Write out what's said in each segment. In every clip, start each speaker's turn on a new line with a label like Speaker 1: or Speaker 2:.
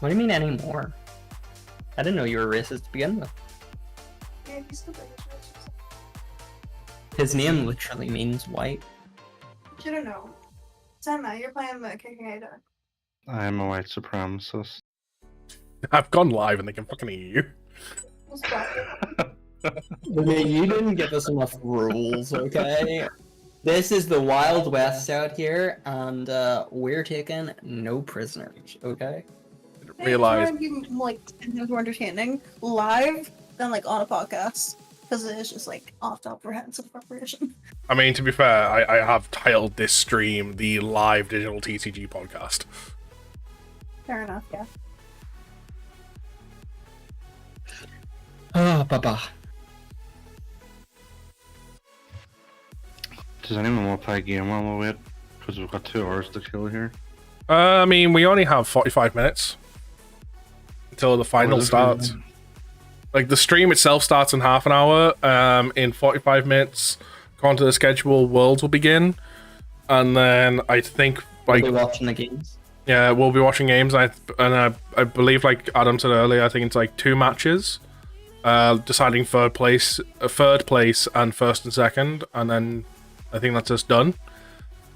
Speaker 1: What do you mean anymore? I didn't know you were racist to begin with.
Speaker 2: Yeah, he's the biggest racist.
Speaker 1: His name literally means white.
Speaker 2: You don't know. Senna, you're playing the KKA deck.
Speaker 3: I am a white supremacist.
Speaker 4: I've gone live and they can fucking hear you.
Speaker 2: What's that?
Speaker 1: You didn't give us enough rules, okay? This is the Wild West out here, and we're taking no prisoners, okay?
Speaker 4: Realize.
Speaker 2: It's be like 10 times more entertaining live than like on a podcast because it is just like off top of our heads of preparation.
Speaker 4: I mean, to be fair, I have titled this stream the live digital TCG podcast.
Speaker 2: Fair enough, yeah.
Speaker 1: Oh, baba.
Speaker 3: Does anyone want to play a game while we wait? Because we've got 2 hours to kill here.
Speaker 4: I mean, we only have 45 minutes until the final starts. Like, the stream itself starts in half an hour. In 45 minutes, according to the schedule, Worlds will begin. And then I think, like...
Speaker 1: We'll be watching the games.
Speaker 4: Yeah, we'll be watching games. I believe, like Adam said earlier, I think it's like 2 matches. Deciding third place and first and second. And then I think that's just done.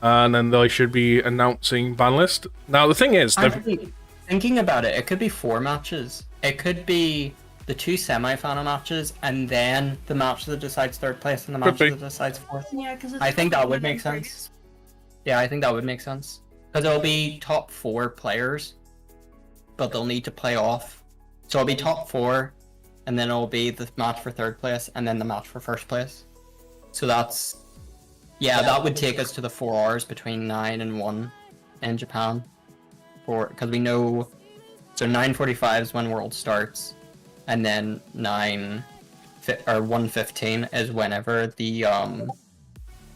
Speaker 4: And then they should be announcing Banlist. Now, the thing is...
Speaker 1: Actually, thinking about it, it could be 4 matches. It could be the 2 semi-final matches, and then the match that decides third place, and the match that decides fourth.
Speaker 2: Yeah, because
Speaker 1: I think that would make sense. Yeah, I think that would make sense. Because it'll be top 4 players, but they'll need to play off. So it'll be top 4, and then it'll be the match for third place, and then the match for first place. So that's... Yeah, that would take us to the 4 hours between 9 and 1 in Japan. Because we know... So 9:45 is when World starts, and then 1:15 is whenever the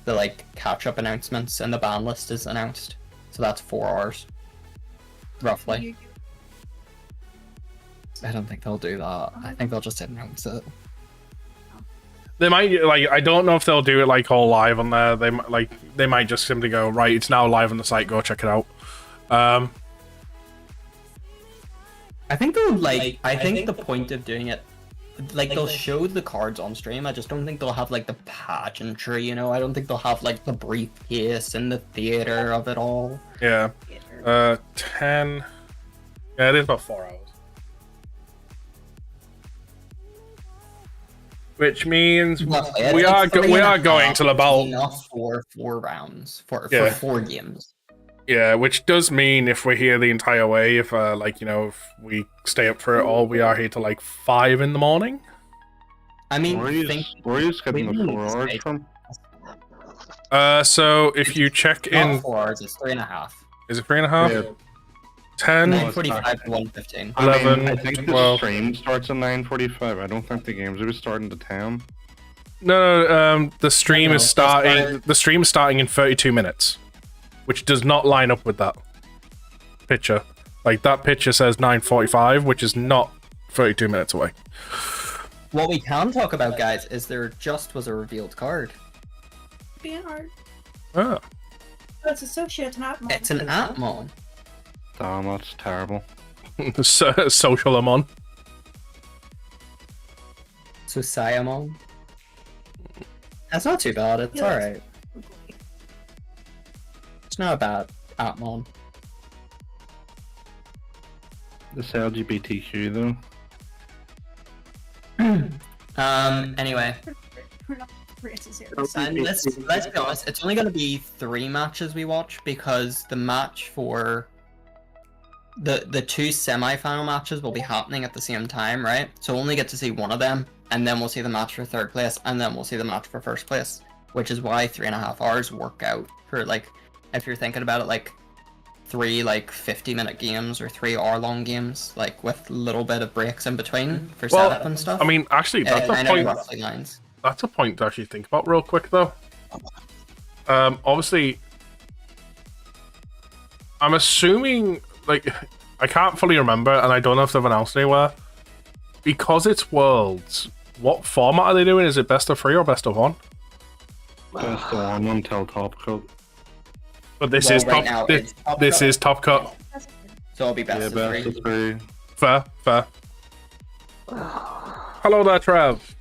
Speaker 1: like catch-up announcements and the ban list is announced. So that's 4 hours, roughly. I don't think they'll do that. I think they'll just announce it.
Speaker 4: They might, like, I don't know if they'll do it like all live on there. They might just simply go, right, it's now live on the site, go check it out.
Speaker 1: I think they'll I think the point of doing it, like, they'll show the cards on stream. I just don't think they'll have like the pageantry, you know. I don't think they'll have like the briefcase and the theater of it all.
Speaker 4: Yeah. 10. Yeah, it is about 4 hours. Which means we are going till about
Speaker 1: enough for 4 rounds for 4 games.
Speaker 4: Yeah, which does mean if we're here the entire way, if like, you know, if we stay up for it all, we are here till like 5 in the morning.
Speaker 1: I mean,
Speaker 3: where are you getting the 4 hours from?
Speaker 4: So if you check in,
Speaker 1: not 4 hours, it's 3.5.
Speaker 4: Is it 3.5?
Speaker 3: Yeah.
Speaker 4: 10,
Speaker 1: 9:45 to 1:15.
Speaker 4: 11,
Speaker 3: I think
Speaker 4: 12.
Speaker 3: the stream starts at 9:45. I don't think the games are starting to 10.
Speaker 4: No, the stream is starting. The stream is starting in 32 minutes, which does not line up with that picture. Like, that picture says 9:45, which is not 32 minutes away.
Speaker 1: What we can talk about, guys, is there just was a revealed card.
Speaker 2: Being hard.
Speaker 4: Ah.
Speaker 2: Oh, it's associated to Atmon.
Speaker 1: It's an Atmon.
Speaker 3: Damn, that's terrible.
Speaker 4: Social Amon.
Speaker 1: So Siamon. That's not too bad. It's alright. It's not a bad Atmon.
Speaker 3: This LGBTQ though.
Speaker 1: Anyway.
Speaker 2: We're not racist here.
Speaker 1: And let's be honest, it's only going to be 3 matches we watch, because the match for the 2 semi-final matches will be happening at the same time, right? So we'll only get to see one of them, and then we'll see the match for third place, and then we'll see the match for first place, which is why 3.5 hours work out for, like, if you're thinking about it, like 3 like 50-minute games or 3 hour-long games, like with a little bit of breaks in between for setup and stuff.
Speaker 4: I mean, actually, that's a point. That's a point to actually think about real quick, though. Obviously, I'm assuming, like, I can't fully remember, and I don't know if they've announced anywhere. Because it's Worlds, what format are they doing? Is it best of 3 or best of 1?
Speaker 3: Best of 1 until Top Cut.
Speaker 4: But this is top. This is Top Cut.
Speaker 1: So I'll be best
Speaker 3: Yeah,
Speaker 1: of
Speaker 3: best of
Speaker 1: 3.
Speaker 3: 3.
Speaker 4: Fair. Hello there, Trev.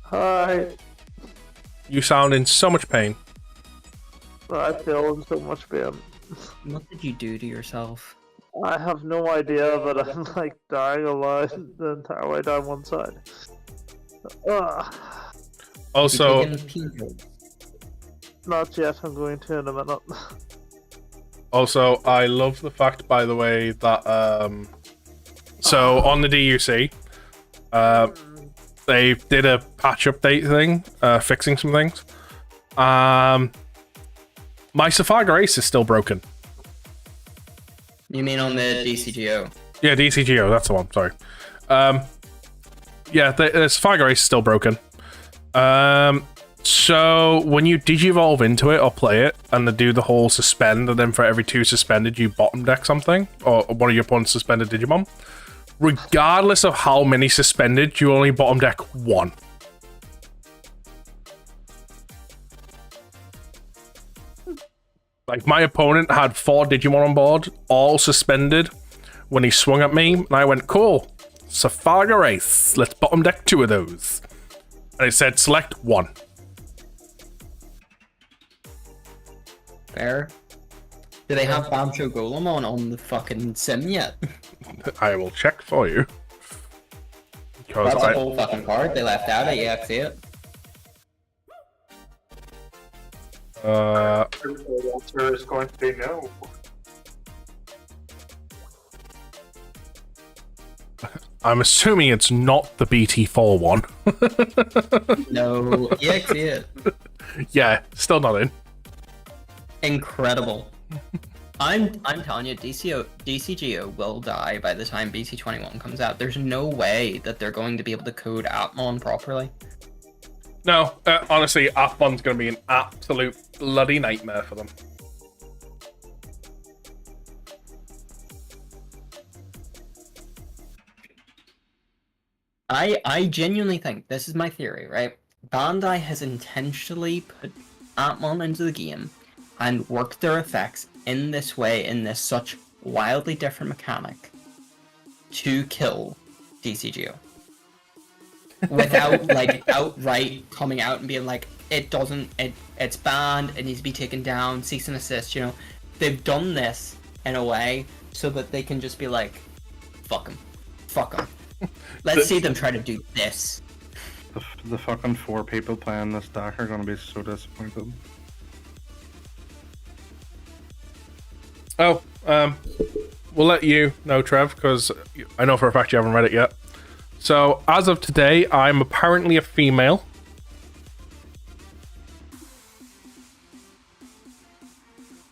Speaker 5: Hi.
Speaker 4: You sound in so much pain.
Speaker 5: I feel in so much pain.
Speaker 1: What did you do to yourself?
Speaker 5: I have no idea, but I'm like dying alive the entire way down one side. Ugh.
Speaker 4: Also,
Speaker 1: You taking pills?
Speaker 5: Not yet, I'm going to in a minute.
Speaker 4: I love the fact, by the way, that so on the DUC, they did a patch update thing, fixing some things. My Safaga Ace is still broken.
Speaker 1: You mean on the DCGO?
Speaker 4: Yeah, DCGO, that's the one, sorry. Yeah, the Safaga Ace is still broken. So when you digivolve into it or play it, and they do the whole suspend, and then for every 2 suspended, you bottom deck something, or one of your opponent's suspended Digimon, regardless of how many suspended, you only bottom deck 1. Like, my opponent had 4 Digimon on board, all suspended, when he swung at me, and I went, cool, Safaga Ace, let's bottom deck 2 of those. And it said, select 1.
Speaker 1: Fair. Do they have Bancho Golem on the fucking sim yet?
Speaker 4: I will check for you. Because
Speaker 1: That's a whole fucking card they left out at EX8.
Speaker 6: The answer is going to be no.
Speaker 4: I'm assuming it's not the BT4 one.
Speaker 1: No, EX8.
Speaker 4: Yeah, still not in.
Speaker 1: Incredible. I'm telling you, DCGO will die by the time BT21 comes out. There's no way that they're going to be able to code Atmon properly.
Speaker 4: No, honestly, Atmon's going to be an absolute bloody nightmare for them.
Speaker 1: I genuinely think, this is my theory, right? Bandai has intentionally put Atmon into the game and worked their effects in this way, in this such wildly different mechanic, to kill DCGO. Without, like, outright coming out and being like, it's banned, it needs to be taken down, cease and desist, you know? They've done this in a way so that they can just be like, fuck them. Let's see them try to do this.
Speaker 3: The fucking 4 people playing this deck are gonna be so disappointed.
Speaker 4: Oh, we'll let you know, Trev, because I know for a fact you haven't read it yet. So, as of today, I'm apparently a female.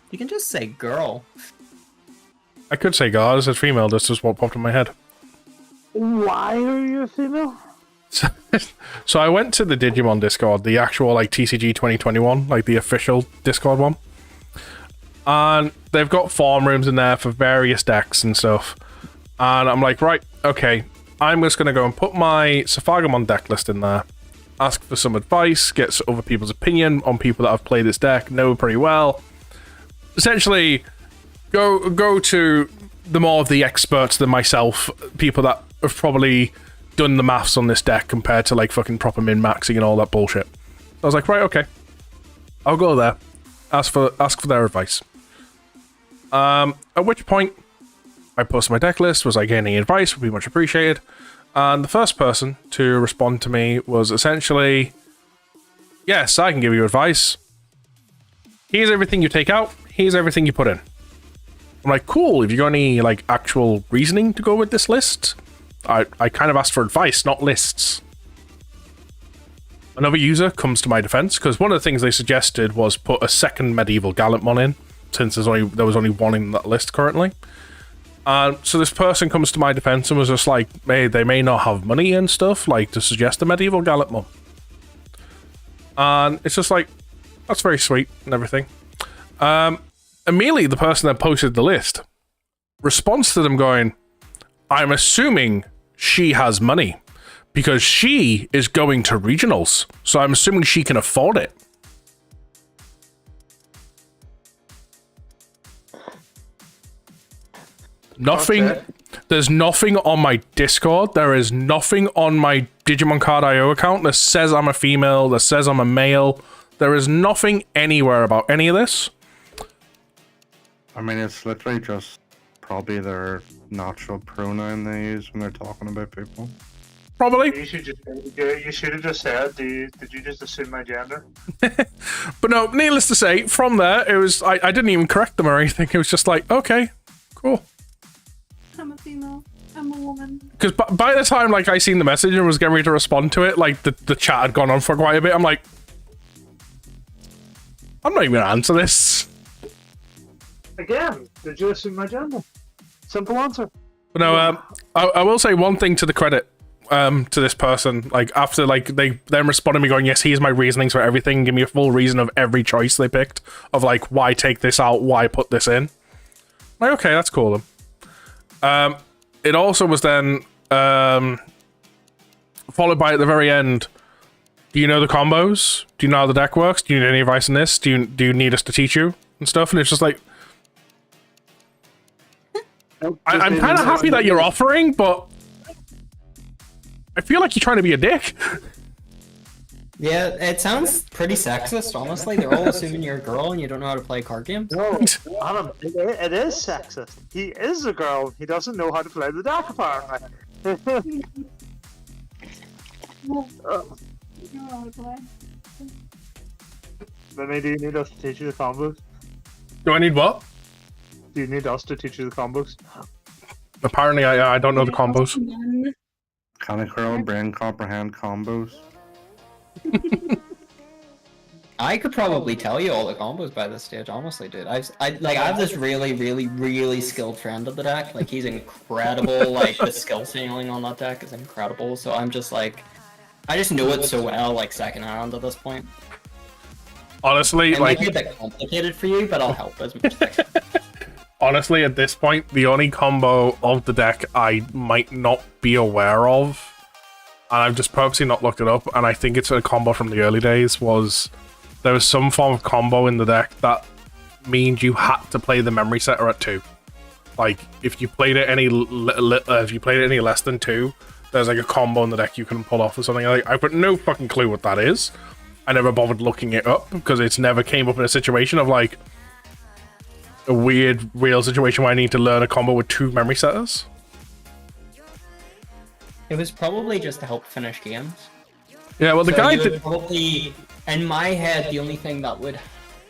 Speaker 1: You can just say girl.
Speaker 4: I could say God, I said female, this is what popped in my head.
Speaker 5: Why are you a female?
Speaker 4: So I went to the Digimon Discord, the actual like TCG 2021, like the official Discord one. And they've got forum rooms in there for various decks and stuff. And I'm like, right, okay, I'm just going to go and put my Safagamon deck list in there, ask for some advice, get other people's opinion on people that have played this deck, know pretty well. Essentially, go to the more of the experts than myself, people that have probably done the maths on this deck compared to like fucking proper min-maxing and all that bullshit. I was like, right, okay, I'll go there, ask for their advice. At which point, I posted my deck list, was like, any advice would be much appreciated. And the first person to respond to me was essentially, yes, I can give you advice. Here's everything you take out, here's everything you put in. I'm like, cool, have you got any like actual reasoning to go with this list? I kind of asked for advice, not lists. Another user comes to my defense, because one of the things they suggested was put a second medieval Gallantmon in, since there was only one in that list currently. So this person comes to my defense and was just like, hey, they may not have money and stuff, like, to suggest a medieval Gallantmon. And it's just like, that's very sweet and everything. Immediately, the person that posted the list responds to them going, I'm assuming she has money, because she is going to regionals, so I'm assuming she can afford it. Nothing.
Speaker 5: Okay.
Speaker 4: There's nothing on my Discord. There is nothing on my Digimon Card.io account that says I'm a female, that says I'm a male. There is nothing anywhere about any of this.
Speaker 3: I mean, it's literally just probably their natural pronoun they use when they're talking about people.
Speaker 4: Probably.
Speaker 6: You should have just said, did you just assume my gender?
Speaker 4: But no, needless to say, from there, it was, I didn't even correct them or anything. It was just like, okay, cool.
Speaker 2: I'm a female. I'm a woman.
Speaker 4: Because by the time, like, I seen the message and was getting ready to respond to it, like, the chat had gone on for quite a bit. I'm like, I'm not even gonna answer this.
Speaker 5: Again, did you assume my gender? Simple answer.
Speaker 4: But no, I will say one thing to the credit to this person. Like, after, like, them responding me going, yes, here's my reasonings for everything, give me a full reason of every choice they picked, of, like, why take this out, why put this in. Like, okay, that's cool then. It also was then followed by at the very end, do you know the combos? Do you know how the deck works? Do you need any advice on this? Do you need us to teach you and stuff? And it's just like, I'm kind of happy that you're offering, but I feel like you're trying to be a dick.
Speaker 1: Yeah, it sounds pretty sexist, honestly. They're all assuming you're a girl and you don't know how to play card games.
Speaker 5: No, Adam, it is sexist. He is a girl. He doesn't know how to play the deck, apparently. Vinny, do you need us to teach you the combos?
Speaker 4: Do I need what?
Speaker 5: Do you need us to teach you the combos?
Speaker 4: Apparently, I don't know the combos.
Speaker 3: Can a girl brain comprehend combos?
Speaker 1: I could probably tell you all the combos by this stage, honestly, dude. I have this really skilled friend of the deck. Like, he's incredible. Like, the skill ceiling on that deck is incredible. So I'm just like, I just know it so well, like, secondhand at this point.
Speaker 4: Honestly,
Speaker 1: It
Speaker 4: like,
Speaker 1: might be a bit complicated for you, but I'll help as much as I can.
Speaker 4: honestly, at this point, the only combo of the deck I might not be aware of, and I've just purposely not looked it up, and I think it's a combo from the early days, was there was some form of combo in the deck that means you had to play the memory setter at 2. Like, if you played it any less than 2, there's like a combo in the deck you can pull off or something. Like, I've got no fucking clue what that is. I never bothered looking it up because it's never came up in a situation of like a weird real situation where I need to learn a combo with 2 memory setters.
Speaker 1: It was probably just to help finish games.
Speaker 4: Yeah, well, the
Speaker 1: So
Speaker 4: guy
Speaker 1: you would
Speaker 4: did.
Speaker 1: probably, in my head, the only thing that would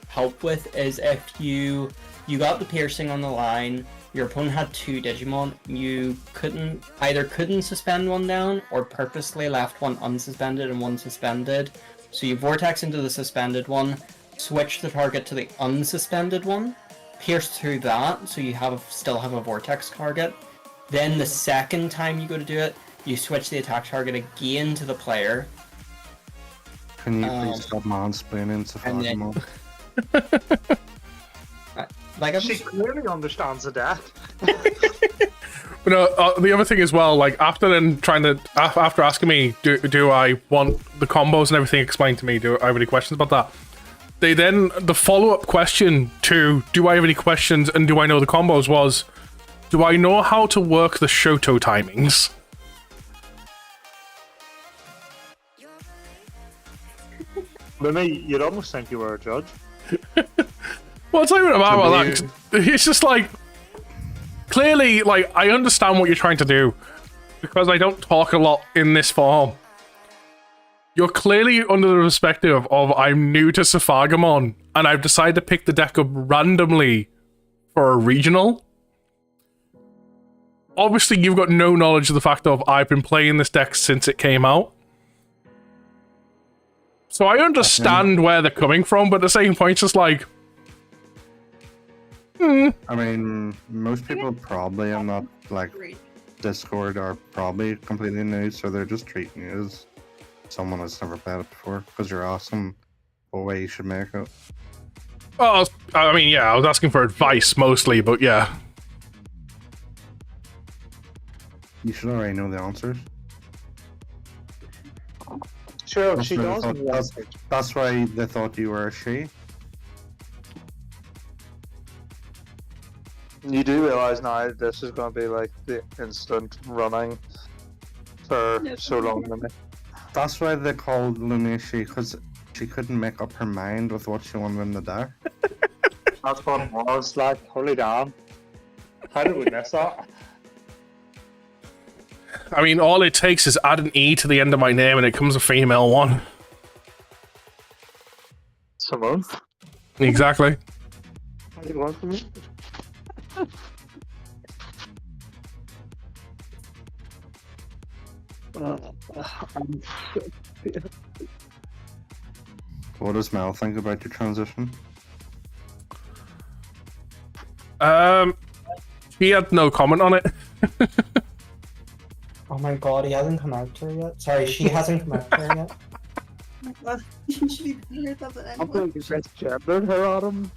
Speaker 1: help with is if you got the piercing on the line, your opponent had 2 Digimon, you couldn't suspend one down, or purposely left one unsuspended and one suspended. So you vortex into the suspended one, switch the target to the unsuspended one, pierce through that, so you still have a vortex target. Then the second time you go to do it, you switch the attack target again to the player.
Speaker 3: Can you please stop mansplaining
Speaker 1: and then-
Speaker 3: Safari?
Speaker 1: Like, I'm
Speaker 5: She
Speaker 1: just,
Speaker 5: clearly understands the deck.
Speaker 4: But no, the other thing as well, like after asking me, do I want the combos and everything explained to me? Do I have any questions about that? The follow-up question to do I have any questions and do I know the combos was, do I know how to work the Shoto timings?
Speaker 5: Vinny, you'd almost think you were a judge.
Speaker 4: Well, it's not even about that. 'Cause it's just like, clearly, like, I understand what you're trying to do because I don't talk a lot in this form. You're clearly under the perspective of I'm new to Safagamon and I've decided to pick the deck up randomly for a regional. Obviously, you've got no knowledge of the fact of I've been playing this deck since it came out. So I understand where they're coming from, but at the same point, it's just like,
Speaker 3: I mean, most people probably on that like Discord are probably completely new, so they're just treating you as someone that's never played it before because you're awesome. What way you should make it?
Speaker 4: oh, I mean, yeah, I was asking for advice mostly, but yeah.
Speaker 3: You should already know the answers.
Speaker 5: Sure,
Speaker 3: That's
Speaker 5: she
Speaker 3: why they
Speaker 5: does.
Speaker 3: thought- that's why they thought you were a she.
Speaker 5: You do realize now this is going to be like the instant running for so long, isn't it?
Speaker 3: That's why they called Lumus because she couldn't make up her mind with what she wanted in the deck.
Speaker 5: That's what it was like. Holy damn! How did we miss that?
Speaker 4: I mean, all it takes is add an E to the end of my name and it comes a female one.
Speaker 5: Simone,
Speaker 4: Exactly.
Speaker 5: what do you want from me?
Speaker 3: What does Mel think about your transition?
Speaker 4: He had no comment on it.
Speaker 1: Oh my god, he hasn't come out to her yet. Sorry, she hasn't come out to her yet.
Speaker 2: Oh my god, you should be clear that
Speaker 5: I
Speaker 2: anyway.
Speaker 5: think you just gendered her, Adam.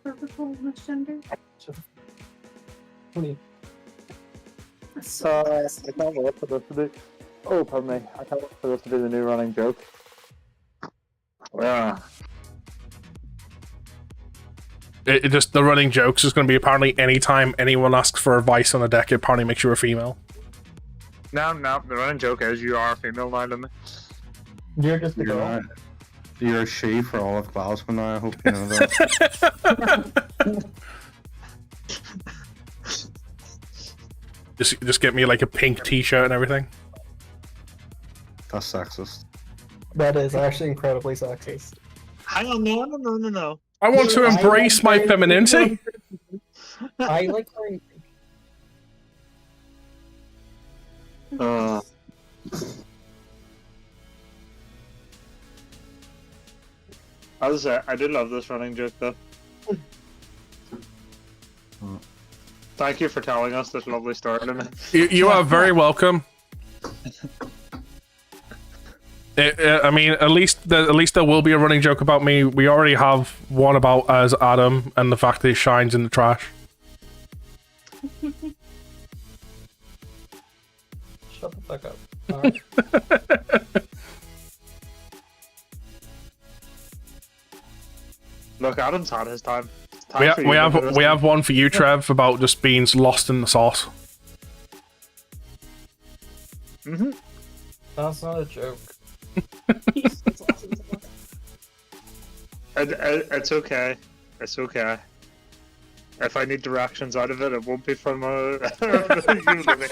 Speaker 2: Purple misgender.
Speaker 1: What
Speaker 5: I can't wait for this to be. Oh, pardon me. I can't wait for this to be the new running joke. Yeah.
Speaker 4: It just, the running jokes is going to be apparently anytime anyone asks for advice on a deck, it apparently makes you a female.
Speaker 5: No, the running joke is you are a female now, Lemmy.
Speaker 1: You're just a
Speaker 3: You're
Speaker 1: girl.
Speaker 3: not. You're a she for all of Glasgow now. I hope you know that.
Speaker 4: Just get me like a pink t-shirt and everything.
Speaker 3: That's sexist.
Speaker 1: That is actually incredibly sexist.
Speaker 6: Hang on, no.
Speaker 4: I want to embrace my femininity.
Speaker 1: I like wearing pink.
Speaker 5: I did love this running joke though. Thank you for telling us this lovely story, Lemmy.
Speaker 4: You are very welcome. I mean, at least there will be a running joke about me. We already have one about as Adam and the fact that he shines in the trash.
Speaker 1: Shut the fuck up. Alright.
Speaker 5: Look, Adam's had his time.
Speaker 4: We have one for you, Trev, about just being lost in the sauce.
Speaker 5: Mm-hmm.
Speaker 1: That's not a joke.
Speaker 5: It's okay. It's okay. If I need directions out of it, it won't be from you, Lemmy.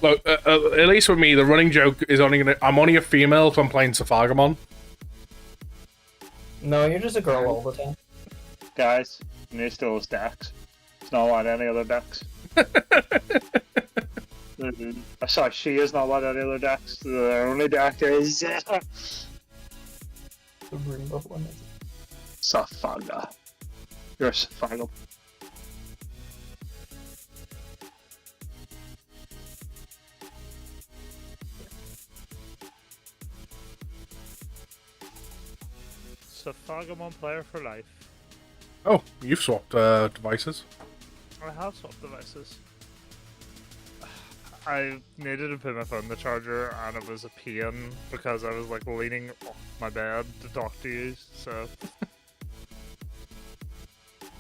Speaker 4: Look, at least with me, the running joke is I'm only a female if I'm playing Safagamon.
Speaker 1: No, you're just a girl all the time.
Speaker 5: Guys, Nate still has decks. It's not like any other decks. Sorry, she is not like any other decks. The only deck is
Speaker 1: The rainbow one is.
Speaker 5: Safaga. You're a Safaga.
Speaker 6: Safagamon player for life.
Speaker 4: Oh, you've swapped devices.
Speaker 6: I have swapped devices. I needed to put my phone in the charger and it was a pain because I was like leaning off my bed to talk to you, so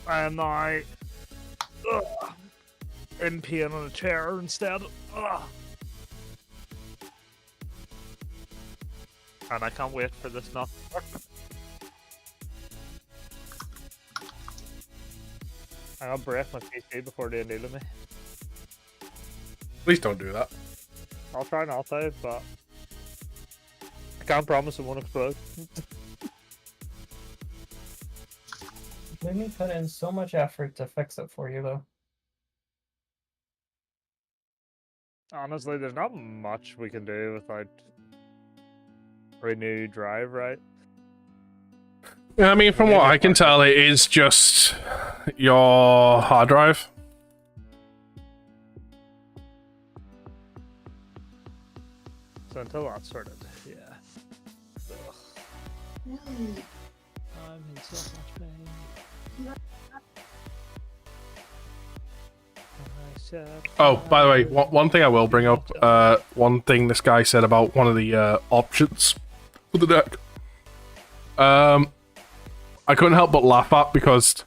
Speaker 6: I am now in pain on a chair instead. And I can't wait for this not to work. I'll break my PC before they deal with me.
Speaker 4: Please don't do that.
Speaker 6: I'll try not to, but I can't promise it won't explode.
Speaker 1: Made me put in so much effort to fix it for you, though.
Speaker 6: Honestly, there's not much we can do without renew drive, right?
Speaker 4: Yeah, I mean, from what I can tell, it is just your hard drive.
Speaker 6: So until that's sorted, yeah. Ugh. I'm in so much pain.
Speaker 4: Oh, by the way, one thing I will bring up, one thing this guy said about one of the options for the deck. I couldn't help but laugh at because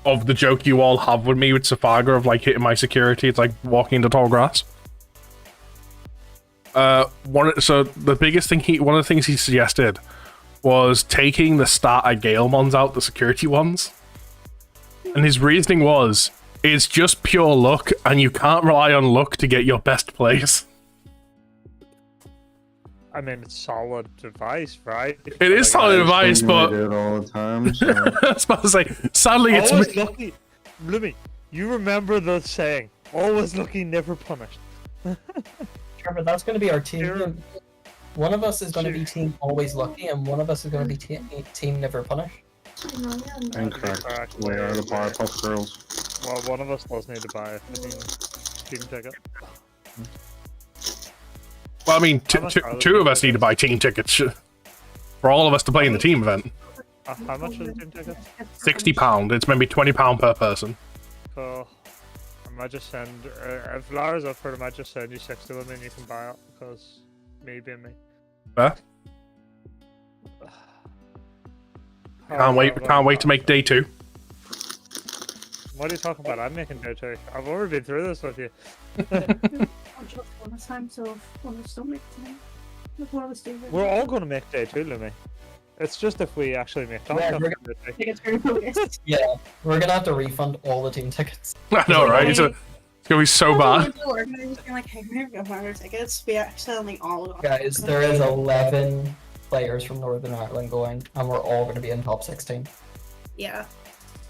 Speaker 4: of the joke you all have with me with Safaga of like hitting my security. It's like walking into tall grass. So the biggest thing one of the things he suggested was taking the starter Galemons out, the security ones. And his reasoning was, it's just pure luck, and you can't rely on luck to get your best place.
Speaker 6: I mean, it's solid advice, right?
Speaker 4: It is solid advice, but...
Speaker 3: I do it all the time, so...
Speaker 4: I was about to say, sadly it's...
Speaker 6: Always lucky. Lummy, you remember the saying, always lucky, never punished.
Speaker 1: Trevor, that's going to be our team.
Speaker 6: Sure.
Speaker 1: One of us is going to be team always lucky, and one of us is going to be team never punished.
Speaker 3: Incorrect. We are the Powerpuff Girls.
Speaker 6: Well, one of us does need to buy a team ticket.
Speaker 4: Well, I mean, two of us need to buy team tickets for all of us to play in the team event.
Speaker 6: How much are the team tickets?
Speaker 4: £60. It's maybe £20 per person.
Speaker 6: Cool. I might just send, if Lara's up for it, I might just send you 60 of them and you can buy it, because me being me.
Speaker 4: Fair. Can't wait to make day 2.
Speaker 6: What are you talking about? I'm making day 2. I've already been through this with you. We're all going to make day 2, Lumi. It's just if we actually make content.
Speaker 1: Yeah, we're going to have to refund all the team tickets.
Speaker 4: I know, right? It's going to be so bad.
Speaker 2: Like, hey, we're gonna buy our tickets. We accidentally all
Speaker 1: Guys, there is 11 players from Northern Ireland going, and we're all going to be in top 16.
Speaker 2: Yeah.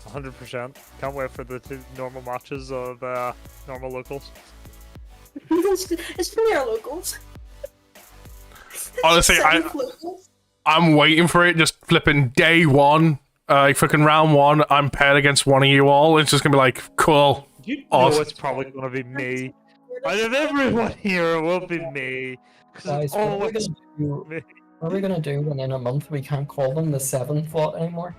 Speaker 6: 100%. Can't wait for the 2 normal matches of normal locals.
Speaker 2: It's for our locals.
Speaker 4: Honestly, I'm waiting for it. Just flipping day 1, fucking round 1. I'm paired against one of you all. It's just gonna be like, cool.
Speaker 6: You
Speaker 4: awesome.
Speaker 6: know it's probably gonna be me. Out of everyone here, it will be me.
Speaker 1: Guys, what are we gonna do when in a month we can't call them the 7th lot anymore?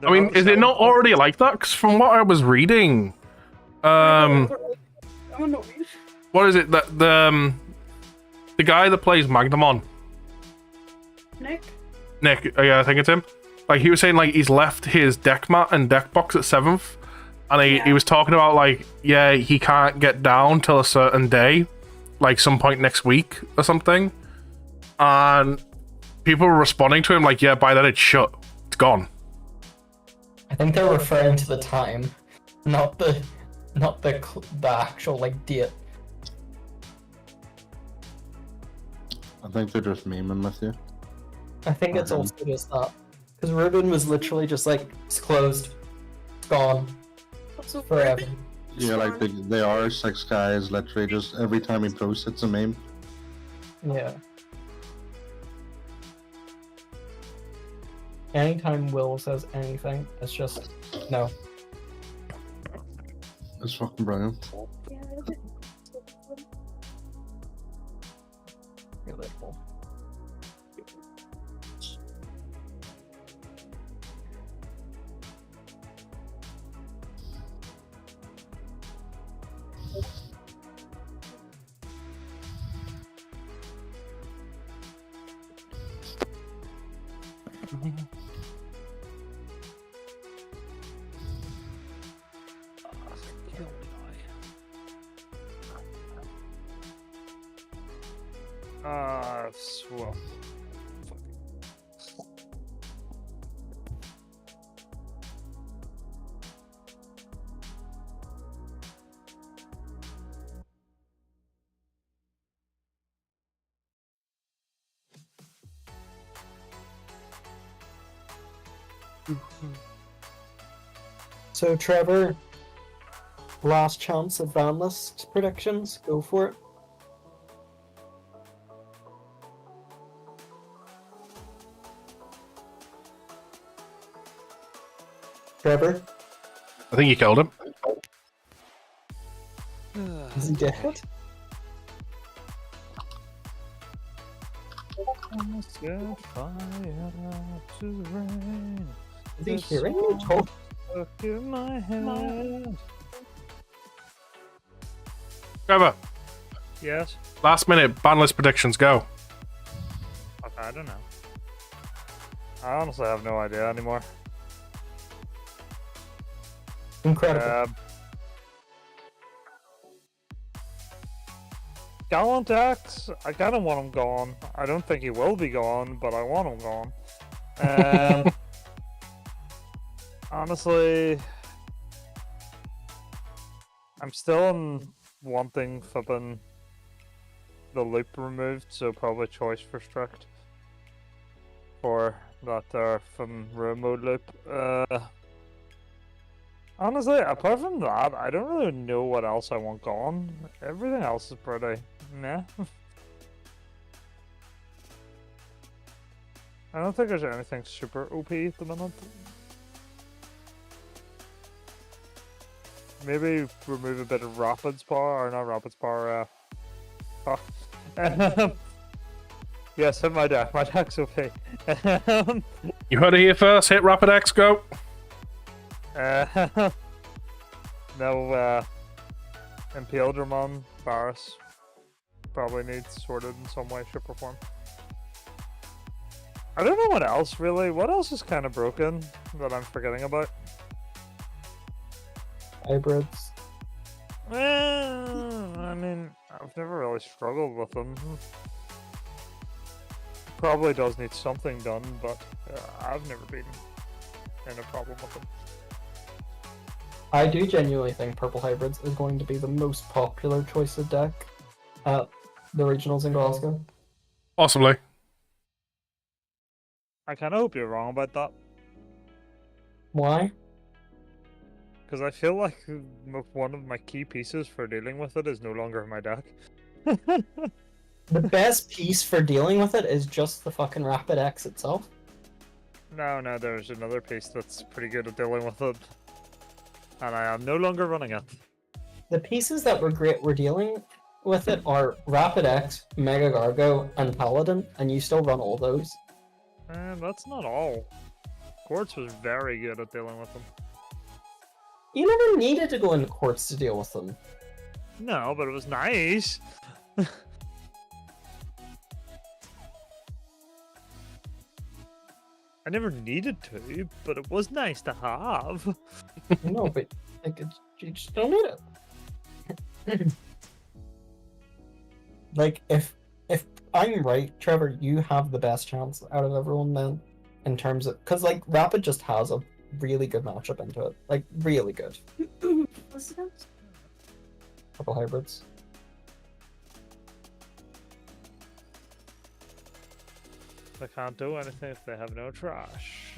Speaker 4: I mean, is it not already like that? Because from what I was reading, what is it that the guy that plays Magnamon? Nick, yeah, I think it's him. Like, he was saying, like, he's left his deck mat and deck box at 7th, and he was talking about, like, yeah, he can't get down till a certain day, like some point next week or something, and people were responding to him like, yeah, by then it's shut, it's gone.
Speaker 1: I think they're referring to the time, not the actual like date.
Speaker 3: I think they're just memeing with you.
Speaker 1: I think it's also just that, because Ruben was literally just like, it's closed, it's gone, forever.
Speaker 3: Yeah, like they are 6 guys. Literally, just every time he posts, it's a meme.
Speaker 1: Yeah. Anytime Will says anything, it's just no.
Speaker 3: It's fucking brilliant.
Speaker 1: Relatable.
Speaker 6: Well.
Speaker 1: So Trevor, last chance of Banlist predictions. Go for it. Trevor?
Speaker 4: I think you killed him.
Speaker 1: Is he dead? Is he hearing you talk?
Speaker 6: In my head.
Speaker 4: Trevor,
Speaker 6: Yes?
Speaker 4: last minute Banlist predictions, go.
Speaker 6: I don't know. I honestly have no idea anymore.
Speaker 7: Incredible.
Speaker 6: Gallant X, I kind of want him gone. I don't think he will be gone, but I want him gone. Honestly, I'm still wanting flipping the loop removed, so probably choice for strict for that from room mode loop. Honestly, apart from that, I don't really know what else I want gone. Everything else is pretty meh. I don't think there's anything super OP at the minute. Maybe remove a bit of Rapids power, or not Rapids power, yes, hit my deck. My deck's OP.
Speaker 4: You heard it here first. Hit Rapid X, go.
Speaker 6: No, Impale Varus probably needs sorted in some way, shape, or form. I don't know what else really. What else is kind of broken that I'm forgetting about?
Speaker 7: Hybrids.
Speaker 6: I mean, I've never really struggled with them. Probably does need something done, but I've never been in a problem with them.
Speaker 7: I do genuinely think Purple Hybrids is going to be the most popular choice of deck at the regionals in Glasgow.
Speaker 4: Possibly.
Speaker 6: I kind of hope you're wrong about that,
Speaker 7: Why?
Speaker 6: because I feel like one of my key pieces for dealing with it is no longer in my deck.
Speaker 7: The best piece for dealing with it is just the fucking Rapid X itself.
Speaker 6: No, there's another piece that's pretty good at dealing with it, and I am no longer running it.
Speaker 7: The pieces that were great were dealing with it are Rapid X, Mega Gargo, and Paladin, and you still run all those.
Speaker 6: That's not all. Quartz was very good at dealing with them.
Speaker 7: You never needed to go into Quartz to deal with them.
Speaker 6: No, but it was nice. I never needed to, but it was nice to have.
Speaker 7: No, but like, you just don't need it. Like, if I'm right, Trevor, you have the best chance out of everyone then, in terms of, because like Rapid just has a really good matchup into it, like really good.
Speaker 2: What's it against?
Speaker 7: Purple Hybrids.
Speaker 6: They can't do anything if they have no trash.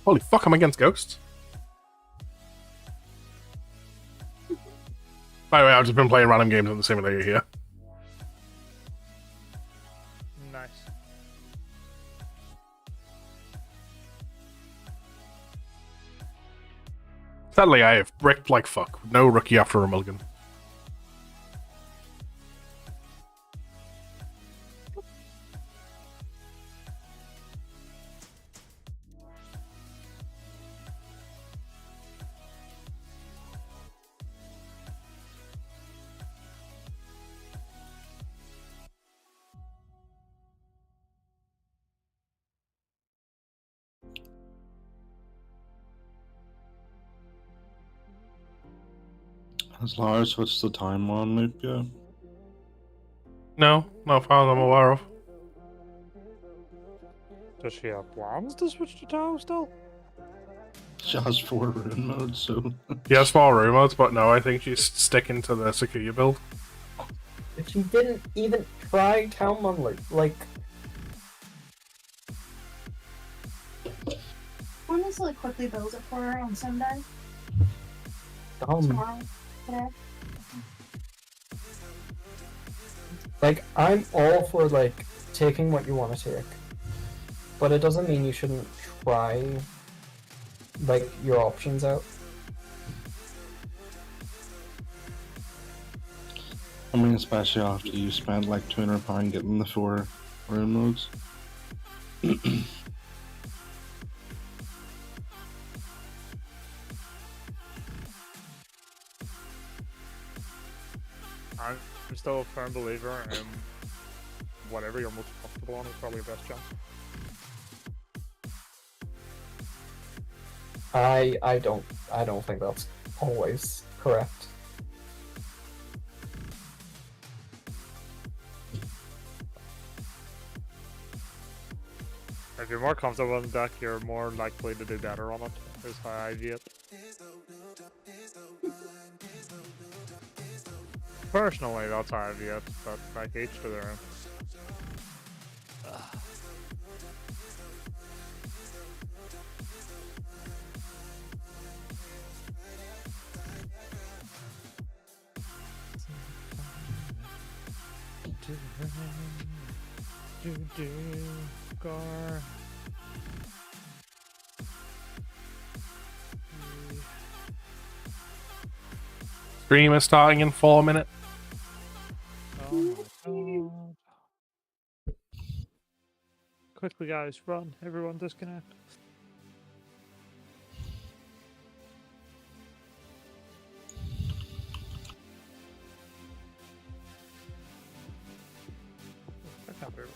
Speaker 4: Holy fuck, I'm against Ghosts. By the way, I've just been playing random games on the simulator here.
Speaker 6: Nice.
Speaker 4: Sadly, I have bricked like fuck. No rookie after a mulligan.
Speaker 3: Has Lara switched the time on loop yet?
Speaker 4: No, not far as I'm aware of.
Speaker 6: Does she have plans to switch to Tau still?
Speaker 3: She has 4 rune modes, so...
Speaker 4: He has 4 rumors, but no, I think she's sticking to the Sakuya build.
Speaker 7: If she didn't even try Town Monthly, like...
Speaker 2: Honestly, quickly build it for her on Sunday.
Speaker 7: Dumb.
Speaker 2: Tomorrow. Today.
Speaker 7: Like, I'm all for, like, taking what you want to take. But it doesn't mean you shouldn't try, like, your options out.
Speaker 3: I mean, especially after you spent like £200 getting the 4 rune modes.
Speaker 6: I'm still a firm believer in whatever you're most comfortable on is probably your best chance.
Speaker 7: I don't think that's always correct.
Speaker 6: If you're more comfortable on the deck, you're more likely to do better on it, is how I view it. Personally, that's how I view it, but like each to their own. Gar.
Speaker 4: Stream is starting in 4 minutes.
Speaker 6: Oh my god. Quickly, guys, run. Everyone disconnect. That can't be right.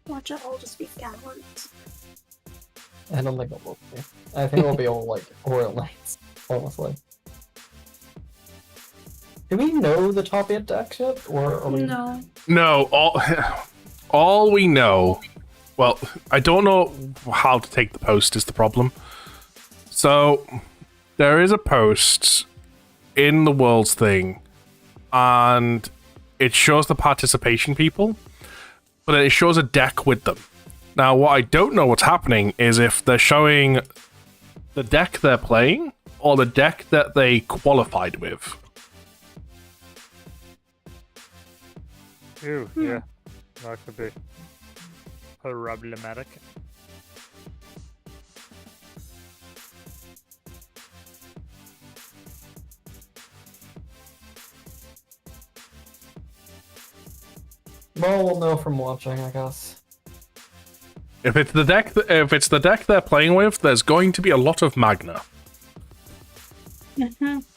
Speaker 2: Watch it all just be cowards.
Speaker 7: I don't think it will be. I think it'll be all like Royal Knights, honestly. Do we know the top 8 decks yet? Or are we...
Speaker 2: No.
Speaker 4: No, all we know. Well, I don't know how to take the post is the problem. So there is a post in the Worlds thing, and it shows the participation people, but it shows a deck with them. Now, what I don't know what's happening is if they're showing the deck they're playing or the deck that they qualified with.
Speaker 6: Ew, yeah. That could be problematic.
Speaker 7: Well, we'll know from watching, I guess.
Speaker 4: If it's the deck they're playing with, there's going to be a lot of Magna.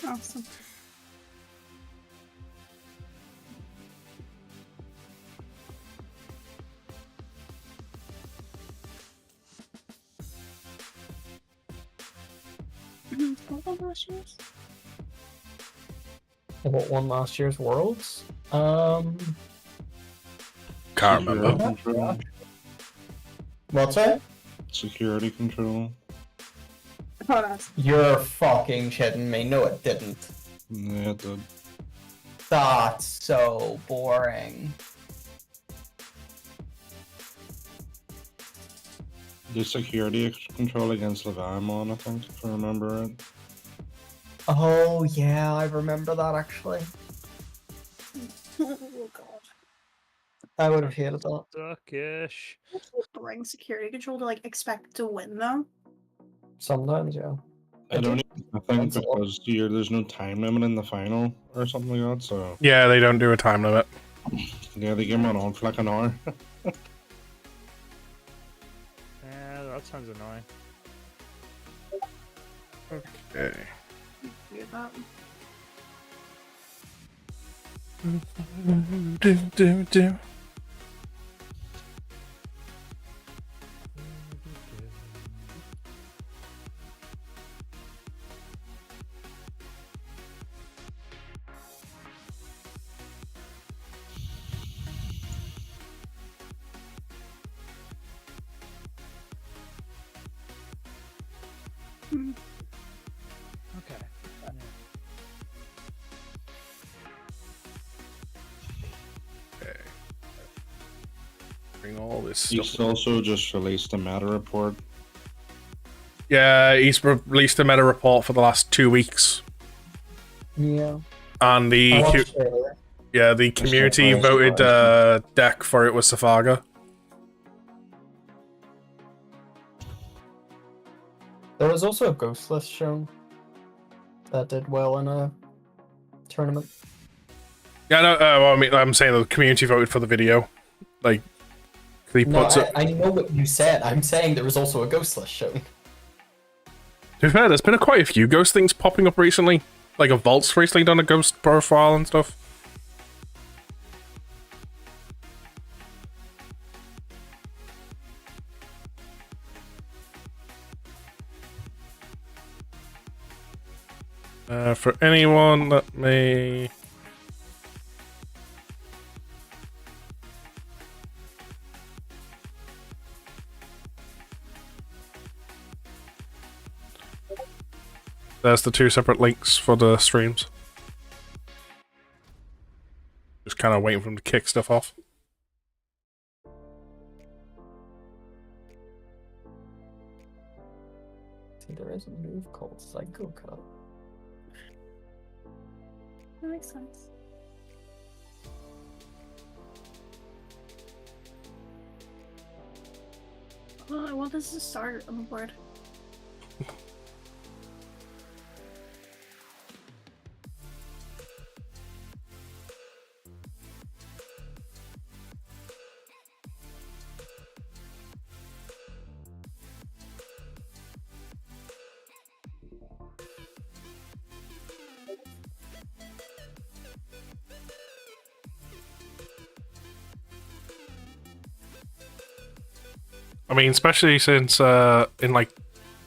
Speaker 2: Awesome. What last year's?
Speaker 7: What won last year's Worlds?
Speaker 4: Can't
Speaker 3: Security
Speaker 4: remember.
Speaker 3: control.
Speaker 7: What's that?
Speaker 3: Security control.
Speaker 2: Hold on.
Speaker 7: You're fucking kidding me. No, it didn't.
Speaker 3: Yeah, it did.
Speaker 7: That's so boring.
Speaker 3: The security control against Leviathan, I think, if I remember right.
Speaker 7: Oh, yeah, I remember that actually.
Speaker 2: Oh god.
Speaker 7: I would have hated that.
Speaker 6: Duckish.
Speaker 2: Bring security control to like expect to win though.
Speaker 7: Sometimes, yeah.
Speaker 3: I don't even think
Speaker 7: That's all.
Speaker 3: because there's no time limit in the final or something like that, so
Speaker 4: Yeah, they don't do a time limit.
Speaker 3: yeah, the game went on for like an hour.
Speaker 6: Yeah, that sounds annoying.
Speaker 4: Okay.
Speaker 2: Do that.
Speaker 4: Do.
Speaker 6: Okay.
Speaker 4: Okay. Bring all this
Speaker 3: He's
Speaker 4: stuff.
Speaker 3: also just released a meta report.
Speaker 4: Yeah, he's released a meta report for the last 2 weeks,
Speaker 7: Yeah.
Speaker 4: and
Speaker 7: I watched it earlier.
Speaker 4: the community
Speaker 3: not
Speaker 4: voted
Speaker 3: surprising.
Speaker 4: deck for it was Safaga.
Speaker 7: There was also a ghost list shown that did well in a tournament.
Speaker 4: Yeah, no, well, I mean, I'm saying the community voted for the video. Like, he
Speaker 7: No,
Speaker 4: puts it.
Speaker 7: I know what you said. I'm saying there was also a ghost list shown.
Speaker 4: To be fair, there's been quite a few ghost things popping up recently. Like a Vault's recently done a ghost profile and stuff. For anyone that may... There's the 2 separate links for the streams. Just kind of waiting for them to kick stuff off.
Speaker 7: See, there is a move called Psycho Cut.
Speaker 2: That makes sense. Oh, I want this to start on the board.
Speaker 4: I mean, especially since in like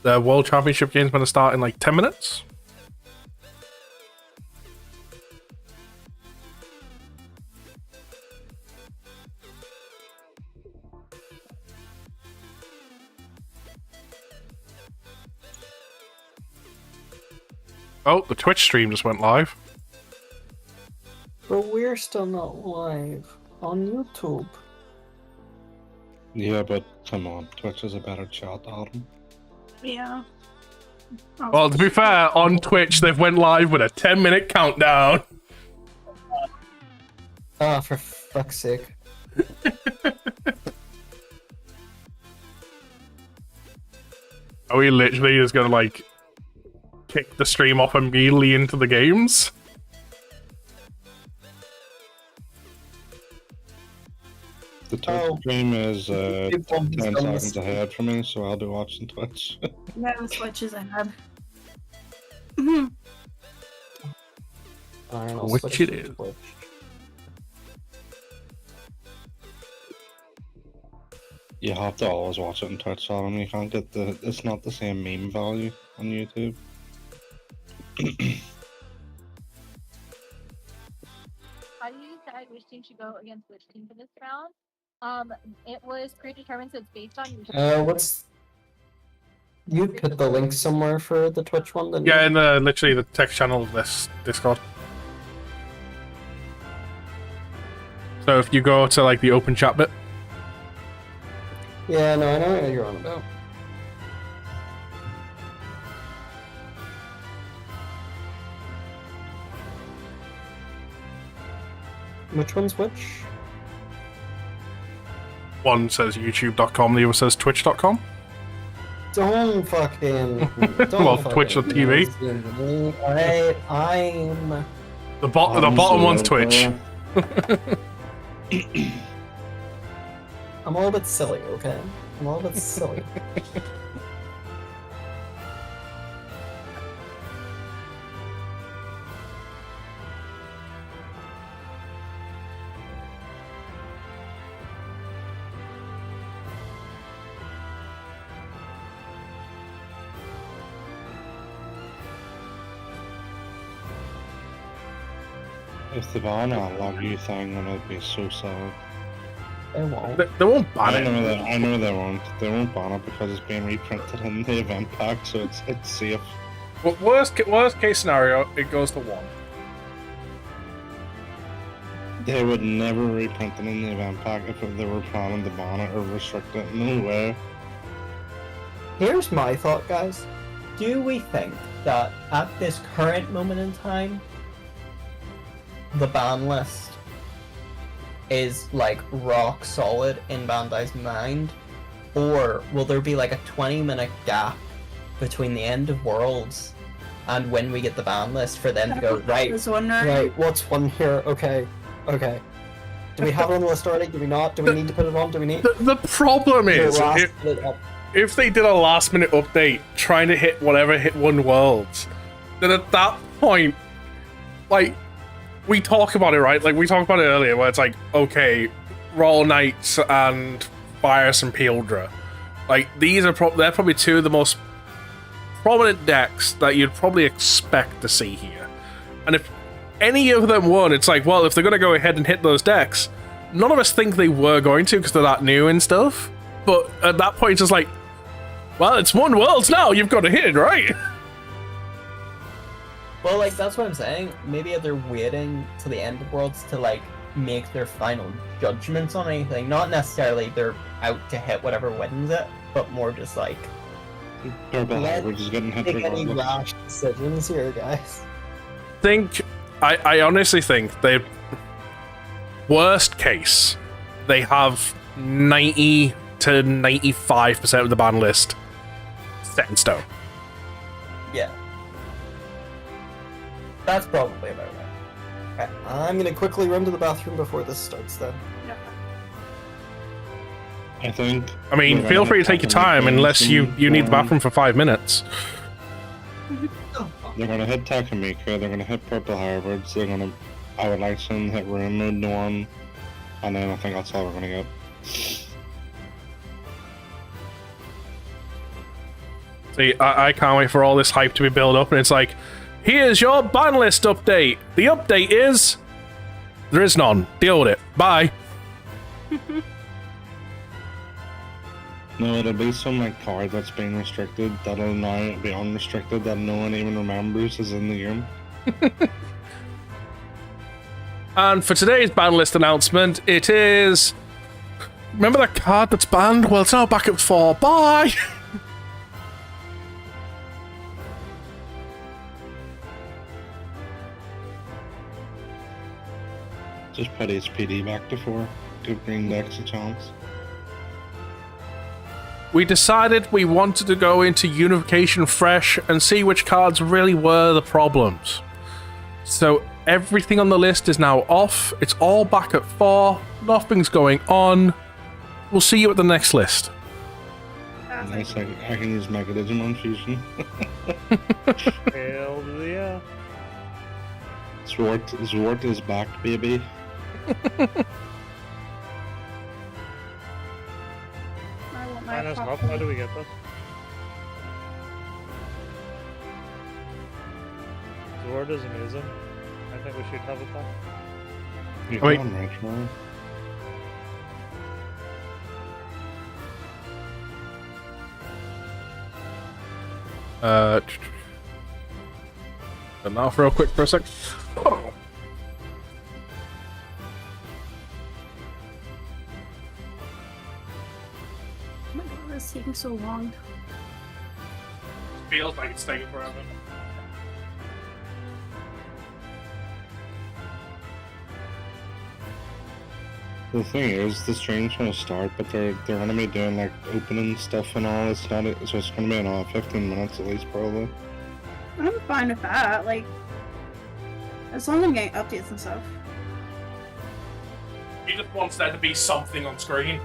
Speaker 4: the World Championship game's going to start in like 10 minutes. Oh, the Twitch stream just went live.
Speaker 7: But we're still not live on YouTube.
Speaker 3: Yeah, but come on, Twitch is a better chat, Adam.
Speaker 2: Yeah. Oh,
Speaker 4: Well, to be fair, on Twitch they've went live with a 10-minute countdown.
Speaker 7: Ah, for fuck's sake.
Speaker 4: Are we literally just gonna like kick the stream off immediately into the games?
Speaker 3: The Twitch stream is 10 seconds ahead for me, so I'll be watching Twitch.
Speaker 2: no switches ahead.
Speaker 7: Alright, I'll
Speaker 4: Which
Speaker 7: switch
Speaker 4: it
Speaker 7: to
Speaker 4: is.
Speaker 7: Twitch.
Speaker 3: You have to always watch it on Twitch, Adam. You can't get the... It's not the same meme value on YouTube.
Speaker 8: How do you decide which team should go against which team for this round? It was predetermined, so it's based on your.
Speaker 7: What's... You put the link somewhere for the Twitch one, didn't
Speaker 4: Yeah,
Speaker 7: you?
Speaker 4: in literally the text channel of this Discord. So if you go to like the open chat bit.
Speaker 7: Yeah, no, I know what you're on about. Which one's which?
Speaker 4: One says youtube.com, the other says twitch.com.
Speaker 7: Don't fucking... Don't
Speaker 4: Well,
Speaker 7: fucking
Speaker 4: Twitch.tv.
Speaker 7: I'm...
Speaker 4: The bottom one's Twitch.
Speaker 7: I'm a little bit silly, okay? I'm a little bit silly.
Speaker 3: If they ban that love you thing, then it'd be so sad.
Speaker 7: They won't.
Speaker 4: They won't ban
Speaker 3: I
Speaker 4: it.
Speaker 3: know that. I know they won't. They won't ban it because it's being reprinted in the event pack, so it's safe.
Speaker 4: Well, worst case scenario, it goes to 1.
Speaker 3: They would never reprint it in the event pack if they were planning to ban it or restrict it. No way.
Speaker 7: Here's my thought, guys. Do we think that at this current moment in time, the ban list is like rock solid in Bandai's mind? Or will there be like a 20-minute gap between the end of Worlds and when we get the ban list, for them to go, right,
Speaker 2: This one, right?
Speaker 7: right, what's one here? Okay. Do we have it on the list already? Do we not? Do we need to put it on? Do we need?
Speaker 4: The problem is, if they did a last minute update trying to hit whatever hit one worlds, then at that point, like, we talk about it, right? Like, we talked about it earlier, where it's like, okay, Royal Knights and Virus and Pieldra. Like, these are they're probably two of the most prominent decks that you'd probably expect to see here. And if any of them won, it's like, well, if they're going to go ahead and hit those decks, none of us think they were going to because they're that new and stuff. But at that point, it's just like, well, it's one Worlds now, you've got to hit it, right?
Speaker 7: Well, like, that's what I'm saying. Maybe they're waiting to the end of Worlds to, like, make their final judgments on anything. Not necessarily they're out to hit whatever wins it, but more just like,
Speaker 3: We're just getting hit
Speaker 7: make any
Speaker 3: regardless.
Speaker 7: rash decisions here, guys.
Speaker 4: I honestly think they, worst case, they have 90 to 95% of the ban list set in stone.
Speaker 7: Yeah. That's probably about right. Okay, I'm gonna quickly run to the bathroom before this starts then.
Speaker 3: I think.
Speaker 4: I mean, feel free to take your time unless you need the bathroom for 5 minutes.
Speaker 3: They're gonna hit Takamika, they're gonna hit Purple Harvards, they're gonna. I would like some hit Room Mode 1, and then I think that's all we're gonna get.
Speaker 4: See, I can't wait for all this hype to be built up, and it's like, here's your ban list update. The update is there is none. Deal with it. Bye.
Speaker 3: No, it'll be some like card that's being restricted that'll now be unrestricted that no one even remembers is in the game.
Speaker 4: And for today's ban list announcement, it is... Remember that card that's banned? Well, it's now back at 4. Bye!
Speaker 3: Just put SPD back to 4. Give Green Decks a chance.
Speaker 4: We decided we wanted to go into Unification fresh and see which cards really were the problems. So everything on the list is now off. It's all back at 4. Nothing's going on. We'll see you at the next list.
Speaker 3: Nice, I can use Mega Digimon Fusion.
Speaker 6: Hell yeah.
Speaker 3: Zwart is back, baby.
Speaker 6: Minus up, how do we get this? Zwart is amazing. I think we should have it then.
Speaker 3: You're
Speaker 4: Wait.
Speaker 3: going right, Sean.
Speaker 4: Turn that off real quick for a sec.
Speaker 2: Oh my god, this is taking so long.
Speaker 4: Feels like it's taking forever.
Speaker 3: The thing is, the stream's gonna start, but they're gonna be doing like opening stuff and all. It's not, so it's gonna be in 15 minutes at least, probably.
Speaker 2: I'm fine with that, like, as long as I'm getting updates and stuff.
Speaker 4: He just wants there to be something on screen.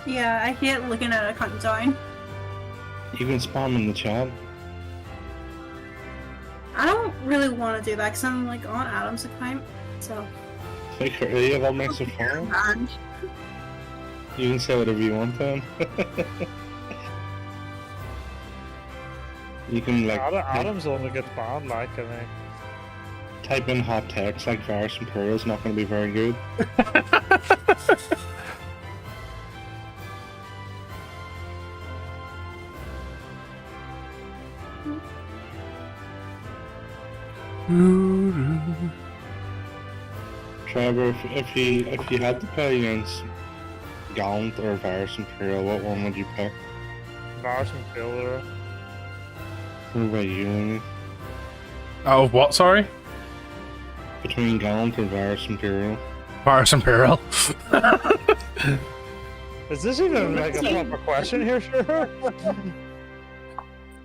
Speaker 2: Yeah, I hate looking at a countdown.
Speaker 3: You can spam in the chat.
Speaker 2: I don't really want to do that because I'm like on Adam's account, so.
Speaker 3: Yeah, that makes it fun.
Speaker 2: Banned.
Speaker 3: You can say whatever you want then. You can like
Speaker 6: Adam's only gets banned, like, I mean.
Speaker 3: type in hot text like Virus Imperial is not going to be very good. Trevor, if you had to play against Gallant or Virus Imperial, what one would you pick?
Speaker 6: Virus Imperial.
Speaker 3: What about you, Amy?
Speaker 4: Oh, what? Sorry?
Speaker 3: Between Gallant or Virus Imperial?
Speaker 4: Virus Imperial.
Speaker 6: Is this even like a proper question here, sure?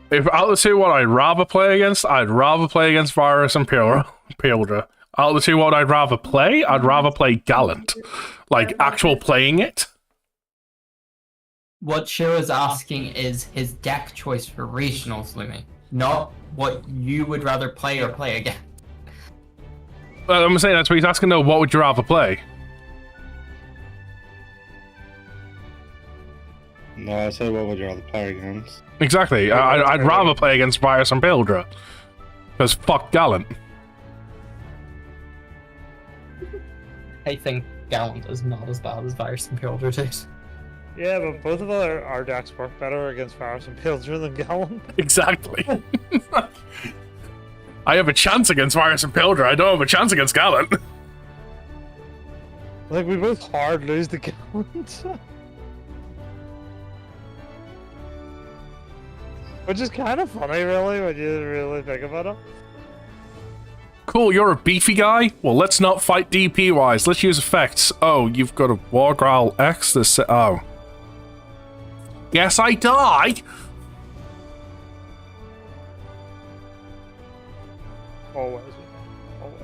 Speaker 4: If out of the two, what I'd rather play against, I'd rather play against Virus and Pildra. Out of the two, what I'd rather play Gallant. Like, actual playing it.
Speaker 1: What Shiro is asking is his deck choice for regionals, Lumi. Not what you would rather play or play again.
Speaker 4: Well, I'm saying that's what he's asking, though. What would you rather play?
Speaker 3: No, I said what would you rather play against?
Speaker 4: Exactly. I'd rather play against Virus and Pildra. Because fuck Gallant.
Speaker 1: I think Gallant is not as bad as Virus and Pildra did.
Speaker 6: Yeah, but both of our decks work better against Varus and Pilger than Gallant.
Speaker 4: Exactly. I have a chance against Virus and Pildra. I don't have a chance against Gallant.
Speaker 6: Like, we both hard lose the Gallant. Which is kind of funny, really, when you really think about it.
Speaker 4: Cool, you're a beefy guy? Well, let's not fight DP-wise. Let's use effects. Oh, you've got a War Growl X. Oh. Yes, I die!
Speaker 6: Always. Always.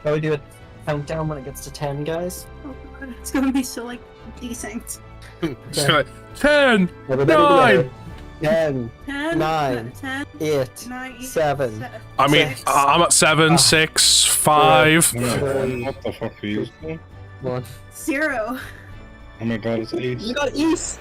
Speaker 7: Shall we do a countdown when it gets to 10, guys?
Speaker 2: Oh god, it's gonna be so like decent.
Speaker 4: So, 10,
Speaker 7: Everybody
Speaker 4: 9.
Speaker 7: ready? 10,
Speaker 2: 10,
Speaker 7: 9,
Speaker 2: 10,
Speaker 7: 8,
Speaker 2: 9,
Speaker 7: 7.
Speaker 4: I mean,
Speaker 2: Six.
Speaker 4: I'm at 7, 6, 5.
Speaker 3: What the fuck are you doing?
Speaker 7: 1.
Speaker 2: 0.
Speaker 3: Oh my god, it's Ace.
Speaker 7: You got East!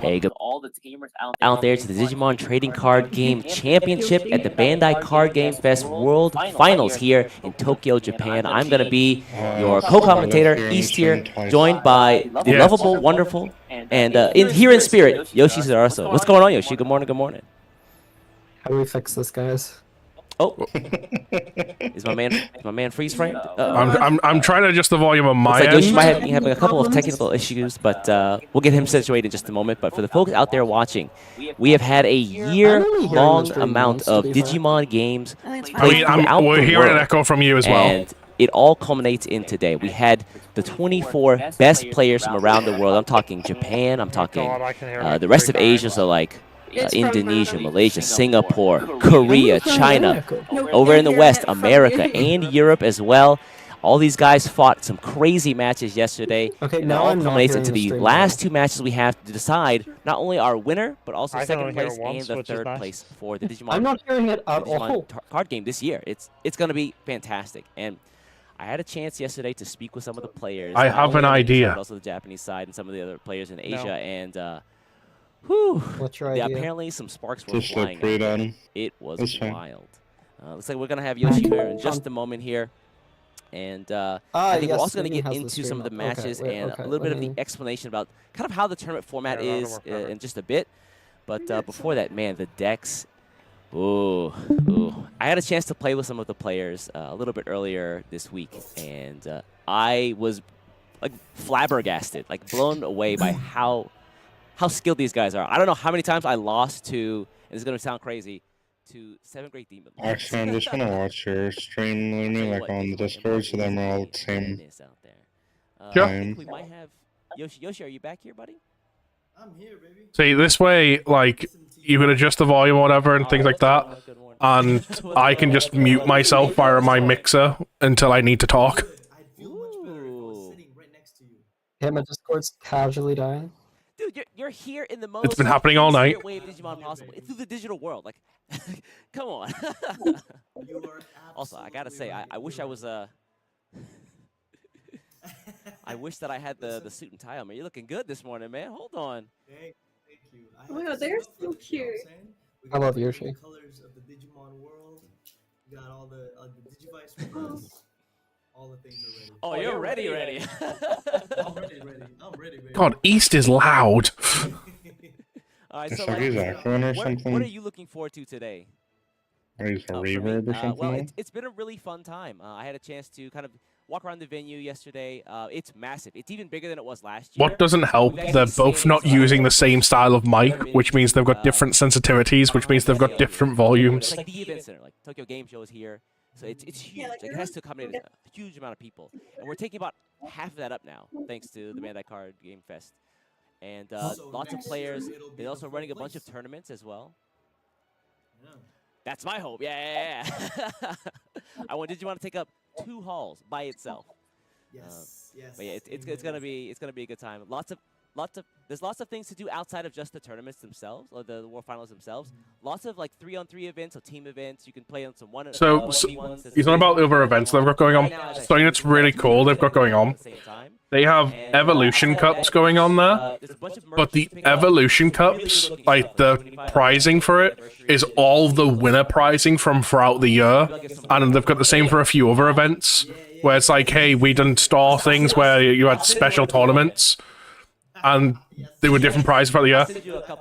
Speaker 9: Hey, good all the gamers out there to the Digimon Trading Card Game Championship at the Bandai Card Game Fest World Finals here in Tokyo, Japan. I'm going to be your co-commentator, East here, joined by the lovable, wonderful, and here in spirit, Yoshi Zaraso. What's going on, Yoshi? Good morning, good morning.
Speaker 7: How do we fix this, guys?
Speaker 9: Oh, is my man freeze framed?
Speaker 4: I'm trying to adjust the volume on my
Speaker 9: Looks like Yoshi
Speaker 4: end.
Speaker 9: might be having a couple of technical issues, but we'll get him situated in just a moment. But for the folks out there watching, we have had a year-long amount of Digimon games played throughout
Speaker 4: we're
Speaker 9: the
Speaker 4: hearing an
Speaker 9: world,
Speaker 4: echo from you as well.
Speaker 9: and it all culminates in today. We had the 24 best players from around the world. I'm talking Japan. I'm talking
Speaker 6: God, I can hear
Speaker 9: the rest of Asia, so like Indonesia, Malaysia, Singapore, Korea, China, over in the West, America, and Europe as well. All these guys fought some crazy matches yesterday.
Speaker 7: Okay,
Speaker 9: and it
Speaker 7: now
Speaker 9: all
Speaker 7: I'm not
Speaker 9: culminates
Speaker 7: hearing
Speaker 9: into
Speaker 7: the
Speaker 9: the
Speaker 7: stream
Speaker 9: last
Speaker 7: now.
Speaker 9: 2 matches we have to decide not only our winner, but also
Speaker 6: I can
Speaker 9: second
Speaker 6: only hear
Speaker 9: place
Speaker 6: it once,
Speaker 9: and the
Speaker 6: which is
Speaker 9: 3rd
Speaker 6: nice.
Speaker 9: place for the Digimon.
Speaker 7: I'm not hearing it at
Speaker 9: Digimon
Speaker 7: all.
Speaker 9: card game this year. It's going to be fantastic. And I had a chance yesterday to speak with some of the players.
Speaker 4: I
Speaker 9: not
Speaker 4: have
Speaker 9: only
Speaker 4: an
Speaker 9: on the English
Speaker 4: idea.
Speaker 9: side, but also the Japanese side and some of the other players in Asia. And whew,
Speaker 7: What's your
Speaker 9: yeah,
Speaker 7: idea?
Speaker 9: apparently some sparks were
Speaker 3: Just
Speaker 9: flying.
Speaker 3: pray down.
Speaker 9: It was
Speaker 3: That's fine.
Speaker 9: wild. Looks like we're going to have Yoshi here in just a moment here. And I think we're
Speaker 7: yes,
Speaker 9: also going to
Speaker 7: Lumi
Speaker 9: get
Speaker 7: has the
Speaker 9: into
Speaker 7: stream
Speaker 9: some of the
Speaker 7: up. Okay,
Speaker 9: matches
Speaker 7: wait,
Speaker 9: and
Speaker 7: okay,
Speaker 9: a little bit
Speaker 7: let
Speaker 9: of the
Speaker 7: me-
Speaker 9: explanation about kind of how the tournament format
Speaker 6: Yeah,
Speaker 9: is
Speaker 6: that'll work
Speaker 9: in just a bit. But before that, man, the decks. Ooh. I had a chance to play with some of the players a little bit earlier this week, and I was like flabbergasted, like blown away by how skilled these guys are. I don't know how many times I lost to, and this is going to sound crazy, to 7th grade Demon Lords.
Speaker 3: Actually, I'm just gonna watch your stream,
Speaker 9: Tell you
Speaker 3: Lumi, like
Speaker 9: what,
Speaker 3: on the
Speaker 9: it was
Speaker 3: Discord, so then we're all the same
Speaker 9: madness out there.
Speaker 4: Sure.
Speaker 9: I think we might have Yoshi. Yoshi, are you back here, buddy?
Speaker 10: I'm here, baby.
Speaker 4: See, this way, like, you can adjust the volume or whatever and things like that. And I can just mute myself via my mixer until I need to talk.
Speaker 10: I'd feel much better if I was sitting right next to you.
Speaker 7: Yeah, my Discord's casually dying.
Speaker 9: Dude, you're here in the most
Speaker 4: been happening all night.
Speaker 9: spirit way of Digimon possible. It's through the digital world. Like, come on.
Speaker 10: You are
Speaker 9: Also, I gotta say, I
Speaker 10: absolutely
Speaker 9: wish I was
Speaker 10: correct.
Speaker 9: I wish that I had the suit and tie on me. You're looking good this morning, man. Hold on.
Speaker 10: Thank you.
Speaker 2: Oh my
Speaker 10: have
Speaker 2: god,
Speaker 10: this
Speaker 2: they're
Speaker 10: stuff,
Speaker 2: so
Speaker 10: you know what
Speaker 2: cute.
Speaker 10: I'm saying? We
Speaker 7: I
Speaker 10: got
Speaker 7: love
Speaker 10: the
Speaker 7: Yoshi.
Speaker 10: colors of the Digimon world. We got all the Digivice with us. All the things are ready.
Speaker 9: Oh, you're ready.
Speaker 10: I'm ready. I'm ready, baby.
Speaker 4: God, East is loud.
Speaker 9: All right,
Speaker 3: It's
Speaker 9: so
Speaker 3: like he's echoing or
Speaker 9: what
Speaker 3: something.
Speaker 9: are you looking forward to today?
Speaker 3: Or he's a
Speaker 9: For me?
Speaker 3: reverb or something.
Speaker 9: Well, it's been a really fun time. I had a chance to kind of walk around the venue yesterday. It's massive. It's even bigger than it was last year.
Speaker 4: What doesn't help,
Speaker 9: We've
Speaker 4: they're
Speaker 9: actually
Speaker 4: both
Speaker 9: seen
Speaker 4: not
Speaker 9: some
Speaker 4: using the same style of mic, which means they've got different sensitivities, which means they've got different
Speaker 9: It's
Speaker 4: volumes.
Speaker 9: like the event center, like Tokyo Game Show is here. So it's huge.
Speaker 2: Yeah, like,
Speaker 9: Like, it has to accommodate a huge amount of people, and we're taking about half of that up now, thanks to the Bandai Card Game Fest. And
Speaker 10: So
Speaker 9: lots of
Speaker 10: next year,
Speaker 9: players.
Speaker 10: it'll be
Speaker 9: They're also
Speaker 10: the
Speaker 9: running a
Speaker 10: full
Speaker 9: bunch of
Speaker 10: place.
Speaker 9: tournaments as well.
Speaker 10: Yeah.
Speaker 9: That's my hope. Yeah. I want Digimon to take up 2 halls by itself.
Speaker 10: Yes. Yes.
Speaker 9: But yeah, it's gonna be a good time. There's lots of things to do outside of just the tournaments themselves or the World Finals themselves. Lots of like 3-on-3 events or team events. You can play on some one.
Speaker 4: So,
Speaker 9: one
Speaker 4: so
Speaker 9: ones.
Speaker 4: you're talking about the other events they've got going on. Something that's really cool they've got going on. They have Evolution Cups going on there, but the Evolution Cups, like the prizing for it, is all the winner prizing from throughout the year, and they've got the same for a few other events, where it's like, hey, we done star things where you had special tournaments, and they were different prizes for the year,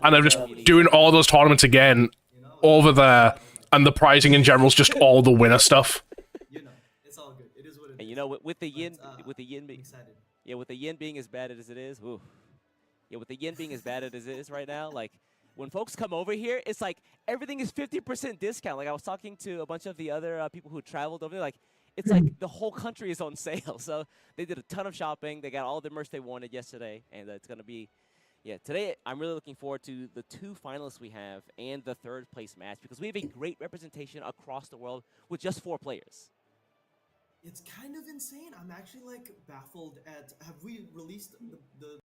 Speaker 4: and they're just doing all those tournaments again over there, and the prizing in general is just all the winner stuff.
Speaker 10: You know, it's all good. It is what it is.
Speaker 9: And you know, with the yin,
Speaker 10: I'm
Speaker 9: with the yin being,
Speaker 10: excited.
Speaker 9: yeah, with the yin being as bad as it is, ooh. Yeah, with the yin being as bad as it is right now, like when folks come over here, it's like everything is 50% discount. Like I was talking to a bunch of the other people who traveled over there, like it's like the whole country is on sale. So they did a ton of shopping. They got all the merch they wanted yesterday, and it's gonna be, yeah. Today I'm really looking forward to the 2 finalists we have and the 3rd place match because we have a great representation across the world with just 4 players.
Speaker 10: It's kind of insane. I'm actually like baffled at. Have we released the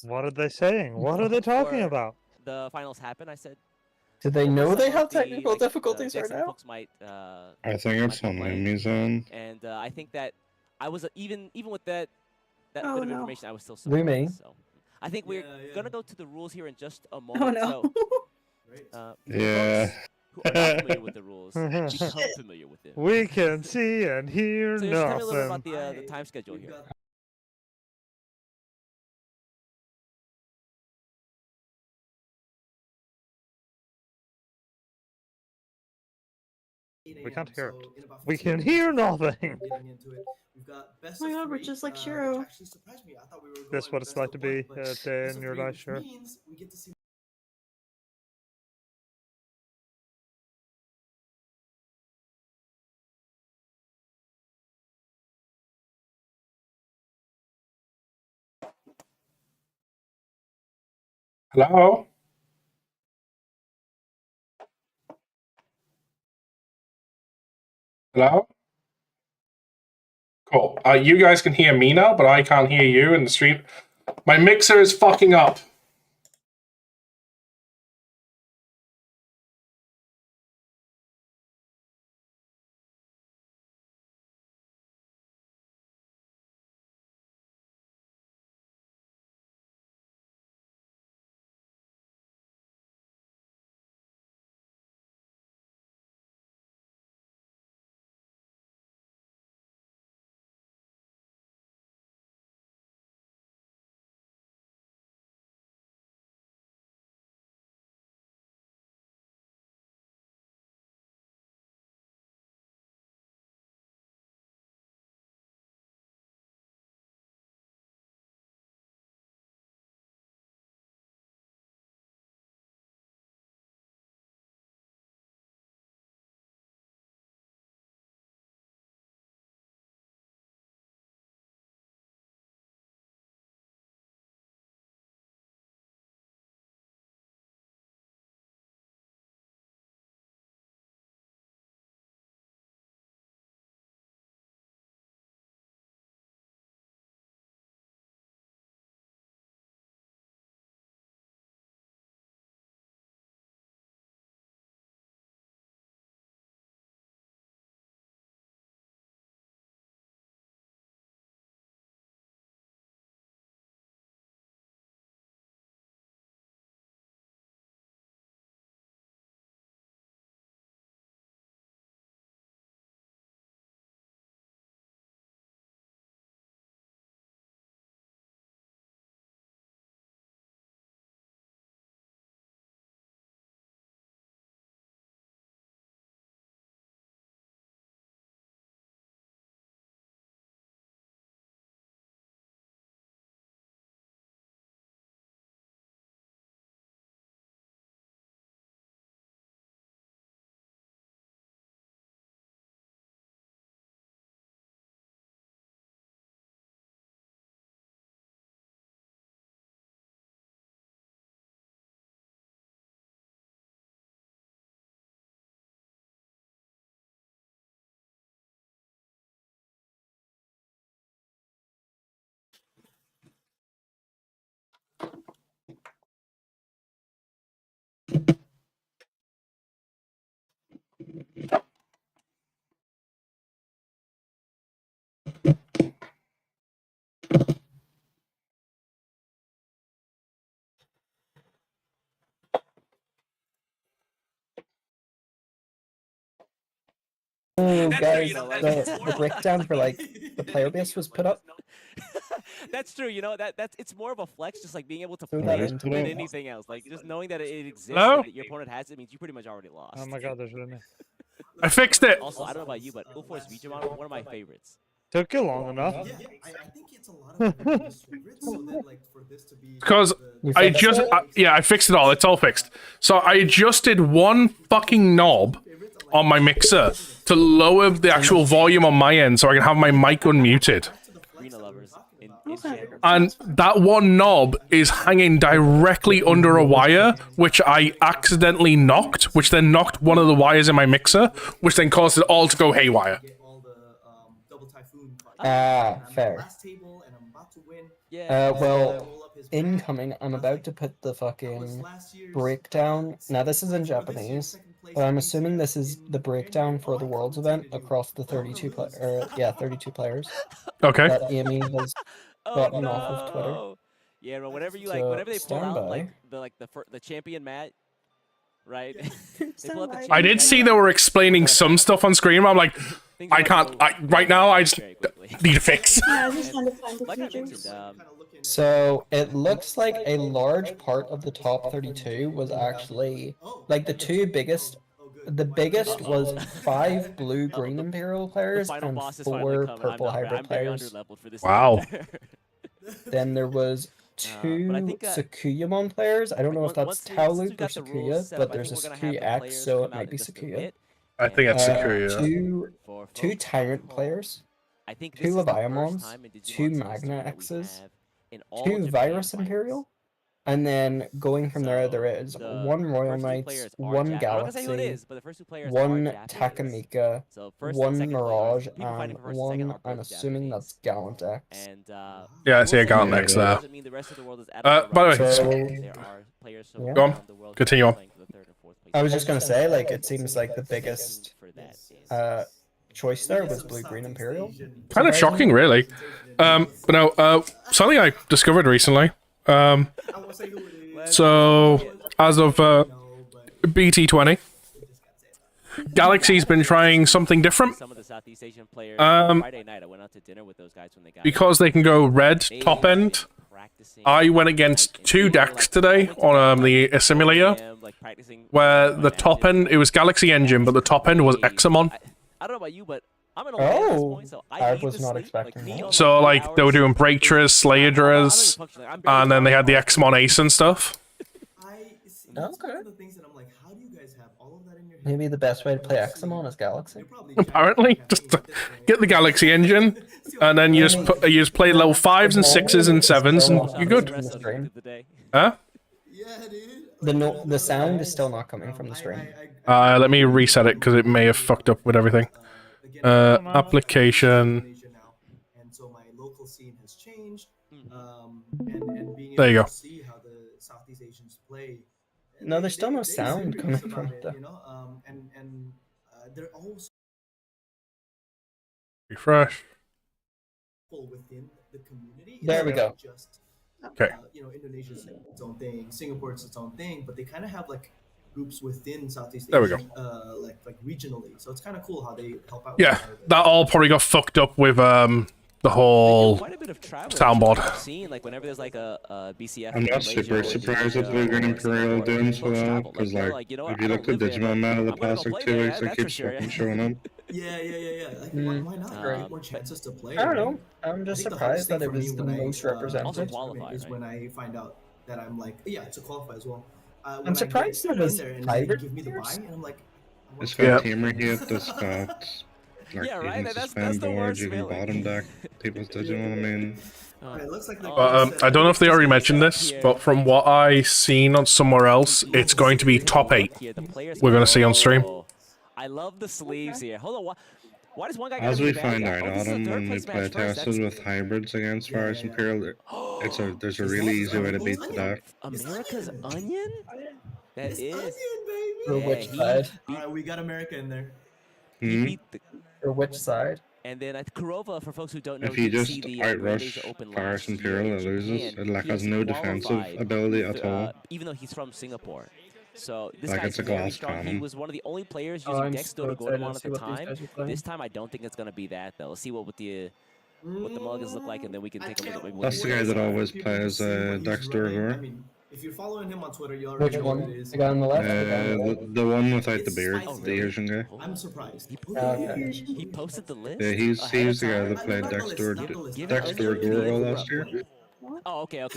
Speaker 6: What are they saying? What are they talking
Speaker 9: Before
Speaker 6: about?
Speaker 9: the finals happen, I said.
Speaker 7: Do they
Speaker 9: over
Speaker 7: know
Speaker 9: some
Speaker 7: they
Speaker 9: of
Speaker 7: have
Speaker 9: the,
Speaker 7: technical
Speaker 9: like,
Speaker 7: difficulties
Speaker 9: decks
Speaker 7: right
Speaker 9: that
Speaker 7: now?
Speaker 9: folks might,
Speaker 3: I think it's
Speaker 9: might
Speaker 3: on
Speaker 9: be playing.
Speaker 3: Lumus end.
Speaker 9: And I think that I was even with that
Speaker 2: Oh,
Speaker 9: bit of
Speaker 2: no.
Speaker 9: information, I was still
Speaker 7: Lumi.
Speaker 9: surprised. So I think we're
Speaker 10: Yeah,
Speaker 9: gonna
Speaker 10: yeah.
Speaker 9: go to the rules here in just a
Speaker 2: Oh
Speaker 9: moment.
Speaker 2: no.
Speaker 9: So
Speaker 10: Right.
Speaker 9: for
Speaker 3: Yeah.
Speaker 9: folks who are not familiar with the rules, become familiar with them.
Speaker 6: We can see and hear
Speaker 9: So Yoshi, tell me a little bit
Speaker 6: nothing.
Speaker 9: about the time schedule
Speaker 10: We've
Speaker 9: here.
Speaker 10: got
Speaker 6: We can't hear it.
Speaker 10: in about
Speaker 6: We
Speaker 10: 15
Speaker 6: can
Speaker 10: minutes,
Speaker 6: hear
Speaker 10: we're
Speaker 6: nothing.
Speaker 10: Getting into it. We've got best
Speaker 2: Oh my
Speaker 10: of
Speaker 2: god, we're
Speaker 10: 3,
Speaker 2: just like
Speaker 10: which
Speaker 2: Shiro.
Speaker 10: actually surprised me. I thought we were going
Speaker 6: This what it's
Speaker 10: best
Speaker 6: like
Speaker 10: of
Speaker 6: to be
Speaker 10: 1,
Speaker 6: a
Speaker 10: but
Speaker 6: day
Speaker 10: best
Speaker 6: in
Speaker 10: of
Speaker 6: your
Speaker 10: 3,
Speaker 6: life,
Speaker 10: which
Speaker 6: sure.
Speaker 10: means we get to see
Speaker 4: Hello? Hello? Cool. You guys can hear me now, but I can't hear you in the stream. My mixer is fucking up.
Speaker 7: guys,
Speaker 9: So, like-
Speaker 7: the breakdown for like the player base was put up.
Speaker 9: That's true. You know that's it's more of a flex, just like being able to
Speaker 7: Throw
Speaker 9: play
Speaker 7: that
Speaker 9: it
Speaker 7: into
Speaker 9: than
Speaker 7: it.
Speaker 9: anything else. Like just knowing that it exists
Speaker 4: Hello?
Speaker 9: and that your opponent has it means you pretty much already lost.
Speaker 6: Oh my god, there's Lumus.
Speaker 4: I fixed it.
Speaker 9: Also, I don't know about you, but Ulforce Digimon, one of my favorites.
Speaker 6: Took you long enough.
Speaker 10: Yeah, I think it's a lot of people's favorites. So then, like, for this to be
Speaker 4: Because
Speaker 7: You
Speaker 4: I
Speaker 7: fixed
Speaker 4: just,
Speaker 7: it?
Speaker 4: yeah, I fixed it all. It's all fixed. So I adjusted one fucking knob on my mixer to lower the actual volume on my end so I can have my mic unmuted.
Speaker 9: Arena lovers in channel.
Speaker 4: And that one knob is hanging directly under a wire, which I accidentally knocked, which then knocked one of the wires in my mixer, which then caused it all to go haywire.
Speaker 10: get all the double typhoon.
Speaker 7: Fair.
Speaker 10: Last table, and I'm about to win.
Speaker 9: Yeah.
Speaker 7: Well, incoming, I'm about to put the fucking breakdown. Now, this is in Japanese, but I'm assuming this is the breakdown for the Worlds event across the 32 32 players
Speaker 4: Okay.
Speaker 7: that Amy has
Speaker 9: Oh,
Speaker 7: gotten off of Twitter.
Speaker 9: no. Yeah, but whenever you like,
Speaker 7: So,
Speaker 9: whenever they pull
Speaker 7: stand
Speaker 9: out
Speaker 7: by.
Speaker 9: like the champion mat, right? They pull out the
Speaker 2: Stand by.
Speaker 4: I did see they were explaining some stuff on screen, but I'm like,
Speaker 9: things
Speaker 4: I
Speaker 9: about
Speaker 4: can't,
Speaker 9: to go
Speaker 4: right now, I just
Speaker 9: very quickly.
Speaker 4: need a fix.
Speaker 2: Yeah, I was just trying to find the
Speaker 9: Like I
Speaker 2: features.
Speaker 9: mentioned,
Speaker 7: So it looks like a large part of the top 32 was actually like the two biggest. The biggest was 5 blue green Imperial
Speaker 9: the
Speaker 7: players
Speaker 9: final
Speaker 7: and
Speaker 9: boss is finally
Speaker 7: 4
Speaker 9: coming.
Speaker 7: purple
Speaker 9: I'm
Speaker 7: hybrid
Speaker 9: very
Speaker 7: players.
Speaker 9: underleveled for this.
Speaker 4: Wow.
Speaker 9: either.
Speaker 7: Then there was
Speaker 9: but I
Speaker 7: 2
Speaker 9: think,
Speaker 7: Sakuyamon players. I don't know if
Speaker 9: once
Speaker 7: that's
Speaker 9: we-
Speaker 7: Tau
Speaker 9: since we
Speaker 7: Loop or
Speaker 9: got the rules
Speaker 7: Sakuya,
Speaker 9: set
Speaker 7: but
Speaker 9: up, I
Speaker 7: there's a
Speaker 9: think we're gonna have
Speaker 7: Sakuya
Speaker 9: the
Speaker 7: X,
Speaker 9: players
Speaker 7: so
Speaker 9: come
Speaker 7: it
Speaker 9: out
Speaker 7: might
Speaker 9: in
Speaker 7: be
Speaker 9: just a
Speaker 7: Sakuya.
Speaker 9: bit,
Speaker 4: I think it's
Speaker 9: and,
Speaker 4: Sakuya.
Speaker 9: for
Speaker 7: Two
Speaker 9: folks
Speaker 7: Tyrant
Speaker 9: who
Speaker 7: players,
Speaker 9: I think
Speaker 7: 2
Speaker 9: this is the first
Speaker 7: Leviamons,
Speaker 9: time in
Speaker 7: 2
Speaker 9: Digimon's
Speaker 7: Magna
Speaker 9: history that we
Speaker 7: X's,
Speaker 9: have in all
Speaker 7: 2
Speaker 9: Japan
Speaker 7: Virus
Speaker 9: finals.
Speaker 7: Imperial, and then going from there, there is
Speaker 9: the
Speaker 7: 1 Royal
Speaker 9: first two
Speaker 7: Knights,
Speaker 9: players are
Speaker 7: 1
Speaker 9: I'm not gonna say who it
Speaker 7: Galaxy,
Speaker 9: is, but the first two players are
Speaker 7: 1
Speaker 9: Japanese.
Speaker 7: Takamika,
Speaker 9: So first and
Speaker 7: 1
Speaker 9: second
Speaker 7: Mirage,
Speaker 9: players, people fighting
Speaker 7: and
Speaker 9: for first and second
Speaker 7: 1,
Speaker 9: are
Speaker 7: I'm
Speaker 9: both
Speaker 7: assuming
Speaker 9: Japanese.
Speaker 7: that's Gallant X.
Speaker 9: And
Speaker 4: Yeah, I see a
Speaker 9: will say
Speaker 4: Gallant
Speaker 9: that
Speaker 4: X
Speaker 9: that
Speaker 4: there.
Speaker 9: doesn't mean the rest of the world is out
Speaker 4: By the way,
Speaker 7: So-
Speaker 9: there are players from
Speaker 7: Yeah.
Speaker 4: Go on.
Speaker 9: around the world
Speaker 4: Continue on.
Speaker 9: playing for the third and fourth place.
Speaker 7: I was just gonna say, like, it seems like the biggest
Speaker 9: for that is
Speaker 7: choice there was Blue Green Imperial.
Speaker 4: Kind of shocking, really. But no, something I discovered recently. So, as of BT20, Galaxy's been trying something different.
Speaker 9: some of the Southeast Asian players.
Speaker 4: Um,
Speaker 9: Friday night, I went out to dinner with those guys when they got
Speaker 4: Because they can go red
Speaker 9: They
Speaker 4: top
Speaker 9: have
Speaker 4: end.
Speaker 9: been practicing,
Speaker 4: I went against
Speaker 9: and
Speaker 4: 2
Speaker 9: they were,
Speaker 4: decks
Speaker 9: like,
Speaker 4: today on the simulator,
Speaker 9: like, practicing
Speaker 4: where the top end, it was Galaxy Engine, but the top end was Examon.
Speaker 9: I don't know about you, but I'm an old man at this
Speaker 7: Oh,
Speaker 9: point, so
Speaker 7: I
Speaker 9: need
Speaker 7: was
Speaker 9: to
Speaker 7: not
Speaker 9: sleep.
Speaker 7: expecting
Speaker 9: me
Speaker 7: that.
Speaker 9: on
Speaker 4: So,
Speaker 9: 3
Speaker 4: like, they were
Speaker 9: hours,
Speaker 4: doing Breakers, Slayers, and then they had the Examon Ace and stuff.
Speaker 7: Okay.
Speaker 10: The things that I'm like, how do you guys have all of that in your head?
Speaker 7: Maybe the best way to play Examon is Galaxy.
Speaker 10: You're probably
Speaker 4: Apparently, just to get the Galaxy Engine, and then you just play level 5s and 6s and 7s, and you're good.
Speaker 7: In the stream.
Speaker 4: Huh?
Speaker 10: Yeah, dude.
Speaker 7: The sound is still not coming from the stream.
Speaker 4: Let me reset it because it may have fucked up with everything. Application.
Speaker 10: And so my local scene has changed. And being
Speaker 4: There you
Speaker 10: able
Speaker 4: go.
Speaker 10: to see how the Southeast Asians play.
Speaker 7: No, there's still no sound
Speaker 10: seem
Speaker 7: coming
Speaker 10: about
Speaker 7: from
Speaker 10: it,
Speaker 7: the-
Speaker 10: you know. They're also
Speaker 4: Refresh.
Speaker 10: within the community.
Speaker 7: There we
Speaker 10: It's
Speaker 7: go.
Speaker 10: not Just,
Speaker 4: Okay.
Speaker 10: Indonesia's its own thing, Singapore's its own thing, but they kind of have like groups within Southeast
Speaker 4: There we
Speaker 10: Asia, like regionally. So it's kind of cool how they help out.
Speaker 4: Yeah,
Speaker 10: with it.
Speaker 4: that all probably got fucked up with the whole
Speaker 9: quite a bit of travel
Speaker 4: soundboard.
Speaker 9: I've seen, like whenever there's like a BCF.
Speaker 3: I'm
Speaker 9: in
Speaker 3: not
Speaker 9: Malaysia
Speaker 3: super
Speaker 9: or
Speaker 3: surprised with
Speaker 9: Indonesia
Speaker 3: Blue Green
Speaker 9: or
Speaker 3: Imperial
Speaker 9: Singapore,
Speaker 3: doing so
Speaker 9: folks
Speaker 3: well,
Speaker 9: travel.
Speaker 3: because
Speaker 9: they're
Speaker 3: like,
Speaker 9: you know,
Speaker 3: if
Speaker 9: I
Speaker 3: you
Speaker 9: don't
Speaker 3: look at
Speaker 9: live there,
Speaker 3: Digimon Man of the
Speaker 9: I'm gonna
Speaker 3: past
Speaker 9: go
Speaker 3: like
Speaker 9: play
Speaker 3: 2
Speaker 9: there,
Speaker 3: weeks, it
Speaker 9: that's for
Speaker 3: keeps
Speaker 9: sure.
Speaker 3: fucking showing up.
Speaker 10: Yeah. Like, why not? Get more chances to play.
Speaker 7: I don't
Speaker 10: right?
Speaker 7: know. I'm just
Speaker 10: I think the hardest
Speaker 7: surprised that
Speaker 10: thing
Speaker 7: it
Speaker 10: for me
Speaker 7: was the
Speaker 10: when I,
Speaker 7: most
Speaker 9: also
Speaker 7: represented.
Speaker 9: qualify,
Speaker 10: is
Speaker 9: right?
Speaker 10: when I find out that I'm like, yeah, to qualify as well. When
Speaker 7: I'm surprised
Speaker 10: I
Speaker 7: it
Speaker 10: get
Speaker 7: was
Speaker 10: in there and they
Speaker 7: hybrid
Speaker 10: give me the
Speaker 7: players.
Speaker 10: buy, and I'm like, I
Speaker 3: It's
Speaker 10: want
Speaker 3: got
Speaker 4: Yeah.
Speaker 3: teamer hit, it's got like
Speaker 9: Yeah, right,
Speaker 3: agents
Speaker 9: that's
Speaker 3: to spam
Speaker 9: the
Speaker 3: boards,
Speaker 9: worst
Speaker 3: you can
Speaker 9: feeling.
Speaker 3: bottom deck people's Digimon, I mean...
Speaker 10: It looks like
Speaker 4: I don't know if they already mentioned this, but from what I seen on somewhere else, it's going to be top 8.
Speaker 9: Here, the players
Speaker 4: We're gonna see on stream.
Speaker 9: Oh, I love the sleeves here. Hold on, why does one guy?
Speaker 3: As
Speaker 9: got
Speaker 3: we
Speaker 9: every
Speaker 3: find
Speaker 9: bad
Speaker 3: out,
Speaker 9: guy? Oh, this is a
Speaker 3: Autumn,
Speaker 9: third
Speaker 3: when we
Speaker 9: place
Speaker 3: play
Speaker 9: match first.
Speaker 3: tested with hybrids against Virus Imperial, there's a really easy way to beat the deck.
Speaker 9: America's Onion? That
Speaker 10: It's
Speaker 9: is.
Speaker 10: Onion, baby.
Speaker 7: For
Speaker 9: Yeah,
Speaker 7: which
Speaker 9: he
Speaker 7: side?
Speaker 10: All right, we got America in there.
Speaker 9: He
Speaker 3: Hmm?
Speaker 9: beat the,
Speaker 7: For which side?
Speaker 9: and then Kurova, for folks who don't know,
Speaker 3: If you
Speaker 9: did
Speaker 3: just
Speaker 9: see the
Speaker 3: outrush
Speaker 9: Malaysia Open
Speaker 3: Virus
Speaker 9: last year
Speaker 3: Imperial,
Speaker 9: in
Speaker 3: it loses.
Speaker 9: Japan.
Speaker 3: It like
Speaker 9: He
Speaker 3: has
Speaker 9: actually
Speaker 3: no defensive
Speaker 9: qualified,
Speaker 3: ability at all.
Speaker 9: even though he's from Singapore. So this
Speaker 3: Like,
Speaker 9: guy's
Speaker 3: it's a
Speaker 9: very
Speaker 3: glass
Speaker 9: strong. He
Speaker 3: cannon.
Speaker 9: was one of the only players
Speaker 7: Oh,
Speaker 9: using
Speaker 7: I'm
Speaker 9: Dex
Speaker 7: so
Speaker 9: to
Speaker 7: excited
Speaker 9: Goemon
Speaker 7: to
Speaker 9: at
Speaker 7: see
Speaker 9: the
Speaker 7: what these
Speaker 9: time.
Speaker 7: guys are playing.
Speaker 9: This time, I don't think it's gonna be that though. Let's see what the mulligans look like, and then we can take a look at maybe what
Speaker 3: That's the guy that always plays Dexter
Speaker 10: I
Speaker 3: Gore.
Speaker 10: mean, if you're following him on Twitter, you
Speaker 7: Which
Speaker 10: already know what
Speaker 7: one?
Speaker 10: it is.
Speaker 7: The guy on the left? The guy on the right?
Speaker 3: The one without the
Speaker 10: It's
Speaker 3: beard,
Speaker 10: spicy.
Speaker 3: the Asian guy.
Speaker 10: I'm surprised.
Speaker 7: Okay.
Speaker 9: He posted the list.
Speaker 3: Yeah, he's
Speaker 9: ahead of
Speaker 3: the guy
Speaker 9: time?
Speaker 3: that played
Speaker 10: Not the list,
Speaker 3: Dexter
Speaker 10: not the list.
Speaker 3: Dexter Gore last year
Speaker 9: Oh, okay.
Speaker 3: at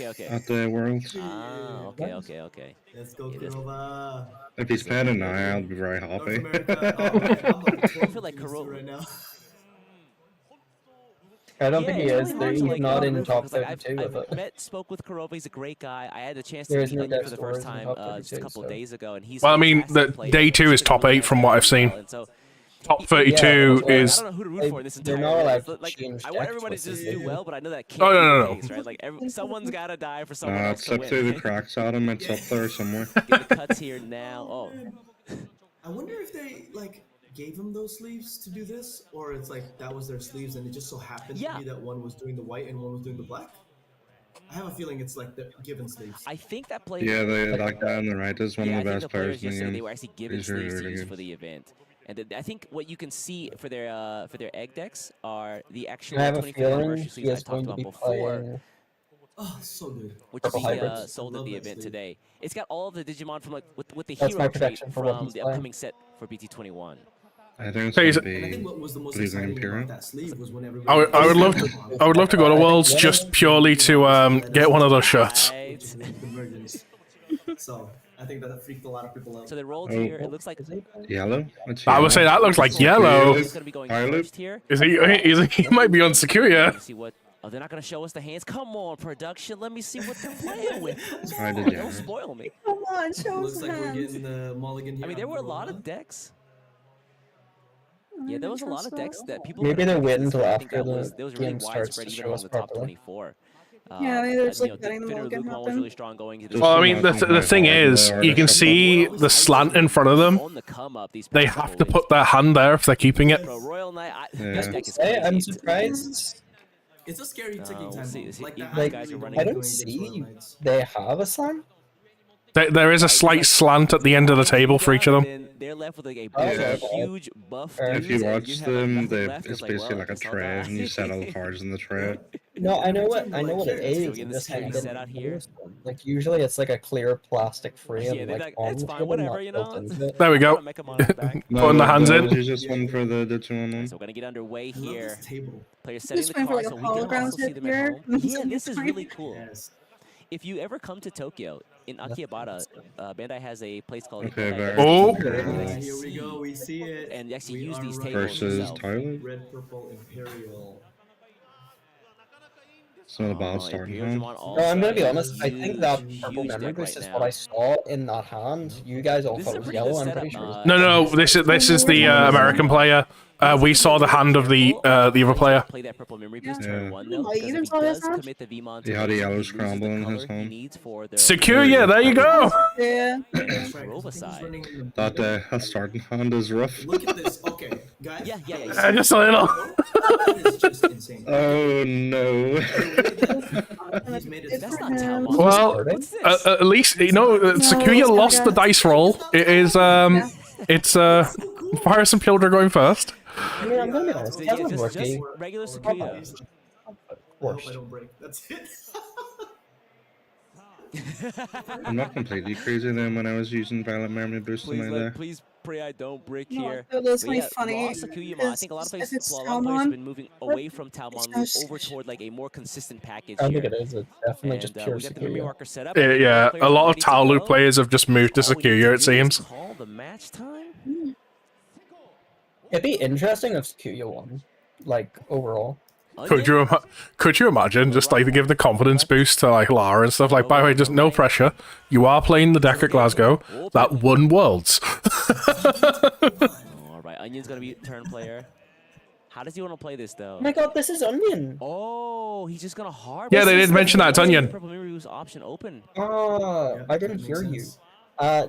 Speaker 3: the Worlds.
Speaker 9: Ah, okay.
Speaker 10: Let's go,
Speaker 9: It is-
Speaker 10: Kurova.
Speaker 3: If he's playing it now, I'll be very
Speaker 10: North
Speaker 3: happy.
Speaker 10: America. Oh, man, I'm level 12
Speaker 9: I feel like
Speaker 10: Kimetsu
Speaker 9: Kurova-
Speaker 10: right now.
Speaker 7: I don't
Speaker 9: Yeah,
Speaker 7: think he
Speaker 9: it's
Speaker 7: is.
Speaker 9: really hard
Speaker 7: He's
Speaker 9: to, like,
Speaker 7: not in
Speaker 9: root for,
Speaker 7: top
Speaker 9: 'cause, like,
Speaker 7: 32
Speaker 9: I've
Speaker 7: with it.
Speaker 9: spoke with Kurova. He's a great guy. I had the chance to
Speaker 7: There is
Speaker 9: meet
Speaker 7: no
Speaker 9: Onion for
Speaker 7: Dex
Speaker 9: the
Speaker 7: Doors
Speaker 9: first
Speaker 7: in
Speaker 9: time
Speaker 7: top
Speaker 9: just a
Speaker 7: 32,
Speaker 9: couple
Speaker 7: so-
Speaker 9: days ago, and he's
Speaker 4: Well, I mean,
Speaker 9: fantastic
Speaker 4: the
Speaker 9: player.
Speaker 4: day 2 is
Speaker 9: Super
Speaker 4: top 8 from what I've seen.
Speaker 9: and so
Speaker 4: Top 32
Speaker 7: Yeah,
Speaker 4: is.
Speaker 9: I don't know who to root
Speaker 7: They-
Speaker 9: for in this
Speaker 7: they're
Speaker 9: entire
Speaker 7: not allowed
Speaker 9: race.
Speaker 7: to
Speaker 9: Like,
Speaker 7: change
Speaker 9: I want
Speaker 7: decks
Speaker 9: everybody to
Speaker 7: with
Speaker 9: just
Speaker 7: this.
Speaker 9: do well, but I know that can't
Speaker 4: Oh, no,
Speaker 9: be
Speaker 4: no,
Speaker 9: the
Speaker 4: no.
Speaker 9: case, right? Like someone's gotta die for someone
Speaker 3: Nah,
Speaker 9: else
Speaker 3: it
Speaker 9: to
Speaker 3: slipped
Speaker 9: win.
Speaker 3: through the cracks, Adam. It's up there somewhere.
Speaker 9: Get the cuts here now. Oh,
Speaker 10: I wonder if they like gave him those sleeves to do this, or it's like that was their sleeves and it just so happened
Speaker 9: Yeah.
Speaker 10: to be that one was doing the white and one was doing the black. I have a feeling it's like the given sleeves.
Speaker 9: I think that player.
Speaker 3: Yeah, that guy on the right is one
Speaker 9: yeah,
Speaker 3: of the
Speaker 9: I
Speaker 3: best
Speaker 9: think the
Speaker 3: players
Speaker 9: players
Speaker 3: in the
Speaker 9: yesterday
Speaker 3: game.
Speaker 9: they were actually given
Speaker 3: He's really,
Speaker 9: sleeves to
Speaker 3: really
Speaker 9: use
Speaker 3: good.
Speaker 9: for the event. And I think what you can see for their egg decks are the actual
Speaker 7: I have a
Speaker 9: 25th
Speaker 7: feeling
Speaker 9: anniversary
Speaker 7: he
Speaker 9: sleeves I
Speaker 7: is going
Speaker 9: talked
Speaker 7: to
Speaker 9: about
Speaker 7: be
Speaker 9: before,
Speaker 7: playing.
Speaker 10: Oh, so good.
Speaker 9: which is
Speaker 7: Purple
Speaker 9: being
Speaker 7: hybrids.
Speaker 9: sold
Speaker 10: I
Speaker 9: at
Speaker 10: love
Speaker 9: the
Speaker 10: that
Speaker 9: event
Speaker 10: sleeve.
Speaker 9: today. It's got all of the Digimon from like with the
Speaker 7: That's
Speaker 9: hero
Speaker 7: my
Speaker 9: trait
Speaker 7: prediction for what
Speaker 9: from
Speaker 7: he's
Speaker 9: the
Speaker 7: playing.
Speaker 9: upcoming set for BT21.
Speaker 3: I think it's
Speaker 4: So
Speaker 3: going
Speaker 4: he's-
Speaker 3: to
Speaker 10: And I
Speaker 3: be
Speaker 10: think what was the most
Speaker 3: Blue Green
Speaker 10: exciting
Speaker 3: Imperial.
Speaker 10: about that sleeve was when everybody.
Speaker 4: I would love to go to Worlds just purely to get one of those shirts.
Speaker 9: Right.
Speaker 10: Convergence. So I think that freaked a lot of people out.
Speaker 9: So they rolled
Speaker 3: Oh.
Speaker 9: here. It looks like
Speaker 3: Yellow. It's
Speaker 4: I would
Speaker 3: yellow.
Speaker 4: say that looks like
Speaker 9: It's
Speaker 4: yellow.
Speaker 9: going to be going
Speaker 3: Violet.
Speaker 9: first here.
Speaker 4: Is he might be on Secure.
Speaker 9: Let's see what. Oh, they're not going to show us the hands. Come on, production. Let me see what they're playing with. Come
Speaker 3: I
Speaker 9: on,
Speaker 3: did,
Speaker 9: don't
Speaker 3: yeah.
Speaker 9: spoil me.
Speaker 2: Come on, show
Speaker 10: Looks
Speaker 2: us
Speaker 10: like we're
Speaker 2: hands.
Speaker 10: getting the mulligan here.
Speaker 9: I mean, there were a lot of decks. Yeah, there was a lot of decks that people.
Speaker 7: Maybe
Speaker 9: could've
Speaker 7: they're
Speaker 9: picked
Speaker 7: waiting
Speaker 9: this
Speaker 7: till
Speaker 9: way. I think
Speaker 7: after
Speaker 9: that was
Speaker 7: the
Speaker 9: there was really
Speaker 7: game starts
Speaker 9: widespread
Speaker 7: to
Speaker 9: even
Speaker 7: show
Speaker 9: among
Speaker 7: us
Speaker 9: the top
Speaker 7: properly.
Speaker 9: 24.
Speaker 2: Yeah, maybe there's, like,
Speaker 9: you know,
Speaker 2: getting the
Speaker 9: Definitive
Speaker 2: mulligan
Speaker 9: Luke was
Speaker 2: happen.
Speaker 9: really strong going into
Speaker 3: Just
Speaker 4: Well, I
Speaker 9: this.
Speaker 4: mean, the thing is, you can see the slant in front of them.
Speaker 9: On the come up, these
Speaker 4: They
Speaker 9: past
Speaker 4: have
Speaker 9: couple
Speaker 4: to put
Speaker 9: weeks.
Speaker 4: their hand there if they're keeping it.
Speaker 9: Bro, Royal Knight,
Speaker 3: Yeah.
Speaker 9: this deck is
Speaker 7: Hey,
Speaker 9: crazy.
Speaker 7: I'm
Speaker 9: It's-
Speaker 7: surprised
Speaker 10: It's a scary ticking
Speaker 9: we'll
Speaker 10: time
Speaker 9: see.
Speaker 10: bomb.
Speaker 9: See,
Speaker 10: Like
Speaker 9: you
Speaker 10: that.
Speaker 9: guys are
Speaker 10: really
Speaker 9: running-
Speaker 7: I
Speaker 10: going
Speaker 7: don't
Speaker 10: against
Speaker 7: see
Speaker 10: Royal Knights.
Speaker 7: they have a slam.
Speaker 4: There is a slight slant at the end of the table for each of them.
Speaker 9: Then they're left with like a
Speaker 7: Yeah.
Speaker 9: huge buff.
Speaker 7: If
Speaker 3: If
Speaker 9: dudes,
Speaker 3: you
Speaker 9: and
Speaker 3: watch
Speaker 9: have, like,
Speaker 3: them,
Speaker 9: nothing left.
Speaker 3: it's
Speaker 9: like,
Speaker 3: basically
Speaker 9: well,
Speaker 3: like a
Speaker 9: guess I'll
Speaker 3: tray,
Speaker 9: die.
Speaker 3: and you set all the cards in the tray.
Speaker 7: No, I know what it
Speaker 10: So
Speaker 7: is.
Speaker 9: we get
Speaker 7: I'm
Speaker 9: the
Speaker 7: just
Speaker 9: security
Speaker 7: saying
Speaker 9: set out here.
Speaker 7: Like usually it's like a clear plastic frame,
Speaker 9: Yeah, they're
Speaker 7: like
Speaker 9: like,
Speaker 7: on
Speaker 9: it's
Speaker 7: the
Speaker 9: fine,
Speaker 7: table,
Speaker 9: whatever,
Speaker 7: not
Speaker 9: you
Speaker 7: built
Speaker 9: know.
Speaker 7: into it.
Speaker 4: There we go.
Speaker 9: Mech 'em on his back.
Speaker 4: Putting the hands in.
Speaker 3: You just one for the 2-on-1.
Speaker 9: So we're gonna get underway
Speaker 10: I love
Speaker 9: here.
Speaker 10: this table.
Speaker 9: Players setting
Speaker 2: Just
Speaker 9: the
Speaker 2: waiting for,
Speaker 9: cards
Speaker 2: like,
Speaker 9: so
Speaker 2: a
Speaker 9: we can
Speaker 2: hologram
Speaker 9: also see
Speaker 2: hit
Speaker 9: them
Speaker 2: here.
Speaker 9: at home. Yeah, this is really cool.
Speaker 10: Yes.
Speaker 9: If you ever come to Tokyo, in Akihabara, Bandai has a place called
Speaker 3: Okay, very
Speaker 4: Oh.
Speaker 10: Here we go. We see it.
Speaker 9: And you actually
Speaker 10: We
Speaker 9: use
Speaker 10: are
Speaker 9: these
Speaker 10: running
Speaker 9: tables
Speaker 3: Versus
Speaker 9: yourself.
Speaker 3: Thailand.
Speaker 10: Red, purple, imperial.
Speaker 3: It's not a bad
Speaker 9: Oh,
Speaker 3: starting
Speaker 9: Imperial
Speaker 3: hand.
Speaker 9: Digimon
Speaker 7: No, I'm gonna be
Speaker 9: also
Speaker 7: honest. I think that
Speaker 9: huge,
Speaker 7: purple
Speaker 9: huge
Speaker 7: memory
Speaker 9: deck
Speaker 7: boost
Speaker 9: right
Speaker 7: is
Speaker 9: now.
Speaker 7: what I saw in that hand. You guys all
Speaker 9: This
Speaker 7: thought
Speaker 9: is a
Speaker 7: it was
Speaker 9: pretty
Speaker 7: yellow.
Speaker 9: good
Speaker 7: I'm pretty
Speaker 9: setup,
Speaker 7: sure.
Speaker 4: No, this is the American player. We saw the hand of the other player.
Speaker 9: Play that purple memory boost
Speaker 3: Yeah.
Speaker 9: turn one though,
Speaker 2: Oh,
Speaker 9: because
Speaker 2: you
Speaker 9: if
Speaker 2: didn't
Speaker 9: he
Speaker 2: saw his
Speaker 9: does
Speaker 2: hand?
Speaker 9: commit the Vmon
Speaker 3: He
Speaker 9: to
Speaker 3: had a
Speaker 9: base,
Speaker 3: yellow
Speaker 9: he loses
Speaker 3: scramble
Speaker 9: the
Speaker 3: in his
Speaker 9: color he
Speaker 3: hand.
Speaker 9: needs for the
Speaker 4: Secure, yeah, there you go.
Speaker 2: Yeah.
Speaker 10: That's right,
Speaker 9: Rova
Speaker 10: 'cause I think he's
Speaker 9: side.
Speaker 10: running in the
Speaker 3: That
Speaker 10: blue.
Speaker 3: starting hand is rough.
Speaker 10: Look at this. Okay, guys.
Speaker 9: Yeah.
Speaker 4: Just a little.
Speaker 10: That is just insane.
Speaker 3: Oh no.
Speaker 10: He's made it.
Speaker 9: That's
Speaker 2: for
Speaker 9: not
Speaker 2: him.
Speaker 9: Talmon.
Speaker 4: Well,
Speaker 9: What's this?
Speaker 4: at least you know Sakuya
Speaker 2: it's
Speaker 4: lost the
Speaker 2: kinda-
Speaker 4: dice roll. It is it's Virus and Pilder going first.
Speaker 7: I mean, I'm gonna be honest.
Speaker 9: So,
Speaker 7: That
Speaker 9: yeah,
Speaker 7: was
Speaker 9: just
Speaker 7: rookie.
Speaker 9: regular
Speaker 10: Of
Speaker 9: Sakuya.
Speaker 10: I hope I
Speaker 7: Worst.
Speaker 10: don't break. That's it.
Speaker 3: I'm not completely crazy then when I was using Violet Memory Boost in my deck.
Speaker 9: Please pray I don't break
Speaker 2: No,
Speaker 9: here.
Speaker 2: that's
Speaker 9: But
Speaker 2: my
Speaker 9: yeah,
Speaker 2: funny.
Speaker 9: raw Sakuyama, I think a lot of
Speaker 2: because
Speaker 9: players,
Speaker 2: if it's
Speaker 9: well, a lot of players have
Speaker 2: Talmon,
Speaker 9: been moving away from Talmon, move
Speaker 2: just-
Speaker 9: over toward like a more consistent package
Speaker 7: I
Speaker 9: here.
Speaker 7: think it is. It's definitely
Speaker 9: And
Speaker 7: just
Speaker 9: we
Speaker 7: pure
Speaker 9: got the memory
Speaker 7: security.
Speaker 9: marker set up.
Speaker 4: Yeah,
Speaker 9: I think
Speaker 4: yeah.
Speaker 9: players
Speaker 4: A
Speaker 9: are
Speaker 4: lot of
Speaker 9: ready to
Speaker 4: Taolu
Speaker 9: go.
Speaker 4: players have just moved to
Speaker 9: All we need
Speaker 4: Sakuya,
Speaker 9: to
Speaker 4: it
Speaker 9: do is
Speaker 4: seems.
Speaker 9: Call the match time.
Speaker 7: It'd be interesting if Sakuya won, like overall.
Speaker 4: Could you imagine just like to give the confidence boost to like Lara and stuff? Like, by the way, just no pressure. You are playing the deck at Glasgow that won Worlds.
Speaker 9: All right, Onion's gonna be turn player. How does he want to play this though?
Speaker 7: Oh my god, this is Onion.
Speaker 9: Oh, he's just gonna harvest.
Speaker 4: Yeah, they did mention that, it's Onion.
Speaker 9: Purple memory boost option open.
Speaker 7: Ah,
Speaker 10: Yeah,
Speaker 7: I didn't
Speaker 10: that
Speaker 7: hear
Speaker 10: makes
Speaker 7: you.
Speaker 10: sense.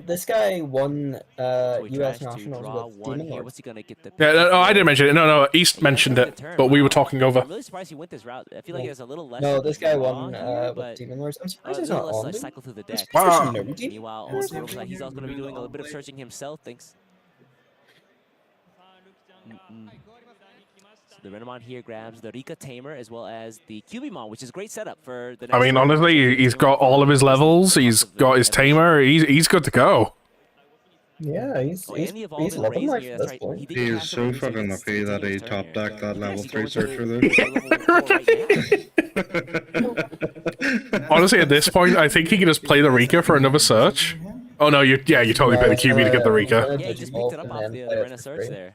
Speaker 7: This guy won
Speaker 9: Toy
Speaker 7: U.S.
Speaker 9: Trash to
Speaker 7: Nationals
Speaker 9: draw
Speaker 7: with
Speaker 9: one
Speaker 7: Demon
Speaker 9: here.
Speaker 7: Lord.
Speaker 9: What's he gonna get the?
Speaker 4: Yeah, no, I didn't mention it. No, East
Speaker 9: He has
Speaker 4: mentioned
Speaker 9: taken
Speaker 4: it,
Speaker 9: the turn.
Speaker 4: but we were
Speaker 9: Wow.
Speaker 4: talking over.
Speaker 9: I'm really surprised he went this route. I feel like there's a little less.
Speaker 7: No,
Speaker 9: of a
Speaker 7: this guy
Speaker 9: draw
Speaker 7: won
Speaker 9: here,
Speaker 7: with
Speaker 9: but
Speaker 7: Demon Lords. I'm
Speaker 9: a
Speaker 7: surprised he's
Speaker 9: little
Speaker 7: not
Speaker 9: less
Speaker 7: on.
Speaker 9: cycle through the deck.
Speaker 4: Wow.
Speaker 9: Meanwhile, also looks like he's also gonna be doing a little bit of searching himself. Thanks. So the Renamon here grabs the Rika Tamer as well as the Cubimon, which is a great setup for the next.
Speaker 4: I mean, honestly, he's got all of his levels. He's got his tamer. He's good to go.
Speaker 7: Yeah, he's loving life at this point.
Speaker 3: He is so fucking lucky that he top decked that level 3 searcher there.
Speaker 4: Honestly, at this point, I think he can just play the Rika for another search. Oh no, you totally play the QB to get the Rika.
Speaker 9: Yeah, he just picked it up off the Rena search there.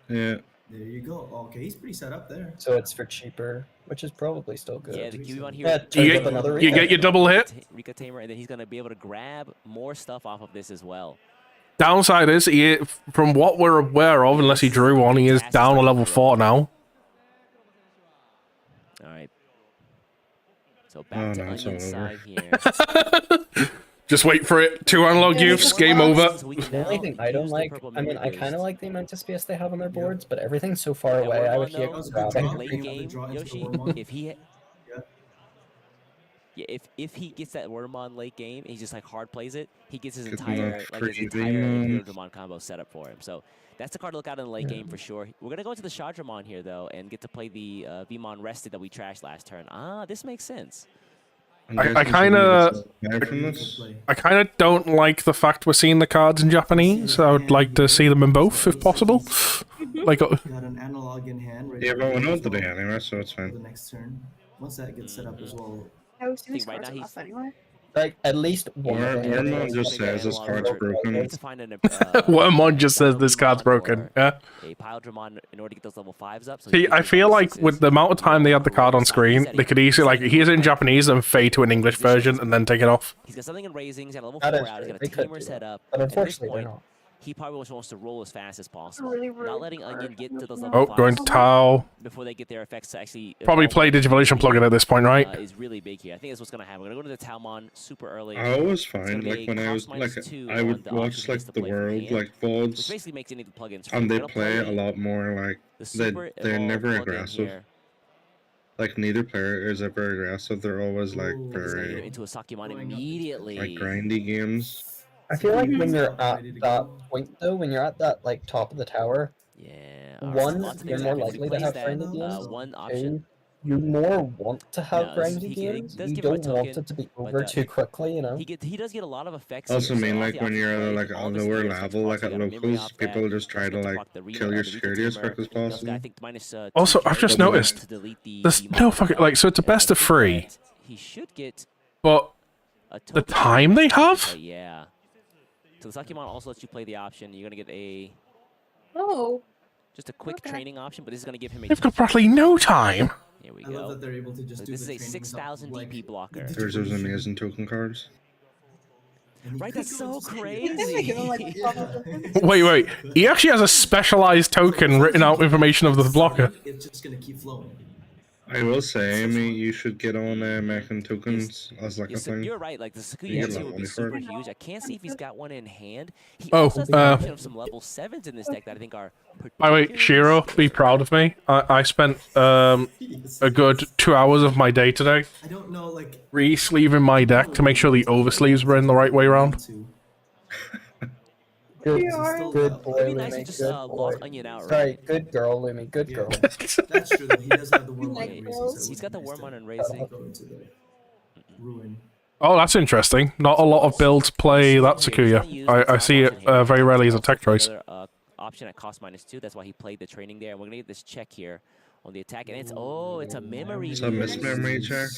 Speaker 3: Yeah.
Speaker 10: There you go. Okay, he's pretty set up there.
Speaker 7: So it's for cheaper, which is probably still good.
Speaker 9: Yeah, the Cubimon here.
Speaker 7: Yeah, turns up another
Speaker 4: You
Speaker 7: Rika.
Speaker 4: get your double hit.
Speaker 9: Rika Tamer, and then he's gonna be able to grab more stuff off of this as well.
Speaker 4: Downside is, from what we're aware of, unless he drew one, he is down a level 4 now.
Speaker 9: Alright. So back to Onion side here.
Speaker 4: Just wait for it. 2 analog youths, game over.
Speaker 7: The only thing I don't like, I mean, I kind of like the amount of space they have on their boards, but everything's so far away. I would hear grabbing.
Speaker 9: Late game, Yoshi, if he gets that Wormmon late game and he just like hard plays it, he gets his entire Imperial combo set up for him. So that's the card to look out in the late game for sure. We're gonna go into the Shadramon here though and get to play the Vmon rested that we trashed last turn. This makes sense.
Speaker 4: I kind of don't like the fact we're seeing the cards in Japanese. I would like to see them in both, if possible. Like,
Speaker 10: got an analog in hand. Ready
Speaker 3: Yeah, but we know today anyway, so it's
Speaker 10: for the
Speaker 3: fine.
Speaker 10: next turn. Once that gets set up as well.
Speaker 2: I was doing
Speaker 9: Right now
Speaker 2: cards enough anyway.
Speaker 7: Like, at least one.
Speaker 3: Wormmon just says his card's broken.
Speaker 4: Wormmon just says this card's broken. Yeah.
Speaker 9: A Piledramon in order to get those level 5s up. So
Speaker 4: See, I feel like with the amount of time they had the card on screen, they could easily, like, here's it in Japanese and fade to an English version and then take it off.
Speaker 9: He's got something in raising, he's got a level
Speaker 7: That
Speaker 9: 4
Speaker 7: is
Speaker 9: out, he's
Speaker 7: true.
Speaker 9: got a
Speaker 7: They could
Speaker 9: tamer
Speaker 7: do
Speaker 9: set
Speaker 7: that.
Speaker 9: up.
Speaker 7: But
Speaker 9: At this
Speaker 7: unfortunately, they're
Speaker 9: point,
Speaker 7: not.
Speaker 9: he probably just wants to roll as fast as possible.
Speaker 2: Really
Speaker 9: Not
Speaker 2: rude
Speaker 9: letting Onion
Speaker 2: card.
Speaker 9: get to those level
Speaker 4: Oh,
Speaker 9: 5s
Speaker 4: going to Tau.
Speaker 9: before they get their effects to actually
Speaker 4: Probably play Digivolution plugin at this point, right?
Speaker 9: is really big here. I think that's what's gonna happen. We're gonna go to the Talmon super early.
Speaker 3: I always
Speaker 9: It's gonna
Speaker 3: find,
Speaker 9: be
Speaker 3: like,
Speaker 9: a
Speaker 3: when I
Speaker 9: cost
Speaker 3: was, like,
Speaker 9: -2
Speaker 3: I
Speaker 9: on
Speaker 3: would
Speaker 9: the
Speaker 3: watch,
Speaker 9: option he
Speaker 3: like,
Speaker 9: gets to
Speaker 3: the
Speaker 9: play from
Speaker 3: world,
Speaker 9: hand,
Speaker 3: like,
Speaker 9: which
Speaker 3: VODs,
Speaker 9: basically makes any of the plugins free.
Speaker 3: and
Speaker 9: We're
Speaker 3: they
Speaker 9: gonna
Speaker 3: play a lot more, like,
Speaker 9: the super
Speaker 3: they're
Speaker 9: evolved
Speaker 3: never
Speaker 9: plugin
Speaker 3: aggressive.
Speaker 9: here.
Speaker 3: Like, neither player is ever aggressive, they're always, like,
Speaker 10: Ooh.
Speaker 9: He's gonna get
Speaker 3: very,
Speaker 9: into a Sakimon immediately.
Speaker 3: like, grindy games.
Speaker 7: I feel like when you're at that point, though, when you're at that, like, top of the tower,
Speaker 9: Yeah.
Speaker 7: one,
Speaker 9: lots of
Speaker 7: you're
Speaker 9: things
Speaker 7: more
Speaker 9: happen. If he
Speaker 7: likely to
Speaker 9: plays
Speaker 7: have
Speaker 9: that,
Speaker 7: grindy games.
Speaker 9: one option.
Speaker 7: Two, you more want to have
Speaker 9: No,
Speaker 7: grindy
Speaker 9: he
Speaker 7: games.
Speaker 9: does
Speaker 7: You
Speaker 9: give him a
Speaker 7: don't want
Speaker 9: token,
Speaker 7: it to be
Speaker 9: but,
Speaker 7: over too quickly, you know?
Speaker 9: He does get a lot of effects.
Speaker 3: Also
Speaker 9: here, so
Speaker 3: mean,
Speaker 9: all
Speaker 3: like,
Speaker 9: the
Speaker 3: when
Speaker 9: options
Speaker 3: you're
Speaker 9: play,
Speaker 3: at, like,
Speaker 9: all
Speaker 3: a
Speaker 9: the
Speaker 3: lower
Speaker 9: security
Speaker 3: level,
Speaker 9: effects
Speaker 3: like,
Speaker 9: possible.
Speaker 3: at
Speaker 9: You got a memory
Speaker 3: locals,
Speaker 9: off
Speaker 3: people
Speaker 9: that.
Speaker 3: just try to,
Speaker 9: Also
Speaker 3: like,
Speaker 9: proc the Rita-
Speaker 3: kill your
Speaker 9: the
Speaker 3: security as
Speaker 9: Rita
Speaker 3: quick as
Speaker 9: Tamer. Also got, I
Speaker 3: possible.
Speaker 9: think minus,
Speaker 4: Also,
Speaker 9: 2
Speaker 4: I've just
Speaker 9: carries
Speaker 4: noticed,
Speaker 9: to delete the
Speaker 4: there's
Speaker 9: Vmon
Speaker 4: no fucking, like, so it's a
Speaker 9: and I
Speaker 4: best of
Speaker 9: think
Speaker 4: 3,
Speaker 9: that he should get
Speaker 4: but
Speaker 9: a
Speaker 4: the
Speaker 9: token
Speaker 4: time they
Speaker 9: to
Speaker 4: have?
Speaker 9: play, yeah. So the Sakimon also lets you play the option. You're gonna get
Speaker 2: Oh.
Speaker 9: just a quick
Speaker 2: Okay.
Speaker 9: training option, but this is gonna give him a.
Speaker 4: They've got practically no time.
Speaker 9: Here we
Speaker 10: I love
Speaker 9: go.
Speaker 10: that they're able to just
Speaker 9: So
Speaker 10: do
Speaker 9: this is
Speaker 10: the
Speaker 9: a
Speaker 10: training
Speaker 9: 6,000
Speaker 10: without,
Speaker 9: DP
Speaker 10: like,
Speaker 9: blocker.
Speaker 10: the
Speaker 3: There's those
Speaker 10: Digivolution.
Speaker 3: amazing token cards.
Speaker 10: And he
Speaker 9: Right,
Speaker 10: could
Speaker 9: that's
Speaker 10: go
Speaker 9: so
Speaker 10: into
Speaker 9: crazy.
Speaker 2: You think they give him, like,
Speaker 10: Yeah.
Speaker 4: Wait. He actually has a specialized token written out information of the blocker.
Speaker 10: It's just gonna keep flowing.
Speaker 3: I will say, Amy, you should get on making tokens as, like, a thing.
Speaker 9: You're right. Like the
Speaker 3: You
Speaker 9: Sakuya
Speaker 3: get a lot
Speaker 9: XC
Speaker 3: of
Speaker 9: would be
Speaker 3: money for
Speaker 9: super
Speaker 3: it.
Speaker 9: huge. I can't see if he's got one in hand. He
Speaker 4: Oh,
Speaker 9: also has the option of some level 7s in this deck that I think are.
Speaker 4: By the way, Shiro, be proud of me. I spent a good 2 hours of my day today
Speaker 10: I don't know, like,
Speaker 4: re-sleeving my deck to make sure the oversleeves were in the right way around.
Speaker 7: Good,
Speaker 2: You are.
Speaker 7: good boy,
Speaker 9: It'd be nice to
Speaker 7: Lumi.
Speaker 9: just
Speaker 7: Good
Speaker 9: lock
Speaker 7: boy.
Speaker 9: Onion out.
Speaker 7: Sorry,
Speaker 9: Right?
Speaker 7: good girl, Lumi. Good
Speaker 10: Yeah.
Speaker 7: girl.
Speaker 10: That's true. Though. He does have the Wormmon
Speaker 2: Like
Speaker 10: and
Speaker 2: girls.
Speaker 10: Racing.
Speaker 9: He's got the Wormmon and Racing.
Speaker 10: Go into the ruin.
Speaker 4: Oh, that's interesting. Not a lot of builds play that Sakuya. I see it very rarely as a tech choice.
Speaker 9: Another, option at cost -2. That's why he played the training there. And we're gonna get this check here on the attack, and it's a memory.
Speaker 3: It's a mismemory check.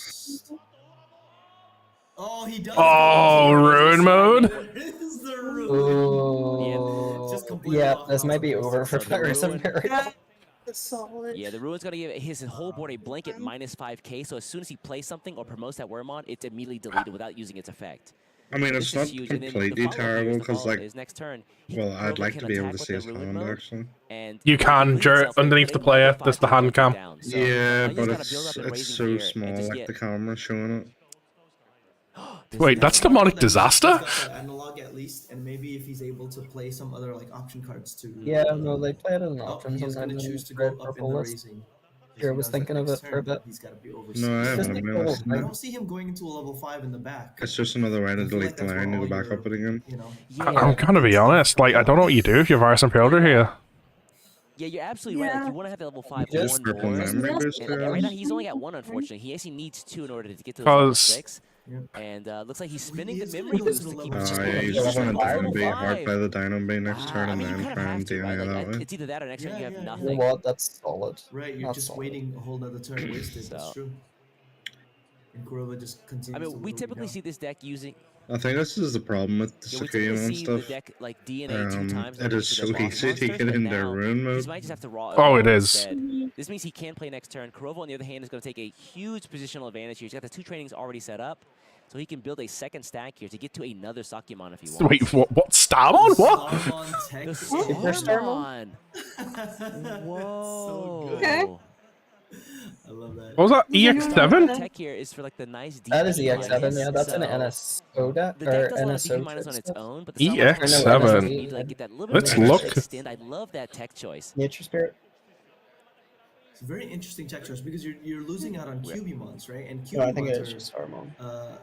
Speaker 10: Oh, he does.
Speaker 4: Oh, ruin mode?
Speaker 10: Is the ruin?
Speaker 7: Ooh.
Speaker 10: Just completely
Speaker 7: Yeah,
Speaker 10: off
Speaker 7: this might be
Speaker 10: topic.
Speaker 7: over for
Speaker 9: So the
Speaker 7: Paris
Speaker 9: ruin-
Speaker 7: America.
Speaker 2: That's solid.
Speaker 9: Yeah, the Ruin's gonna give his whole board a blanket -5k. So as soon as he plays something or promotes that Wormmon, it's immediately deleted without using its effect.
Speaker 3: I mean,
Speaker 9: This
Speaker 3: it's
Speaker 9: is
Speaker 3: not
Speaker 9: huge. And then the
Speaker 3: completely
Speaker 9: follow-up here is
Speaker 3: terrible,
Speaker 9: the
Speaker 3: because,
Speaker 9: follow-up
Speaker 3: like,
Speaker 9: is next turn, he
Speaker 3: well, I'd
Speaker 9: probably
Speaker 3: like
Speaker 9: can
Speaker 3: to be able
Speaker 9: attack
Speaker 3: to
Speaker 9: with
Speaker 3: see
Speaker 9: the
Speaker 3: his
Speaker 9: ruin
Speaker 3: hand,
Speaker 9: mode,
Speaker 3: actually.
Speaker 9: and
Speaker 4: You
Speaker 9: he
Speaker 4: can,
Speaker 9: bleeds
Speaker 4: Jared,
Speaker 9: himself and
Speaker 4: underneath
Speaker 9: put
Speaker 4: the
Speaker 9: a
Speaker 4: player,
Speaker 9: -5
Speaker 4: there's the hand cam.
Speaker 9: down. So
Speaker 3: Yeah,
Speaker 9: Onion's
Speaker 3: but
Speaker 9: gotta build up and
Speaker 3: it's
Speaker 9: raise
Speaker 3: so
Speaker 9: here and
Speaker 3: small,
Speaker 9: just
Speaker 3: like,
Speaker 9: get-
Speaker 3: the camera showing it.
Speaker 4: Wait, that's demonic disaster?
Speaker 10: He's got that analog at least, and maybe if he's able to play some other like option cards too.
Speaker 7: Yeah, no, they play it as an
Speaker 10: Oh,
Speaker 7: option
Speaker 10: he's going
Speaker 7: sometimes
Speaker 10: to
Speaker 7: in
Speaker 10: choose to
Speaker 7: red
Speaker 10: go up in
Speaker 7: purple
Speaker 10: the
Speaker 7: list.
Speaker 10: raising.
Speaker 7: Here, I was thinking of it for a bit.
Speaker 10: He's got to be over.
Speaker 3: No, I
Speaker 7: Just
Speaker 3: haven't
Speaker 7: like
Speaker 3: been
Speaker 7: the whole
Speaker 3: listening.
Speaker 10: I
Speaker 7: thing.
Speaker 10: don't see him going into a level 5 in the back.
Speaker 3: It's just another way to
Speaker 10: I feel
Speaker 3: delete
Speaker 10: like
Speaker 3: the
Speaker 10: that's where
Speaker 3: line and
Speaker 10: all
Speaker 3: go back
Speaker 10: your,
Speaker 3: up it again.
Speaker 10: You know,
Speaker 4: I'm gonna be honest. Like, I don't know what you do if you're Virus Imperator here.
Speaker 9: Yeah, you're absolutely right. Like,
Speaker 2: Yeah.
Speaker 9: you want to have that level 5
Speaker 7: just
Speaker 9: on
Speaker 3: purple
Speaker 9: board.
Speaker 3: man makers,
Speaker 9: And,
Speaker 3: to be
Speaker 9: right now,
Speaker 3: honest.
Speaker 9: he's only at 1, unfortunately. He actually needs 2 in order to get to those level
Speaker 4: 'Cause-
Speaker 9: 6.
Speaker 10: Yeah.
Speaker 9: And looks like he's spinning
Speaker 10: he
Speaker 9: the
Speaker 10: is gonna
Speaker 9: memory
Speaker 10: go
Speaker 9: boost
Speaker 10: to
Speaker 9: to
Speaker 10: the
Speaker 9: keep
Speaker 10: level
Speaker 9: his
Speaker 10: five.
Speaker 3: Yeah,
Speaker 9: score.
Speaker 3: he's
Speaker 9: He's
Speaker 3: just
Speaker 9: just
Speaker 3: gonna
Speaker 9: going to
Speaker 3: Dino
Speaker 9: level
Speaker 3: Bay, hard
Speaker 9: 5.
Speaker 3: play the Dino Bay next turn,
Speaker 9: I
Speaker 3: and
Speaker 9: mean, you
Speaker 3: then
Speaker 9: kind of
Speaker 3: try
Speaker 9: have
Speaker 3: and
Speaker 9: to, right?
Speaker 3: DNA that
Speaker 9: Like,
Speaker 3: way.
Speaker 9: it's either that or next turn you have
Speaker 10: Yeah,
Speaker 7: You know
Speaker 9: nothing.
Speaker 7: what? That's solid.
Speaker 10: Right, you're
Speaker 7: That's
Speaker 10: just
Speaker 7: solid.
Speaker 10: waiting a whole nother turn wasted. That's
Speaker 9: So-
Speaker 10: true. And Kurova just continues.
Speaker 9: I
Speaker 10: to
Speaker 9: mean, we
Speaker 10: whittle you
Speaker 9: typically
Speaker 10: down.
Speaker 9: see this deck using.
Speaker 3: I think this is the problem with the
Speaker 9: Yeah, we typically
Speaker 3: Sakuyamon
Speaker 9: see the
Speaker 3: stuff.
Speaker 9: deck like DNA 2 times.
Speaker 3: It is so easy to get in their rune
Speaker 9: He
Speaker 3: mode.
Speaker 9: might just have to raw.
Speaker 4: Oh, it
Speaker 9: evolve
Speaker 4: is.
Speaker 9: instead. This means he can play next turn. Kurova, on the other hand, is going to take a huge positional advantage here. He's got the 2 trainings already set up, so he can build a second stack here to get to another Sakuyamon if he wants.
Speaker 4: Wait, what? Starmon? What?
Speaker 10: Starmon tech.
Speaker 9: The
Speaker 7: Starmon?
Speaker 9: Starmon. Whoa.
Speaker 10: So good.
Speaker 2: Okay.
Speaker 10: I love that.
Speaker 4: What was that?
Speaker 2: Yeah.
Speaker 4: EX7?
Speaker 9: Tech here is for like the nice.
Speaker 7: That is
Speaker 9: DP
Speaker 7: EX7,
Speaker 9: bonus,
Speaker 7: yeah. That's an
Speaker 9: so
Speaker 7: NSO deck,
Speaker 9: The
Speaker 7: or
Speaker 9: deck does a lot of
Speaker 7: NSO
Speaker 9: DP minus on its
Speaker 7: stuff.
Speaker 9: own, but the Starmon
Speaker 4: EX7.
Speaker 9: need to like get that little bit
Speaker 4: Let's
Speaker 9: of extra
Speaker 4: look.
Speaker 9: extend. I love that tech choice.
Speaker 7: Nature Spirit.
Speaker 10: It's a very interesting tech choice because you're losing out on Cubimons, right? And
Speaker 7: No, I think
Speaker 10: Cubimons
Speaker 7: it's just Hormone.
Speaker 10: are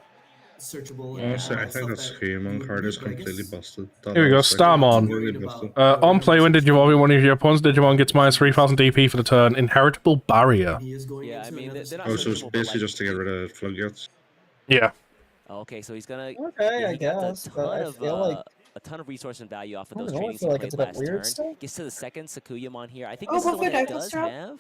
Speaker 10: searchable.
Speaker 9: Yeah.
Speaker 10: and
Speaker 3: Honestly, I
Speaker 10: all
Speaker 3: think that
Speaker 10: stuff
Speaker 3: Sakuyamon
Speaker 10: you
Speaker 3: card
Speaker 10: would
Speaker 3: is
Speaker 10: need, but I
Speaker 3: completely
Speaker 10: guess-
Speaker 3: busted.
Speaker 4: Here we go, Starmon.
Speaker 3: Really busted.
Speaker 4: On play, when Digivolving one of your opponent's Digimon gets minus 3,000 DP for the turn. Inheritable barrier.
Speaker 10: He is going
Speaker 9: Yeah, I
Speaker 10: into
Speaker 9: mean,
Speaker 10: another
Speaker 9: they're not
Speaker 3: Oh, so it's
Speaker 9: searchable, but,
Speaker 3: basically
Speaker 9: like-
Speaker 3: just to get rid of floodgates.
Speaker 4: Yeah.
Speaker 9: Okay, so he's gonna.
Speaker 7: Okay,
Speaker 9: yeah,
Speaker 7: I
Speaker 9: he got
Speaker 7: guess,
Speaker 9: a
Speaker 7: but
Speaker 9: ton
Speaker 7: I
Speaker 9: of
Speaker 7: feel like
Speaker 9: a ton of resource and value off of
Speaker 7: I don't
Speaker 9: those
Speaker 7: know, I
Speaker 9: trainings
Speaker 7: feel
Speaker 9: he
Speaker 7: like
Speaker 9: played
Speaker 7: it's a bit
Speaker 9: last
Speaker 7: weird
Speaker 9: turn.
Speaker 7: still.
Speaker 9: Gets to the second Sakuyamon here. I think
Speaker 2: Oh,
Speaker 9: this is the
Speaker 2: both
Speaker 9: one
Speaker 2: their
Speaker 9: that
Speaker 2: deck lists
Speaker 9: does
Speaker 2: are up.
Speaker 9: have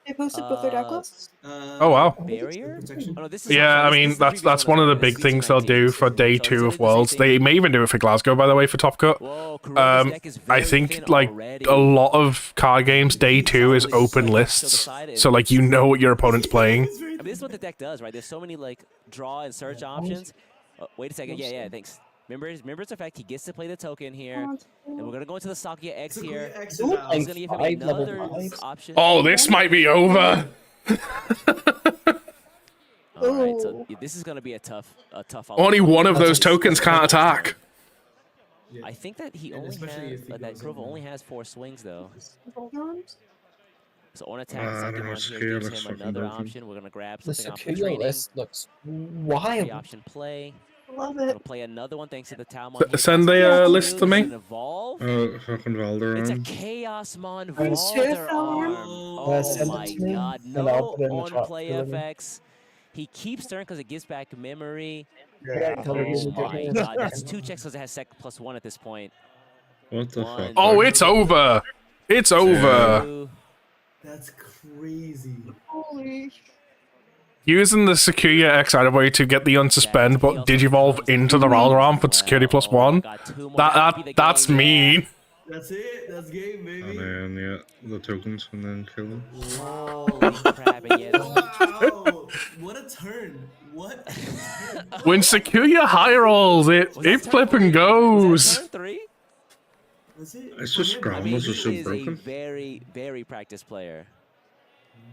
Speaker 2: They posted both their deck lists.
Speaker 4: Oh, wow.
Speaker 9: barrier.
Speaker 10: Protection.
Speaker 9: Oh, no, this is
Speaker 4: Yeah,
Speaker 9: also-
Speaker 4: I
Speaker 9: this
Speaker 4: mean,
Speaker 9: is the
Speaker 4: that's
Speaker 9: previous
Speaker 4: one of the
Speaker 9: as well.
Speaker 4: big
Speaker 9: This is
Speaker 4: things they'll
Speaker 9: 19.
Speaker 4: do for day
Speaker 9: So it's
Speaker 4: 2
Speaker 9: gonna
Speaker 4: of
Speaker 9: do the same
Speaker 4: Worlds.
Speaker 9: thing.
Speaker 4: They may even do it for Glasgow, by the way, for Top Cut.
Speaker 9: Whoa, Kuroda's deck is
Speaker 4: I
Speaker 9: very
Speaker 4: think
Speaker 9: thin
Speaker 4: like
Speaker 9: already.
Speaker 4: a lot of card games, day 2 is open lists, so like you know what your opponent's playing.
Speaker 9: I mean, this is what the deck does, right? There's so many like draw and search options. Oh, wait a second. Yeah, thanks. Remember its effect. He gets to play the token here, and we're gonna go into the Sakuya X here.
Speaker 10: Sakuya X
Speaker 7: Ooh,
Speaker 10: is out.
Speaker 9: He's gonna give him
Speaker 7: 5 level
Speaker 9: another
Speaker 7: 5s.
Speaker 9: option.
Speaker 4: Oh, this might be over.
Speaker 9: All right, so
Speaker 2: Ooh.
Speaker 9: yeah, this is gonna be a tough.
Speaker 4: Only one of
Speaker 7: That's
Speaker 4: those
Speaker 7: a-
Speaker 4: tokens can't attack.
Speaker 10: Yeah.
Speaker 9: I think that he
Speaker 10: And
Speaker 9: only
Speaker 10: especially
Speaker 9: has
Speaker 10: if he
Speaker 9: that
Speaker 10: goes in
Speaker 9: Kurova
Speaker 10: there.
Speaker 9: only has 4 swings though.
Speaker 2: Voltron?
Speaker 9: So on attack,
Speaker 3: I don't know,
Speaker 9: Sakimon here
Speaker 3: Sakuya
Speaker 9: gives
Speaker 3: looks
Speaker 9: him
Speaker 3: fucking
Speaker 9: another
Speaker 3: broken.
Speaker 9: option. We're gonna grab
Speaker 7: the
Speaker 9: something off the
Speaker 7: Sakuya
Speaker 9: training.
Speaker 7: list looks
Speaker 9: Free
Speaker 7: wild.
Speaker 9: option play.
Speaker 2: Love
Speaker 9: Gonna
Speaker 2: it.
Speaker 9: play another one thanks to the Talmon. here.
Speaker 4: Send
Speaker 9: That's
Speaker 4: a
Speaker 9: gonna
Speaker 4: list to
Speaker 9: use
Speaker 4: me.
Speaker 9: an Evolve.
Speaker 3: Oh, fucking
Speaker 9: It's a
Speaker 3: Valderon.
Speaker 9: Chaosmon
Speaker 2: It's two
Speaker 9: Valder
Speaker 2: Valder.
Speaker 9: arm.
Speaker 7: Send
Speaker 9: Oh
Speaker 7: it
Speaker 9: my
Speaker 7: to me,
Speaker 9: god,
Speaker 7: and I'll
Speaker 9: no
Speaker 7: put it in the
Speaker 9: on
Speaker 7: chat
Speaker 9: play
Speaker 7: for them.
Speaker 9: FX. He keeps turn because it gives back memory.
Speaker 7: Yeah, tell her
Speaker 9: Oh
Speaker 7: to
Speaker 9: my
Speaker 7: do it.
Speaker 9: god, that's 2 checks because it has sec +1 at this point.
Speaker 3: What the
Speaker 9: One.
Speaker 3: fuck?
Speaker 4: Oh,
Speaker 3: bro?
Speaker 4: it's over. It's over.
Speaker 9: 2.
Speaker 10: That's crazy.
Speaker 2: Holy.
Speaker 4: Using the Sakuya X way to get the unsuspend, but Digivolve into the Raldoram for security +1. That's mean.
Speaker 10: That's it. That's game, baby.
Speaker 3: And then, yeah, the tokens and then kill them.
Speaker 9: Holy crap, and yet-
Speaker 10: Wow. What a turn. What a turn.
Speaker 4: When Sakuya high rolls, it flip and
Speaker 9: Was
Speaker 4: goes.
Speaker 9: that turn 3?
Speaker 10: That's it.
Speaker 3: It's
Speaker 10: For
Speaker 3: just
Speaker 10: him.
Speaker 3: scrum.
Speaker 9: I mean,
Speaker 3: Almost
Speaker 9: he
Speaker 3: just so
Speaker 9: is a
Speaker 3: broken.
Speaker 9: very, very practiced player.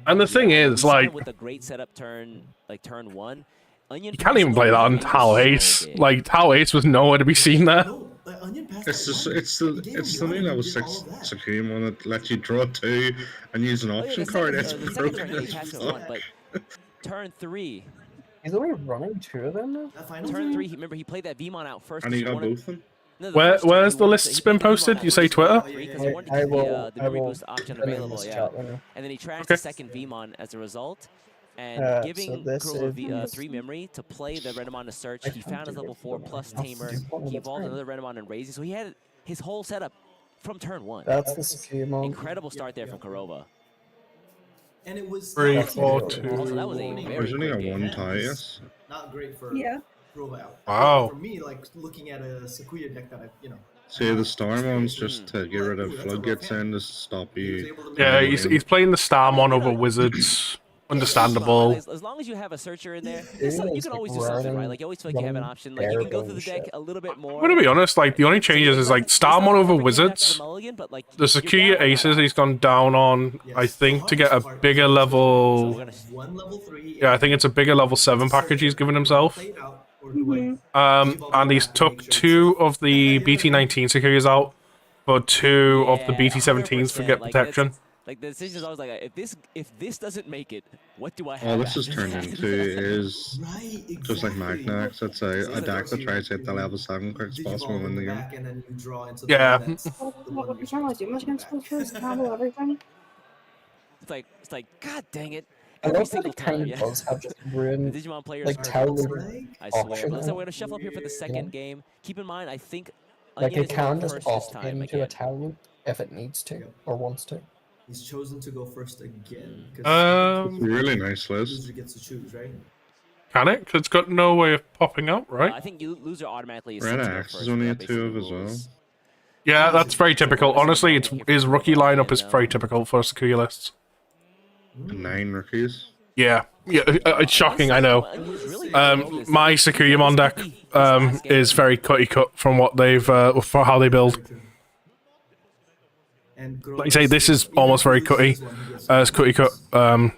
Speaker 4: And the thing is,
Speaker 9: He
Speaker 4: like,
Speaker 9: started with a great setup turn, like turn 1. Onion
Speaker 4: you can't even play that on Tal Ace. Like, Tal Ace was nowhere to be seen there.
Speaker 10: No, Onion passed
Speaker 3: It's
Speaker 10: that
Speaker 3: just,
Speaker 10: one.
Speaker 3: it's the,
Speaker 10: He gave
Speaker 3: it's
Speaker 10: him
Speaker 3: the
Speaker 10: one
Speaker 3: new
Speaker 10: and
Speaker 3: level
Speaker 10: he did
Speaker 3: 6
Speaker 10: all of that.
Speaker 3: Sakuyamon that lets you draw 2 and use an
Speaker 9: Oh, yeah,
Speaker 3: option
Speaker 9: the
Speaker 3: card.
Speaker 9: second,
Speaker 3: It's
Speaker 9: the second
Speaker 3: broken
Speaker 9: turn he
Speaker 3: as
Speaker 9: passed it
Speaker 3: fuck.
Speaker 9: 1, but turn 3.
Speaker 7: He's only running 2 of them now?
Speaker 10: That final
Speaker 9: Turn 3, remember he played that Vmon out first.
Speaker 3: And he
Speaker 9: 'cause
Speaker 3: got
Speaker 9: wanted-
Speaker 3: both of them.
Speaker 9: No,
Speaker 4: Where's
Speaker 9: first turn,
Speaker 4: the
Speaker 9: he wanted
Speaker 4: lists
Speaker 9: he
Speaker 4: been
Speaker 9: played the Vmon
Speaker 4: posted?
Speaker 9: out
Speaker 4: You say
Speaker 9: first
Speaker 4: Twitter?
Speaker 9: because he wanted to
Speaker 7: I
Speaker 9: get
Speaker 7: will.
Speaker 9: the
Speaker 7: I
Speaker 9: memory
Speaker 7: will
Speaker 9: boost option
Speaker 7: put it in
Speaker 9: available,
Speaker 7: this
Speaker 9: yeah.
Speaker 7: chat right now.
Speaker 9: And then he trashed
Speaker 4: Okay.
Speaker 9: the second Vmon as a result. And
Speaker 7: So
Speaker 9: giving
Speaker 7: this
Speaker 9: Kurova
Speaker 7: is-
Speaker 9: 3 memory to play the Renamon to search,
Speaker 7: I
Speaker 9: he
Speaker 7: can't
Speaker 9: found his
Speaker 7: do
Speaker 9: level
Speaker 7: it.
Speaker 9: 4 plus
Speaker 7: I'll
Speaker 9: Tamer.
Speaker 7: just put it
Speaker 9: He
Speaker 7: in the
Speaker 9: evolved
Speaker 7: turn.
Speaker 9: another Renamon and raising, so he had his whole setup from turn 1.
Speaker 7: That's the Sakuyamon.
Speaker 9: Incredible start there from Kurova.
Speaker 10: And it was
Speaker 4: 3,
Speaker 10: that was
Speaker 4: 4,
Speaker 10: great.
Speaker 4: 2.
Speaker 9: Also, that was a
Speaker 10: Opening
Speaker 9: very
Speaker 3: There's only
Speaker 9: quick
Speaker 3: a
Speaker 9: game.
Speaker 3: one tie, yes.
Speaker 10: Not great for
Speaker 2: Yeah.
Speaker 10: Kurova out.
Speaker 4: Wow.
Speaker 10: For me, like looking at a Sakuya deck that I,
Speaker 3: See, the Starmon's just to get rid of
Speaker 10: Ooh, that's a
Speaker 3: floodgates
Speaker 10: rough hand.
Speaker 3: and just stop
Speaker 10: he was
Speaker 3: you.
Speaker 10: able to
Speaker 4: Yeah,
Speaker 10: make
Speaker 4: he's playing the Starmon over Wizards. Understandable.
Speaker 9: As long as you have a searcher in there,
Speaker 7: Yeah,
Speaker 9: you
Speaker 7: it's
Speaker 9: can
Speaker 7: like
Speaker 9: always do something, right?
Speaker 7: running-
Speaker 9: Like you always feel like you have an
Speaker 7: running
Speaker 9: option. Like you can go
Speaker 7: Barrel
Speaker 9: through the
Speaker 7: and
Speaker 9: deck
Speaker 7: shit.
Speaker 9: a little bit more.
Speaker 4: I'm gonna be honest, like, the only changes is, like,
Speaker 9: It's not
Speaker 4: Starmon over
Speaker 9: perfect game after
Speaker 4: Wizards.
Speaker 9: the mulligan, but, like,
Speaker 4: The
Speaker 9: you're
Speaker 4: Sakuya
Speaker 9: down on
Speaker 4: Aces
Speaker 9: that.
Speaker 4: he's gone down on, I think, to get a bigger level...
Speaker 10: one level 3.
Speaker 4: Yeah, I think it's a bigger level 7 package he's given himself.
Speaker 10: Played out. Or do I?
Speaker 4: And he's took 2 of the BT19 Sakuyas out, but 2 of the BT17s for get protection.
Speaker 9: Like the decision is always like, if this doesn't make it, what do I have?
Speaker 3: All this is
Speaker 9: after
Speaker 3: turned
Speaker 9: that?
Speaker 3: into is
Speaker 10: Right,
Speaker 3: just like
Speaker 10: exactly.
Speaker 3: Magnax. It's a deck that tries to hit the
Speaker 10: You
Speaker 3: level 7 quick as possible and
Speaker 10: digivolve
Speaker 3: win
Speaker 10: in
Speaker 3: the
Speaker 10: the
Speaker 3: game.
Speaker 10: back, and then you draw into the
Speaker 4: Yeah.
Speaker 10: one that's the one you're supposed to put back.
Speaker 9: It's like, God dang it!
Speaker 7: I
Speaker 9: Every
Speaker 7: love that
Speaker 9: single
Speaker 7: it kind
Speaker 9: time,
Speaker 7: of
Speaker 9: yeah.
Speaker 7: does have just
Speaker 9: The
Speaker 7: ruined
Speaker 9: Digimon players
Speaker 7: like
Speaker 9: are
Speaker 7: tell
Speaker 10: It's
Speaker 7: loop
Speaker 10: like
Speaker 9: I swear.
Speaker 7: option.
Speaker 9: But listen, we're gonna shuffle up here for the second
Speaker 10: Weird.
Speaker 9: game. Keep in mind, I think
Speaker 7: Like
Speaker 9: Onion
Speaker 7: it
Speaker 9: is
Speaker 7: can
Speaker 9: going
Speaker 7: just
Speaker 9: first this
Speaker 7: opt
Speaker 9: time
Speaker 7: into
Speaker 9: again.
Speaker 7: a tell loop if it needs to or wants to.
Speaker 10: He's chosen to go first again.
Speaker 3: It's a really nice list.
Speaker 10: Loser gets to choose, right?
Speaker 4: Can it? 'Cause it's got no way of popping up, right?
Speaker 9: I think loser automatically is
Speaker 3: Red
Speaker 9: set to go
Speaker 3: Axe
Speaker 9: first.
Speaker 3: is only
Speaker 9: but
Speaker 3: a
Speaker 9: that
Speaker 3: 2 of
Speaker 9: basically
Speaker 3: as well.
Speaker 9: rules.
Speaker 4: Yeah, that's very typical. Honestly, it's his rookie lineup is
Speaker 9: No.
Speaker 4: very typical for Sakuya lists.
Speaker 3: 9 rookies.
Speaker 4: Yeah, it's shocking. I know. My Sakuyamon deck is very cutty cut from what they've for how they build.
Speaker 10: And
Speaker 4: Like you say, this is
Speaker 10: even
Speaker 4: almost
Speaker 10: if he
Speaker 4: very
Speaker 10: loses
Speaker 4: cutty.
Speaker 10: this one, he gets
Speaker 4: It's cutty cut.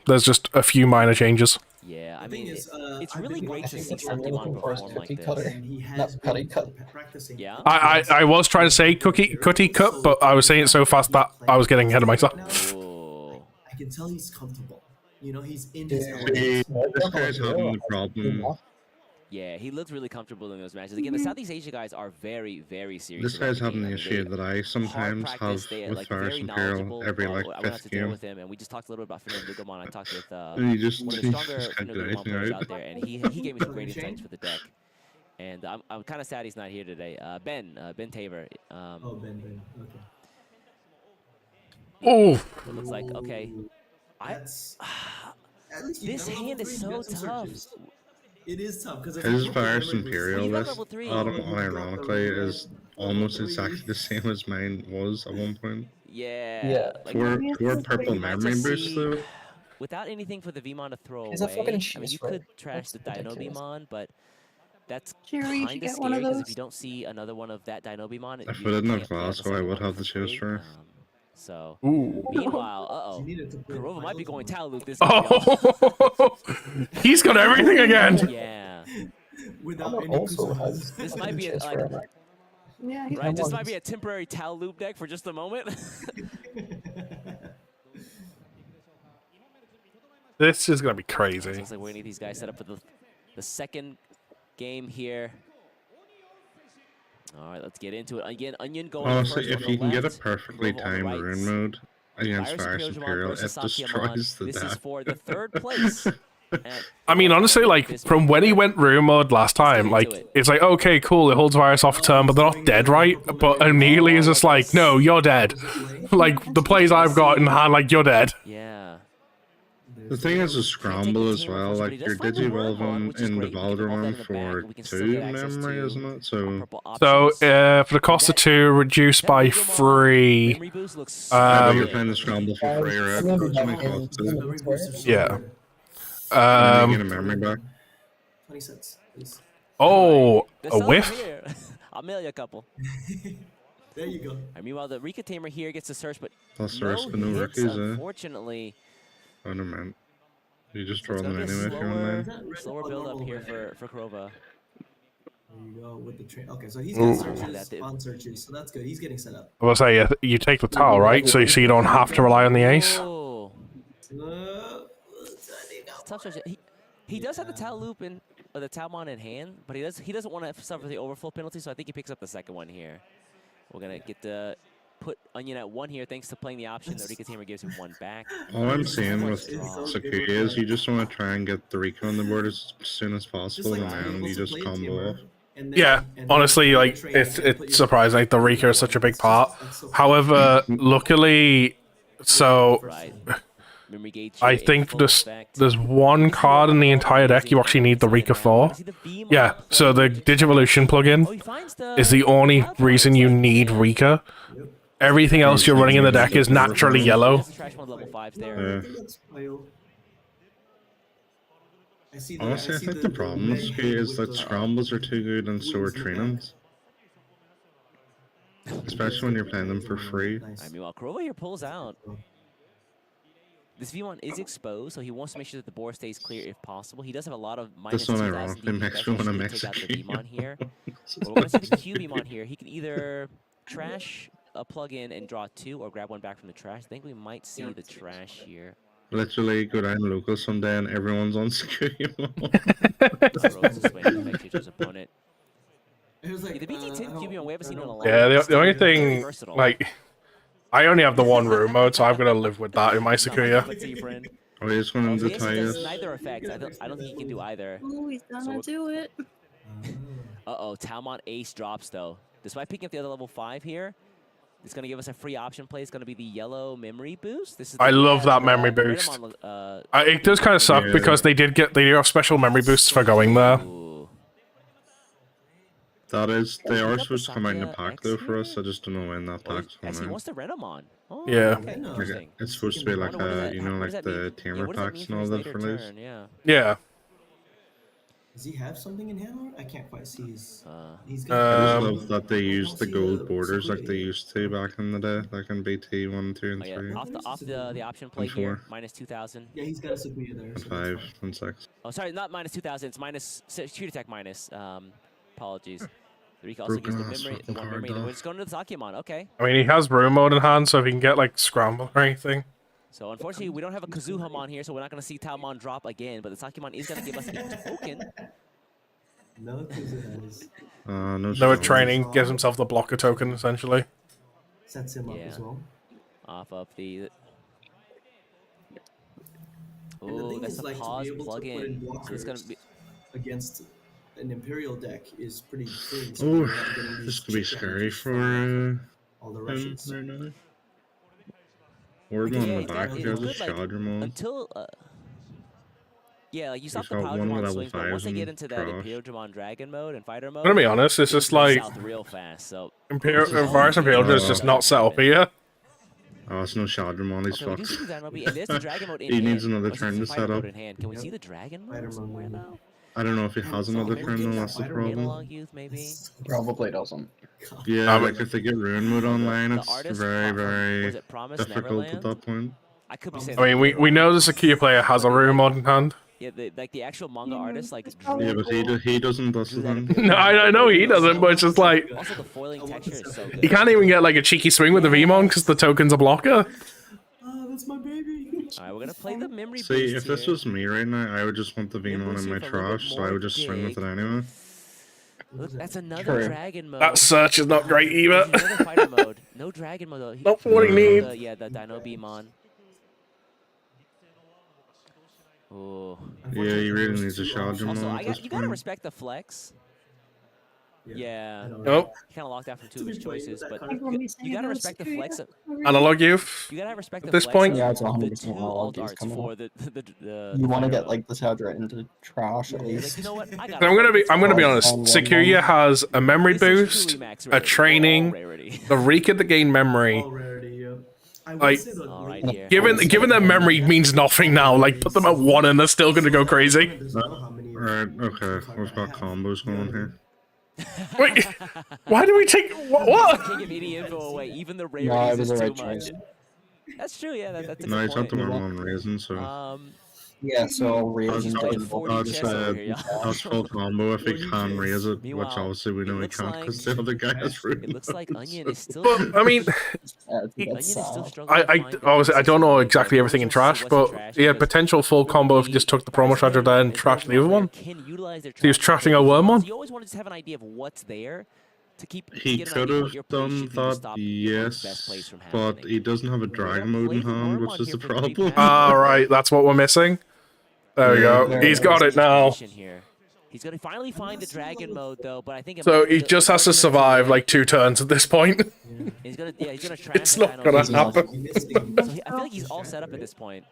Speaker 4: There's just a few minor changes.
Speaker 9: Yeah, I
Speaker 10: The thing
Speaker 9: mean,
Speaker 10: is,
Speaker 9: it's
Speaker 10: I've
Speaker 9: really
Speaker 10: been
Speaker 9: great to
Speaker 10: watching
Speaker 9: see
Speaker 10: the
Speaker 7: I'm
Speaker 10: Pokemon
Speaker 7: looking for a
Speaker 9: perform like
Speaker 7: cookie
Speaker 9: this.
Speaker 7: cutter.
Speaker 10: and he has
Speaker 7: Not cutty
Speaker 10: been
Speaker 7: cut.
Speaker 10: practicing.
Speaker 9: Yeah.
Speaker 4: I was trying to say cutty cut, but I was saying it so fast that I was getting ahead of myself.
Speaker 9: Oh.
Speaker 10: I can tell he's comfortable. You know, he's in his
Speaker 7: Yeah.
Speaker 10: element.
Speaker 3: This guy's having the problem.
Speaker 9: Yeah, he looked really comfortable in those matches. Again, the Southeast Asia guys are very, very serious.
Speaker 3: This
Speaker 9: about
Speaker 3: guy's
Speaker 9: the
Speaker 3: having
Speaker 9: game.
Speaker 3: the
Speaker 9: I mean,
Speaker 3: issue
Speaker 9: they-
Speaker 3: that I sometimes have
Speaker 9: practice, they are,
Speaker 3: with
Speaker 9: like,
Speaker 3: Virus
Speaker 9: very
Speaker 3: Imperial
Speaker 9: knowledgeable.
Speaker 3: every
Speaker 9: Well,
Speaker 3: like
Speaker 9: I went out
Speaker 3: 5th
Speaker 9: to dinner
Speaker 3: game.
Speaker 9: with him, and we just talked a little bit about Fernando Digimon. I talked with
Speaker 3: And you just,
Speaker 9: one of
Speaker 3: you
Speaker 9: the
Speaker 3: just
Speaker 9: stronger
Speaker 3: can't
Speaker 9: Fernando
Speaker 3: do
Speaker 9: Digimon
Speaker 3: anything
Speaker 9: players
Speaker 3: out.
Speaker 9: out there, and he gave me some great insights for the deck. And I'm kind of sad he's not here today. Ben Taver.
Speaker 10: Oh, Ben. Okay.
Speaker 4: Oh,
Speaker 9: It looks like okay.
Speaker 10: That's at least you
Speaker 9: This
Speaker 10: got level
Speaker 9: hand is
Speaker 10: 3, you
Speaker 9: so
Speaker 10: got some
Speaker 9: tough.
Speaker 10: searches. It is tough because
Speaker 3: His Virus Imperial
Speaker 9: you got
Speaker 3: list,
Speaker 9: level 3.
Speaker 3: ironically, is almost exactly the same as mine was at one point.
Speaker 9: Yeah. Like,
Speaker 3: Four purple
Speaker 9: you might
Speaker 3: memory
Speaker 9: just
Speaker 3: boosts
Speaker 9: see-
Speaker 3: though.
Speaker 9: without anything for the Vmon to throw
Speaker 7: He's a
Speaker 9: away.
Speaker 7: fucking
Speaker 9: I mean,
Speaker 7: cheese
Speaker 9: you
Speaker 7: whiz.
Speaker 9: could trash
Speaker 7: That's
Speaker 9: the Dino
Speaker 7: ridiculous.
Speaker 9: Vmon, but that's
Speaker 2: Jerry, you should
Speaker 9: kind of
Speaker 2: get one of
Speaker 9: scary because
Speaker 2: those.
Speaker 9: if you don't see another one of that Dino Vmon,
Speaker 3: If
Speaker 9: you
Speaker 3: we didn't have
Speaker 9: can't play out the
Speaker 3: Glasgow, I
Speaker 9: second
Speaker 3: would
Speaker 9: one
Speaker 3: have the choose
Speaker 9: free.
Speaker 3: for.
Speaker 9: So,
Speaker 4: ooh.
Speaker 9: meanwhile,
Speaker 10: You needed to play the
Speaker 9: Kurova might be
Speaker 10: finals
Speaker 9: going
Speaker 10: one.
Speaker 9: Talloop this
Speaker 4: Oh, he's got everything again.
Speaker 9: Yeah.
Speaker 10: Without
Speaker 7: Someone
Speaker 10: any
Speaker 7: also
Speaker 10: Kusama.
Speaker 7: has
Speaker 9: This
Speaker 7: fucking
Speaker 9: might be a,
Speaker 7: chest
Speaker 9: like,
Speaker 7: for him.
Speaker 2: Yeah, he's
Speaker 9: right. This
Speaker 7: Someone's-
Speaker 9: might be a temporary Talloop deck for just a moment.
Speaker 4: This is gonna be crazy.
Speaker 9: Looks like we're gonna need these guys set up for the second game here. All right, let's get into it. Again, Onion going
Speaker 3: Honestly,
Speaker 9: first
Speaker 3: if
Speaker 9: on
Speaker 3: you
Speaker 9: the
Speaker 3: can get a
Speaker 9: left,
Speaker 3: perfectly
Speaker 9: Kurova on the
Speaker 3: timed
Speaker 9: right.
Speaker 3: rune mode against Virus
Speaker 9: Digimon
Speaker 3: Imperial, it
Speaker 9: versus
Speaker 3: destroys the
Speaker 9: This is
Speaker 3: deck.
Speaker 9: for the third place.
Speaker 4: I mean, honestly, like from when he went room mode last time, like it's like okay, cool, it holds Virus off a turn, but they're not dead, right? But O'Neely is just like, no, you're dead. Like the plays I've got in hand, like you're dead.
Speaker 9: Yeah.
Speaker 3: The thing is a scramble as
Speaker 9: tamer
Speaker 3: well,
Speaker 9: first, but
Speaker 3: like
Speaker 9: he
Speaker 3: you're
Speaker 9: does find the Wormmon,
Speaker 3: digivolving
Speaker 9: which is
Speaker 3: in the
Speaker 9: great. We can evolve that
Speaker 3: Valderon
Speaker 9: in the back,
Speaker 3: for
Speaker 9: and we can still
Speaker 3: 2
Speaker 9: get access
Speaker 3: memory,
Speaker 9: to
Speaker 3: isn't it? So
Speaker 9: purple
Speaker 4: So
Speaker 9: options.
Speaker 4: for the cost of 2, reduced by 3.
Speaker 9: Memory boost looks
Speaker 3: I know
Speaker 9: so
Speaker 3: you're
Speaker 9: good.
Speaker 3: playing the scramble for free, right?
Speaker 7: I'm gonna be
Speaker 3: Which
Speaker 7: back
Speaker 3: makes
Speaker 7: in
Speaker 3: lots of
Speaker 7: 2
Speaker 3: sense.
Speaker 10: Memory
Speaker 7: minutes,
Speaker 10: boost
Speaker 7: right?
Speaker 10: are so
Speaker 4: Yeah.
Speaker 10: good.
Speaker 3: And you get a
Speaker 4: Um,
Speaker 3: memory back.
Speaker 10: 20 cents, please.
Speaker 4: oh,
Speaker 9: They're
Speaker 4: a
Speaker 9: selling
Speaker 4: whiff.
Speaker 9: them here. I'll mail you a couple.
Speaker 10: There you go.
Speaker 9: And meanwhile, the Rika Tamer here gets the search, but
Speaker 3: Plus the
Speaker 9: no
Speaker 3: risk of no
Speaker 9: hits,
Speaker 3: rookies, eh?
Speaker 9: unfortunately.
Speaker 3: Oh no, man. You just
Speaker 9: So
Speaker 3: draw
Speaker 9: it's
Speaker 3: them
Speaker 9: gonna be a
Speaker 3: anyway if you want, man.
Speaker 9: slower build up here for Kurova.
Speaker 10: There you go with the train. Okay, so he's
Speaker 4: Ooh.
Speaker 10: got searches on searches, so that's good. He's getting set up.
Speaker 4: I will say you take the towel, right? So you don't have to rely on the ace.
Speaker 9: Oh,
Speaker 10: It's
Speaker 9: tough stretch. He does have the Tau Loop and the Taumon in hand, but he doesn't want to suffer the overflow penalty, so I think he picks up the second one here. We're gonna get to put Onion at 1 here, thanks to playing the option. The Rika Tamer gives him 1 back.
Speaker 3: All I'm saying with
Speaker 9: Strong.
Speaker 3: Sakuya is you just want to try and get the Rika on the board as soon as possible, and then you just combo off.
Speaker 4: Yeah, honestly, like it's surprising. Like the Rika is such a big part. However, luckily, so
Speaker 9: Right. Memory gauge
Speaker 4: I
Speaker 9: here in
Speaker 4: think
Speaker 9: full
Speaker 4: there's
Speaker 9: effect.
Speaker 4: one card in the entire deck you actually need the Rika for. Yeah, so the Digivolution plugin
Speaker 9: Oh, he finds
Speaker 4: is the only reason you need Rika. Everything else you're running in the deck is naturally yellow.
Speaker 9: Trash one level 5s there.
Speaker 3: Honestly, I think the problem with Sakuya is that scrambles are too good and so are trainings. Especially when you're playing them for free.
Speaker 9: I mean, while Kurova here pulls out. This Vmon is exposed, so he wants to make sure that the board stays clear if possible. He does have a lot of
Speaker 3: This
Speaker 9: minus
Speaker 3: one
Speaker 9: 2,000
Speaker 3: ironically
Speaker 9: DP
Speaker 3: makes me
Speaker 9: special
Speaker 3: want to
Speaker 9: to take out the
Speaker 3: execute.
Speaker 9: Vmon here. But we're going to see the Q Vmon here. He can either trash a plug-in and draw 2 or grab one back from the trash. I think we might see the trash here.
Speaker 3: Literally go down local someday and everyone's on security mode.
Speaker 9: Rose is waiting to affect his opponent.
Speaker 10: It was like,
Speaker 9: Yeah, the BT10 Q Vmon, we haven't seen it in a long
Speaker 4: Yeah,
Speaker 9: time.
Speaker 4: the only
Speaker 9: Very
Speaker 4: thing,
Speaker 9: versatile.
Speaker 4: like, I only have the one room mode, so I'm gonna live with that in my Sakuya.
Speaker 9: Let's see, friend.
Speaker 3: Oh, he's going
Speaker 9: Oh,
Speaker 3: into
Speaker 9: so yes, he does
Speaker 3: tires.
Speaker 9: neither effect. I don't think he can do either.
Speaker 2: Ooh, he's gonna
Speaker 9: So-
Speaker 2: do it.
Speaker 9: Uh-oh, Talmon Ace drops, though. Despite picking up the other level 5 here, it's going to give us a free option play. It's going to be the yellow memory boost. This is
Speaker 4: I
Speaker 9: the-
Speaker 4: love that
Speaker 9: the
Speaker 4: memory
Speaker 9: Redemon,
Speaker 4: boost. It does kind of suck
Speaker 3: Yeah.
Speaker 4: because they do have special memory boosts for going there.
Speaker 9: Ooh.
Speaker 3: That is, they
Speaker 9: Pick
Speaker 3: are
Speaker 9: up the
Speaker 3: supposed to come out in the
Speaker 9: Sakya
Speaker 3: pack
Speaker 9: X
Speaker 3: though for us.
Speaker 9: here?
Speaker 3: I just don't know when that
Speaker 9: Oh,
Speaker 3: pack's
Speaker 9: actually, he
Speaker 3: coming out.
Speaker 9: wants the Redemon. Oh,
Speaker 4: Yeah.
Speaker 9: okay,
Speaker 10: No.
Speaker 3: Like,
Speaker 9: interesting.
Speaker 3: it's supposed to be
Speaker 9: I
Speaker 3: like
Speaker 9: wonder what does that-
Speaker 3: you know,
Speaker 9: what
Speaker 3: like
Speaker 9: does that
Speaker 3: the
Speaker 9: mean?
Speaker 3: tamer
Speaker 9: what does that
Speaker 3: packs
Speaker 9: mean
Speaker 3: and
Speaker 9: for
Speaker 3: all
Speaker 9: his
Speaker 3: that
Speaker 9: later
Speaker 3: for these.
Speaker 9: turn? Yeah.
Speaker 4: Yeah.
Speaker 10: Does he have something in hand? I can't quite see his. He's
Speaker 3: I
Speaker 10: got.
Speaker 3: just love that they
Speaker 10: I don't
Speaker 3: use the
Speaker 10: see
Speaker 3: gold borders like
Speaker 10: Sakuya
Speaker 3: they
Speaker 10: yet.
Speaker 3: used to back in the day, like in BT 1, 2, and
Speaker 9: Oh, yeah.
Speaker 3: 3,
Speaker 9: Off the option play
Speaker 3: And
Speaker 9: here,
Speaker 3: 4.
Speaker 9: minus 2,000.
Speaker 10: Yeah, he's got a Sakuya there.
Speaker 3: and
Speaker 10: So
Speaker 3: 5, and 6.
Speaker 9: Oh, sorry, not minus 2,000. It's minus shoot attack minus. Apologies. The Rika also gives the
Speaker 3: Broken ass
Speaker 9: memory, the
Speaker 3: fucking
Speaker 9: one
Speaker 3: card,
Speaker 9: memory.
Speaker 3: though.
Speaker 9: We're just going to the Sakyamon. Okay.
Speaker 4: I mean, he has room mode in hand, so if he can get like scramble or anything.
Speaker 9: So unfortunately, we don't have a Kazuhamon here, so we're not going to see Talmon drop again. But the Sakyamon is going to give us a token.
Speaker 10: No Kuzahas.
Speaker 3: No
Speaker 4: No
Speaker 3: scramble.
Speaker 4: training gives himself the blocker token essentially.
Speaker 10: Sets him up
Speaker 9: Yeah.
Speaker 10: as well.
Speaker 9: Off of the.
Speaker 10: And the
Speaker 9: Oh,
Speaker 10: thing
Speaker 9: that's
Speaker 10: is,
Speaker 9: the
Speaker 10: like, to
Speaker 9: pause
Speaker 10: be able to put
Speaker 9: plug-in.
Speaker 10: in
Speaker 9: So it's going to
Speaker 10: blockers
Speaker 9: be.
Speaker 10: against an Imperial deck is pretty freeing. So
Speaker 3: Oh,
Speaker 10: you're not getting
Speaker 3: this
Speaker 10: these
Speaker 3: could be
Speaker 10: chip
Speaker 3: scary
Speaker 10: damages
Speaker 3: for
Speaker 10: from all the
Speaker 3: him
Speaker 10: Russians.
Speaker 3: right now. Word
Speaker 10: Yeah,
Speaker 3: on the
Speaker 10: it's
Speaker 3: back,
Speaker 10: got-
Speaker 3: he
Speaker 10: it's
Speaker 3: has a
Speaker 9: good, like,
Speaker 3: Shadramon.
Speaker 9: until. Yeah, like you stop the
Speaker 3: got
Speaker 9: Power
Speaker 3: one
Speaker 9: Dramon
Speaker 3: level
Speaker 9: swing, but once they
Speaker 3: 5s
Speaker 9: get
Speaker 3: and
Speaker 9: into that
Speaker 3: trash.
Speaker 9: Imperial Dramon Dragon mode and Fighter mode,
Speaker 4: I'm gonna be honest, it's
Speaker 9: things
Speaker 4: just
Speaker 9: go
Speaker 4: like
Speaker 9: south real fast. So
Speaker 4: Virus Imperial is just not set up here.
Speaker 3: Oh, it's no Shadramon, he's
Speaker 9: okay, we do see
Speaker 3: fucked.
Speaker 9: the Dynamo Beat, and there's the Dragon mode in
Speaker 3: He
Speaker 9: hand.
Speaker 3: needs another
Speaker 9: Or is it
Speaker 3: turn
Speaker 9: the
Speaker 3: to
Speaker 9: Fighter
Speaker 3: set
Speaker 9: mode
Speaker 3: up.
Speaker 9: in hand. Can we
Speaker 10: Yep.
Speaker 9: see the Dragon mode
Speaker 10: Fighter
Speaker 9: somewhere
Speaker 10: mode.
Speaker 9: though?
Speaker 3: I don't know if he has another
Speaker 10: maybe
Speaker 3: turn
Speaker 10: get
Speaker 3: though,
Speaker 10: that
Speaker 3: that's the
Speaker 10: Fighter
Speaker 3: problem.
Speaker 9: Analog Youth, maybe.
Speaker 1: Probably doesn't.
Speaker 3: Yeah,
Speaker 4: Um,
Speaker 3: like if they get Ruin Mode online,
Speaker 9: The
Speaker 3: it's
Speaker 9: artist
Speaker 3: very,
Speaker 9: from-
Speaker 3: very
Speaker 9: was it Promise
Speaker 3: difficult at
Speaker 9: Neverland?
Speaker 3: that point.
Speaker 9: I could be saying.
Speaker 4: I mean, we know the Sakuya player has a room mod in hand.
Speaker 9: Yeah, like the actual manga artist, like
Speaker 2: probably
Speaker 3: Yeah,
Speaker 9: drew.
Speaker 3: but he doesn't, that's
Speaker 9: drew
Speaker 3: the
Speaker 9: that
Speaker 3: thing.
Speaker 9: Imperial
Speaker 4: No, I know he doesn't, but it's just like
Speaker 9: Also, the foiling texture is so good.
Speaker 4: he can't even get like a cheeky swing with the Vmon because the token's a blocker.
Speaker 10: Oh, that's my baby.
Speaker 9: All right, we're gonna play the memory
Speaker 3: See,
Speaker 9: boost
Speaker 3: if this
Speaker 9: here.
Speaker 3: was me right now, I would just want the Vmon in my
Speaker 9: Boost with a little bit
Speaker 3: trash, so I
Speaker 9: more
Speaker 3: would just swing with it
Speaker 9: dig.
Speaker 3: anyway.
Speaker 9: Look, that's another
Speaker 1: True.
Speaker 9: dragon mode.
Speaker 4: That search is not great either.
Speaker 9: There's another fighter mode. No dragon mode though.
Speaker 4: Not for what he needs.
Speaker 9: Yeah, the Dino Beamon. Oh.
Speaker 3: Yeah, he really needs a Shadramon
Speaker 9: Also,
Speaker 3: at this
Speaker 9: you gotta
Speaker 3: point.
Speaker 9: respect the flex. Yeah.
Speaker 10: I know, right?
Speaker 4: Nope.
Speaker 9: He kind of locked out from two of
Speaker 10: To
Speaker 9: his
Speaker 10: be played
Speaker 9: choices,
Speaker 10: with that
Speaker 9: but
Speaker 10: card.
Speaker 9: you gotta respect the flex.
Speaker 4: Analog Youth.
Speaker 9: You gotta respect
Speaker 4: At
Speaker 9: the
Speaker 4: this
Speaker 9: flex
Speaker 4: point-
Speaker 9: of
Speaker 1: Yeah, it's
Speaker 9: the
Speaker 1: 100%
Speaker 9: two
Speaker 1: all
Speaker 9: alt
Speaker 1: these
Speaker 9: arts
Speaker 1: coming
Speaker 9: for
Speaker 1: up.
Speaker 9: the
Speaker 1: You want to
Speaker 9: fighter
Speaker 1: get
Speaker 9: mode.
Speaker 1: like the Sadra into trash at
Speaker 9: Like,
Speaker 1: least.
Speaker 9: you know what? I
Speaker 4: And I'm gonna be honest. Sakuya has a memory boost, a training, the Rika to gain memory.
Speaker 10: All rarity, yeah. I would
Speaker 4: Like,
Speaker 10: say that
Speaker 9: All right,
Speaker 10: like,
Speaker 9: here.
Speaker 4: Given that memory means nothing now, like put them at 1 and they're still gonna go crazy.
Speaker 10: doesn't know how many
Speaker 3: Alright, okay,
Speaker 10: cards
Speaker 3: we've
Speaker 10: I
Speaker 3: got
Speaker 10: have.
Speaker 3: combos going here.
Speaker 4: Wait, why do we take what?
Speaker 9: Can't give any info away. Even the
Speaker 1: No,
Speaker 9: rarities
Speaker 1: it was
Speaker 9: is
Speaker 1: the
Speaker 9: too
Speaker 1: right
Speaker 9: much.
Speaker 1: choice.
Speaker 9: That's true. Yeah, that's a
Speaker 3: No,
Speaker 9: good
Speaker 3: he's not the
Speaker 9: point.
Speaker 3: one on Raisin, so
Speaker 1: Yeah, so raising
Speaker 3: That's-
Speaker 1: down
Speaker 9: Forty
Speaker 3: that's,
Speaker 9: chess over
Speaker 3: uh,
Speaker 9: here, y'all.
Speaker 3: that's full combo if he can raise it, which
Speaker 9: Meanwhile,
Speaker 3: obviously we know he
Speaker 9: looks
Speaker 3: can't because the other guy has Ruin.
Speaker 9: It looks like Onion is still.
Speaker 4: But I mean,
Speaker 9: Onion is still
Speaker 1: sad.
Speaker 9: struggling. to
Speaker 4: I
Speaker 9: find
Speaker 4: obviously I don't know
Speaker 9: balances.
Speaker 4: exactly everything in
Speaker 9: What's
Speaker 4: trash, but
Speaker 9: trash
Speaker 4: he had
Speaker 9: because
Speaker 4: potential full combo if he just took the promo charger there and trashed the other one.
Speaker 9: Can utilize their
Speaker 4: So he was
Speaker 9: trash
Speaker 4: trashing a
Speaker 9: abilities.
Speaker 4: Wormmon?
Speaker 9: So you always want to just have an idea of what's there to keep. to
Speaker 3: He
Speaker 9: get an
Speaker 3: could
Speaker 9: idea of
Speaker 3: have
Speaker 9: what your play
Speaker 3: done
Speaker 9: should be to
Speaker 3: that,
Speaker 9: stop your opponent's best plays
Speaker 3: yes,
Speaker 9: from
Speaker 3: but
Speaker 9: happening.
Speaker 3: he doesn't have a dragon mode in
Speaker 9: play the
Speaker 3: hand,
Speaker 9: Wormmon
Speaker 3: which is
Speaker 9: here
Speaker 3: the
Speaker 9: for the free
Speaker 3: problem.
Speaker 9: pass.
Speaker 4: Ah, right, that's what we're missing. There we go.
Speaker 1: There
Speaker 4: He's
Speaker 1: it
Speaker 4: got it now.
Speaker 9: Here. He's gonna finally find the dragon mode though, but I think it
Speaker 4: So
Speaker 9: might be
Speaker 4: he
Speaker 9: the-
Speaker 4: just has to
Speaker 9: the-
Speaker 4: survive like 2 turns at this point.
Speaker 9: He's gonna trash
Speaker 4: It's
Speaker 9: the
Speaker 4: not
Speaker 9: Dino
Speaker 4: gonna
Speaker 9: Beast.
Speaker 4: happen.
Speaker 9: So I feel like he's all set up at this point.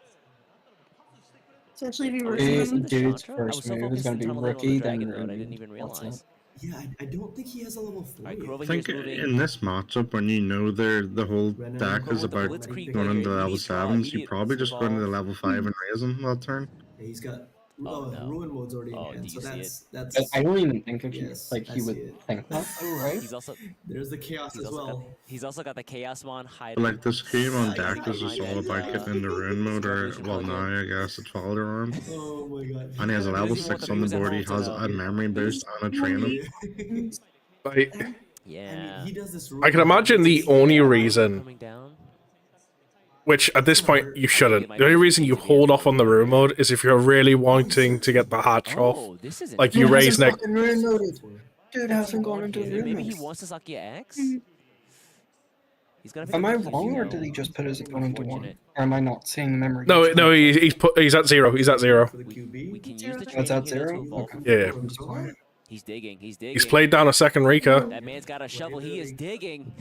Speaker 2: Especially if you
Speaker 9: Oh,
Speaker 2: were
Speaker 9: is
Speaker 1: Dude's
Speaker 9: it the
Speaker 1: dude's
Speaker 9: Chandra? I was
Speaker 1: first
Speaker 9: so
Speaker 1: move is
Speaker 9: focused
Speaker 1: going to be
Speaker 9: on the little
Speaker 1: rookie, then
Speaker 9: dragon mode, I didn't
Speaker 1: Ruby.
Speaker 9: even
Speaker 1: That's
Speaker 9: realize.
Speaker 1: it.
Speaker 10: Yeah, I don't think he has a level 4
Speaker 9: Alright,
Speaker 10: yet.
Speaker 9: Kurova
Speaker 3: I
Speaker 9: here's
Speaker 3: think
Speaker 9: moving.
Speaker 3: in this matchup, when you know the whole
Speaker 10: Renan
Speaker 3: deck is
Speaker 10: called
Speaker 3: about
Speaker 10: Blitzkrieg
Speaker 3: going
Speaker 10: player.
Speaker 3: into level
Speaker 9: Immediate draw,
Speaker 3: 7s, you
Speaker 9: immediate
Speaker 3: probably just go into the
Speaker 9: evolve.
Speaker 3: level 5 and raise him that turn.
Speaker 10: Yeah, he's got
Speaker 9: no.
Speaker 10: Ruin mode's already
Speaker 9: Oh,
Speaker 10: enhanced,
Speaker 9: do
Speaker 10: so
Speaker 9: you see
Speaker 10: that's
Speaker 1: But I don't even think if
Speaker 10: yes,
Speaker 1: like
Speaker 10: I
Speaker 1: he
Speaker 10: see
Speaker 1: would
Speaker 10: it.
Speaker 1: think that, though, right?
Speaker 9: He's also
Speaker 10: There's the chaos as well.
Speaker 9: he's also got the Chaosmon hider.
Speaker 3: But like this game on
Speaker 10: Yeah,
Speaker 3: deck is just
Speaker 9: behind
Speaker 3: all
Speaker 9: that,
Speaker 3: about getting into rune mode,
Speaker 9: Super
Speaker 3: or
Speaker 9: Evolution
Speaker 3: well
Speaker 9: plugin.
Speaker 3: now I guess it's Follower Arm.
Speaker 10: Oh my god.
Speaker 3: And he has a level
Speaker 9: doesn't want
Speaker 3: 6
Speaker 9: the
Speaker 3: on the
Speaker 9: booze at
Speaker 3: board. He
Speaker 9: home to
Speaker 3: has
Speaker 9: know.
Speaker 3: a memory boost and a training.
Speaker 4: Like,
Speaker 9: Yeah.
Speaker 10: I mean, he does this.
Speaker 4: I can imagine the only reason,
Speaker 9: Coming down.
Speaker 4: which at this point you shouldn't, the only reason you hold off on the room mode is if you're really wanting to get the hatch off.
Speaker 9: Oh, this is
Speaker 4: Like you
Speaker 1: Dude
Speaker 4: raise
Speaker 1: hasn't
Speaker 4: neck.
Speaker 1: fucking rune moded. Dude hasn't gone into
Speaker 9: Maybe
Speaker 1: rune
Speaker 9: he
Speaker 1: mode.
Speaker 9: wants to Sakia X. He's gonna.
Speaker 1: Am I
Speaker 9: feel
Speaker 1: wrong, or
Speaker 9: though.
Speaker 1: did he just put his opponent to 1?
Speaker 9: Unfortunate.
Speaker 1: Or am I not seeing the memory?
Speaker 4: No,
Speaker 1: boost
Speaker 4: no,
Speaker 1: right?
Speaker 4: he's at 0. He's at 0.
Speaker 10: For the QB.
Speaker 9: We can use the
Speaker 1: That's
Speaker 9: training
Speaker 1: at
Speaker 9: here
Speaker 1: 0?
Speaker 9: to evolve.
Speaker 1: Okay.
Speaker 4: Yeah.
Speaker 1: I'm just playing.
Speaker 9: He's digging. He's digging.
Speaker 4: He's played down a second Rika.
Speaker 9: That man's got a shovel. He is digging.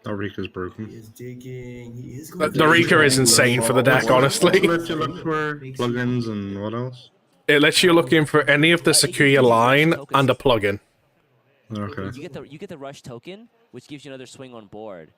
Speaker 3: That Rika's
Speaker 10: He
Speaker 3: broken.
Speaker 10: is digging. He is
Speaker 4: The
Speaker 10: going.
Speaker 4: Rika is insane for the deck, honestly.
Speaker 3: It lets you look for plugins and what else?
Speaker 4: It lets you look in for any of the Sakuya line and a plugin.
Speaker 3: Okay.
Speaker 9: You get the rush token, which gives you another swing on board.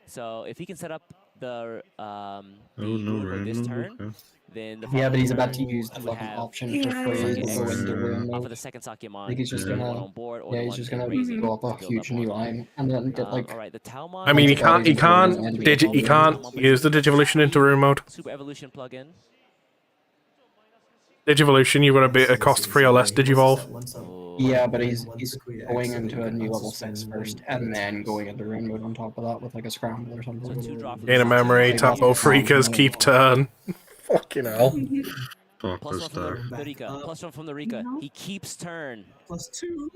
Speaker 9: So if he can set up the
Speaker 3: Oh no,
Speaker 9: Ruin this
Speaker 3: random.
Speaker 9: turn,
Speaker 3: Okay.
Speaker 9: then the
Speaker 1: Yeah, but he's
Speaker 9: following
Speaker 1: about to
Speaker 9: turn
Speaker 1: use the
Speaker 9: would
Speaker 1: fucking
Speaker 9: have
Speaker 1: option for
Speaker 2: Yeah,
Speaker 1: free
Speaker 9: Sakia
Speaker 1: to
Speaker 9: X
Speaker 1: go into rune
Speaker 9: off of
Speaker 1: mode.
Speaker 9: the second Sakyamon.
Speaker 1: I think he's just
Speaker 9: the
Speaker 1: gonna-
Speaker 9: one on board or
Speaker 1: Yeah,
Speaker 9: the
Speaker 1: he's
Speaker 9: one
Speaker 1: just
Speaker 9: in
Speaker 1: gonna
Speaker 9: raising
Speaker 1: go up a
Speaker 9: to build
Speaker 1: huge
Speaker 9: on
Speaker 1: new
Speaker 9: top.
Speaker 1: line and then get like.
Speaker 9: All right, the Talmon.
Speaker 4: I mean, he
Speaker 1: Like,
Speaker 4: can't use the Digivolution into room mode.
Speaker 9: Super Evolution plugin.
Speaker 4: Digivolution, you've got a bit of cost free or less Digivolve.
Speaker 9: Oh,
Speaker 1: Yeah, but he's going into a new level 6 first, and then going into rune mode on top of that with like a scramble or
Speaker 9: So
Speaker 1: something.
Speaker 9: 2 drop for
Speaker 4: Gain a
Speaker 9: the
Speaker 4: memory,
Speaker 9: Sakyamon.
Speaker 4: tap both Rikas, keep turn. Fucking hell.
Speaker 3: Fuck
Speaker 9: Plus
Speaker 3: this
Speaker 9: 1 from
Speaker 3: deck.
Speaker 9: the Rika. Plus 1 from the Rika. He keeps turn.
Speaker 10: +2.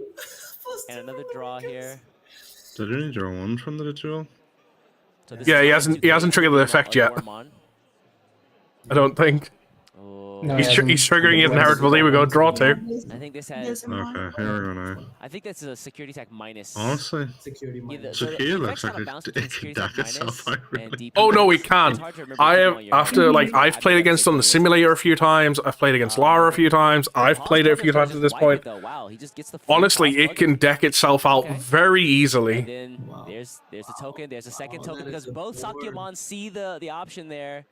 Speaker 9: And another draw here.
Speaker 3: Did he draw 1 from the ritual?
Speaker 9: So this
Speaker 4: Yeah,
Speaker 9: is
Speaker 4: he hasn't triggered the effect yet.
Speaker 9: Gormon.
Speaker 4: I don't think.
Speaker 9: Oh,
Speaker 1: No,
Speaker 4: He's
Speaker 1: he hasn't-
Speaker 4: triggering it inheritable. There we go, draw 2.
Speaker 9: I think this has.
Speaker 3: Okay, here we go now.
Speaker 9: I think that's a security attack minus.
Speaker 3: Honestly,
Speaker 10: Security
Speaker 9: Yeah,
Speaker 10: minus.
Speaker 9: so the
Speaker 3: Sakia
Speaker 9: effects
Speaker 3: looks like
Speaker 9: kinda
Speaker 3: a
Speaker 9: bounce between
Speaker 3: deck
Speaker 9: security attack
Speaker 3: itself,
Speaker 9: minus
Speaker 3: I
Speaker 9: and
Speaker 3: really-
Speaker 9: DP
Speaker 4: Oh no, we
Speaker 9: minus.
Speaker 4: can.
Speaker 9: It's hard to remember
Speaker 4: I
Speaker 9: which
Speaker 4: have
Speaker 9: one you're
Speaker 4: after
Speaker 9: at.
Speaker 4: like I've played against on the simulator a few times. I've played against Lara a few times. I've played it a few times at this point.
Speaker 9: Wow, he just gets the full
Speaker 4: Honestly,
Speaker 9: cost
Speaker 4: it can
Speaker 9: plug-in.
Speaker 4: deck itself out
Speaker 9: Okay.
Speaker 4: very
Speaker 9: And
Speaker 4: easily.
Speaker 9: then
Speaker 10: Wow.
Speaker 9: there's a token. There's a second
Speaker 10: Wow,
Speaker 9: token
Speaker 10: that is
Speaker 9: because
Speaker 10: a
Speaker 9: both
Speaker 10: board.
Speaker 9: Sakyamon see the option there.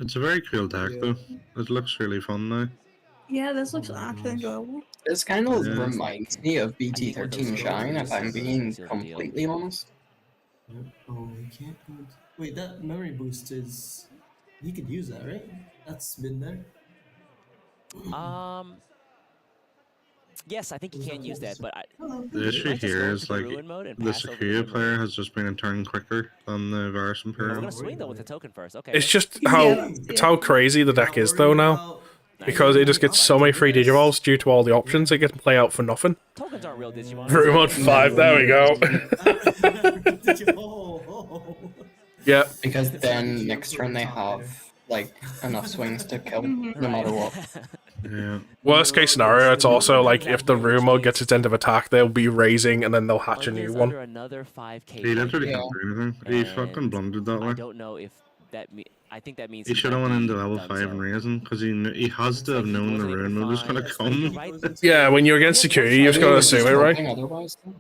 Speaker 3: It's a very cool deck though. It looks really fun now.
Speaker 2: Yeah, this looks actually enjoyable.
Speaker 1: This kind of
Speaker 3: Yeah.
Speaker 1: reminds me of BT13 Shine, if I'm being
Speaker 9: Seal the deal.
Speaker 1: completely honest.
Speaker 10: Yep. Oh, he can't. Wait, that memory boost is. He could use that, right? That's been there.
Speaker 9: Yes, I think he can use that, but
Speaker 3: The issue
Speaker 9: might just go
Speaker 3: here
Speaker 9: into
Speaker 3: is
Speaker 9: the
Speaker 3: like
Speaker 9: ruin mode and
Speaker 3: the
Speaker 9: pass over the
Speaker 3: Sakuya
Speaker 9: ruin
Speaker 3: player
Speaker 9: mode.
Speaker 3: has just been a turn quicker than the Varus
Speaker 9: We're
Speaker 3: Imperial.
Speaker 9: gonna swing though with the token first. Okay.
Speaker 4: It's
Speaker 9: let's-
Speaker 4: just how
Speaker 2: Yeah.
Speaker 4: it's how crazy the deck is though now. Because it just gets so many free Digivolves due to all the options it gets to play out for nothing.
Speaker 9: Tokens aren't real Digimon.
Speaker 4: Room mode 5, there we go. Yeah.
Speaker 1: Because then next turn they have like enough swings to kill no matter what.
Speaker 3: Yeah.
Speaker 4: Worst case scenario, it's also like if the room mode gets its end of attack, they'll be raising and then they'll hatch a new
Speaker 9: Onions
Speaker 4: one.
Speaker 9: under another 5K.
Speaker 3: He literally
Speaker 1: Yeah.
Speaker 3: can't do anything. He fucking
Speaker 9: And
Speaker 3: blundered that
Speaker 9: I
Speaker 3: way.
Speaker 9: don't know if that I think that means
Speaker 3: He should have
Speaker 9: might
Speaker 3: went
Speaker 9: be
Speaker 3: into level
Speaker 9: done
Speaker 3: 5
Speaker 9: so.
Speaker 3: and raising because he has to have known the rune mode was gonna come.
Speaker 4: Yeah, when you're against security, you just gotta assume it, right?
Speaker 1: Otherwise, though.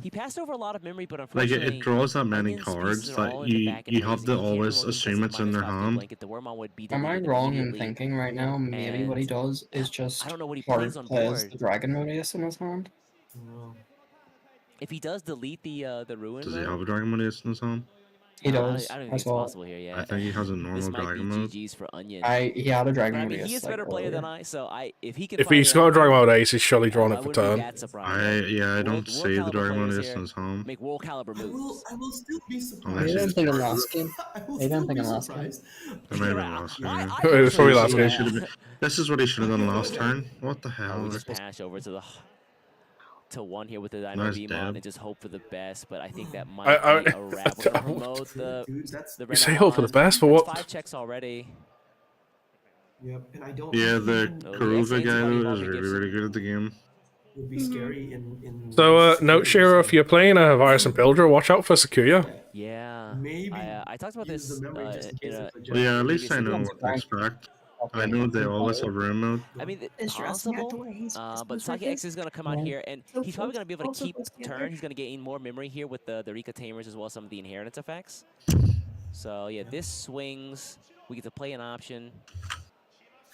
Speaker 9: He passed over a lot of memory, but
Speaker 3: Like
Speaker 9: unfortunately,
Speaker 3: it draws that many
Speaker 9: Onions
Speaker 3: cards
Speaker 9: pieces are
Speaker 3: that
Speaker 9: all in the back and
Speaker 3: you have
Speaker 9: raising.
Speaker 3: to
Speaker 9: He can't
Speaker 3: always
Speaker 9: roll because
Speaker 3: assume it's in their
Speaker 9: -5
Speaker 3: hand.
Speaker 9: blanket. The Wormon would be
Speaker 1: Am I
Speaker 9: deleted
Speaker 1: wrong in
Speaker 9: immediately.
Speaker 1: thinking right now? Maybe what he
Speaker 9: And
Speaker 1: does is just
Speaker 9: I don't know what he
Speaker 1: hard
Speaker 9: plays on
Speaker 1: plays
Speaker 9: board.
Speaker 1: the Dragon Modius in his hand.
Speaker 9: If he does delete the ruin
Speaker 3: Does he
Speaker 9: mode,
Speaker 3: have a Dragon Modius in his hand?
Speaker 1: He does.
Speaker 9: I don't think
Speaker 1: I
Speaker 9: it's
Speaker 1: saw.
Speaker 9: possible here. Yeah,
Speaker 3: I think he has a
Speaker 9: this
Speaker 3: normal
Speaker 9: might
Speaker 3: Dragon
Speaker 9: be
Speaker 3: mode.
Speaker 9: GG's for Onion.
Speaker 1: He had a
Speaker 9: But
Speaker 1: Dragon
Speaker 9: I mean,
Speaker 1: Modius.
Speaker 9: he is a
Speaker 1: like,
Speaker 9: better player than
Speaker 1: earlier.
Speaker 9: I, so if he can.
Speaker 4: If
Speaker 9: find
Speaker 4: he's
Speaker 9: it
Speaker 4: got a
Speaker 9: out,
Speaker 4: Dragon Mode Ace, he's surely drawn
Speaker 9: I
Speaker 4: it for
Speaker 9: wouldn't be
Speaker 4: turn.
Speaker 9: that surprised.
Speaker 3: I don't
Speaker 9: World
Speaker 3: see the
Speaker 9: Caliber
Speaker 3: Dragon
Speaker 9: players
Speaker 3: Modius
Speaker 9: here
Speaker 3: in his hand.
Speaker 9: Make World Caliber moves.
Speaker 10: I will still be surprised.
Speaker 3: Unless
Speaker 1: Maybe I'm
Speaker 3: he's
Speaker 1: thinking last game.
Speaker 10: I will
Speaker 1: Maybe I'm
Speaker 10: still be
Speaker 1: thinking last game.
Speaker 10: surprised.
Speaker 3: It might have been last
Speaker 9: Why-
Speaker 3: game.
Speaker 9: I
Speaker 4: It was probably last
Speaker 9: actually-
Speaker 4: game.
Speaker 3: Should've been- This is what he should have done last turn. What the
Speaker 9: Oh,
Speaker 3: hell?
Speaker 9: we just pass over to the to one here with the Dino
Speaker 3: Nice
Speaker 9: Beam
Speaker 3: dab.
Speaker 9: on and just hope for the best. But I think that might
Speaker 4: I-
Speaker 9: be a wrap. We're gonna promote
Speaker 10: Dude, that's
Speaker 9: the
Speaker 4: You say hope for the
Speaker 9: Renamon.
Speaker 4: best, but
Speaker 9: That's
Speaker 4: what?
Speaker 9: 5 checks already.
Speaker 10: yep, and I don't.
Speaker 3: Yeah,
Speaker 10: think
Speaker 3: the
Speaker 10: even
Speaker 9: Oh,
Speaker 3: Karuva
Speaker 9: yes,
Speaker 3: guy
Speaker 9: anti-body
Speaker 3: though is
Speaker 9: Bobby
Speaker 3: really,
Speaker 9: Gibson.
Speaker 3: really good at the game.
Speaker 10: would be scary in.
Speaker 4: So, note share if you're playing a Virus and Builder, watch out for Sakuya.
Speaker 9: Yeah.
Speaker 10: Maybe
Speaker 9: I talked about
Speaker 10: use
Speaker 9: this
Speaker 10: the memory just in
Speaker 9: in
Speaker 10: case
Speaker 9: a.
Speaker 10: it's a
Speaker 3: Well, yeah, at least I
Speaker 9: Previously,
Speaker 3: know
Speaker 9: yeah.
Speaker 3: what to expect. I know they always have room mode.
Speaker 9: I mean,
Speaker 2: It's stressing out the
Speaker 9: possible.
Speaker 2: way he's
Speaker 9: But Saki X is gonna come out here, and
Speaker 2: So
Speaker 9: he's probably gonna be able to
Speaker 2: also
Speaker 9: keep
Speaker 2: close together.
Speaker 9: turn. He's gonna gain more memory here with the Rika Tamers as well as some of the inheritance effects. So yeah, this swings. We get to play an option.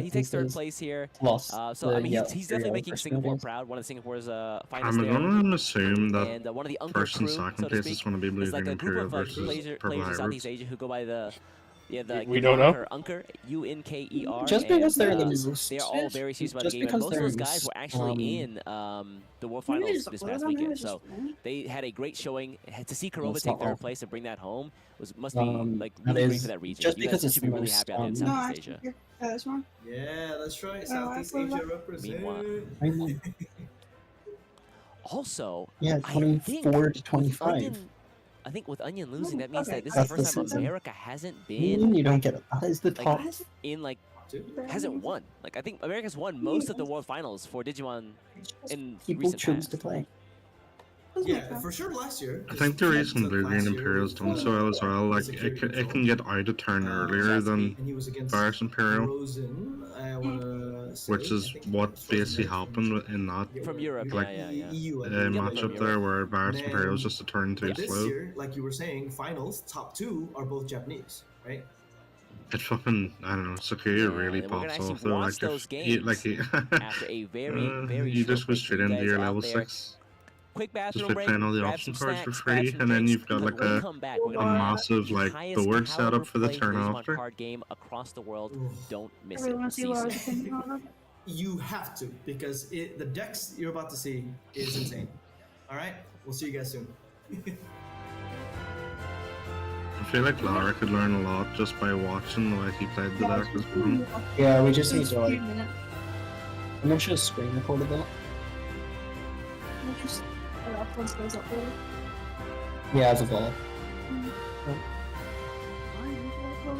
Speaker 9: he takes third
Speaker 7: pieces,
Speaker 9: place here.
Speaker 7: plus
Speaker 9: So I
Speaker 7: the
Speaker 9: mean,
Speaker 7: yellow,
Speaker 9: he's
Speaker 7: three
Speaker 9: definitely
Speaker 7: yellow
Speaker 9: making
Speaker 7: for
Speaker 9: Singapore
Speaker 7: smoothies.
Speaker 9: proud. One of Singapore's finest
Speaker 3: I'm
Speaker 9: there.
Speaker 3: gonna assume that
Speaker 9: And one of the Uncle
Speaker 3: first and
Speaker 9: crew,
Speaker 3: second
Speaker 9: so to
Speaker 3: place
Speaker 9: speak,
Speaker 3: is going to be Blue
Speaker 9: is like
Speaker 3: Green
Speaker 9: a group
Speaker 3: Imperial
Speaker 9: of
Speaker 3: versus
Speaker 9: players
Speaker 3: Purple
Speaker 9: in Southeast
Speaker 3: Hybrids.
Speaker 9: Asia who go by the Yeah, the
Speaker 4: We don't know.
Speaker 9: Unker, Unker.
Speaker 7: Just because they're the
Speaker 9: and,
Speaker 7: most.
Speaker 9: they are all very serious about the
Speaker 7: just
Speaker 9: game, and
Speaker 7: because
Speaker 9: most of
Speaker 7: they're
Speaker 9: those guys were actually in the World Finals this past weekend. So they had a great showing. To see Kurova
Speaker 7: It's
Speaker 9: take
Speaker 7: not
Speaker 9: third
Speaker 7: all.
Speaker 9: place and bring that home must be like
Speaker 7: that
Speaker 9: really great
Speaker 7: is
Speaker 9: for that region.
Speaker 7: just
Speaker 9: You
Speaker 7: because
Speaker 9: guys
Speaker 7: it's
Speaker 9: should be
Speaker 7: the
Speaker 9: really
Speaker 7: most,
Speaker 9: happy out there in Southeast Asia.
Speaker 2: This one.
Speaker 10: Yeah, that's right.
Speaker 2: Oh,
Speaker 10: Southeast
Speaker 2: I forgot.
Speaker 10: Asia represent.
Speaker 9: Meanwhile. Also,
Speaker 7: Yeah,
Speaker 9: I
Speaker 7: 24 to
Speaker 9: think
Speaker 7: 25.
Speaker 9: I think with Onion losing, that means
Speaker 2: Okay.
Speaker 9: that this is the
Speaker 7: That's
Speaker 9: first
Speaker 7: the
Speaker 9: time
Speaker 7: season.
Speaker 9: America hasn't
Speaker 7: You
Speaker 9: been
Speaker 7: don't get it. That is the
Speaker 9: like
Speaker 7: top.
Speaker 9: hasn't won. Like I think America's won most of the World Finals for Digimon in
Speaker 7: People
Speaker 9: recent
Speaker 7: choose
Speaker 9: past.
Speaker 7: to play.
Speaker 10: Yeah, for sure last year.
Speaker 3: I think the reason Blue Green
Speaker 10: last year
Speaker 3: Imperial's done so well as well, like it can get out of turn earlier than
Speaker 10: and he was against
Speaker 3: Virus Imperial,
Speaker 10: Frozen, I wanna say,
Speaker 3: which is what basically happened in that
Speaker 9: From Europe,
Speaker 3: like
Speaker 10: EU,
Speaker 3: matchup there where Virus Imperial was just a turn too
Speaker 10: But this
Speaker 3: slow.
Speaker 10: year, like you were saying, finals top 2 are both Japanese, right?
Speaker 3: It fucking, I don't know, Sakuya really
Speaker 9: and we're gonna
Speaker 3: pops
Speaker 9: actually
Speaker 3: off though.
Speaker 9: watch
Speaker 3: Like
Speaker 9: those
Speaker 3: if you, like
Speaker 9: games after a very
Speaker 3: you
Speaker 9: short
Speaker 3: just go
Speaker 9: break.
Speaker 3: straight
Speaker 9: You
Speaker 3: into
Speaker 9: guys
Speaker 3: your
Speaker 9: out
Speaker 3: level
Speaker 9: there,
Speaker 3: 6.
Speaker 9: Quick
Speaker 3: Just
Speaker 9: bathroom
Speaker 3: by
Speaker 9: break,
Speaker 3: playing all the
Speaker 9: grab
Speaker 3: option
Speaker 9: some
Speaker 3: cards for
Speaker 9: snacks, grab
Speaker 3: free,
Speaker 9: some
Speaker 3: and then
Speaker 9: drinks,
Speaker 3: you've got
Speaker 9: because
Speaker 3: like
Speaker 9: when we
Speaker 3: a
Speaker 9: come back, we're
Speaker 3: a
Speaker 9: gonna have
Speaker 3: massive
Speaker 9: the
Speaker 3: like
Speaker 9: highest
Speaker 3: board setup
Speaker 9: caliber
Speaker 3: for the
Speaker 9: play
Speaker 3: turn
Speaker 9: Digimon
Speaker 3: after.
Speaker 9: card game across the world. Don't miss it.
Speaker 2: Everyone
Speaker 9: We'll
Speaker 2: see
Speaker 9: see you
Speaker 2: what I was
Speaker 9: soon.
Speaker 2: thinking of it.
Speaker 10: You have to, because the decks you're about to see is insane. Alright, we'll see you guys soon.
Speaker 3: I feel like Lara could learn a lot just by watching the way he played the deck as well.
Speaker 7: Yeah, we just need to like.
Speaker 2: minutes.
Speaker 7: Someone should have screen recorded that.
Speaker 2: Just reference goes up there.
Speaker 7: Yeah, as a goal.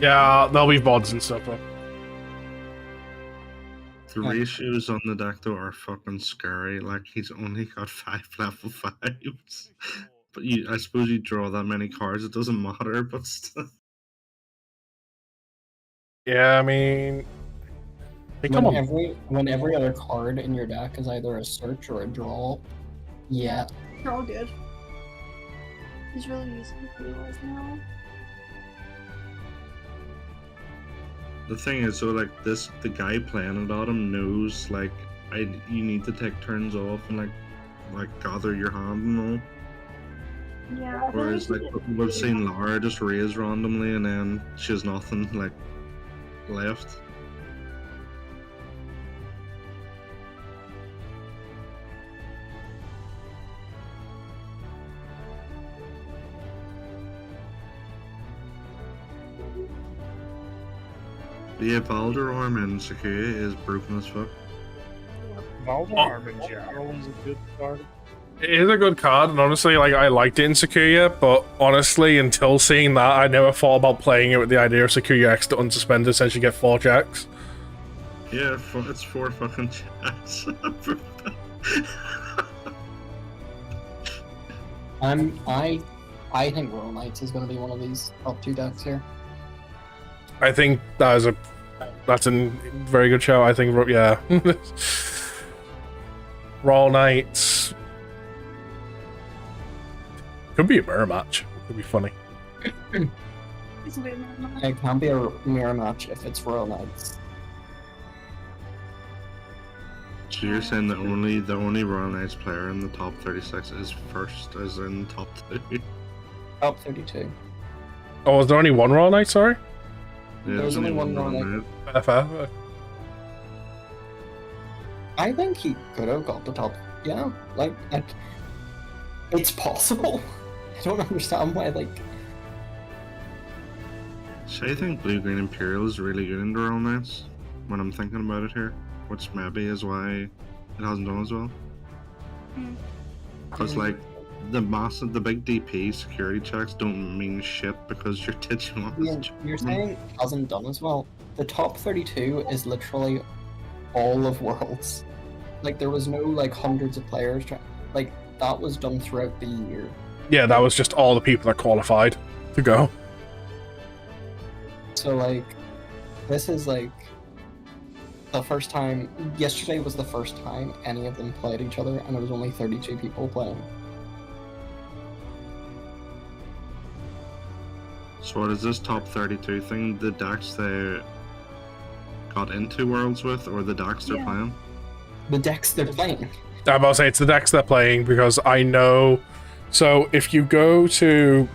Speaker 4: Yeah, there'll be VODs and stuff. But
Speaker 3: The ratios on the deck though are fucking scary. Like he's only got 5 level 5s. But I suppose you draw that many cards, it doesn't matter, but still.
Speaker 4: yeah, I mean, they come on.
Speaker 7: When every other card in your deck is either a search or a draw, yeah.
Speaker 2: They're all good. He's really using the wheels now.
Speaker 3: The thing is, so like the guy playing it on him knows like you need to take turns off and like gather your hand and all.
Speaker 2: Yeah.
Speaker 3: Whereas like we've seen Lara just raise randomly and then she has nothing like left. But yeah, Valderarm and Sakuya is broken as fuck.
Speaker 6: Valdarm in general is a good card.
Speaker 4: It is a good card, and honestly, like I liked it in Sakuya, but honestly, until seeing that, I never thought about playing it with the idea of Sakuya X to unsuspend essentially get 4 checks.
Speaker 3: Yeah, it's 4 fucking checks.
Speaker 7: I think Royal Knights is going to be one of these top 2 decks here.
Speaker 4: I think that's a very good show. I think, yeah. Royal Knights. Could be a mirror match. Could be funny.
Speaker 7: It can be a mirror match if it's Royal Knights.
Speaker 3: So you're saying the only Royal Knights player in the top 36 is first, as in top 2?
Speaker 7: Top 32.
Speaker 4: Oh, was there only one Royal Knight? Sorry.
Speaker 3: Yeah,
Speaker 7: There's only one Royal Knight.
Speaker 4: Fair.
Speaker 7: I think he could have got the top. Yeah, like it's possible. I don't understand why. Like,
Speaker 3: So I think Blue Green Imperial is really good in the Royal Knights when I'm thinking about it here, which maybe is why it hasn't done as well. Because like the big DP security checks don't mean shit because your Digimon.
Speaker 7: you're saying it hasn't done as well. The top 32 is literally all of Worlds. Like there was no like hundreds of players. Like that was done throughout the year.
Speaker 4: Yeah, that was just all the people that qualified to go.
Speaker 7: So like, this is like the first time. Yesterday was the first time any of them played each other, and there was only 32 people playing.
Speaker 3: So what is this top 32 thing? The decks they got into Worlds with, or the decks they're playing?
Speaker 7: The decks they're playing.
Speaker 4: I'm about to say it's the decks they're playing because I know. So if you go to,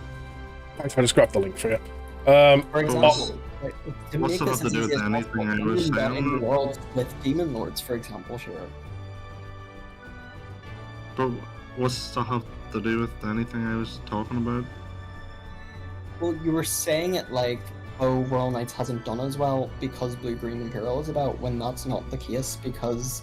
Speaker 4: I'll just grab the link for you.
Speaker 7: For example,
Speaker 1: Like, to
Speaker 3: What's
Speaker 1: make
Speaker 3: it
Speaker 1: this
Speaker 3: have to
Speaker 1: as
Speaker 3: do
Speaker 1: easy
Speaker 3: with
Speaker 1: as
Speaker 3: anything
Speaker 1: possible,
Speaker 3: I was
Speaker 1: even betting
Speaker 3: saying?
Speaker 1: the world with demon lords, for example, sure.
Speaker 3: But what's that have to do with anything I was talking about?
Speaker 1: Well, you were saying it like, oh, Royal Knights hasn't done as well because Blue Green Imperial is about, when that's not the case, because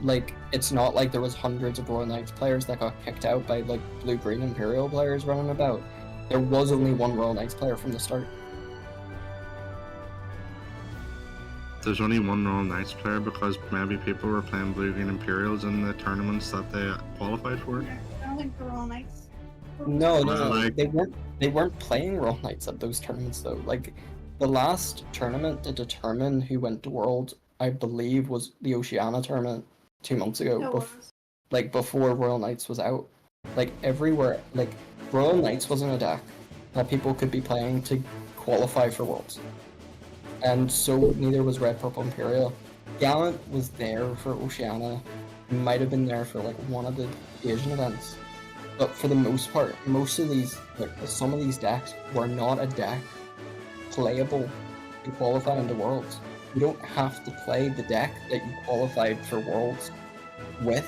Speaker 1: like it's not like there was hundreds of Royal Knights players that got kicked out by like Blue Green Imperial players running about. There was only one Royal Knights player from the start.
Speaker 3: There's only one Royal Knights player because maybe people were playing Blue Green Imperials in the tournaments that they qualified for.
Speaker 2: I don't think they're all nice.
Speaker 1: No,
Speaker 3: Like-
Speaker 1: they weren't playing Royal Knights at those tournaments though. Like the last tournament to determine who went to World, I believe, was the Oceania tournament 2 months ago.
Speaker 2: It was.
Speaker 1: Like before Royal Knights was out. Like everywhere, like Royal Knights wasn't a deck that people could be playing to qualify for Worlds. And so neither was Red Purple Imperial. Gallant was there for Oceania. He might have been there for like one of the Asian events. But for the most part, most of these, like some of these decks were not a deck playable to qualify into Worlds. You don't have to play the deck that you qualified for Worlds with.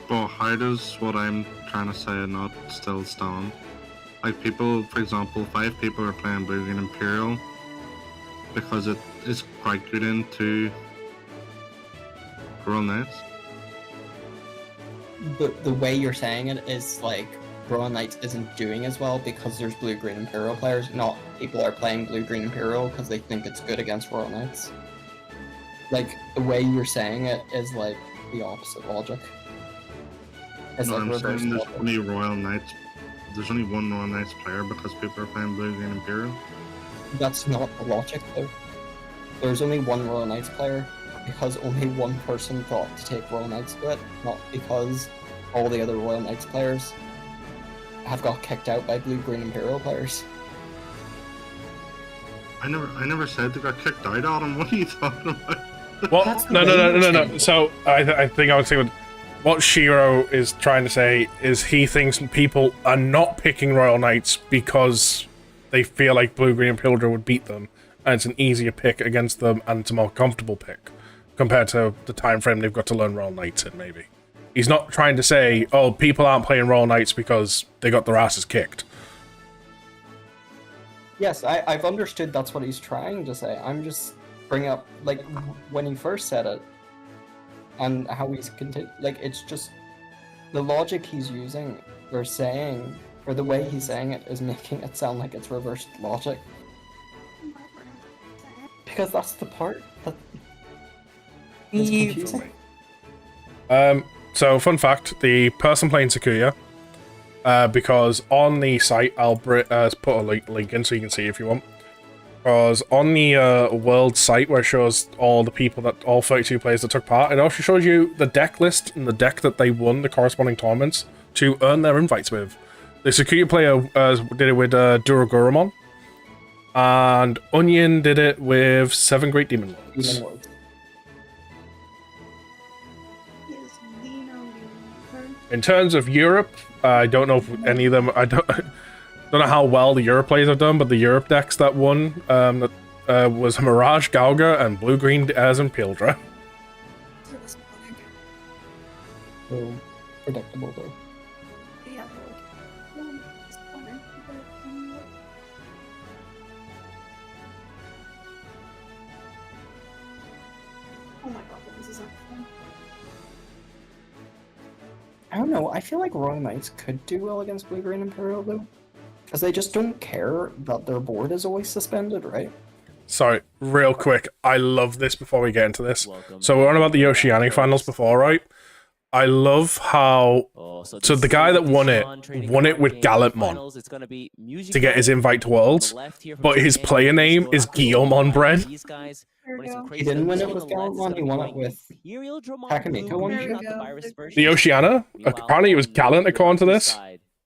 Speaker 3: But how does what I'm trying to say not still stand? Like people, for example, 5 people are playing Blue Green Imperial because it is quite good into Royal Knights.
Speaker 1: The way you're saying it is like Royal Knights isn't doing as well because there's Blue Green Imperial players, not people are playing Blue Green Imperial because they think it's good against Royal Knights. Like the way you're saying it is like the opposite logic. It's
Speaker 3: No,
Speaker 1: like
Speaker 3: I'm
Speaker 1: reverse
Speaker 3: saying there's
Speaker 1: logic.
Speaker 3: only Royal Knights. There's only one Royal Knights player because people are playing Blue Green Imperial.
Speaker 1: That's not the logic though. There's only one Royal Knights player because only one person thought to take Royal Knights to it, not because all the other Royal Knights players have got kicked out by Blue Green Imperial players.
Speaker 3: I never said they got kicked out, Adam. What are you talking about?
Speaker 4: Well,
Speaker 1: That's the
Speaker 4: no.
Speaker 1: way you're saying it.
Speaker 4: So I think I would say what Shiro is trying to say is he thinks people are not picking Royal Knights because they feel like Blue Green Imperial would beat them, and it's an easier pick against them, and it's a more comfortable pick compared to the time frame they've got to learn Royal Knights in. Maybe he's not trying to say, oh, people aren't playing Royal Knights because they got their asses kicked.
Speaker 1: Yes, I've understood that's what he's trying to say. I'm just bringing up, like, when he first said it, and how he's like, it's just, the logic he's using, or saying, or the way he's saying it is making it sound like it's reversed logic. Because that's the part that is confusing.
Speaker 4: So fun fact, the person playing Sakuya, because on the site, I'll put a link in so you can see if you want. Because on the world site where it shows all the people all 32 players that took part, it also shows you the deck list and the deck that they won the corresponding tournaments to earn their invites with. The Sakuya player did it with Duragurumon, and Onion did it with 7 Great Demon Lords. In terms of Europe, I don't know if any of them. I don't know how well the Europe players have done, but the Europe decks that won was Mirage, Gauga, and Blue Green as and Pildra.
Speaker 1: So predictable though.
Speaker 2: Yeah. Oh my god, this is fun.
Speaker 1: I don't know, I feel like Royal Knights could do well against Blue Green Imperial though. Because they just don't care that their board is always suspended, right?
Speaker 4: Sorry, real quick, I love this before we get into this. So we're on about the Oceanic finals before, right? I love how... So the guy that won it with Gallantmon to get his invite to Worlds, but his player name is Guillaume Bread.
Speaker 1: He didn't win it with Gallantmon, he won it with Takamiko one.
Speaker 4: The Oceania? Apparently it was Gallant according to this.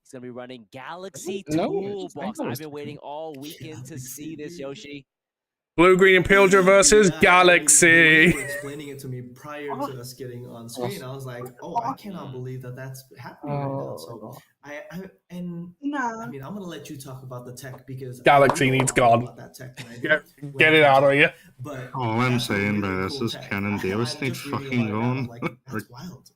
Speaker 9: He's gonna be running Galaxy
Speaker 1: No,
Speaker 9: Toolbox. I've been waiting all weekend to see this, Yoshi.
Speaker 4: Blue, Green, and Pilger versus
Speaker 10: Yeah,
Speaker 4: Galaxy.
Speaker 10: when you were explaining it to me prior to us getting on screen, I was like, "Oh, I cannot believe that that's happening right now." So
Speaker 2: Nah.
Speaker 10: I mean, I'm gonna let you talk about the tech because
Speaker 4: Galaxy
Speaker 10: you know
Speaker 4: needs
Speaker 10: a lot more
Speaker 4: gone.
Speaker 10: about that tech than I do.
Speaker 4: Get it out of you.
Speaker 10: But
Speaker 3: All I'm
Speaker 10: that's a
Speaker 3: saying
Speaker 10: really
Speaker 3: by this
Speaker 10: cool
Speaker 3: is
Speaker 10: tech.
Speaker 3: Canon Davis
Speaker 10: I'm
Speaker 3: needs
Speaker 10: just reading
Speaker 3: fucking
Speaker 10: about it now, and I'm
Speaker 3: going.
Speaker 10: like, that's wild.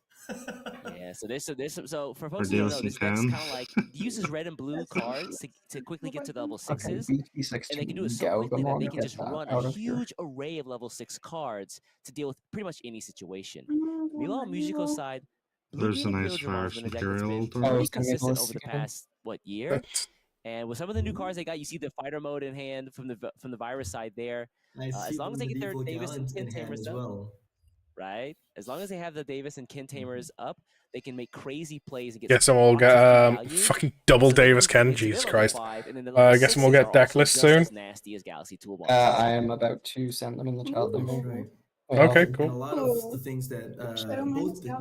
Speaker 9: Yeah, so there's some, so for
Speaker 3: Or
Speaker 9: folks who don't know,
Speaker 3: Davis and
Speaker 9: this deck's
Speaker 3: Can.
Speaker 9: kind of like uses red and blue cards to quickly get to the level
Speaker 7: Okay,
Speaker 9: 6s,
Speaker 7: BT16
Speaker 9: and they can do it so quickly that
Speaker 7: Galgamon,
Speaker 9: they can
Speaker 7: get
Speaker 9: just
Speaker 7: that
Speaker 9: run a
Speaker 7: out of here.
Speaker 9: huge array of level 6 cards to deal with pretty much any situation. Meanwhile, on Musico's side, Blue,
Speaker 3: There's a
Speaker 9: Green, and
Speaker 3: nice
Speaker 9: Pilgrimon has
Speaker 3: Virus
Speaker 9: been a deck that's
Speaker 3: Imperial.
Speaker 9: been
Speaker 7: I
Speaker 9: pretty
Speaker 7: was gonna get
Speaker 9: consistent
Speaker 7: Ballistic
Speaker 9: over the
Speaker 7: again.
Speaker 9: past year. And with some of the new cards they got, you see the fighter mode in hand from the virus side there.
Speaker 10: I see
Speaker 9: As long as
Speaker 10: the
Speaker 9: they get their
Speaker 10: medieval
Speaker 9: Davis and
Speaker 10: gallant
Speaker 9: Kin
Speaker 10: in hand
Speaker 9: Tamers
Speaker 10: as
Speaker 9: up,
Speaker 10: well.
Speaker 9: right? As long as they have the Davis and Kin Tamers up, they can make crazy plays and get
Speaker 4: Guess
Speaker 9: some
Speaker 4: we'll get
Speaker 9: value.
Speaker 4: fucking double
Speaker 9: So they
Speaker 4: Davis
Speaker 9: can
Speaker 4: Ken.
Speaker 9: get to their
Speaker 4: Jesus
Speaker 9: level
Speaker 4: Christ.
Speaker 9: 5, and then the level
Speaker 4: I guess we'll
Speaker 9: 6s
Speaker 4: get
Speaker 9: are also
Speaker 4: decklist
Speaker 9: just
Speaker 4: soon.
Speaker 9: as nasty as Galaxy Toolbox.
Speaker 7: I am about to send them in the chat.
Speaker 10: That's right.
Speaker 4: Okay,
Speaker 10: And a
Speaker 4: cool.
Speaker 10: lot of the things that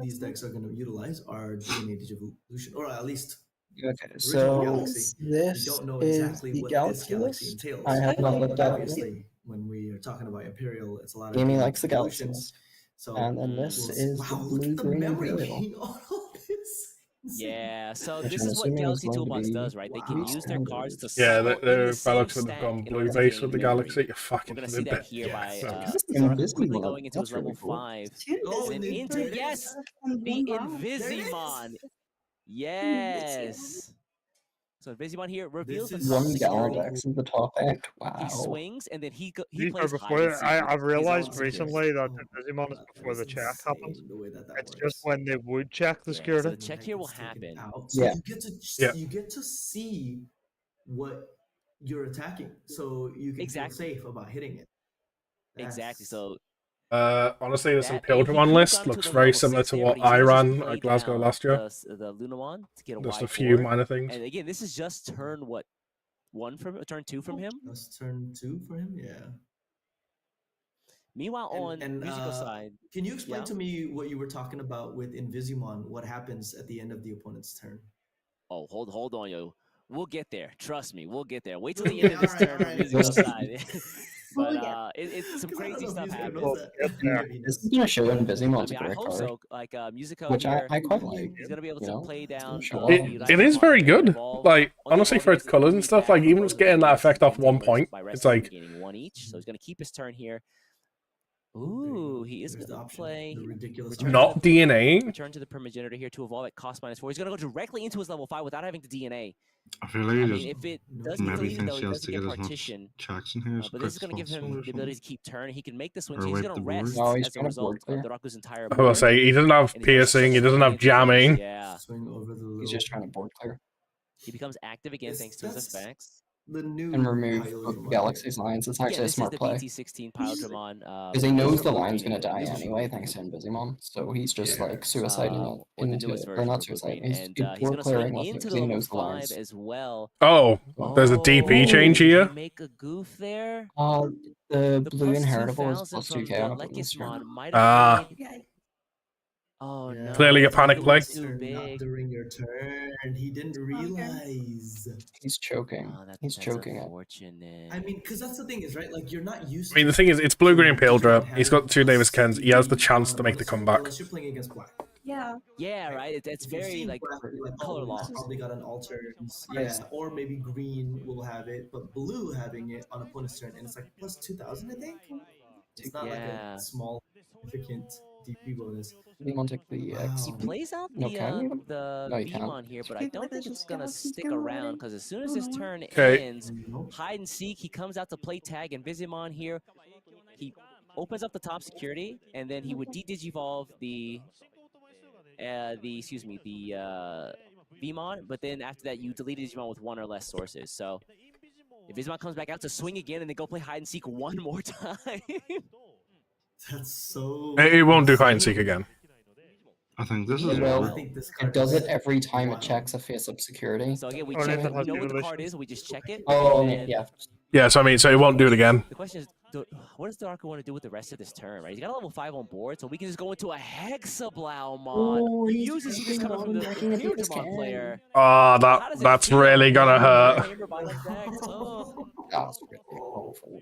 Speaker 10: these decks are going to utilize are DNA Digivolution, or at least
Speaker 7: Okay,
Speaker 10: original
Speaker 7: so
Speaker 10: Galaxy. We
Speaker 7: this
Speaker 10: don't know
Speaker 7: is
Speaker 10: exactly
Speaker 7: the
Speaker 10: what
Speaker 7: Galaxy
Speaker 10: this Galaxy
Speaker 7: list.
Speaker 10: entails.
Speaker 7: I have not looked at it.
Speaker 10: Obviously, when we are talking about Imperial, it's a lot of
Speaker 7: Amy
Speaker 10: DNA
Speaker 7: likes the Galaxy
Speaker 10: Digivolutions.
Speaker 7: list.
Speaker 10: So
Speaker 7: And then this is the
Speaker 10: wow, look
Speaker 7: Blue
Speaker 10: at the
Speaker 7: Green
Speaker 10: memory
Speaker 7: Imperial.
Speaker 10: being on all this.
Speaker 9: Yeah, so
Speaker 7: Which
Speaker 9: this
Speaker 7: I'm
Speaker 9: is what
Speaker 7: assuming is
Speaker 9: Galaxy
Speaker 7: going to
Speaker 9: Toolbox
Speaker 7: be
Speaker 9: does, right? They can use their cards to
Speaker 4: Yeah,
Speaker 9: cycle in the
Speaker 4: they're by
Speaker 9: same
Speaker 4: looks of it, they've
Speaker 9: stack
Speaker 4: gone
Speaker 9: in
Speaker 4: blue
Speaker 9: order to
Speaker 4: base
Speaker 9: gain
Speaker 4: with the
Speaker 9: memory.
Speaker 4: Galaxy. You fucking
Speaker 9: We're gonna see that here
Speaker 4: yeah,
Speaker 9: by
Speaker 4: so
Speaker 9: Zoraku quickly going into
Speaker 7: That's
Speaker 9: his level
Speaker 7: really cool.
Speaker 9: 5,
Speaker 10: Oh,
Speaker 9: and then
Speaker 10: and
Speaker 9: into
Speaker 10: there it is.
Speaker 9: yes,
Speaker 2: And
Speaker 9: the
Speaker 2: one round.
Speaker 9: Invisimon. Yes. So Invisimon here reveals the
Speaker 10: This
Speaker 9: top
Speaker 10: is
Speaker 7: One
Speaker 9: security.
Speaker 7: Galadex in the top end.
Speaker 9: He
Speaker 7: Wow.
Speaker 9: swings and then he
Speaker 6: These
Speaker 9: plays
Speaker 6: are
Speaker 9: hide and
Speaker 6: before.
Speaker 9: seek with
Speaker 6: I've
Speaker 9: his
Speaker 6: realized
Speaker 9: own security.
Speaker 6: recently that
Speaker 10: Oh,
Speaker 6: the Digimon is
Speaker 10: that
Speaker 6: before
Speaker 10: is
Speaker 6: the check happens.
Speaker 10: insane, the way that
Speaker 6: It's
Speaker 10: works.
Speaker 6: just when they would check the
Speaker 9: Yeah, so
Speaker 6: security.
Speaker 9: the check here will
Speaker 10: It's taken
Speaker 9: happen.
Speaker 10: out. So
Speaker 7: Yeah.
Speaker 10: you get to see what you're attacking, so you can
Speaker 9: Exactly.
Speaker 10: feel safe about hitting it.
Speaker 9: Exactly. So
Speaker 4: honestly, this
Speaker 9: that, and he
Speaker 4: Imperial
Speaker 9: could've
Speaker 4: list
Speaker 9: gone to
Speaker 4: looks
Speaker 9: the
Speaker 4: very
Speaker 9: level
Speaker 4: similar
Speaker 9: 6
Speaker 4: to
Speaker 9: there,
Speaker 4: what
Speaker 9: but he
Speaker 4: I
Speaker 9: chose to
Speaker 4: ran
Speaker 9: play
Speaker 4: at Glasgow
Speaker 9: down
Speaker 4: last year.
Speaker 9: the Lunamon to get a
Speaker 4: Just
Speaker 9: wide
Speaker 4: a few
Speaker 9: board.
Speaker 4: minor things.
Speaker 9: And again, this is just turn turn 2 from him.
Speaker 10: That's turn 2 for him, yeah.
Speaker 9: Meanwhile, on Musical side,
Speaker 10: can you explain
Speaker 9: yeah?
Speaker 10: to me what you were talking about with Invisimon? What happens at the end of the opponent's turn?
Speaker 9: Oh, hold on, yo. We'll get there. Trust me, we'll get there. Wait till the end of this turn on Musical side. But it's some crazy stuff happening.
Speaker 7: This is gonna show Invisimon's
Speaker 9: I
Speaker 7: great
Speaker 9: hope
Speaker 7: card,
Speaker 9: so. Like Musico
Speaker 7: which
Speaker 9: here,
Speaker 7: I quite like.
Speaker 9: he's gonna be able
Speaker 7: you
Speaker 9: to
Speaker 7: know,
Speaker 9: play down.
Speaker 7: show
Speaker 9: the
Speaker 7: off.
Speaker 4: It is very good. Like, honestly, for its colors and stuff, like, even just getting that effect off 1 point, it's like,
Speaker 9: gaining 1 each. So he's gonna keep his turn here. Ooh, he is gonna play
Speaker 10: the ridiculous
Speaker 9: return
Speaker 4: not
Speaker 9: to the,
Speaker 4: DNA.
Speaker 9: return to the Primogenitor here to evolve at cost -4. He's gonna go directly into his level 5 without having to DNA.
Speaker 3: I feel like
Speaker 9: I
Speaker 3: he
Speaker 9: mean,
Speaker 3: just
Speaker 9: if it does get
Speaker 3: maybe
Speaker 9: deleted,
Speaker 3: thinks
Speaker 9: though,
Speaker 3: he
Speaker 9: he
Speaker 3: has
Speaker 9: doesn't
Speaker 3: to
Speaker 9: get
Speaker 3: get as much
Speaker 9: partition.
Speaker 3: checks in here as
Speaker 9: But this is
Speaker 3: quick
Speaker 9: going to
Speaker 3: as
Speaker 9: give him
Speaker 3: possible
Speaker 9: the
Speaker 3: or
Speaker 9: ability
Speaker 3: something.
Speaker 9: to keep turn. He can make the swing.
Speaker 3: Or
Speaker 9: He's
Speaker 3: wipe
Speaker 9: going
Speaker 3: the
Speaker 9: to
Speaker 3: board.
Speaker 9: rest
Speaker 7: No, he's
Speaker 9: as a
Speaker 7: gonna
Speaker 9: result
Speaker 7: board
Speaker 9: of
Speaker 7: clear.
Speaker 9: the Raku's entire
Speaker 4: I
Speaker 9: board.
Speaker 4: will say, he doesn't have
Speaker 9: And he's gonna
Speaker 4: piercing, he
Speaker 9: swing
Speaker 4: doesn't have
Speaker 9: into those.
Speaker 4: jamming.
Speaker 9: Yeah.
Speaker 10: Swing over the
Speaker 7: He's just trying to board clear
Speaker 9: He becomes active again thanks to his effects.
Speaker 10: The new
Speaker 7: and remove
Speaker 10: Hylian
Speaker 7: Galaxy's lines. It's
Speaker 9: Again,
Speaker 7: actually a
Speaker 9: this is
Speaker 7: smart
Speaker 9: the
Speaker 7: play.
Speaker 9: BT16 Piledramon.
Speaker 7: Because he knows the line's
Speaker 9: Green
Speaker 7: gonna die
Speaker 9: and
Speaker 7: anyway, thanks to Invisimon. So he's just
Speaker 10: Yeah.
Speaker 7: like suiciding it
Speaker 9: or the
Speaker 7: into
Speaker 9: newest
Speaker 7: it. Or
Speaker 9: version
Speaker 7: not
Speaker 9: of Blue
Speaker 7: suiciding.
Speaker 9: Green.
Speaker 7: He's
Speaker 9: And he's
Speaker 7: board
Speaker 9: going to
Speaker 7: clearing
Speaker 9: swing
Speaker 7: with it
Speaker 9: into
Speaker 7: because
Speaker 9: the
Speaker 7: he
Speaker 9: level
Speaker 7: knows the
Speaker 9: 5
Speaker 7: lines.
Speaker 9: as well.
Speaker 4: Oh, there's a DP change
Speaker 9: Did
Speaker 4: here.
Speaker 9: he make a goof there?
Speaker 7: The blue
Speaker 9: plus
Speaker 7: inheritable is
Speaker 9: 2000
Speaker 7: plus
Speaker 9: from
Speaker 7: 2k
Speaker 9: the
Speaker 7: on opponent's turn.
Speaker 9: Lekismon might
Speaker 4: Ah.
Speaker 9: have made... Oh,
Speaker 10: Yeah,
Speaker 9: no.
Speaker 4: Clearly a
Speaker 9: that's
Speaker 4: panic play.
Speaker 9: too
Speaker 10: Turn not
Speaker 9: big.
Speaker 10: during your turn. He didn't realize.
Speaker 7: He's choking.
Speaker 9: Oh,
Speaker 7: He's
Speaker 9: that's
Speaker 7: choking it.
Speaker 9: unfortunate.
Speaker 10: I mean, because that's the thing is, right? Like, you're not used
Speaker 4: I mean, the thing is, it's Blue Green Pildra. He's got 2 Davis Kens. He has the chance to make the comeback.
Speaker 10: Unless you're playing against black.
Speaker 2: Yeah.
Speaker 9: Yeah, right. It's
Speaker 10: If you're
Speaker 9: very
Speaker 10: seeing
Speaker 9: like
Speaker 10: black, you're like,
Speaker 9: color
Speaker 10: oh,
Speaker 9: loss.
Speaker 10: black probably got an alter.
Speaker 7: I
Speaker 10: Yeah,
Speaker 7: see.
Speaker 10: or maybe green will have it, but blue having it on opponent's turn, and it's like plus 2,000, I think. It's not like
Speaker 9: Yeah.
Speaker 10: a small, significant DP bonus.
Speaker 7: Digimon take the X.
Speaker 9: He plays out
Speaker 7: No, can you?
Speaker 9: the
Speaker 7: No, you can't.
Speaker 9: Vmon here, but I
Speaker 2: People
Speaker 9: don't
Speaker 2: like
Speaker 9: think it's
Speaker 2: this
Speaker 9: gonna
Speaker 2: Galaxy
Speaker 9: stick
Speaker 2: skin
Speaker 9: around
Speaker 2: already.
Speaker 9: because as soon as this turn
Speaker 4: Okay.
Speaker 9: ends, hide and seek, he comes out to play tag, and Vizimon here, he opens up the top security, and then he would de-digivolve the Vmon, but then after that you delete Digimon with 1 or less sources. So if Vizimon comes back out to swing again and then go play hide and seek 1 more time.
Speaker 10: That's so.
Speaker 4: It won't do hide and seek again.
Speaker 3: I think this
Speaker 7: It
Speaker 3: is
Speaker 7: will.
Speaker 10: I think this
Speaker 7: It
Speaker 10: card
Speaker 7: does
Speaker 10: is
Speaker 7: it every time it
Speaker 10: wild.
Speaker 7: checks a face-up security.
Speaker 9: So again, we
Speaker 6: Oh,
Speaker 9: check
Speaker 6: and
Speaker 9: it,
Speaker 6: it
Speaker 9: we
Speaker 6: has
Speaker 9: know what the
Speaker 6: evolution.
Speaker 9: card is, we just check it.
Speaker 7: Oh,
Speaker 9: and
Speaker 7: yeah.
Speaker 4: Yeah, so I mean, so it won't do it again.
Speaker 9: The question is, what does Darko want to do with the rest of this turn, right? He's got a level 5 on board, so we can just go into a Hexablaumon.
Speaker 7: Oh,
Speaker 9: He
Speaker 7: he's
Speaker 9: uses this
Speaker 7: fucking
Speaker 9: coming from the
Speaker 7: backing it with his
Speaker 9: Pildramon
Speaker 7: can.
Speaker 9: player.
Speaker 4: Oh,
Speaker 9: How does it
Speaker 4: that's
Speaker 9: feel
Speaker 4: really gonna
Speaker 9: when you
Speaker 4: hurt.
Speaker 9: hammer by like that? Oh.
Speaker 7: That's really powerful.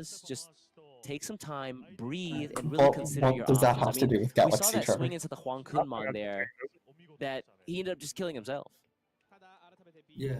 Speaker 9: was just take some time, breathe, and really consider
Speaker 7: What
Speaker 9: your
Speaker 7: does that
Speaker 9: options.
Speaker 7: have
Speaker 9: I
Speaker 7: to
Speaker 9: mean,
Speaker 7: do with
Speaker 9: we saw
Speaker 7: Galaxy,
Speaker 9: that
Speaker 7: Trevor?
Speaker 9: swing into the Huang Kunmon there, that he ended up just killing himself.
Speaker 10: Yeah.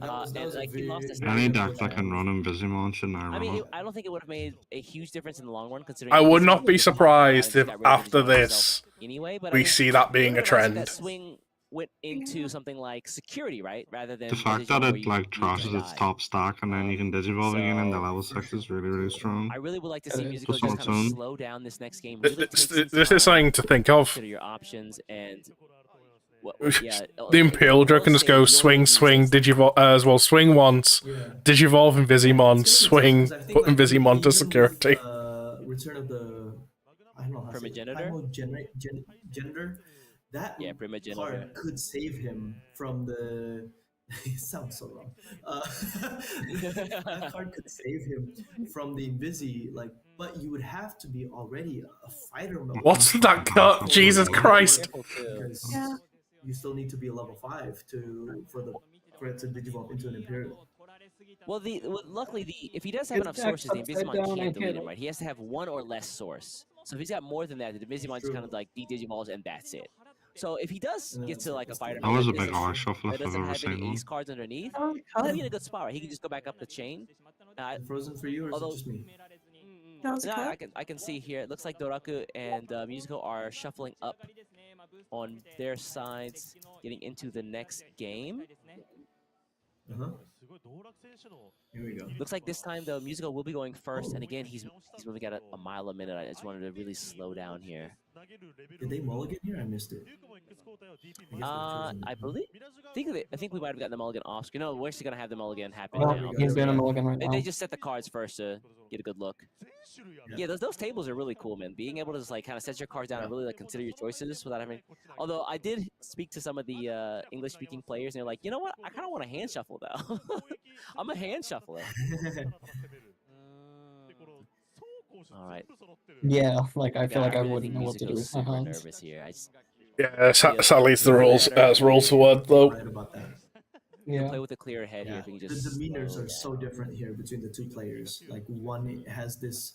Speaker 10: That was a
Speaker 9: like he lost his
Speaker 10: very
Speaker 3: Any
Speaker 9: timing.
Speaker 3: deck that can run Invisimon should not
Speaker 9: I
Speaker 3: run
Speaker 9: mean,
Speaker 3: it.
Speaker 9: I don't think it would have made a huge difference in the long run, considering
Speaker 4: I would not
Speaker 9: Digimon
Speaker 4: be
Speaker 9: was the top
Speaker 4: surprised
Speaker 9: card
Speaker 4: if
Speaker 9: and just got rid of
Speaker 4: after
Speaker 9: Digimon himself
Speaker 4: this
Speaker 9: anyway. But I
Speaker 4: we
Speaker 9: mean,
Speaker 4: see that
Speaker 9: it
Speaker 4: being
Speaker 9: would
Speaker 4: a
Speaker 9: have been nice if
Speaker 4: trend.
Speaker 9: that swing went into something like security, right, rather than
Speaker 3: The
Speaker 9: a
Speaker 3: fact that
Speaker 9: Digimon where
Speaker 3: it
Speaker 9: you
Speaker 3: like
Speaker 9: need to
Speaker 3: trashes its
Speaker 9: die.
Speaker 3: top stack and then you can digivolve again in the
Speaker 9: So
Speaker 3: level 6 is really strong.
Speaker 9: I really would like to see Musico
Speaker 3: Just on
Speaker 9: just
Speaker 3: its
Speaker 9: kind of
Speaker 3: own.
Speaker 9: slow down this next game. Really take some
Speaker 4: This
Speaker 9: time,
Speaker 4: is something to think of.
Speaker 9: consider your options, and yeah,
Speaker 4: The Imperial Joe can just go swing, Digivolve as well. Swing once, Digivolve Invisimon, swing, put Invisimon to security.
Speaker 10: Return of the I don't know how to say it. Primogenitor. That
Speaker 9: Primogenitor
Speaker 10: card could save him from the. It sounds so wrong. That card could save him from the Invisi, but you would have to be already a fighter mode.
Speaker 4: What's that cut? Jesus Christ!
Speaker 10: Because you still need to be a level 5 for it to digivolve into an Imperial.
Speaker 9: Well, luckily, if he does have enough sources, the Invisimon can't delete him, right? He has to have one or less source. So if he's got more than that, the Invisimon just kind of like de-digivolves and that's it. So if he does get to like a fighter
Speaker 3: That was a
Speaker 9: mode
Speaker 3: big R shuffle
Speaker 9: that
Speaker 3: if I've
Speaker 9: doesn't
Speaker 3: ever
Speaker 9: have
Speaker 3: seen
Speaker 9: any
Speaker 3: one.
Speaker 9: ace cards underneath, he'll be in a good spot, right? He can just go back up the chain.
Speaker 10: Frozen for you, or is it just me?
Speaker 9: I can see here. It looks like Doraku and Musico are shuffling up on their sides, getting into the next game.
Speaker 10: Here we go.
Speaker 9: Looks like this time though, Musico will be going first, and again he's moving at a mile a minute. I just wanted to really slow down here.
Speaker 10: Did they mulligan here? I missed it.
Speaker 9: I believe. I think we might have gotten the mulligan off. You know, we're actually gonna have the mulligan happen
Speaker 7: Oh,
Speaker 9: now.
Speaker 7: he's doing a mulligan right now.
Speaker 9: They just set the cards first to get a good look. Yeah, those tables are really cool, man. Being able to just like kind of set your cards down and really like consider your choices without having. Although I did speak to some of the English-speaking players, and they're like, you know what? I kind of want a hand shuffle though. I'm a hand shuffler. All right.
Speaker 7: Yeah, like I feel like I wouldn't know what to do with my
Speaker 9: super
Speaker 7: hands.
Speaker 9: nervous here.
Speaker 4: Yeah, sadly it's the rules as rules for word though.
Speaker 10: Right about that.
Speaker 9: Yeah. Play with a clear head here. If you can just
Speaker 10: The demeanors are so different here between the two players. Like one has this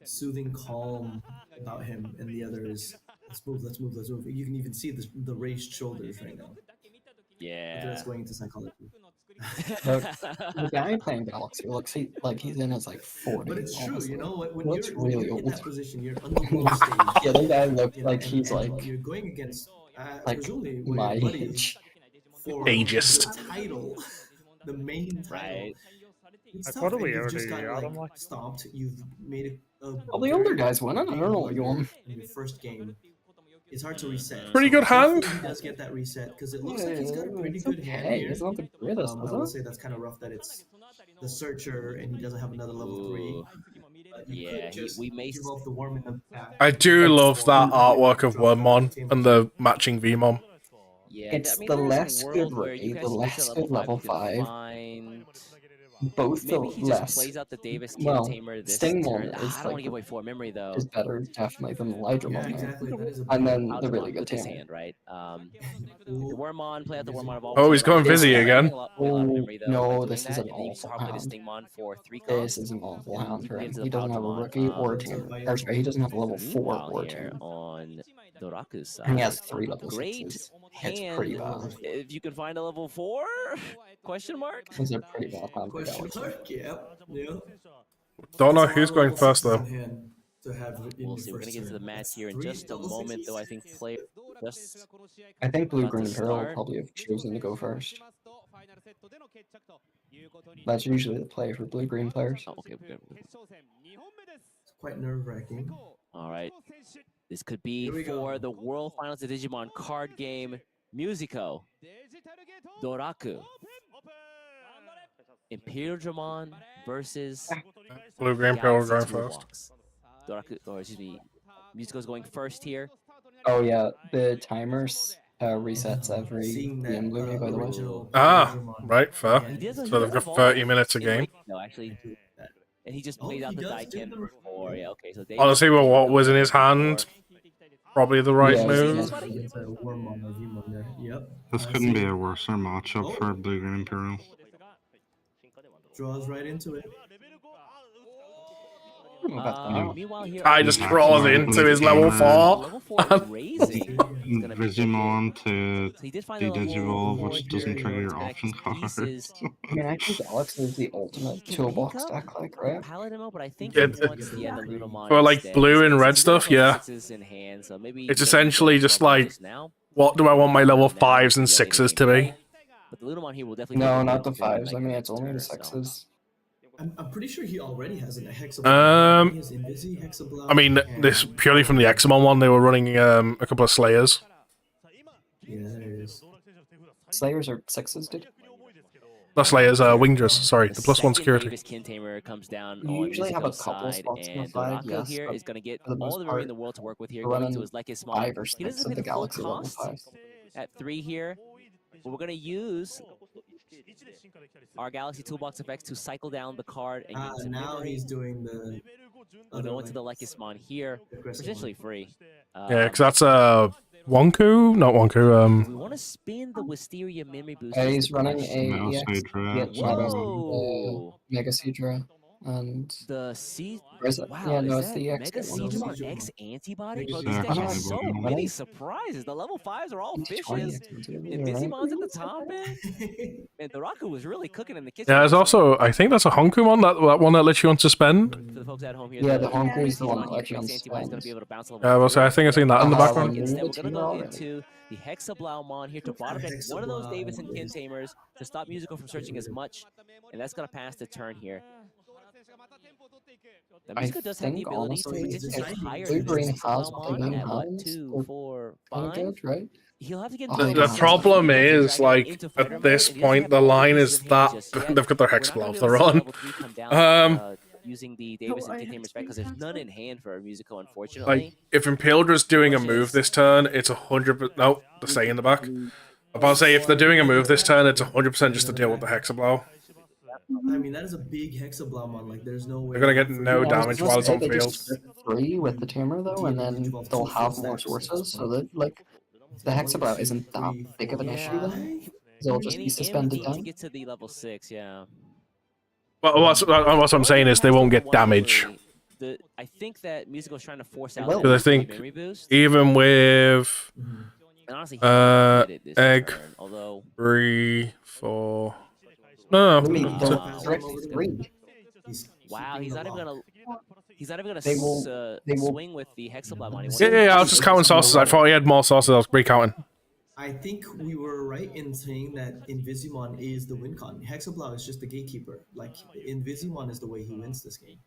Speaker 10: soothing calm about him, and the other is let's move. You can even see the raised shoulders right now.
Speaker 9: Yeah.
Speaker 10: That's going into psychology.
Speaker 7: The guy playing Galaxy looks like he's in his like 40s.
Speaker 10: But it's true, you know, when
Speaker 7: looks
Speaker 10: you're
Speaker 7: really
Speaker 10: in
Speaker 7: old.
Speaker 10: that position, you're on the world stage.
Speaker 7: Yeah, the guy looks like he's like
Speaker 10: you're going against presumably
Speaker 7: my
Speaker 10: your buddy
Speaker 7: age.
Speaker 10: for
Speaker 4: Ageist.
Speaker 10: the title, the main title.
Speaker 9: Right.
Speaker 10: It's
Speaker 6: I
Speaker 10: tough,
Speaker 6: thought
Speaker 10: and
Speaker 6: we
Speaker 10: you've
Speaker 6: already
Speaker 10: just got
Speaker 6: got him, like-
Speaker 10: stomped. You've made
Speaker 7: All the older guys winning. I don't know what you want.
Speaker 10: in your first game. It's hard to reset.
Speaker 4: Pretty good hand.
Speaker 10: He does get that reset because it looks like he's got a pretty
Speaker 7: It's
Speaker 10: good hand
Speaker 7: okay.
Speaker 10: here.
Speaker 7: It's not the greatest,
Speaker 10: I
Speaker 7: is
Speaker 10: will
Speaker 7: it?
Speaker 10: say that's kind of rough that it's the searcher and he doesn't have another level 3.
Speaker 9: Yeah, we may.
Speaker 10: The worm in the back.
Speaker 4: I do love that artwork of Wormmon and the matching Vmon.
Speaker 9: Yeah,
Speaker 7: It's
Speaker 9: I mean,
Speaker 7: the
Speaker 9: there is a
Speaker 7: less
Speaker 9: world
Speaker 7: good
Speaker 9: where you
Speaker 7: Ray,
Speaker 9: guys
Speaker 7: the
Speaker 9: get to
Speaker 7: less good level
Speaker 9: you can
Speaker 7: 5.
Speaker 9: find-
Speaker 7: Both the
Speaker 9: Maybe he just
Speaker 7: less.
Speaker 9: plays out the Davis Kid
Speaker 7: Well,
Speaker 9: Tamer this
Speaker 7: Stingmon
Speaker 9: turn.
Speaker 7: is
Speaker 9: I don't want
Speaker 7: like
Speaker 9: to give away 4 memory though.
Speaker 7: is better definitely than the Lydra
Speaker 10: Yeah,
Speaker 7: Mon.
Speaker 10: exactly. That is a
Speaker 7: And then
Speaker 9: Out
Speaker 7: the
Speaker 9: the
Speaker 7: really
Speaker 9: monk
Speaker 7: good
Speaker 9: with his
Speaker 7: Tamer.
Speaker 9: hand, right? The Wormmon, play out the Wormmon of all.
Speaker 4: Oh, he's going Vizzy again.
Speaker 7: No, this is an
Speaker 9: and then you
Speaker 7: awful
Speaker 9: can play the
Speaker 7: hand.
Speaker 9: Stingmon for 3
Speaker 7: This
Speaker 9: costs.
Speaker 7: is an awful
Speaker 9: And
Speaker 7: hand
Speaker 9: you
Speaker 7: for
Speaker 9: can
Speaker 7: him.
Speaker 9: get to
Speaker 7: He
Speaker 9: the
Speaker 7: doesn't have a
Speaker 9: Paltamon,
Speaker 7: rookie or Tamer. Or sorry, he doesn't have a level 4
Speaker 9: Meanwhile
Speaker 7: or
Speaker 9: here
Speaker 7: Tamer.
Speaker 9: on Doraku's side.
Speaker 7: And he has 3 level
Speaker 9: Great
Speaker 7: 6s.
Speaker 9: hand.
Speaker 7: It's pretty bad.
Speaker 9: If you can find a level 4? Question mark?
Speaker 7: It's a pretty bad hand for
Speaker 10: Question
Speaker 7: Galaxy.
Speaker 10: mark? Yeah.
Speaker 4: Don't know who's going first though.
Speaker 9: We'll see. We're gonna get to the match here in just a moment, though. I think play just.
Speaker 7: I think Blue,
Speaker 9: About to
Speaker 7: Green, and Pearl
Speaker 9: start.
Speaker 7: probably have chosen to go first. That's usually the play for Blue, Green players.
Speaker 9: Oh, okay, good.
Speaker 10: It's quite nerve-wracking.
Speaker 9: All right. This could be
Speaker 10: Here we go.
Speaker 9: for the World Finals of Digimon card game Musico. Doraku. Imperial Dramon versus
Speaker 4: Blue, Green, Pearl
Speaker 9: Galaxy
Speaker 4: going first.
Speaker 9: Toolbox. Doraku, or excuse me, Musico's going first here.
Speaker 7: Oh yeah, the timers resets every
Speaker 10: Seeing that
Speaker 7: game Lumi, by the way.
Speaker 10: original
Speaker 4: Ah,
Speaker 10: Digimon.
Speaker 4: right, fair.
Speaker 10: Yeah,
Speaker 9: He does
Speaker 4: So they've got
Speaker 9: evolve
Speaker 4: 30 minutes a
Speaker 9: in
Speaker 4: game.
Speaker 9: Wake, no, actually. And he just
Speaker 10: Oh,
Speaker 9: plays out
Speaker 10: he
Speaker 9: the
Speaker 10: does do
Speaker 9: Daiken
Speaker 10: the-
Speaker 9: before. Yeah, okay. So
Speaker 4: Honestly, with what was in his hand, probably the right
Speaker 7: Yeah,
Speaker 4: move.
Speaker 10: It's a Wormmon or Vmon there. Yep.
Speaker 3: This
Speaker 10: I
Speaker 3: couldn't
Speaker 10: see.
Speaker 3: be a worse matchup for Blue Green Imperial.
Speaker 10: Draws right into it.
Speaker 9: Meanwhile, here,
Speaker 4: I just crawls into his level 4.
Speaker 9: Level 4 raising. Is gonna be
Speaker 3: Digimon to
Speaker 9: So he did find the level
Speaker 3: Digivolve,
Speaker 9: 4
Speaker 3: which
Speaker 9: here.
Speaker 3: doesn't trigger your
Speaker 9: Connect
Speaker 3: option
Speaker 9: his pieces.
Speaker 3: cards.
Speaker 7: I mean, I think Alex is the
Speaker 9: He
Speaker 7: ultimate
Speaker 9: can
Speaker 7: toolbox
Speaker 9: pick up
Speaker 7: deck, like,
Speaker 9: the
Speaker 7: right?
Speaker 9: Paladin mode, but I think
Speaker 4: Yeah,
Speaker 9: he wants the Lunamon
Speaker 4: for, like,
Speaker 9: instead.
Speaker 4: blue and red
Speaker 9: He's got
Speaker 4: stuff,
Speaker 9: level
Speaker 4: yeah.
Speaker 9: 6s in hand, so maybe
Speaker 4: It's
Speaker 9: you know,
Speaker 4: essentially
Speaker 9: he's
Speaker 4: just
Speaker 9: gonna
Speaker 4: like,
Speaker 9: just now.
Speaker 4: what do I want my level
Speaker 9: Now
Speaker 4: 5s and
Speaker 9: he's getting
Speaker 4: 6s to be?
Speaker 9: gameplay. But the Lunamon here will definitely
Speaker 7: No,
Speaker 9: take
Speaker 7: not the
Speaker 9: advantage of him,
Speaker 7: 5s.
Speaker 9: like,
Speaker 7: I mean,
Speaker 9: the
Speaker 7: it's
Speaker 9: next
Speaker 7: only the
Speaker 9: turn, so.
Speaker 7: 6s.
Speaker 10: I'm pretty sure he already has a Hexablow. He has Invisi, Hexablow.
Speaker 4: I mean, this purely from the Examon one, they were running a couple of Slayers.
Speaker 10: Yeah, there it is.
Speaker 7: Slayers are 6s, dude.
Speaker 4: Not Slayers, Wingdress, sorry, the +1
Speaker 9: second
Speaker 4: security.
Speaker 9: Davis Kin Tamer comes down
Speaker 7: You
Speaker 9: on
Speaker 7: usually have a
Speaker 9: Mizuko's
Speaker 7: couple
Speaker 9: side,
Speaker 7: spots in the
Speaker 9: and
Speaker 7: 5,
Speaker 9: Dorako
Speaker 7: yes,
Speaker 9: here
Speaker 7: but
Speaker 9: is going to get
Speaker 7: for the
Speaker 9: all
Speaker 7: most
Speaker 9: the memory in
Speaker 7: part,
Speaker 9: the world to work with here,
Speaker 7: we're
Speaker 9: going
Speaker 7: running
Speaker 9: to his Lekismon.
Speaker 7: 5 or
Speaker 9: He
Speaker 7: 6
Speaker 9: doesn't
Speaker 7: of
Speaker 9: pay
Speaker 7: the
Speaker 9: the full
Speaker 7: Galaxy level
Speaker 9: cost
Speaker 7: 5.
Speaker 9: at 3 here, but we're going to use our Galaxy Toolbox effects to cycle down the card and get some
Speaker 10: Now
Speaker 9: memory.
Speaker 10: he's doing the.
Speaker 9: We'll go into the Lekismon here, potentially free.
Speaker 4: Yeah, because that's Wonku? Not Wonku,
Speaker 9: We want to spin the Wisteria memory boost.
Speaker 7: He's running a
Speaker 3: No,
Speaker 7: EX,
Speaker 3: Sidra,
Speaker 9: Whoa!
Speaker 7: Mega Seedra, and
Speaker 9: The C.
Speaker 7: or is it?
Speaker 9: Wow,
Speaker 7: Yeah, no,
Speaker 9: is
Speaker 7: it's
Speaker 9: that
Speaker 7: the EX.
Speaker 9: Mega
Speaker 10: one.
Speaker 9: Seedramon
Speaker 10: Seedramon.
Speaker 9: X antibody?
Speaker 10: Mega
Speaker 9: Bro, this deck
Speaker 3: Seedramon.
Speaker 9: has so
Speaker 3: Actually,
Speaker 9: many
Speaker 7: right?
Speaker 9: surprises. The level 5s are all
Speaker 7: It's
Speaker 9: vicious.
Speaker 7: 20 X antibody,
Speaker 9: And
Speaker 7: right?
Speaker 9: Digimon's at the top end. And Dorako was really cooking in the kitchen.
Speaker 4: yeah, there's also, I think that's a Honku one, that one that lets you on suspend.
Speaker 9: For the folks at home here,
Speaker 7: Yeah, the Honku is the one
Speaker 9: Digimon
Speaker 7: that
Speaker 9: here
Speaker 7: lets you on
Speaker 9: creates antibodies, going to be
Speaker 7: suspend.
Speaker 9: able to bounce a
Speaker 4: Yeah,
Speaker 9: level
Speaker 4: well, so I think I've seen that in the background.
Speaker 9: Instead, we're going to go
Speaker 7: already.
Speaker 9: into the Hexablaumon here to bottom deck one of those Davis and Kin Tamers to stop Musical from searching as much, and that's going to pass the turn here. The
Speaker 7: I
Speaker 9: Musical does have the
Speaker 7: think,
Speaker 9: ability to
Speaker 7: honestly,
Speaker 9: potentially
Speaker 10: if
Speaker 9: hire
Speaker 7: Blue
Speaker 9: the
Speaker 7: Green
Speaker 9: Davis
Speaker 7: has what they
Speaker 9: Hexablaumon
Speaker 7: need
Speaker 9: at what,
Speaker 7: hands,
Speaker 9: 2,
Speaker 7: they're
Speaker 9: 4,
Speaker 7: pretty
Speaker 9: 5?
Speaker 7: good, right?
Speaker 9: He'll have to get
Speaker 7: The
Speaker 9: into
Speaker 4: The
Speaker 9: Davis
Speaker 4: problem
Speaker 9: Hexablaumon
Speaker 4: is, like,
Speaker 9: into
Speaker 4: at
Speaker 9: Federer
Speaker 4: this
Speaker 9: mode, and he doesn't
Speaker 4: point,
Speaker 9: have
Speaker 4: the
Speaker 9: all
Speaker 4: line
Speaker 9: pieces
Speaker 4: is
Speaker 9: in hand
Speaker 4: that
Speaker 9: just yet.
Speaker 4: they've got their
Speaker 9: We're not
Speaker 4: Hexablow
Speaker 9: gonna
Speaker 4: off
Speaker 9: be
Speaker 4: the
Speaker 9: able to see
Speaker 4: run.
Speaker 9: level 3 come down, using the Davis and Kin Tamers back because there's none in hand for Musical, unfortunately.
Speaker 4: Like, if Impeldra's doing a move this turn, it's 100%. No, the stay in the back. I'm about to say, if they're doing a move this turn, it's 100% just to deal with the Hexablow.
Speaker 10: I mean, that is a big Hexabloumon. Like, there's no way.
Speaker 4: They're gonna get no
Speaker 7: Yeah, I was
Speaker 4: damage
Speaker 7: gonna
Speaker 4: while it's
Speaker 7: say
Speaker 4: on
Speaker 7: they
Speaker 4: field.
Speaker 7: just get free with the Tamer though, and then they'll have more sources, so that like the Hexablow isn't that big of an issue then. They'll just be
Speaker 9: And we
Speaker 7: suspended
Speaker 9: need to
Speaker 7: down.
Speaker 9: get to the level 6, yeah.
Speaker 4: Well, what I'm saying is they won't get damage.
Speaker 9: I think that Musical's trying to force
Speaker 7: They
Speaker 9: out
Speaker 7: will.
Speaker 9: that
Speaker 4: Because I think
Speaker 9: memory boost.
Speaker 4: even with
Speaker 9: And honestly, he might get it this
Speaker 4: egg.
Speaker 9: turn, although
Speaker 4: 3, 4. No,
Speaker 7: I mean,
Speaker 4: no.
Speaker 7: they'll direct 3.
Speaker 9: wow, he's not even gonna. He's not even gonna
Speaker 7: They will-
Speaker 9: swing with the Hexabloumon.
Speaker 4: Yeah, I was just counting sauces. I thought he had more sauces. I was recounting.
Speaker 10: I think we were right in saying that Invisimon is the win con. Hexablow is just the gatekeeper. Like, Invisimon is the way he wins this game.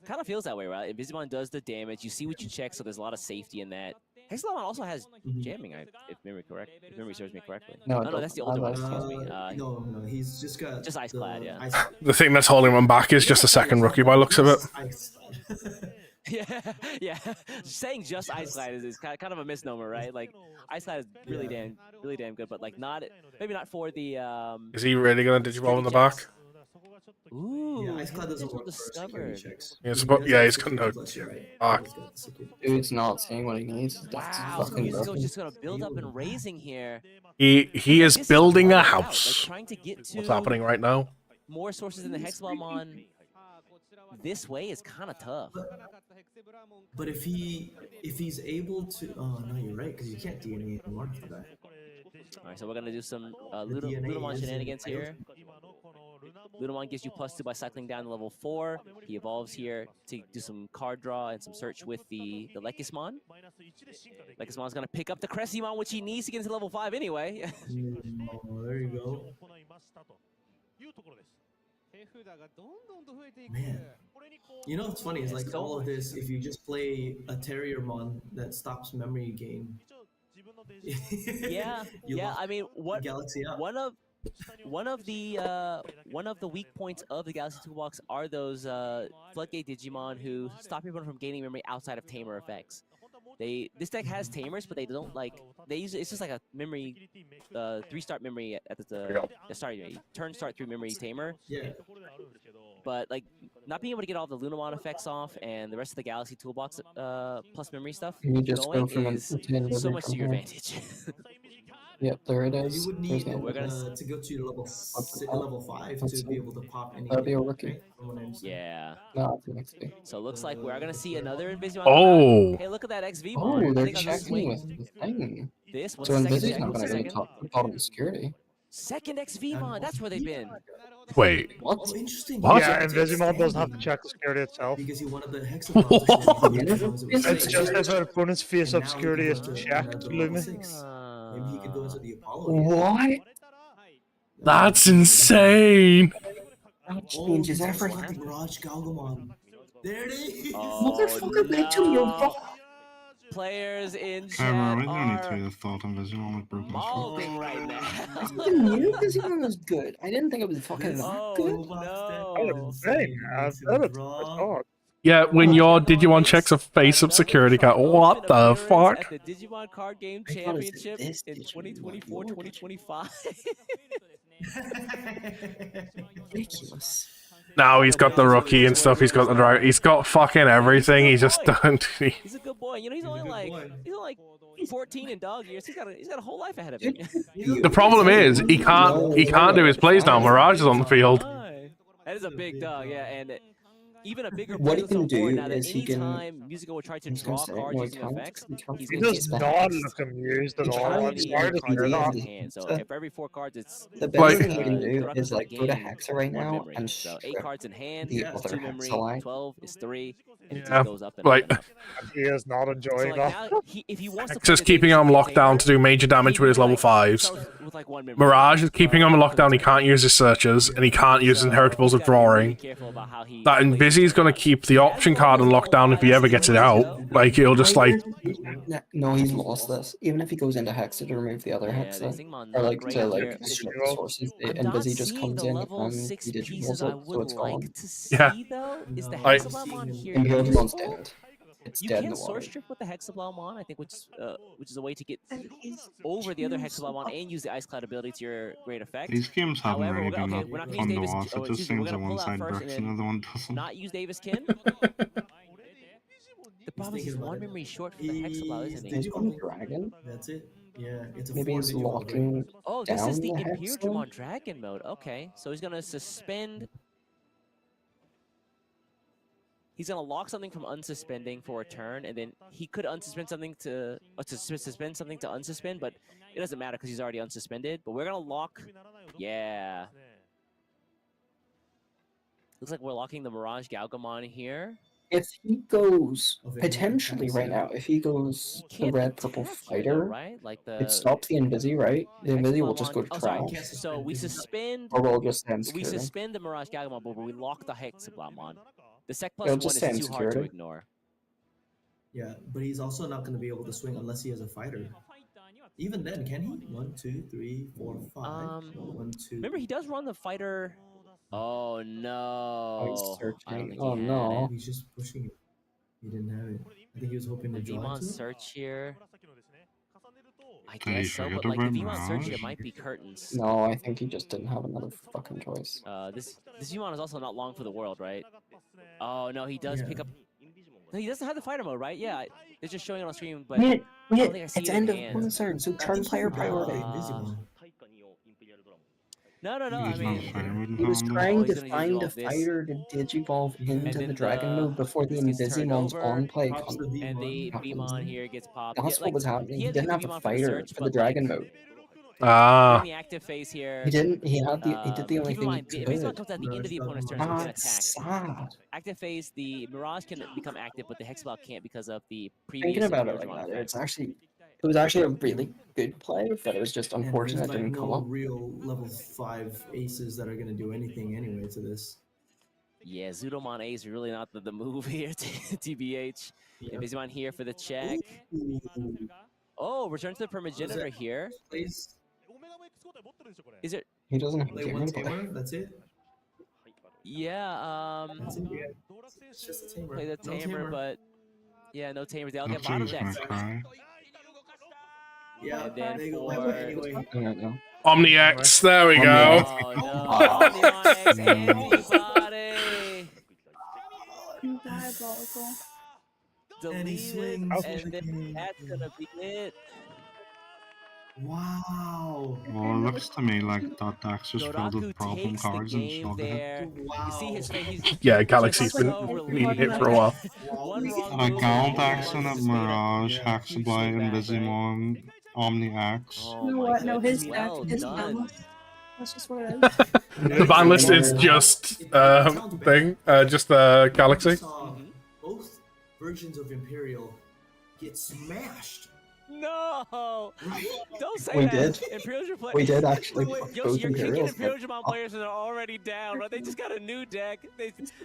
Speaker 9: Kind of feels that way, right? Invisimon does the damage. You see what you check, so there's a lot of safety in that. Hexabloumon also has jamming, if memory serves me correctly.
Speaker 7: No,
Speaker 9: no, that's the older one. Excuse me.
Speaker 10: No, he's just got
Speaker 9: just Iceclad, yeah.
Speaker 4: The thing that's holding him back is just a second rookie by looks of it.
Speaker 9: Yeah, yeah. Saying just Iceclad is kind of a misnomer, right? Like, Iceclad is really damn good, but like maybe not for the.
Speaker 4: Is he really gonna Digivolve in the back?
Speaker 9: Ooh,
Speaker 10: Yeah, Iceclad doesn't work for
Speaker 9: discovered.
Speaker 10: security checks.
Speaker 4: Yeah, he's got no. Fuck.
Speaker 7: Dude's not seeing what he needs. That's
Speaker 9: Wow, so
Speaker 7: fucking
Speaker 9: Musico's
Speaker 7: broken.
Speaker 9: just gonna build up and raising here.
Speaker 4: He is
Speaker 9: This
Speaker 4: building a
Speaker 9: hard out, like,
Speaker 4: house.
Speaker 9: trying to get to
Speaker 4: What's happening right now?
Speaker 9: more sources in the Hexabloumon this way is kind of tough.
Speaker 10: But if he's able to, oh no, you're right, because you can't DNA anymore after that.
Speaker 9: All right, so we're gonna do some
Speaker 10: DNA
Speaker 9: Lunamon
Speaker 10: is in-
Speaker 9: shenanigans here. Lunamon gives you +2 by cycling down to level 4. He evolves here to do some card draw and some search with the Lekismon. Lekismon's gonna pick up the Cressimon, which he needs to get into level 5 anyway.
Speaker 10: Oh, there you go. Man. You know what's funny is like all of this, if you just play a Terriermon that stops memory gain.
Speaker 9: Yeah,
Speaker 10: you
Speaker 9: yeah.
Speaker 10: lock
Speaker 9: I mean,
Speaker 10: Galaxy up.
Speaker 9: one of the weak points of the Galaxy Toolbox are those Floodgate Digimon who stop everyone from gaining memory outside of Tamer effects. This deck has Tamers, but they don't use it's just like a memory 3-start memory at the turn start 3 memory Tamer.
Speaker 10: Yeah.
Speaker 9: But like not being able to get all the Lunamon effects off and the rest of the Galaxy Toolbox plus memory stuff
Speaker 7: You just
Speaker 9: going
Speaker 7: go from
Speaker 9: is
Speaker 7: an
Speaker 9: so much to your
Speaker 7: here.
Speaker 9: advantage.
Speaker 7: Yep, there it
Speaker 10: You
Speaker 7: is.
Speaker 10: would
Speaker 7: There's
Speaker 10: need
Speaker 7: the
Speaker 9: we're gonna
Speaker 7: Invis.
Speaker 10: to go to level 5
Speaker 7: Let's
Speaker 10: to be
Speaker 7: see.
Speaker 10: able to pop any
Speaker 7: That'd be a
Speaker 10: hit,
Speaker 7: rookie.
Speaker 10: right? From what I understand.
Speaker 9: Yeah.
Speaker 7: No, it's an XP.
Speaker 9: So it looks like we are gonna see
Speaker 10: That's
Speaker 9: another Invisimon
Speaker 4: Oh.
Speaker 9: come out. Hey, look at that XVmon.
Speaker 7: Oh,
Speaker 9: I
Speaker 7: they're
Speaker 9: think I was gonna
Speaker 7: checking
Speaker 9: swing
Speaker 7: with the thing.
Speaker 9: this. What's
Speaker 7: So
Speaker 9: the second
Speaker 7: Invisi's
Speaker 9: check?
Speaker 7: not
Speaker 9: What's the
Speaker 7: going to go
Speaker 9: second?
Speaker 7: top bottom security.
Speaker 9: Second XVmon. That's where they've been.
Speaker 4: Wait.
Speaker 7: What?
Speaker 10: Oh, interesting.
Speaker 4: What?
Speaker 6: Yeah,
Speaker 10: It's
Speaker 6: Invisimon doesn't have to
Speaker 10: outstanding.
Speaker 6: check the security itself.
Speaker 10: Because he wanted the hexagon to stay as long as it was
Speaker 6: It's
Speaker 10: safe.
Speaker 6: just if an opponent's face
Speaker 10: And
Speaker 6: up
Speaker 10: now he
Speaker 6: security
Speaker 10: can
Speaker 6: is
Speaker 10: go to
Speaker 6: checked,
Speaker 10: the level
Speaker 6: Lumus.
Speaker 10: 6. Maybe he could go into the Apollo.
Speaker 7: What?
Speaker 4: That's insane.
Speaker 7: That
Speaker 10: Oh,
Speaker 7: changes
Speaker 10: he's also got
Speaker 7: everything.
Speaker 10: the Mirage Galgamon. There it is.
Speaker 7: Motherfucker, make to me
Speaker 9: no. Players in chat are
Speaker 3: thought Invisible would broken
Speaker 9: malding right now.
Speaker 7: I fucking knew Digimon was good. I didn't think it was fucking that
Speaker 9: Oh,
Speaker 7: good.
Speaker 9: no.
Speaker 6: Insane. I've done it. Oh,
Speaker 4: Yeah, when your Digimon checks a face-up security card. What the fuck?
Speaker 9: At the Digimon Card Game
Speaker 7: I thought it said
Speaker 9: Championship
Speaker 7: this
Speaker 9: in
Speaker 7: Digimon,
Speaker 9: 2024-2025.
Speaker 7: Ridiculous.
Speaker 4: Now he's got the rookie and stuff. He's got the driver. He's got fucking everything. He's just done.
Speaker 9: He's a good boy. You know, he's only like 14 in dog years. He's got a whole life ahead of him.
Speaker 4: The problem is he can't do his plays now. Mirage is on the field.
Speaker 9: That is a big dog, yeah, and even a bigger
Speaker 7: What he
Speaker 9: player
Speaker 7: can
Speaker 9: on board
Speaker 7: do
Speaker 9: now that
Speaker 7: is he can-
Speaker 9: anytime Musical will try to
Speaker 7: I was
Speaker 9: draw
Speaker 7: gonna say,
Speaker 9: cards
Speaker 7: no,
Speaker 9: using effects, he's
Speaker 6: he
Speaker 9: gonna
Speaker 6: does
Speaker 9: get
Speaker 6: not look amused at
Speaker 7: He
Speaker 6: all. I'm
Speaker 7: can't
Speaker 6: sorry to
Speaker 9: cards
Speaker 6: hear
Speaker 9: in
Speaker 6: that.
Speaker 9: his hand. So if every 4 cards it's
Speaker 7: The best
Speaker 4: Like-
Speaker 7: thing he can
Speaker 9: the
Speaker 7: do
Speaker 9: rest
Speaker 7: is
Speaker 9: of
Speaker 7: like
Speaker 9: the
Speaker 7: go to
Speaker 9: game,
Speaker 7: Hexa right
Speaker 9: 1
Speaker 7: now
Speaker 9: memory.
Speaker 7: and
Speaker 9: So 8
Speaker 7: strip
Speaker 9: cards in hand,
Speaker 7: the
Speaker 9: it's
Speaker 7: other
Speaker 9: 2 memory,
Speaker 7: Hexa
Speaker 9: 12 is 3, and it
Speaker 4: Yeah,
Speaker 9: just goes up and
Speaker 4: like-
Speaker 9: up and up.
Speaker 6: He is not
Speaker 9: So
Speaker 6: enjoying
Speaker 9: like
Speaker 6: that.
Speaker 9: now, if he wants to
Speaker 4: Hex is
Speaker 9: play
Speaker 4: keeping
Speaker 9: the
Speaker 4: him
Speaker 9: Davis
Speaker 4: locked down to do major damage with his level 5s.
Speaker 9: with like 1 memory.
Speaker 4: Mirage is keeping him locked down. He can't use his searches, and he can't use inheritables of drawing. That Invisi's going to keep the option card on lockdown if he ever gets it out. Like, he'll just like...
Speaker 7: No, he's lost this. Even if he goes into Hexa to remove the other Hexa, or like to like strip the sources, the Invisi just comes in and he digitals it, so it's gone.
Speaker 4: Yeah.
Speaker 9: Though, is the
Speaker 4: Like-
Speaker 9: Hexablaumon here
Speaker 7: Imperialmon's
Speaker 9: useful?
Speaker 7: dead. It's
Speaker 9: You
Speaker 7: dead in
Speaker 9: can
Speaker 7: the water.
Speaker 9: source strip with the Hexablaumon, I think, which is a way to get over the other Hexablaumon and use the Ice Cloud ability to your great effect.
Speaker 3: These games haven't
Speaker 9: However,
Speaker 3: really
Speaker 9: we're
Speaker 3: been
Speaker 9: gonna,
Speaker 3: that
Speaker 9: we're not
Speaker 3: fun
Speaker 9: gonna
Speaker 3: to
Speaker 9: use Davis.
Speaker 3: watch.
Speaker 9: Oh,
Speaker 3: It just
Speaker 9: excuse me, we're
Speaker 3: seems that
Speaker 9: gonna
Speaker 3: one
Speaker 9: pull out
Speaker 3: side
Speaker 9: first
Speaker 3: works
Speaker 9: and
Speaker 3: and the
Speaker 9: then
Speaker 3: other one doesn't.
Speaker 9: not use Davis Kin. The problem is he's 1 memory short from the Hexablaum, isn't he?
Speaker 7: He's on Dragon.
Speaker 10: That's it. Yeah, it's a
Speaker 7: Maybe
Speaker 10: 4
Speaker 7: he's
Speaker 10: Digimon, right?
Speaker 7: locking
Speaker 9: Oh, this is
Speaker 7: down
Speaker 9: the
Speaker 7: the
Speaker 9: Imperial
Speaker 7: Hexa?
Speaker 9: Dramon Dragon mode. Okay, so he's gonna suspend. He's gonna lock something from unsuspending for a turn, and then he could unsuspend something to suspend something to unsuspend, but it doesn't matter because he's already unsuspended. But we're gonna lock. Yeah. Looks like we're locking the Mirage Galgamon here.
Speaker 7: If he goes
Speaker 10: Of any
Speaker 7: potentially
Speaker 10: attacks,
Speaker 7: right
Speaker 10: yeah.
Speaker 7: now, if he goes
Speaker 9: He
Speaker 7: the
Speaker 9: can't
Speaker 7: red purple
Speaker 9: attack here,
Speaker 7: fighter,
Speaker 9: though, right? Like the
Speaker 7: it stops the Invisi, right? The Invisi will just go to
Speaker 9: Hexablaumon- Oh, sorry.
Speaker 7: trash,
Speaker 9: So we suspend.
Speaker 7: or we'll just stand
Speaker 9: We
Speaker 7: security.
Speaker 9: suspend the Mirage Galgamon, but we lock the Hexablaumon. The Sec plus
Speaker 7: It'll
Speaker 9: 1
Speaker 7: just
Speaker 9: is
Speaker 7: stay in
Speaker 9: too hard to
Speaker 7: security.
Speaker 9: ignore.
Speaker 10: Yeah, but he's also not going to be able to swing unless he has a fighter. Even then, can he? 1, 2, 3, 4, 5. 1, 2.
Speaker 9: Remember, he does run the fighter. Oh no!
Speaker 7: he's
Speaker 9: I don't
Speaker 7: searching.
Speaker 9: think
Speaker 7: Oh,
Speaker 9: he had
Speaker 7: no.
Speaker 9: it.
Speaker 10: He's just pushing it. He didn't have it. I think he was hoping to draw
Speaker 9: Vmon
Speaker 10: into it.
Speaker 9: search here. I
Speaker 3: Did he
Speaker 9: guess so,
Speaker 3: forget
Speaker 9: but like the
Speaker 3: about
Speaker 9: Vmon search here
Speaker 3: Mirage?
Speaker 9: might be curtains.
Speaker 7: No, I think he just didn't have another fucking choice.
Speaker 9: This Vmon is also not long for the world, right? Oh no, he does pick
Speaker 10: Yeah.
Speaker 9: up. No, he doesn't have the fighter mode, right? Yeah, it's just showing it on screen, but
Speaker 7: Wait,
Speaker 9: I don't think I see
Speaker 7: it's
Speaker 9: it in
Speaker 7: end of
Speaker 9: hand.
Speaker 7: concert, so
Speaker 10: I
Speaker 7: turn
Speaker 10: think he
Speaker 7: player
Speaker 10: would draw
Speaker 7: priority.
Speaker 10: the Invisible.
Speaker 9: No, I
Speaker 3: He's not
Speaker 9: mean,
Speaker 3: fighting with
Speaker 7: He was
Speaker 3: him.
Speaker 7: trying
Speaker 9: he's
Speaker 7: to
Speaker 9: gonna
Speaker 7: find a
Speaker 9: digivolve this.
Speaker 7: fighter to digivolve into
Speaker 9: then
Speaker 7: the dragon
Speaker 9: the-
Speaker 7: mode before the
Speaker 9: this gets turned
Speaker 7: Invisimon's
Speaker 9: over,
Speaker 7: on play
Speaker 10: Pops the
Speaker 7: comes.
Speaker 9: and the
Speaker 7: happens.
Speaker 9: Vmon here gets popped.
Speaker 7: That's
Speaker 9: Yeah,
Speaker 7: what was happening. He
Speaker 9: had
Speaker 7: didn't
Speaker 9: the
Speaker 7: have a
Speaker 9: Vmon
Speaker 7: fighter
Speaker 9: search,
Speaker 7: for the
Speaker 9: but,
Speaker 7: dragon
Speaker 9: like,
Speaker 7: mode.
Speaker 4: Ah.
Speaker 9: in the active phase here.
Speaker 7: He didn't. He had the. He did the only
Speaker 9: Keep in
Speaker 7: thing
Speaker 9: mind,
Speaker 7: he
Speaker 9: Vmon
Speaker 7: could.
Speaker 9: comes at the end of the opponent's turn, so he can attack. Active phase, the Mirage can become active, but the Hexablaum can't because of the previous.
Speaker 7: Thinking about it
Speaker 9: Imperial
Speaker 7: like
Speaker 9: Dramon
Speaker 7: that, it's
Speaker 9: effect.
Speaker 7: actually. It was actually a really good play, but it was just
Speaker 10: And
Speaker 7: unfortunate
Speaker 10: there's
Speaker 7: it
Speaker 10: like
Speaker 7: didn't come
Speaker 10: no
Speaker 7: up.
Speaker 10: real level 5 aces that are going to do anything anyway to this.
Speaker 9: Yeah, Zudomon A is really not the move here, TBH.
Speaker 10: Yeah.
Speaker 9: Invisimonn here for the check.
Speaker 10: Ooh.
Speaker 9: Oh, return to the Primogenitor
Speaker 10: that?
Speaker 9: here.
Speaker 10: Plays
Speaker 9: Is it?
Speaker 7: He doesn't have
Speaker 10: play
Speaker 7: a
Speaker 10: one
Speaker 7: game to play.
Speaker 10: tamer, that's it.
Speaker 9: Yeah,
Speaker 10: That's it, yeah. It's just a tamer.
Speaker 9: play the
Speaker 10: No
Speaker 9: tamer, but yeah, no tamers. They all get
Speaker 3: Looks like
Speaker 9: bottom
Speaker 3: he's gonna
Speaker 9: decks.
Speaker 3: cry.
Speaker 10: Yeah,
Speaker 9: And then
Speaker 10: they go that
Speaker 9: for-
Speaker 10: way anyway.
Speaker 7: I don't know.
Speaker 4: Omni X, there we go.
Speaker 9: Oh no, Omnion X antibody.
Speaker 2: Diabolical.
Speaker 10: And he
Speaker 9: Delete it,
Speaker 10: swings
Speaker 9: and then
Speaker 10: again.
Speaker 9: that's gonna be it.
Speaker 10: Wow.
Speaker 3: Well, it looks to me like that deck's just filled
Speaker 9: Doraku
Speaker 3: with problem
Speaker 9: takes the
Speaker 3: cards and just
Speaker 9: game
Speaker 3: not gonna hit.
Speaker 9: there. You can see his
Speaker 10: Wow.
Speaker 9: face. He's
Speaker 4: Yeah,
Speaker 9: he's
Speaker 4: Galaxy's
Speaker 9: just
Speaker 4: been
Speaker 9: so
Speaker 4: needing
Speaker 9: relieved.
Speaker 4: it for a
Speaker 9: Like,
Speaker 4: while.
Speaker 9: one wrong
Speaker 3: A
Speaker 9: move
Speaker 3: Gal
Speaker 9: and
Speaker 3: decks in
Speaker 9: Digimon
Speaker 3: it,
Speaker 9: just made a
Speaker 3: Mirage,
Speaker 10: Yeah.
Speaker 9: huge
Speaker 3: Hexablade,
Speaker 9: swing back, right?
Speaker 3: Invizimon, Omni X.
Speaker 9: Oh
Speaker 2: You know
Speaker 9: my
Speaker 2: what? No,
Speaker 9: goodness,
Speaker 2: his deck
Speaker 9: well
Speaker 2: is
Speaker 9: done.
Speaker 2: Banlist. That's just what it is.
Speaker 4: The ban list is just just the
Speaker 10: We
Speaker 4: Galaxy.
Speaker 10: saw
Speaker 9: Mhm.
Speaker 10: both versions of Imperial get smashed.
Speaker 9: No!
Speaker 10: Right?
Speaker 9: Don't say
Speaker 7: We
Speaker 9: that.
Speaker 7: did.
Speaker 9: Imperials are playing.
Speaker 7: We did actually
Speaker 10: Wait,
Speaker 7: put
Speaker 9: Yoshi,
Speaker 7: both
Speaker 9: you're kicking
Speaker 7: Imperials.
Speaker 9: Imperial Digimon players and they're already down, right? They just got a new deck.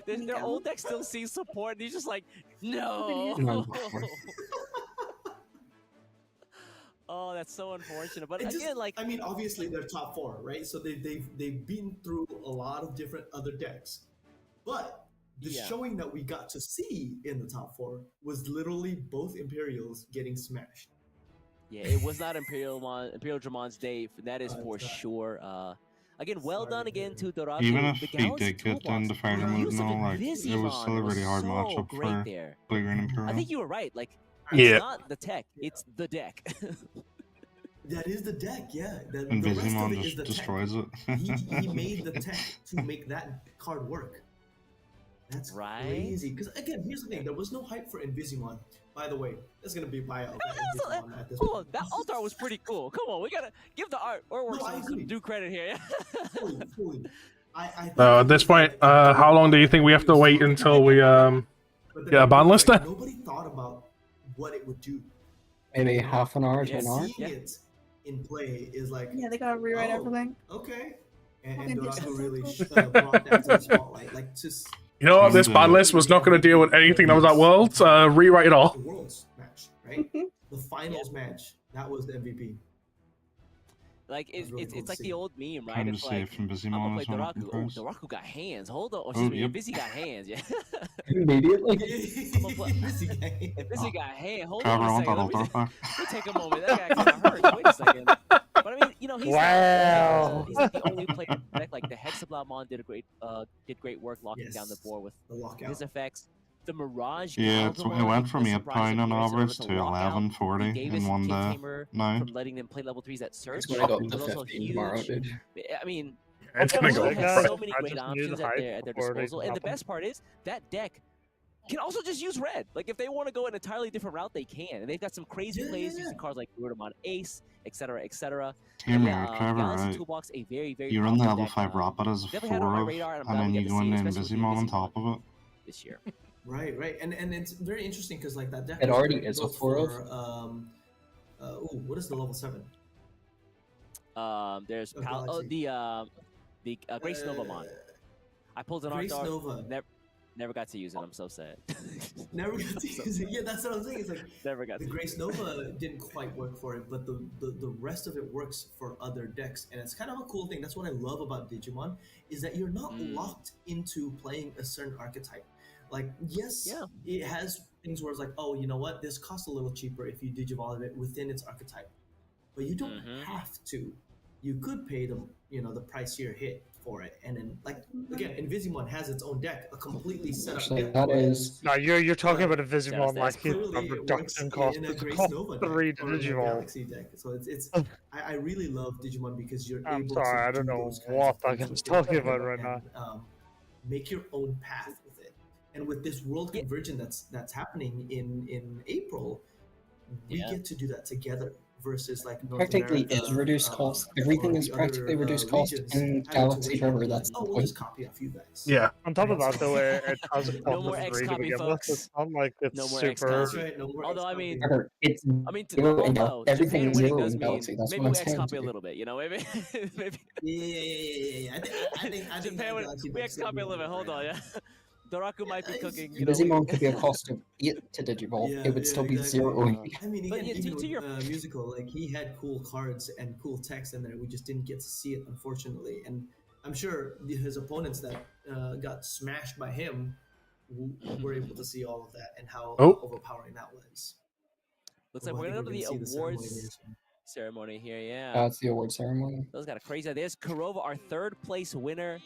Speaker 9: Their old deck still sees support, and he's just like, no.
Speaker 7: No.
Speaker 9: Oh, that's so unfortunate. But
Speaker 10: It
Speaker 9: again,
Speaker 10: just,
Speaker 9: like,
Speaker 10: I mean, obviously they're top 4, right? So they've been through a lot of different other decks, but the
Speaker 9: Yeah.
Speaker 10: showing that we got to see in the top 4 was literally both Imperials getting smashed.
Speaker 9: yeah, it was not Imperial Dramon's day. That is for
Speaker 10: it's not.
Speaker 9: sure. Again, well
Speaker 10: Sorry
Speaker 9: done
Speaker 10: to
Speaker 9: again
Speaker 10: hear.
Speaker 9: to Doraku.
Speaker 3: Even if
Speaker 9: the
Speaker 3: he
Speaker 9: Galaxy
Speaker 3: did get
Speaker 9: Toolbox,
Speaker 3: into fighter
Speaker 9: the
Speaker 3: mode
Speaker 9: use
Speaker 3: and
Speaker 9: of
Speaker 3: all, like, it was still a
Speaker 9: Invizimon
Speaker 3: really hard
Speaker 9: so
Speaker 3: matchup
Speaker 9: great
Speaker 3: for
Speaker 9: there.
Speaker 3: Blue Green
Speaker 9: I
Speaker 3: Imperial.
Speaker 9: think you were right. Like,
Speaker 4: Yeah.
Speaker 9: it's not the tech, it's the deck.
Speaker 10: That is the deck, yeah.
Speaker 3: And
Speaker 10: The rest of
Speaker 3: Invizimon
Speaker 10: it is
Speaker 3: just
Speaker 10: the
Speaker 3: destroys
Speaker 10: tech.
Speaker 3: it.
Speaker 10: He made the tech to make that card work. That's
Speaker 9: Right?
Speaker 10: crazy. Because again, here's the thing: there was no hype for Invizimon. By the way, there's gonna be a bio about Invizimon at this
Speaker 9: Hold on,
Speaker 10: point.
Speaker 9: that alt art was pretty cool. Come on, we gotta give the artwork
Speaker 10: No, I
Speaker 9: some
Speaker 10: agree.
Speaker 9: due credit here.
Speaker 10: Fully. I think
Speaker 4: At
Speaker 10: it
Speaker 4: this
Speaker 10: was
Speaker 4: point,
Speaker 10: like a
Speaker 4: how long do you think we have to
Speaker 10: very
Speaker 4: wait
Speaker 10: strong
Speaker 4: until we
Speaker 10: but then
Speaker 4: get a ban
Speaker 10: nobody-
Speaker 4: list?
Speaker 10: like, nobody thought about what it would do.
Speaker 7: Maybe half an hour to
Speaker 9: Yes.
Speaker 7: an hour.
Speaker 10: Seeing
Speaker 9: Yeah.
Speaker 10: it in play is like,
Speaker 2: Yeah, they gotta rewrite
Speaker 10: oh,
Speaker 2: everything.
Speaker 10: okay. And
Speaker 2: Okay, this
Speaker 10: Doraku
Speaker 2: is
Speaker 10: really
Speaker 2: cool.
Speaker 10: brought that to the spotlight. Like, just
Speaker 4: You know what? This ban list was not going to deal with anything that was at Worlds. Rewrite it
Speaker 10: the
Speaker 4: all.
Speaker 10: Worlds match, right? The finals match. That was the MVP.
Speaker 9: Like
Speaker 10: That's really
Speaker 9: it's
Speaker 10: cool to
Speaker 9: like
Speaker 10: see.
Speaker 9: the old meme, right?
Speaker 3: Time to
Speaker 9: It's
Speaker 3: say
Speaker 9: like
Speaker 3: if
Speaker 9: I'm gonna
Speaker 3: Invizimon
Speaker 9: play
Speaker 3: is on open
Speaker 9: Doraku. Oh,
Speaker 3: price.
Speaker 9: Doraku got hands. Hold on. Oh,
Speaker 3: Oh,
Speaker 9: excuse me.
Speaker 3: yep.
Speaker 9: Busy got hands. Yeah.
Speaker 7: Immediately.
Speaker 10: Busy guy.
Speaker 9: If Busy got hands. Hold
Speaker 3: Trevor,
Speaker 9: on
Speaker 3: I
Speaker 9: a
Speaker 3: want
Speaker 9: second.
Speaker 3: that
Speaker 9: Let me,
Speaker 3: alt art back.
Speaker 9: let me take a moment. That guy kind of hurt. Wait a second. But I mean, you know, he's
Speaker 6: Wow.
Speaker 9: he's not the only player deck. Like the Hexablamon did great work locking down the
Speaker 10: Yes.
Speaker 9: board with
Speaker 10: The lockout.
Speaker 9: his effects. The Mirage.
Speaker 3: Yeah, it
Speaker 9: Galdemon
Speaker 3: went from
Speaker 9: was
Speaker 3: 8
Speaker 9: surprised
Speaker 3: pound
Speaker 9: that
Speaker 3: on
Speaker 9: he was able
Speaker 3: average
Speaker 9: to
Speaker 3: to
Speaker 9: lock out.
Speaker 3: 11.40
Speaker 9: He gave
Speaker 3: in
Speaker 9: his
Speaker 3: one
Speaker 9: Kid
Speaker 3: day
Speaker 9: Tamer
Speaker 3: now.
Speaker 9: from letting them play level 3s at Search.
Speaker 7: It's gonna go up
Speaker 9: It
Speaker 7: to
Speaker 9: was also
Speaker 7: 15 tomorrow,
Speaker 9: huge.
Speaker 7: dude.
Speaker 9: I mean,
Speaker 4: It's going to
Speaker 9: They
Speaker 4: go.
Speaker 9: have
Speaker 6: Right.
Speaker 9: so many
Speaker 6: I
Speaker 9: great
Speaker 6: just knew the
Speaker 9: options at
Speaker 6: hype
Speaker 9: their
Speaker 6: before it
Speaker 9: disposal, and the
Speaker 6: happened.
Speaker 9: best part is that deck can also just use red. Like if they want to go an entirely different route, they can. And they've got some crazy plays
Speaker 10: Yeah.
Speaker 9: using cards like Rudimon Ace, etc., etc.
Speaker 3: Hear me
Speaker 9: Yeah,
Speaker 3: out, Trevor,
Speaker 9: Galaxy
Speaker 3: right?
Speaker 9: Toolbox, a very, very
Speaker 3: You run the
Speaker 9: powerful
Speaker 3: level
Speaker 9: deck,
Speaker 3: 5 Rapid as a
Speaker 9: definitely had it on
Speaker 3: 4
Speaker 9: my
Speaker 3: of,
Speaker 9: radar, and I'm
Speaker 3: and
Speaker 9: glad
Speaker 3: then
Speaker 9: we
Speaker 3: you
Speaker 9: get
Speaker 3: go
Speaker 9: to see
Speaker 3: into
Speaker 9: it, especially
Speaker 3: Invizimon
Speaker 9: with
Speaker 3: on
Speaker 9: Invizimon
Speaker 3: top of it.
Speaker 9: this year.
Speaker 10: Right. And it's very interesting because like that deck
Speaker 7: It
Speaker 10: was
Speaker 7: already
Speaker 10: great
Speaker 7: is a
Speaker 10: both
Speaker 7: 4 of.
Speaker 10: for what is the level 7?
Speaker 9: There's
Speaker 10: Of Galaxy.
Speaker 9: Grace Novamon. I pulled an
Speaker 10: Grace
Speaker 9: art
Speaker 10: Nova.
Speaker 9: never got to use it. I'm so sad.
Speaker 10: Never got to use it. Yeah, that's what I'm saying. It's like
Speaker 9: Never got
Speaker 10: the
Speaker 9: to.
Speaker 10: Grace Nova didn't quite work for it, but the rest of it works for other decks, and it's kind of a cool thing. That's what I love about Digimon is that you're not locked into playing a certain archetype. Like, yes,
Speaker 9: Yeah.
Speaker 10: it has things where it's like, oh, you know what, this costs a little cheaper if you Digivolve it within its archetype, but you don't have to. You could pay the pricier hit for it, and then like again, Invizimon has its own deck, a completely set up
Speaker 7: Actually,
Speaker 10: deck.
Speaker 7: that
Speaker 10: for it.
Speaker 7: is.
Speaker 6: No, you're talking about a
Speaker 9: That's
Speaker 6: Digimon like he's
Speaker 10: Clearly,
Speaker 6: a
Speaker 10: it
Speaker 6: reduction
Speaker 10: works
Speaker 6: cost
Speaker 10: in a
Speaker 6: of
Speaker 10: Grace
Speaker 6: cost
Speaker 10: Nova
Speaker 6: 3
Speaker 10: deck or in a
Speaker 6: Digimon.
Speaker 10: Galaxy deck. So it's I really love Digimon because you're
Speaker 6: I'm
Speaker 10: able
Speaker 6: sorry,
Speaker 10: to
Speaker 6: I don't
Speaker 10: do
Speaker 6: know
Speaker 10: those kinds
Speaker 6: what
Speaker 10: of
Speaker 6: that
Speaker 10: things
Speaker 6: guy's
Speaker 10: with your
Speaker 6: talking
Speaker 10: deck
Speaker 6: about right now.
Speaker 10: and, make your own path with it. And with this world
Speaker 9: Yeah.
Speaker 10: conversion that's happening in April, we
Speaker 9: Yeah.
Speaker 10: get to do that together. Versus like North
Speaker 7: Practically
Speaker 10: America,
Speaker 7: is reduced cost.
Speaker 10: or
Speaker 7: Everything
Speaker 10: the
Speaker 7: is practically
Speaker 10: other,
Speaker 7: reduced cost
Speaker 10: regions
Speaker 7: in
Speaker 10: having to
Speaker 7: Galaxy
Speaker 10: wait
Speaker 7: River.
Speaker 10: and be
Speaker 7: That's
Speaker 10: like,
Speaker 7: the
Speaker 10: oh, we'll
Speaker 7: point.
Speaker 10: just copy a few guys.
Speaker 4: Yeah.
Speaker 6: On top of that, though, it has a
Speaker 10: No
Speaker 6: cost
Speaker 9: more
Speaker 6: of
Speaker 9: X
Speaker 6: 3 to
Speaker 9: copy,
Speaker 6: begin with.
Speaker 9: folks.
Speaker 6: It's not like it's
Speaker 9: No more X
Speaker 6: super.
Speaker 10: That's right. No more
Speaker 9: Although, I
Speaker 10: X
Speaker 9: mean-
Speaker 10: copy.
Speaker 7: Remember, it's
Speaker 9: I mean,
Speaker 7: zero in
Speaker 9: although
Speaker 7: everything
Speaker 9: Japan
Speaker 7: is
Speaker 9: winning
Speaker 7: zero
Speaker 9: does
Speaker 7: in
Speaker 9: mean
Speaker 7: Galaxy. That's
Speaker 9: maybe
Speaker 7: what I'm
Speaker 9: we X
Speaker 7: saying.
Speaker 9: copy
Speaker 7: to
Speaker 9: a
Speaker 7: you.
Speaker 9: little bit, you know, maybe maybe
Speaker 10: Yeah. I think
Speaker 9: Japan
Speaker 10: that
Speaker 9: would,
Speaker 10: Galaxy
Speaker 9: we
Speaker 10: deck's
Speaker 9: X
Speaker 10: gonna
Speaker 9: copy
Speaker 10: be
Speaker 9: a little bit. Hold on,
Speaker 10: right
Speaker 9: yeah. Doraku might be
Speaker 10: Yeah,
Speaker 9: cooking.
Speaker 10: it's-
Speaker 9: You know,
Speaker 7: Digimon could be a cost of 8 to Digivolve.
Speaker 10: Yeah,
Speaker 7: It would
Speaker 10: yeah,
Speaker 7: still be
Speaker 10: exactly.
Speaker 7: 0 in.
Speaker 10: I mean,
Speaker 9: But
Speaker 10: again,
Speaker 9: yeah,
Speaker 10: even
Speaker 9: to
Speaker 10: with
Speaker 9: your-
Speaker 10: musical, like he had cool cards and cool text in there. We just didn't get to see it, unfortunately. And I'm sure his opponents that got smashed by him were able to see all of that and how overpowering that was.
Speaker 9: looks like
Speaker 10: Oh, I
Speaker 9: we're
Speaker 10: think
Speaker 9: gonna go to the
Speaker 10: see ceremony
Speaker 9: awards
Speaker 10: here soon.
Speaker 9: ceremony here. Yeah,
Speaker 7: That's the award ceremony.
Speaker 9: those got a crazy. There's Kurova, our third place winner.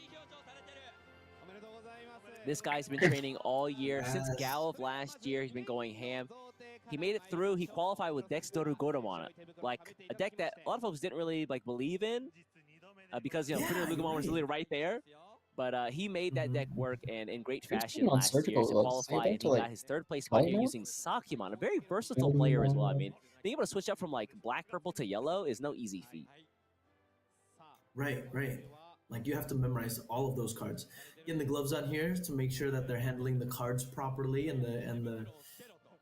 Speaker 9: This guy's been training all year since
Speaker 10: Yes.
Speaker 9: Gal of last year. He's been going ham. he made it through. He qualified with Dex Doru Godomon, like a deck that a lot of folks didn't really like believe in, because Printer Lugumon was really right there. But he made that deck work and in great fashion last year to qualify, and he got his third place spot here using Sakimon, a very versatile player as well. I mean, being able to switch up from like black, purple to yellow is no easy feat.
Speaker 10: Right. Like you have to memorize all of those cards. Getting the gloves on here to make sure that they're handling the cards properly and the.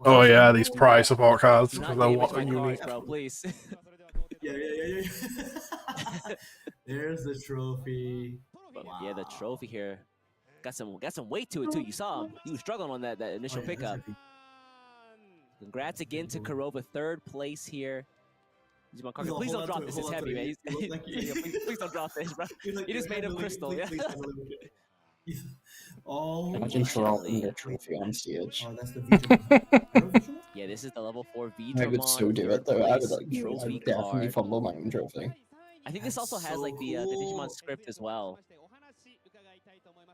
Speaker 4: Oh yeah, these prize support cards.
Speaker 9: Do
Speaker 4: They're
Speaker 9: not damage
Speaker 4: what
Speaker 9: my
Speaker 4: unique.
Speaker 9: cards, bro, please.
Speaker 10: Yeah. There's the trophy.
Speaker 9: But yeah, the trophy here got some weight to it too. You saw him; he was struggling on that initial pickup. Congrats again to Kurova, third place here. Digimon Cargo, please don't drop this. It's heavy, man. Please don't drop this, bro. You just made him crystal, yeah.
Speaker 10: Oh,
Speaker 7: Imagine dropping the trophy on stage.
Speaker 10: Oh, that's the Digimon.
Speaker 9: Yeah, this is the level 4 V.
Speaker 7: I would so do it though. I would
Speaker 9: trophy
Speaker 7: definitely
Speaker 9: card.
Speaker 7: fumble my own trophy.
Speaker 9: I think this also has like the Digimon script as well.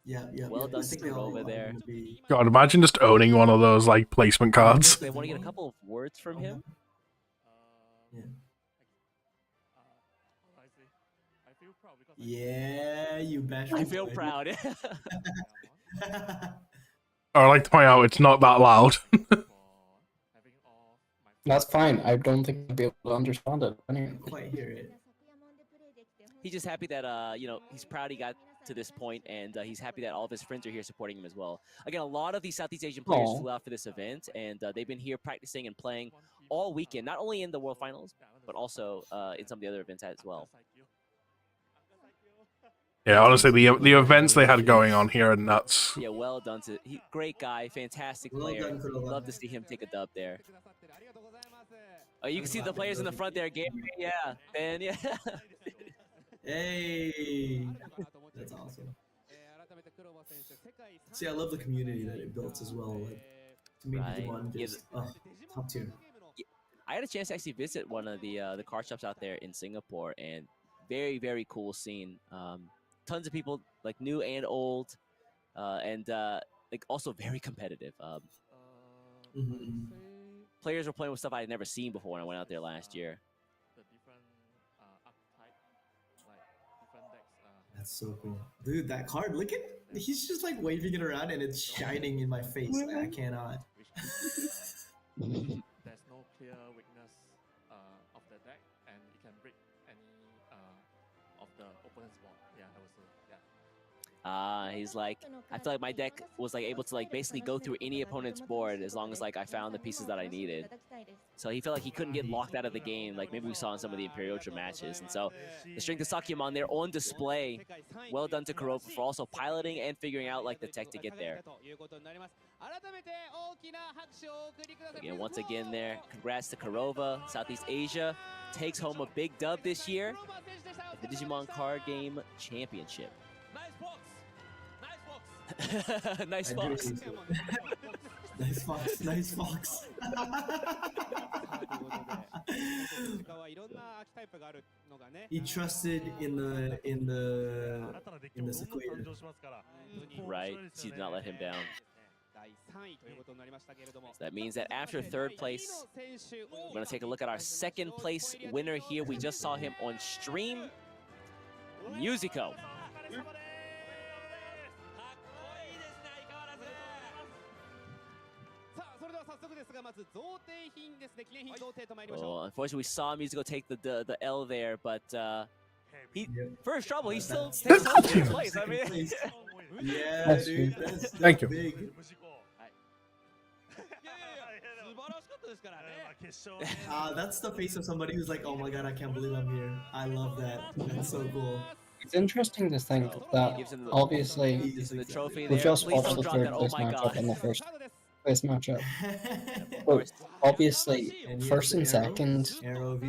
Speaker 10: Yeah.
Speaker 9: Well done to Kurova there.
Speaker 4: God, imagine just owning one of those like placement cards.
Speaker 9: They want to get a couple of words from him.
Speaker 10: Yeah, you bash.
Speaker 9: I feel proud.
Speaker 4: I like to point out it's not that loud.
Speaker 7: That's fine. I don't think I'd be able to understand it. Anyway.
Speaker 10: Quite hear it.
Speaker 9: He's just happy that he's proud he got to this point, and he's happy that all of his friends are here supporting him as well. Again, a lot of these Southeast Asian players flew out for this event, and they've been here practicing and playing all weekend, not only in the World Finals, but also in some of the other events as well.
Speaker 4: Yeah, honestly, the events they had going on here are nuts.
Speaker 9: Yeah, well done to great guy, fantastic player. Love to see him take a dub there. Oh, you can see the players in the front there. Gary, yeah, Ben, yeah.
Speaker 10: Hey, that's awesome. See, I love the community that it built as well. Like, to meet Digimon, just top tier.
Speaker 9: I had a chance to actually visit one of the card shops out there in Singapore, and very, very cool scene. Tons of people, like new and old, and like also very competitive. Players were playing with stuff I had never seen before when I went out there last year.
Speaker 10: That's so cool. Dude, that card, look at, he's just like waving it around and it's shining in my face. Like, I cannot.
Speaker 11: There's no clear weakness of the deck, and it can break any of the opponent's board. Yeah, I would say, yeah.
Speaker 9: He's like, I feel like my deck was like able to like basically go through any opponent's board as long as like I found the pieces that I needed. So he felt like he couldn't get locked out of the game, like maybe we saw in some of the Imperial Ultra matches. And so the strength of Sakimon there on display. Well done to Kurova for also piloting and figuring out like the tech to get there. Again, once again there, congrats to Kurova. Southeast Asia takes home a big dub this year at the Digimon Card Game Championship. Nice fox.
Speaker 10: Nice fox. Nice fox. He trusted in the sequoia.
Speaker 9: Right, she did not let him down. So that means that after third place, we're going to take a look at our second place winner here. We just saw him on stream. Musico. Oh, unfortunately, we saw Musico take the L there, but he first trouble. He still takes home second place. I mean,
Speaker 10: yeah, dude, that's
Speaker 4: Thank you.
Speaker 10: big. That's the face of somebody who's like, oh my god, I can't believe I'm here. I love that. That's so cool.
Speaker 7: It's interesting to think that obviously
Speaker 9: the trophy
Speaker 7: we
Speaker 9: there.
Speaker 7: just
Speaker 9: Please
Speaker 7: watched
Speaker 9: don't
Speaker 7: the
Speaker 9: drop
Speaker 7: third
Speaker 9: that. Oh
Speaker 7: place
Speaker 9: my
Speaker 7: matchup
Speaker 9: god.
Speaker 7: and the first place matchup. But obviously, first and second,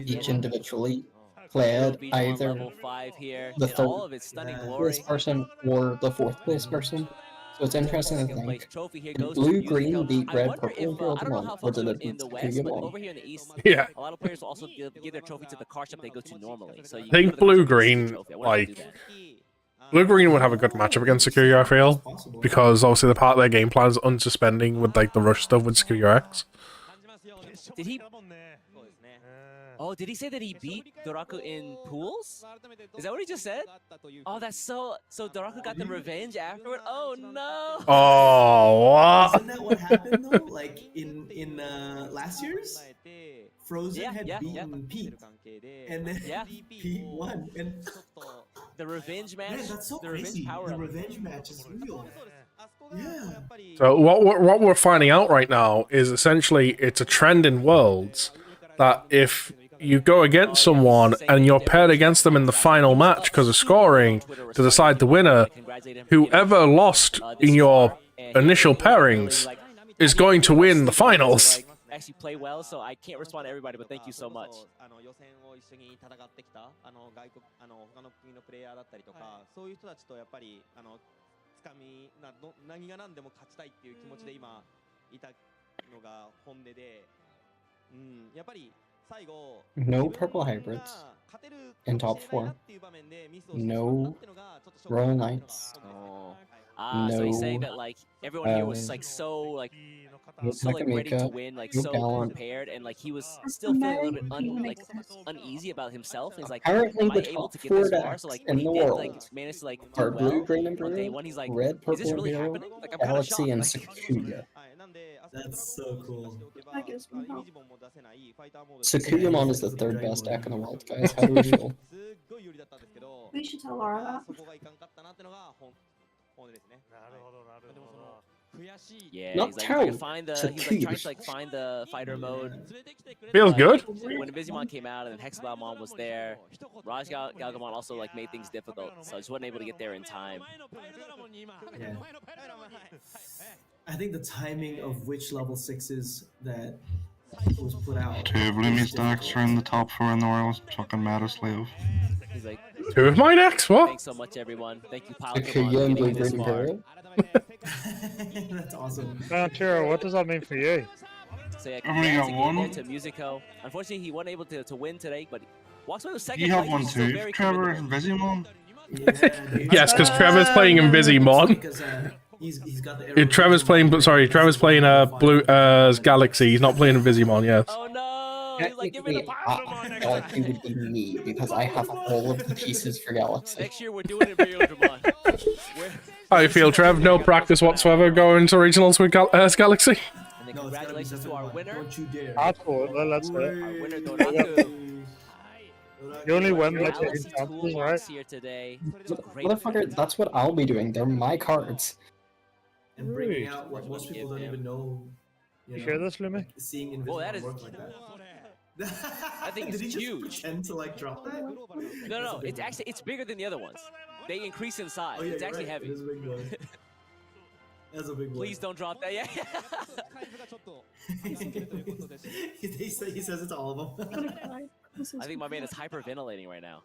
Speaker 7: each individually played either
Speaker 9: level 5 here.
Speaker 7: the
Speaker 9: All of its stunning glory.
Speaker 7: place person or the fourth place person. So it's interesting to
Speaker 9: Second place
Speaker 7: think.
Speaker 9: trophy here
Speaker 7: Did
Speaker 9: goes to
Speaker 7: blue-green
Speaker 9: Musico.
Speaker 7: beat
Speaker 9: I
Speaker 7: red
Speaker 9: wonder
Speaker 7: purple
Speaker 9: if,
Speaker 7: in
Speaker 9: I don't know how
Speaker 7: Pokemon, or
Speaker 9: folks
Speaker 7: did
Speaker 9: do
Speaker 7: it
Speaker 9: it in
Speaker 7: beat
Speaker 9: the West, but
Speaker 7: Digimon?
Speaker 9: over here in the East,
Speaker 4: Yeah.
Speaker 9: a lot of players will also give their trophy to the card shop they go to normally. So you
Speaker 4: I think blue-green, like, blue-green would have a good matchup against Sakuya, I feel, because obviously the part of their game plan is unsuspending with like the rush stuff with Sakuya X.
Speaker 9: Did he? Oh, did he say that he beat Doraku in pools? Is that what he just said? Oh, that's so. So Doraku got the revenge afterward. Oh no!
Speaker 4: Oh, what?
Speaker 10: Isn't that what happened though? Like in last year's, Frozen had beaten Pete, and then Pete won. And
Speaker 9: the revenge match.
Speaker 10: man, that's so
Speaker 9: the
Speaker 10: crazy.
Speaker 9: Revenge power
Speaker 10: The revenge match is real. Yeah.
Speaker 4: So what we're finding out right now is essentially it's a trend in Worlds that if you go against someone and you're paired against them in the final match because of scoring to decide the winner, whoever lost in your initial pairings is going to win the finals.
Speaker 9: Actually play well, so I can't respond to everybody, but thank you so much.
Speaker 7: No purple hybrids in top 4. No Royal Knights.
Speaker 9: So he's saying that like everyone here was like so like ready to win, like so prepared, and like he was still feeling a little bit uneasy about himself. He's like,
Speaker 7: apparently
Speaker 9: am I
Speaker 7: the
Speaker 9: able to
Speaker 7: top
Speaker 9: get
Speaker 7: 4
Speaker 9: this far?
Speaker 7: decks
Speaker 9: So like
Speaker 7: in
Speaker 9: when
Speaker 7: the
Speaker 9: he did
Speaker 7: world
Speaker 9: like manage to like do
Speaker 7: are blue,
Speaker 9: well
Speaker 7: green, and
Speaker 9: on day
Speaker 7: blue,
Speaker 9: one, he's like,
Speaker 7: red,
Speaker 9: is this
Speaker 7: purple,
Speaker 9: really
Speaker 7: and blue,
Speaker 9: happening? Like I'm kind of
Speaker 7: Galaxy,
Speaker 9: shocked.
Speaker 7: and
Speaker 9: Like,
Speaker 7: Sakuya.
Speaker 10: That's so cool.
Speaker 7: Sakuyamon is the 3rd best deck in the world, guys. How do we feel?
Speaker 2: We should tell Laura that.
Speaker 9: yeah,
Speaker 7: Not
Speaker 9: he's like,
Speaker 7: terrible.
Speaker 9: he's like trying to like find the fighter mode.
Speaker 4: Feels good.
Speaker 9: When Digimon came out and then Hexabalmon was there, Raj Galgamon also like made things difficult, so I just wasn't able to get there in time.
Speaker 10: Yeah. I think the timing of which level 6s that was put out.
Speaker 3: 2 of Lumus decks are in the top 4 in the world. Fucking Meta Slave.
Speaker 9: He's like,
Speaker 4: 2 of my decks? What?
Speaker 9: thanks so much, everyone. Thank you,
Speaker 7: Sakuya and blue,
Speaker 9: Palkamon, this
Speaker 7: green,
Speaker 9: far.
Speaker 7: blue.
Speaker 10: That's awesome.
Speaker 6: Tiro, what does that mean for you?
Speaker 9: So yeah,
Speaker 3: I've only got
Speaker 9: congrats again
Speaker 3: one.
Speaker 9: there to Musico. Unfortunately, he wasn't able to win today, but walks away with second
Speaker 3: You have
Speaker 9: place,
Speaker 3: one
Speaker 9: which is still
Speaker 3: too,
Speaker 9: very
Speaker 3: Trevor
Speaker 9: commendable.
Speaker 3: Vizimon.
Speaker 4: Yes, because Trevor's playing Invisimon.
Speaker 10: Because he's got the
Speaker 4: Trevor's playing blue Galaxy. He's not playing Invisimon. Yes.
Speaker 9: Oh no! He's like, give me the Palkamon
Speaker 7: Galaxy would be me because I have all of the pieces for Galaxy.
Speaker 9: Next year we're doing Imperiodramon.
Speaker 4: How you feel, Trev? No practice whatsoever going to regionals with Galaxy?
Speaker 9: And then congratulations to our winner.
Speaker 10: Don't you dare.
Speaker 6: Absolutely, let's go.
Speaker 9: Our winner, Doraku.
Speaker 6: You only win by
Speaker 9: Galaxy
Speaker 6: taking chances,
Speaker 9: Toolbox
Speaker 6: right?
Speaker 9: here today.
Speaker 7: Motherfucker, that's what I'll be doing. They're my cards.
Speaker 10: And bringing out what most people don't even know.
Speaker 6: You hear this, Lumi?
Speaker 10: Like, seeing Invisible
Speaker 9: that is-
Speaker 10: work like that.
Speaker 9: I think
Speaker 10: Did
Speaker 9: it's
Speaker 10: he just
Speaker 9: huge.
Speaker 10: pretend to like drop that?
Speaker 9: No, it's actually bigger than the other ones. They increase in size.
Speaker 10: Oh, yeah,
Speaker 9: It's
Speaker 10: you're
Speaker 9: actually
Speaker 10: right.
Speaker 9: heavy.
Speaker 10: It is a big one. That's a big one.
Speaker 9: Please don't drop that. Yeah.
Speaker 10: he says it to all of them.
Speaker 9: I think my man is hyperventilating right now.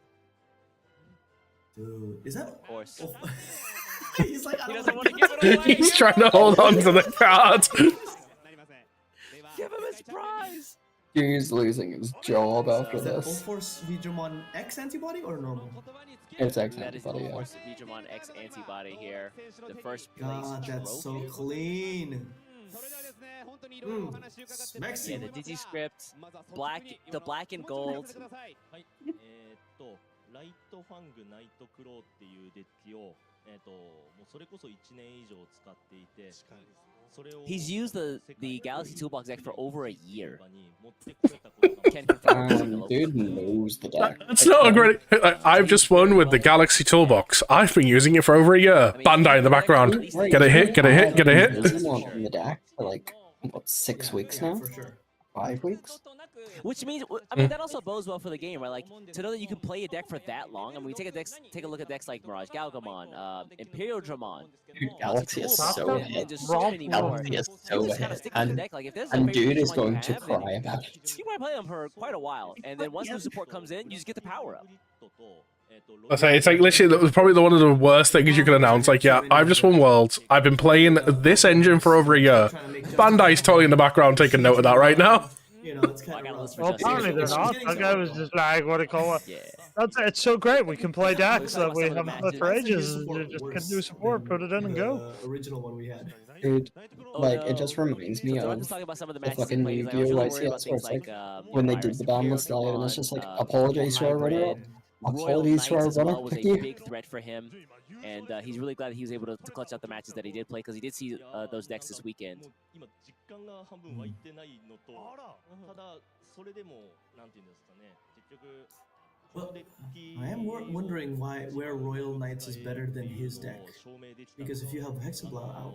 Speaker 10: Dude, is that?
Speaker 9: Of course.
Speaker 10: Oh. He's like, I
Speaker 9: He
Speaker 10: don't
Speaker 9: doesn't want to
Speaker 10: give
Speaker 9: give it away.
Speaker 4: He's trying to hold on to the card.
Speaker 9: Give him his prize.
Speaker 7: He's losing his job after
Speaker 10: Is that
Speaker 7: this.
Speaker 10: Force Digimon X antibody or normal?
Speaker 7: It's X
Speaker 9: That is the
Speaker 7: antibody, yeah.
Speaker 9: Force Digimon X antibody here. The first place
Speaker 10: God, that's so
Speaker 9: trophy.
Speaker 10: clean.
Speaker 9: Yeah,
Speaker 10: Mexi.
Speaker 9: the DigiScript, the black and gold. He's used the Galaxy Toolbox deck for over a year. Can confirm.
Speaker 7: Dude knows the deck.
Speaker 4: That's not a great. I've just won with the Galaxy Toolbox. I've been using it for over a year. Bandai in the background. Get a hit, get a hit, get a hit.
Speaker 7: Digimon in the deck for like, what, 6 weeks now?
Speaker 10: For sure.
Speaker 7: 5 weeks?
Speaker 9: Which means, I mean, that also bodes well for the game, right? Like, to know that you can play a deck for that long. I mean, we take a look at decks like Mirage Galgamon, Imperiodramon.
Speaker 7: Dude, Galaxy is so
Speaker 9: and
Speaker 7: hit.
Speaker 9: just so many more.
Speaker 7: Galaxy is
Speaker 9: You
Speaker 7: so
Speaker 9: just kinda
Speaker 7: hit.
Speaker 9: stick with the
Speaker 7: And,
Speaker 9: deck. Like, if there's a
Speaker 7: and
Speaker 9: favorite
Speaker 7: dude is
Speaker 9: Digimon
Speaker 7: going
Speaker 9: you
Speaker 7: to
Speaker 9: have, then
Speaker 7: cry about it.
Speaker 9: you might play them for quite a while, and then once new support comes in, you just get the power up.
Speaker 4: I say it's like literally that was probably one of the worst things you could announce. Like, yeah, I've just won Worlds. I've been playing this engine for over a year. Bandai's totally in the background taking note of that right now.
Speaker 10: You know, it's
Speaker 9: I
Speaker 10: kind
Speaker 9: got a
Speaker 10: of
Speaker 9: list for
Speaker 6: Well,
Speaker 9: Justin.
Speaker 6: apparently they're not. That guy was just like, what do you call it?
Speaker 9: Yeah.
Speaker 6: It's so great. We can play decks
Speaker 9: Some
Speaker 6: that
Speaker 9: of
Speaker 6: we
Speaker 9: the
Speaker 6: haven't played for
Speaker 10: I'd say
Speaker 6: ages.
Speaker 10: new
Speaker 6: You
Speaker 10: support
Speaker 6: just can
Speaker 10: worse
Speaker 6: do support, put it in and go.
Speaker 10: the original one we had.
Speaker 7: Dude,
Speaker 9: Oh,
Speaker 7: like
Speaker 9: no.
Speaker 7: it just reminds me
Speaker 9: So
Speaker 7: of
Speaker 9: Dorothy's talking about some of the
Speaker 7: the
Speaker 9: matches he
Speaker 7: fucking
Speaker 9: plays.
Speaker 7: new
Speaker 9: Like, I was really worried
Speaker 7: DOYCS
Speaker 9: about
Speaker 7: where
Speaker 9: things
Speaker 7: it's like
Speaker 9: like
Speaker 7: when they
Speaker 9: Virus
Speaker 7: did the
Speaker 9: Hero
Speaker 7: Banlist live, and it's just like
Speaker 9: Pokemon,
Speaker 7: apologies to our runner
Speaker 9: Hybrid.
Speaker 7: up.
Speaker 9: Royal
Speaker 7: Apologies to
Speaker 9: Knights
Speaker 7: our
Speaker 9: as
Speaker 7: runner.
Speaker 9: well was a
Speaker 7: Fuck you.
Speaker 9: big threat for him, and he's really glad that he was able to clutch out the matches that he did play because he did see those decks this weekend.
Speaker 12: 今実感が半分湧いてないのと、ただそれでもなんていうんですかね、結局
Speaker 10: Well, I am wondering where Royal Knights is better than his deck. Because if you have Hexablow out,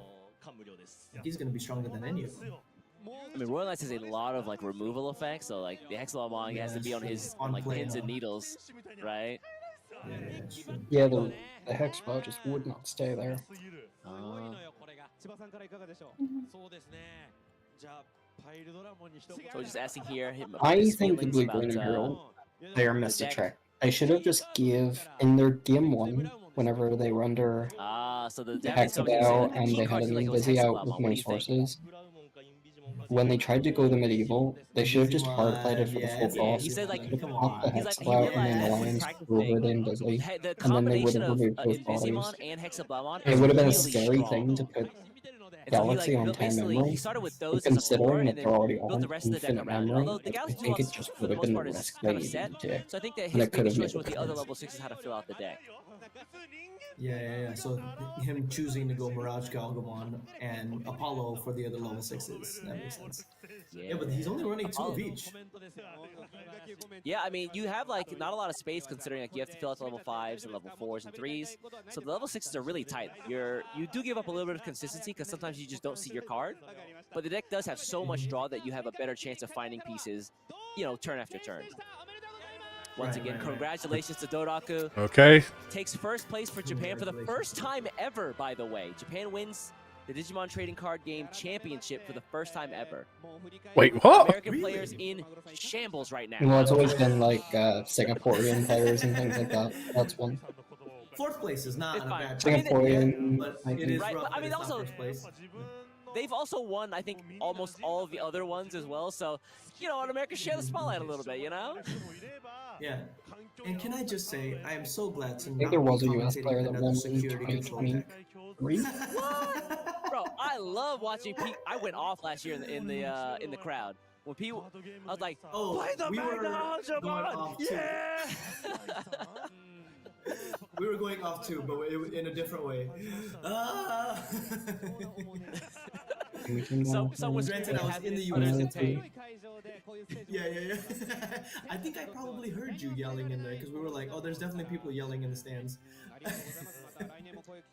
Speaker 10: he's going to be stronger than any of them.
Speaker 9: I mean, Royal Knights has a lot of like removal effects, so like the Hexalomon has to be on his like pins and needles, right?
Speaker 7: Yeah, the Hexblow just would not stay there.
Speaker 9: So just asking here.
Speaker 7: I think the Blue Green Hero, they are missed a trick. They should have just give in their game one, whenever they were under
Speaker 9: so the
Speaker 7: Hexablow and they had an Invisi out with no sources. When they tried to go the medieval, they should have just hard played it for the full cost.
Speaker 9: He said, like,
Speaker 7: Could have popped the
Speaker 9: he's like, he
Speaker 7: Hexablow and then the
Speaker 9: realized
Speaker 7: Lions
Speaker 9: practice
Speaker 7: over
Speaker 9: thing.
Speaker 7: the Invisi,
Speaker 9: The
Speaker 7: and then they would
Speaker 9: combination
Speaker 7: have
Speaker 9: of
Speaker 7: removed both
Speaker 9: Invisimon
Speaker 7: bodies.
Speaker 9: and Hexablamon
Speaker 7: It
Speaker 9: is
Speaker 7: would have been a
Speaker 9: really
Speaker 7: scary
Speaker 9: strong.
Speaker 7: thing to put
Speaker 9: And so he,
Speaker 7: Galaxy
Speaker 9: like,
Speaker 7: on
Speaker 9: built,
Speaker 7: 10
Speaker 9: basically,
Speaker 7: memory,
Speaker 9: he started with
Speaker 7: and
Speaker 9: those as a core,
Speaker 7: considering
Speaker 9: and
Speaker 7: that
Speaker 9: then
Speaker 7: they're already
Speaker 9: built
Speaker 7: on
Speaker 9: the rest of the deck
Speaker 7: infinite
Speaker 9: around it.
Speaker 7: memory,
Speaker 9: Although the
Speaker 7: I
Speaker 9: Galaxy
Speaker 7: think it
Speaker 9: Plus,
Speaker 7: just
Speaker 9: for
Speaker 7: would
Speaker 9: the
Speaker 7: have
Speaker 9: most
Speaker 7: been the
Speaker 9: part, is
Speaker 7: risk
Speaker 9: kind
Speaker 7: they
Speaker 9: of set.
Speaker 7: took.
Speaker 9: So I think that
Speaker 7: And
Speaker 9: his
Speaker 7: it could
Speaker 9: biggest
Speaker 7: have
Speaker 9: choice
Speaker 7: made
Speaker 9: was
Speaker 7: the
Speaker 9: the other
Speaker 7: difference.
Speaker 9: level 6 is how to fill out the deck.
Speaker 10: Yeah. So him choosing to go Mirage Galgamon and Apollo for the other level 6s. That makes sense. Yeah, but he's only running 2 of each.
Speaker 9: Yeah, I mean, you have like not a lot of space considering like you have to fill out the level 5s and level 4s and 3s. So the level 6s are really tight. You do give up a little bit of consistency because sometimes you just don't see your card. But the deck does have so much draw that you have a better chance of finding pieces, turn after turn. Once again, congratulations to Doraku.
Speaker 4: Okay.
Speaker 9: Takes first place for Japan for the first time ever, by the way. Japan wins the Digimon Trading Card Game Championship for the first time ever.
Speaker 4: Wait, what?
Speaker 9: American players in shambles right now.
Speaker 7: Well, it's always been like Singaporean players and things like that. That's one.
Speaker 10: 4th place is not a bad
Speaker 7: Singaporean,
Speaker 10: but
Speaker 7: I
Speaker 10: it
Speaker 7: think.
Speaker 10: is
Speaker 9: Right,
Speaker 10: rough
Speaker 9: but I
Speaker 10: that
Speaker 9: mean,
Speaker 10: it's not
Speaker 9: also,
Speaker 10: first place.
Speaker 9: they've also won, I think, almost all of the other ones as well. So, on America, share the spotlight a little bit,
Speaker 10: Yeah. And can I just say, I am so glad to
Speaker 7: I think
Speaker 10: not
Speaker 7: there was a
Speaker 10: be
Speaker 7: US player that
Speaker 10: commentating
Speaker 7: won
Speaker 10: another
Speaker 7: in
Speaker 10: security control deck.
Speaker 7: 2023.
Speaker 9: Bro, I love watching Pete. I went off last year in the crowd. When people, I was like, play the
Speaker 10: we were
Speaker 9: Magna
Speaker 10: going off too.
Speaker 9: yeah!
Speaker 10: We were going off too, but in a different way.
Speaker 9: Someone's
Speaker 10: Granted, I was in the US too. Yeah. I think I probably heard you yelling in there because we were like, oh, there's definitely people yelling in the stands.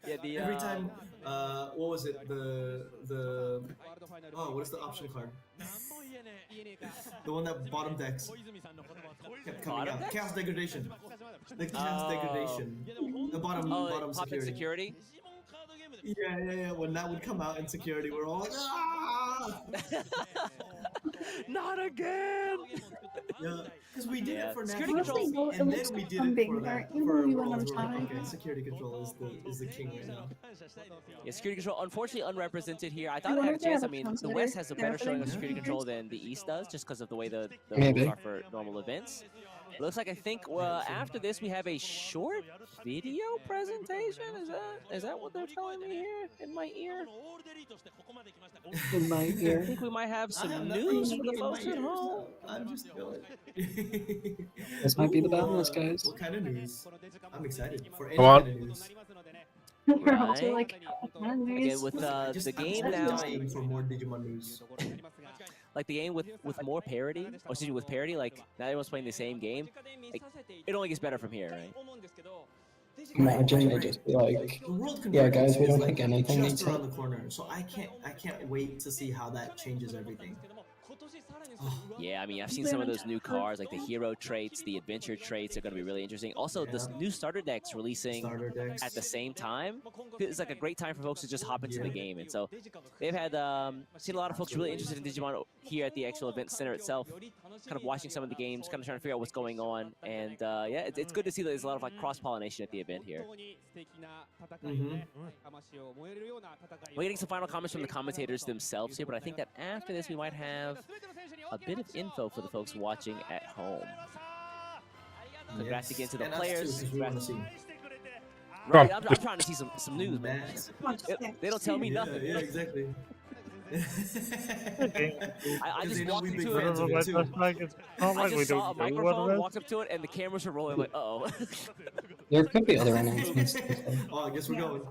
Speaker 9: Yeah,
Speaker 10: every time, what was it? What is the option card? The one that bottom decks kept coming out. Chaos Degradation. The Chaos Degradation. The bottom security. Yeah. When that would come out in security, we're all like, ah!
Speaker 9: Not again!
Speaker 10: Yeah, because we did it for
Speaker 2: Security
Speaker 10: nationals,
Speaker 2: control,
Speaker 10: and
Speaker 2: it
Speaker 10: then we
Speaker 2: looks
Speaker 10: did
Speaker 2: like
Speaker 10: it
Speaker 2: big
Speaker 10: for
Speaker 2: part.
Speaker 10: that
Speaker 2: You
Speaker 10: for
Speaker 2: really run
Speaker 10: Worlds.
Speaker 2: out of
Speaker 10: We're like,
Speaker 2: time.
Speaker 10: okay, security control is the king right now.
Speaker 9: Yeah, security control, unfortunately unrepresented here. I thought
Speaker 2: I
Speaker 9: I had a
Speaker 2: wonder if they
Speaker 9: chance. I
Speaker 2: have a
Speaker 9: mean, the
Speaker 2: translator
Speaker 9: West has a
Speaker 2: there
Speaker 9: better
Speaker 2: for
Speaker 9: showing
Speaker 2: the
Speaker 9: of security
Speaker 2: users.
Speaker 9: control than the East does, just because of the way the
Speaker 7: Maybe.
Speaker 9: rules are for normal events. It looks like I think after this we have a short video presentation. Is that what they're telling me here in my ear?
Speaker 7: In my
Speaker 9: I
Speaker 7: ear.
Speaker 9: think we might have some
Speaker 10: nothing
Speaker 9: news for the
Speaker 10: in my
Speaker 9: folks at
Speaker 10: ears
Speaker 9: home.
Speaker 10: now. I'm just feeling.
Speaker 7: This might be the
Speaker 10: Ooh,
Speaker 7: Banlist, guys.
Speaker 10: What kind of news? I'm excited for any
Speaker 4: Come on.
Speaker 10: kind of news.
Speaker 2: We're also
Speaker 9: Right.
Speaker 2: like,
Speaker 9: Again, with
Speaker 10: I'm
Speaker 9: the
Speaker 10: just
Speaker 9: game now,
Speaker 10: dying for more Digimon news.
Speaker 9: like the game with more parity, or excuse me, with parity, like now everyone's playing the same game. Like, it only gets better from here, right?
Speaker 7: Imagine they just be like,
Speaker 10: The world
Speaker 7: yeah, guys, we
Speaker 10: convergence
Speaker 7: don't
Speaker 10: is
Speaker 7: think
Speaker 10: like
Speaker 7: anything
Speaker 10: just
Speaker 7: needs
Speaker 10: around
Speaker 7: help.
Speaker 10: the corner, so I can't wait to see how that changes everything.
Speaker 9: Yeah, I mean, I've seen some of those new cards, like the hero traits, the adventure traits are going to be really interesting. Also, the new starter decks releasing at the same time. It's like a great time for folks to just hop into the game. And so they've had seen a lot of folks really interested in Digimon here at the actual event center itself, kind of watching some of the games, kind of trying to figure out what's going on. And yeah, it's good to see that there's a lot of like cross-pollination at the event here. We're getting some final comments from the commentators themselves here, but I think that after this we might have a bit of info for the folks watching at home. Congrats
Speaker 10: Yes.
Speaker 9: again to the
Speaker 10: And us too,
Speaker 9: players.
Speaker 10: 'cause we want to see.
Speaker 9: Right, I'm trying to see some news, man.
Speaker 10: Max.
Speaker 9: They don't tell me
Speaker 10: Yeah,
Speaker 9: nothing.
Speaker 10: yeah, exactly.
Speaker 9: I just
Speaker 10: they know
Speaker 9: walked
Speaker 10: we big
Speaker 9: into
Speaker 10: fans
Speaker 9: it.
Speaker 10: of it too.
Speaker 9: I just saw a microphone, walked up to it, and the cameras were rolling. Like, uh-oh.
Speaker 1: There could be other announcements.
Speaker 10: Oh, I guess we're going.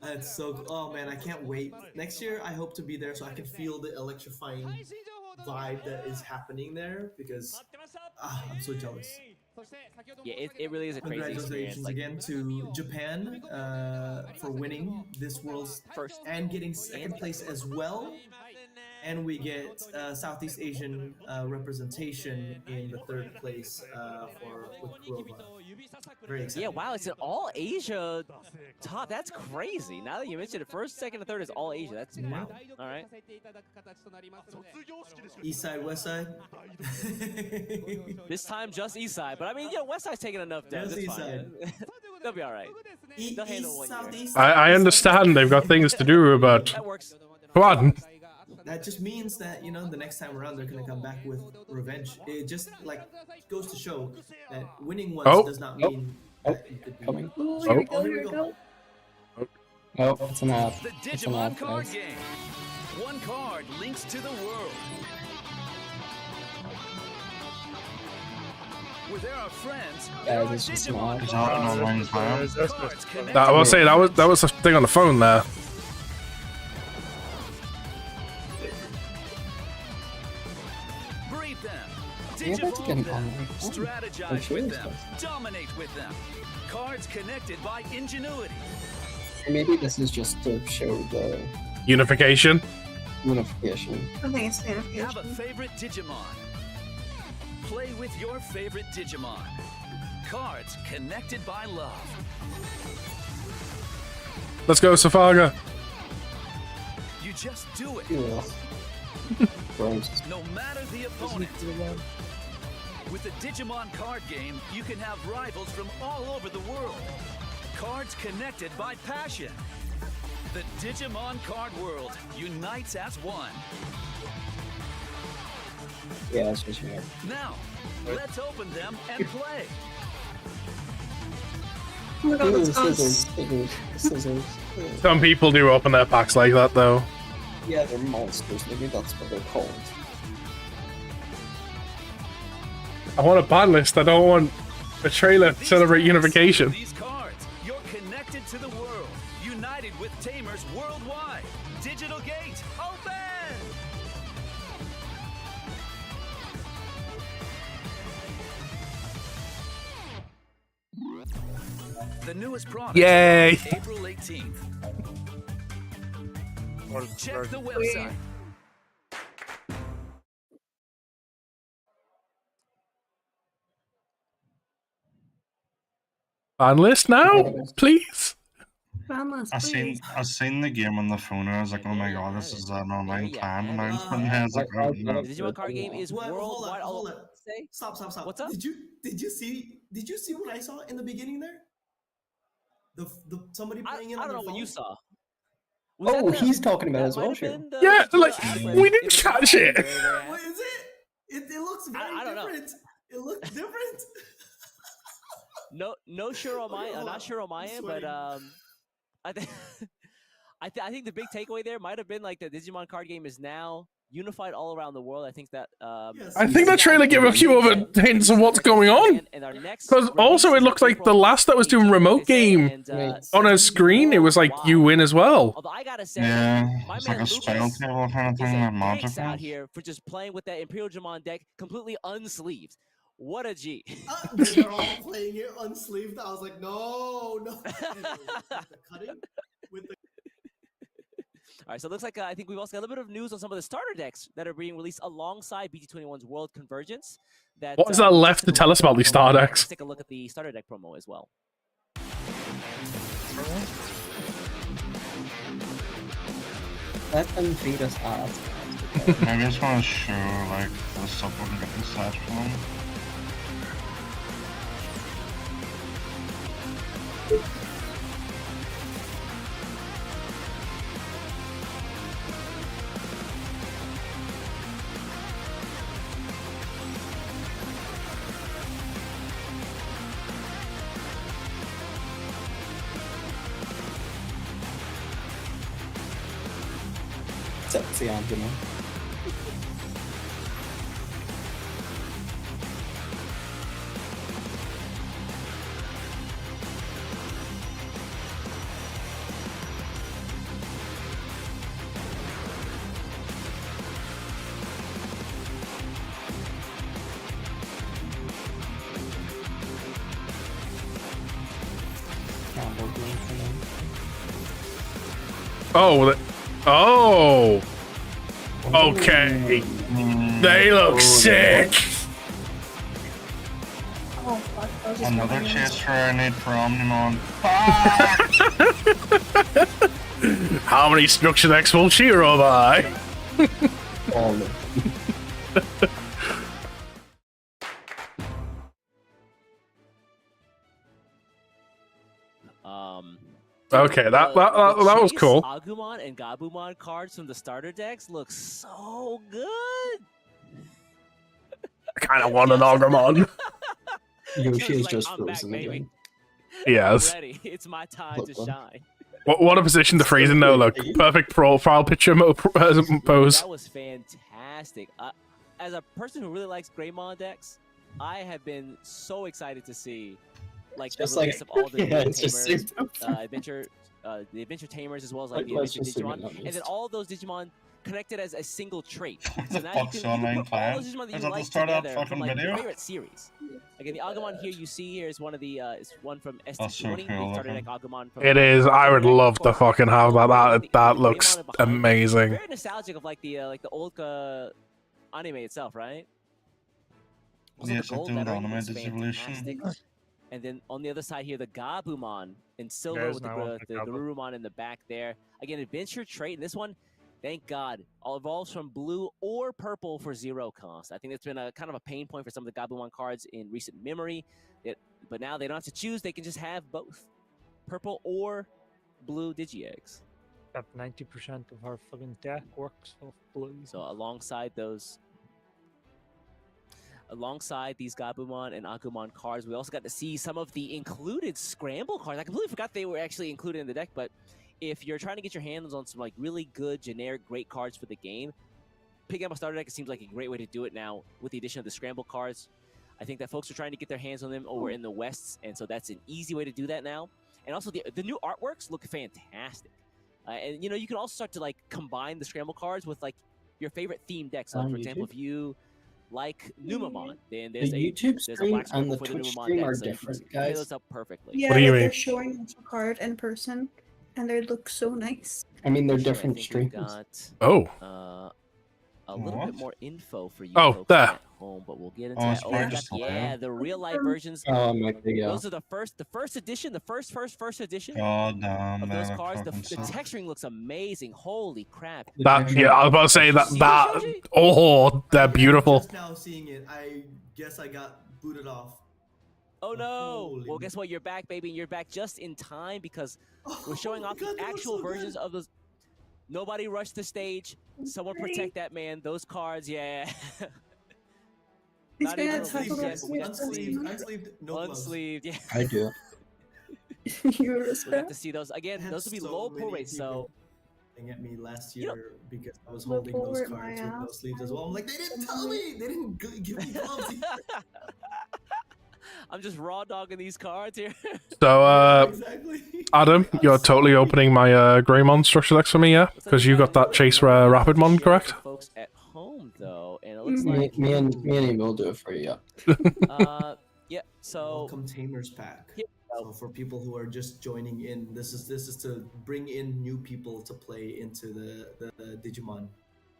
Speaker 10: That's so cool. Oh man, I can't wait. Next year, I hope to be there so I can feel the electrifying vibe that is happening there because I'm so jealous.
Speaker 9: Yeah, it really is a crazy experience.
Speaker 10: Congratulations again to Japan for winning this world's
Speaker 9: first
Speaker 10: and getting second place as well. And we get Southeast Asian representation in the third place with Kurova. Very exciting.
Speaker 9: Yeah, wow, it's an all Asia top. That's crazy. Now that you mentioned it, first, second, and third is all Asia. That's wow. All right.
Speaker 10: East side, west side.
Speaker 9: This time just east side, but I mean, West side's taking enough dubs.
Speaker 10: Just
Speaker 9: It's
Speaker 10: east
Speaker 9: fine.
Speaker 10: side.
Speaker 9: They'll be all right. They'll handle 1 year.
Speaker 4: I understand they've got things to do, but
Speaker 9: That works.
Speaker 4: come on.
Speaker 10: That just means that the next time around they're gonna come back with revenge. It just goes to show that winning once does not mean that you could be
Speaker 1: Coming.
Speaker 2: Oh, here we go, here we go.
Speaker 1: Oh, it's an ad.
Speaker 13: The
Speaker 1: It's an
Speaker 13: Digimon
Speaker 1: ad,
Speaker 13: card
Speaker 1: guys.
Speaker 13: game. One card links to the world. Where there are friends, there are
Speaker 1: Guys, it's just an ad.
Speaker 3: Is that an online plan?
Speaker 13: cards connected.
Speaker 4: I will say that was the thing on the phone there.
Speaker 13: Breed them.
Speaker 1: You're about to get an
Speaker 13: Digivolve them.
Speaker 1: online phone. I'm
Speaker 13: Strategize
Speaker 1: sure
Speaker 13: with
Speaker 1: it's
Speaker 13: them. Dominate with them. Cards connected by ingenuity.
Speaker 1: Or maybe this is just to show the
Speaker 4: Unification.
Speaker 1: unification.
Speaker 2: I think it's
Speaker 13: Have a
Speaker 2: unification.
Speaker 13: favorite Digimon. Play with your favorite Digimon. Cards connected by love.
Speaker 4: Let's go, Safaga.
Speaker 13: You just do it.
Speaker 1: Ugh. Gross.
Speaker 13: No matter the opponent. With the Digimon card game, you can have rivals from all over the world. Cards connected by passion. The Digimon card world unites as one.
Speaker 1: Yeah, it's just weird.
Speaker 13: Now, let's open them and play.
Speaker 2: Oh my god,
Speaker 1: Ooh,
Speaker 2: that's
Speaker 1: scissors,
Speaker 2: us.
Speaker 1: scissors, scissors. Ugh.
Speaker 4: Some people do open their packs like that, though.
Speaker 1: Yeah, they're monsters. Maybe that's what they're called.
Speaker 4: I want a ban list. I don't want a trailer to celebrate unification.
Speaker 13: These cards, you're connected to the world. United with Tamers worldwide. Digital Gate, open! The newest product.
Speaker 4: Yay!
Speaker 13: April 18th. Check the website.
Speaker 4: Ban list now, please.
Speaker 2: Banlist,
Speaker 3: I seen the game on the phone and I was like, oh my god, this is an online plan announcement. And I was like, oh no.
Speaker 9: The Digimon card game is worldwide.
Speaker 10: Hold up.
Speaker 9: Say?
Speaker 10: Stop.
Speaker 9: What's up?
Speaker 10: Did you see what I saw in the beginning there? The somebody playing it on
Speaker 9: I don't
Speaker 10: their
Speaker 9: know what
Speaker 10: phone?
Speaker 9: you saw.
Speaker 1: Oh, he's talking about it as well, sure.
Speaker 4: Yeah, like, we didn't catch it.
Speaker 10: What is it? It looks very
Speaker 9: I don't know.
Speaker 10: different. It looks different.
Speaker 9: No sure on my, I'm not sure on my end, but I think I think the big takeaway there might have been like the Digimon card game is now unified all around the world. I think that
Speaker 4: I think that trailer gave a few other hints of what's going on. Because also it looked like the last that was doing remote game on a screen, it was like you win as well.
Speaker 9: Although I gotta say,
Speaker 3: Yeah,
Speaker 9: my
Speaker 3: it's
Speaker 9: man
Speaker 3: like a spell
Speaker 9: Lumus
Speaker 3: table kind of
Speaker 9: is
Speaker 3: thing
Speaker 9: a
Speaker 3: that
Speaker 9: thanks
Speaker 3: magic
Speaker 9: out
Speaker 3: is.
Speaker 9: here for just playing with that Imperial Digimon deck completely unsleeved. What a G.
Speaker 10: They're all playing it unsleeved. I was like, no. With the cutting, with the
Speaker 9: All right, so it looks like I think we've also got a little bit of news on some of the starter decks that are being released alongside BT21's World Convergence.
Speaker 4: What is that left to tell us about these starter decks?
Speaker 9: Let's take a look at the starter deck promo as well.
Speaker 1: Let them feed us ads.
Speaker 3: Maybe I just want to show like the stuff we can get the stats from.
Speaker 7: it's the argument.
Speaker 4: Oh, oh, okay. They look sick.
Speaker 2: Oh, fuck. I was just
Speaker 3: Another
Speaker 2: wondering.
Speaker 3: chase for our need for Omnimon.
Speaker 4: How many structure decks will she roll by?
Speaker 7: All of them.
Speaker 4: Okay, that was
Speaker 9: Chase,
Speaker 4: cool.
Speaker 9: Agumon and Gabumon cards from the starter decks look so good.
Speaker 4: I kind of want an Agumon.
Speaker 7: Yoshi is
Speaker 9: Like,
Speaker 7: just
Speaker 9: I'm back,
Speaker 7: frozen
Speaker 9: baby.
Speaker 7: again.
Speaker 4: Yes.
Speaker 9: I'm ready. It's my time to
Speaker 7: Look,
Speaker 9: shine.
Speaker 4: What a position to freeze in though. Look, perfect profile picture pose.
Speaker 9: That was fantastic. As a person who really likes Greymon decks, I have been so excited to see like the
Speaker 7: Just
Speaker 9: release
Speaker 7: like-
Speaker 9: of all the
Speaker 7: yeah,
Speaker 9: new
Speaker 7: it's just
Speaker 9: tamers,
Speaker 7: super
Speaker 9: the adventure tamers, as well as like the
Speaker 7: Let's
Speaker 9: adventure
Speaker 7: just zoom in
Speaker 9: Digimon,
Speaker 7: on
Speaker 9: and
Speaker 7: these.
Speaker 9: then all those Digimon connected as a single trait. So now
Speaker 3: fuck's
Speaker 9: you
Speaker 3: the
Speaker 9: can
Speaker 3: online
Speaker 9: put all those
Speaker 3: client?
Speaker 9: Digimon that
Speaker 3: Is
Speaker 9: you
Speaker 3: that the
Speaker 9: like
Speaker 3: start of
Speaker 9: together
Speaker 3: fucking
Speaker 9: from like your
Speaker 3: video?
Speaker 9: favorite series. Again, the Agumon here you see here is one of the is one from
Speaker 3: That's so
Speaker 9: ST20.
Speaker 3: cool
Speaker 9: the starter
Speaker 3: looking.
Speaker 9: deck Agumon from
Speaker 4: It is. I would love to fucking have that. That
Speaker 9: the
Speaker 4: looks
Speaker 9: Greymon behind.
Speaker 4: amazing.
Speaker 9: Very nostalgic of like the old anime itself, right? Also,
Speaker 3: Yes,
Speaker 9: the
Speaker 3: I
Speaker 9: gold
Speaker 3: do an
Speaker 9: lettering
Speaker 3: anime
Speaker 9: looks
Speaker 3: Digivolution.
Speaker 9: fantastic. And then on the other side here, the Gabumon in silver
Speaker 6: There's
Speaker 9: with
Speaker 6: now
Speaker 9: the
Speaker 6: the Gabu.
Speaker 9: Garurumon in the back there. Again, adventure trait. And this one, thank God, evolves from blue or purple for 0 cost. I think that's been a kind of a pain point for some of the Gabumon cards in recent memory. But now they don't have to choose. They can just have both. Purple or blue Digi-Eggs.
Speaker 6: Got 90% of our fucking deck works off blue.
Speaker 9: So alongside these Gabumon and Agumon cards, we also got to see some of the included scramble cards. I completely forgot they were actually included in the deck, but if you're trying to get your hands on some like really good, generic, great cards for the game, picking up a starter deck, it seems like a great way to do it now with the addition of the scramble cards. I think that folks are trying to get their hands on them over in the Wests, and so that's an easy way to do that now. And also the new artworks look fantastic. And you know, you can also start to like combine the scramble cards with like your favorite theme decks. So,
Speaker 7: On
Speaker 9: for example,
Speaker 7: YouTube?
Speaker 9: if you like Numamon, then
Speaker 7: The
Speaker 9: there's
Speaker 7: YouTube
Speaker 9: there's a
Speaker 7: stream
Speaker 9: black
Speaker 7: and
Speaker 9: scramble
Speaker 7: the
Speaker 9: for
Speaker 7: Twitch
Speaker 9: Numamon
Speaker 7: stream
Speaker 9: deck,
Speaker 7: are
Speaker 9: so you can
Speaker 7: different,
Speaker 9: pair
Speaker 7: guys.
Speaker 9: those up perfectly.
Speaker 2: Yeah,
Speaker 4: What do you
Speaker 2: like
Speaker 4: mean?
Speaker 2: they're showing each card in person, and they look so nice.
Speaker 7: I mean, they're
Speaker 9: Sure, I
Speaker 7: different
Speaker 9: think we've
Speaker 7: streams.
Speaker 9: got
Speaker 4: Oh.
Speaker 9: a little
Speaker 3: What?
Speaker 9: bit more info for you
Speaker 4: Oh,
Speaker 9: folks
Speaker 4: there.
Speaker 9: at home, but we'll get into
Speaker 3: Oh,
Speaker 9: that.
Speaker 3: it's
Speaker 9: Oh, we've
Speaker 3: probably
Speaker 9: got,
Speaker 3: just a
Speaker 9: yeah,
Speaker 3: layout.
Speaker 9: the real life versions.
Speaker 7: Oh, my God.
Speaker 9: Those are the first edition, the first edition
Speaker 3: God damn,
Speaker 9: of
Speaker 3: they
Speaker 9: those
Speaker 3: look
Speaker 9: cards. The
Speaker 3: fucking sick.
Speaker 9: texturing looks amazing. Holy crap!
Speaker 4: That yeah, I was about to say that
Speaker 9: See
Speaker 4: that.
Speaker 9: that, Shoji?
Speaker 4: Oh, they're
Speaker 10: I'm
Speaker 4: beautiful.
Speaker 10: just now seeing it. I guess I got booted off.
Speaker 9: Oh no!
Speaker 10: Holy
Speaker 9: Well, guess what? You're back, baby, and you're back just in time because we're showing
Speaker 10: Oh
Speaker 9: off
Speaker 10: my God,
Speaker 9: the
Speaker 10: they look
Speaker 9: actual
Speaker 10: so
Speaker 9: versions
Speaker 10: good.
Speaker 9: of those. Nobody rush the stage. Someone protect that man. Those cards, yeah.
Speaker 2: He's
Speaker 9: Not
Speaker 2: gonna
Speaker 9: even
Speaker 2: attack
Speaker 9: released yet,
Speaker 2: us
Speaker 9: but we got to see
Speaker 10: Unsleeved, no gloves.
Speaker 9: unsleeved. Yeah,
Speaker 7: I do.
Speaker 2: You
Speaker 9: we got
Speaker 2: respect?
Speaker 9: to see those again.
Speaker 10: Had
Speaker 9: Those would be
Speaker 10: so
Speaker 9: low pull
Speaker 10: many
Speaker 9: rates, so.
Speaker 10: people at me last
Speaker 9: You know-
Speaker 10: year because I was
Speaker 2: Low
Speaker 10: holding
Speaker 2: pull
Speaker 10: those
Speaker 2: rate
Speaker 10: cards
Speaker 2: my
Speaker 10: with no
Speaker 2: ass.
Speaker 10: sleeves as well. I'm like, they didn't tell me. They didn't give me gloves. either.
Speaker 9: I'm just raw dogging these cards here.
Speaker 4: So,
Speaker 10: Exactly.
Speaker 4: Adam, you're totally opening my Greymon structure decks for me, yeah? Because you got that Chase Rapidmon, correct?
Speaker 9: Folks at home though, and it looks
Speaker 2: Mhm.
Speaker 9: like
Speaker 7: Me and Amy will do it for you. Yeah.
Speaker 9: yeah. So
Speaker 10: Welcome Tamers Pack.
Speaker 9: Here we
Speaker 10: So for people who are just joining in, this is to bring in new people to play into the Digimon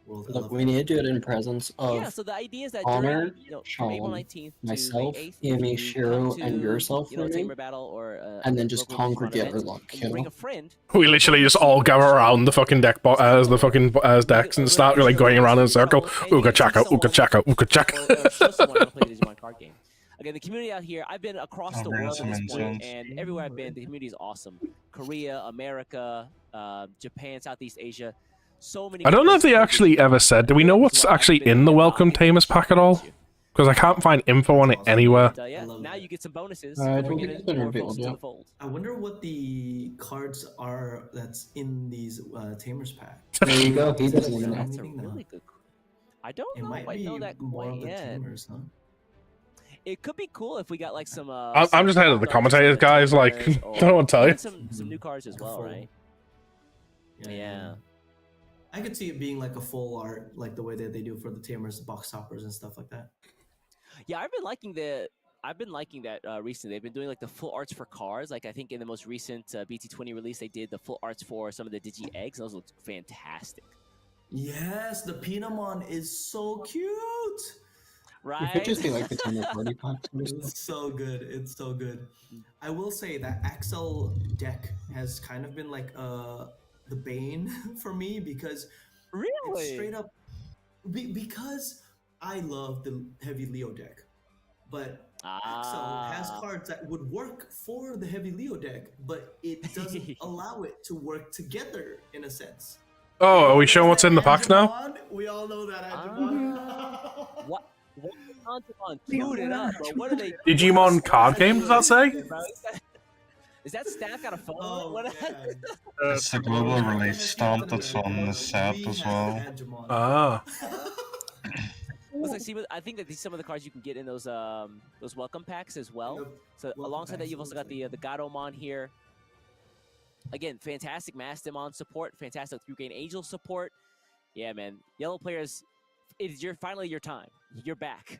Speaker 10: world. I
Speaker 7: Look,
Speaker 10: love
Speaker 7: we
Speaker 10: it.
Speaker 7: need to do it in presence of
Speaker 9: yeah, so the idea is that
Speaker 7: Honor,
Speaker 9: during from April
Speaker 7: Sean,
Speaker 9: 19th
Speaker 7: myself,
Speaker 9: to May 8th,
Speaker 7: Amy,
Speaker 9: you
Speaker 7: Shiro,
Speaker 9: come
Speaker 7: and
Speaker 9: to,
Speaker 7: yourself
Speaker 9: you know,
Speaker 7: for me,
Speaker 9: Tamer Battle or
Speaker 7: and then just
Speaker 9: local Digimon
Speaker 7: congregate
Speaker 9: event,
Speaker 7: our luck,
Speaker 9: and
Speaker 7: you
Speaker 9: you bring
Speaker 7: know?
Speaker 9: a friend.
Speaker 4: We literally just all gather around the fucking deck as decks and start like going around in a circle. Ooga chaka, ooga chaka, ooga chaka.
Speaker 9: Or show someone how to play the Digimon card game. Again, the community out here, I've been across
Speaker 3: I'll
Speaker 9: the
Speaker 3: bring
Speaker 9: world at
Speaker 3: some
Speaker 9: this point,
Speaker 3: incense.
Speaker 9: and everywhere I've been, the community is awesome. Korea, America, Japan, Southeast Asia, so many.
Speaker 4: I don't know if they actually ever said. Do we know what's actually in the Welcome Tamers pack at all? because I can't find info on it anywhere.
Speaker 9: But, yeah, now you get some bonuses.
Speaker 7: I
Speaker 9: for
Speaker 7: don't
Speaker 9: bringing
Speaker 7: think it's been
Speaker 9: more
Speaker 7: revealed
Speaker 9: folks to
Speaker 7: yet.
Speaker 9: the fold.
Speaker 10: I wonder what the cards are that's in these Tamers pack.
Speaker 7: There you go. He doesn't even know.
Speaker 9: That's a
Speaker 10: Anything now?
Speaker 9: really good. I don't
Speaker 10: It
Speaker 9: know
Speaker 10: might
Speaker 9: if I
Speaker 10: be
Speaker 9: know that
Speaker 10: more
Speaker 9: quite
Speaker 10: of the
Speaker 9: yet.
Speaker 10: Tamers, huh?
Speaker 9: It could be cool if we got like some.
Speaker 4: I'm just ahead of the commentators, guys. Like, don't know what to tell you.
Speaker 9: Some new cards as well, right? Yeah.
Speaker 10: I could see it being like a full art, like the way that they do for the Tamers, box toppers, and stuff like that.
Speaker 9: Yeah, I've been liking that recently. They've been doing like the full arts for cards. Like I think in the most recent BT20 release, they did the full arts for some of the Digi eggs. Those look fantastic.
Speaker 10: Yes, the Pinamon is so cute.
Speaker 9: Right?
Speaker 7: It could just be like the Tamer party packs.
Speaker 10: It's so good. It's so good. I will say that Axel deck has kind of been like the bane for me because it's straight up because I love the heavy Leo deck, but Axel has cards that would work for the heavy Leo deck, but it doesn't allow it to work together in a sense.
Speaker 4: Oh, are we showing what's in the packs now?
Speaker 10: Digimon, we all know that Digimon.
Speaker 9: What? Dude it up, bro. What are they?
Speaker 4: Digimon card game, does that say?
Speaker 9: Is that staff got a phone?
Speaker 10: Oh,
Speaker 9: What?
Speaker 3: It's the global release stamp that's on the set as well.
Speaker 4: Ah.
Speaker 9: Looks like, see, I think that these some of the cards you can get in those welcome packs as well. So alongside that, you've also got the Gatomon here. Again, fantastic Mastamon support, fantastic through gain Angel support. Yeah, man, yellow players, it's finally your time. You're back.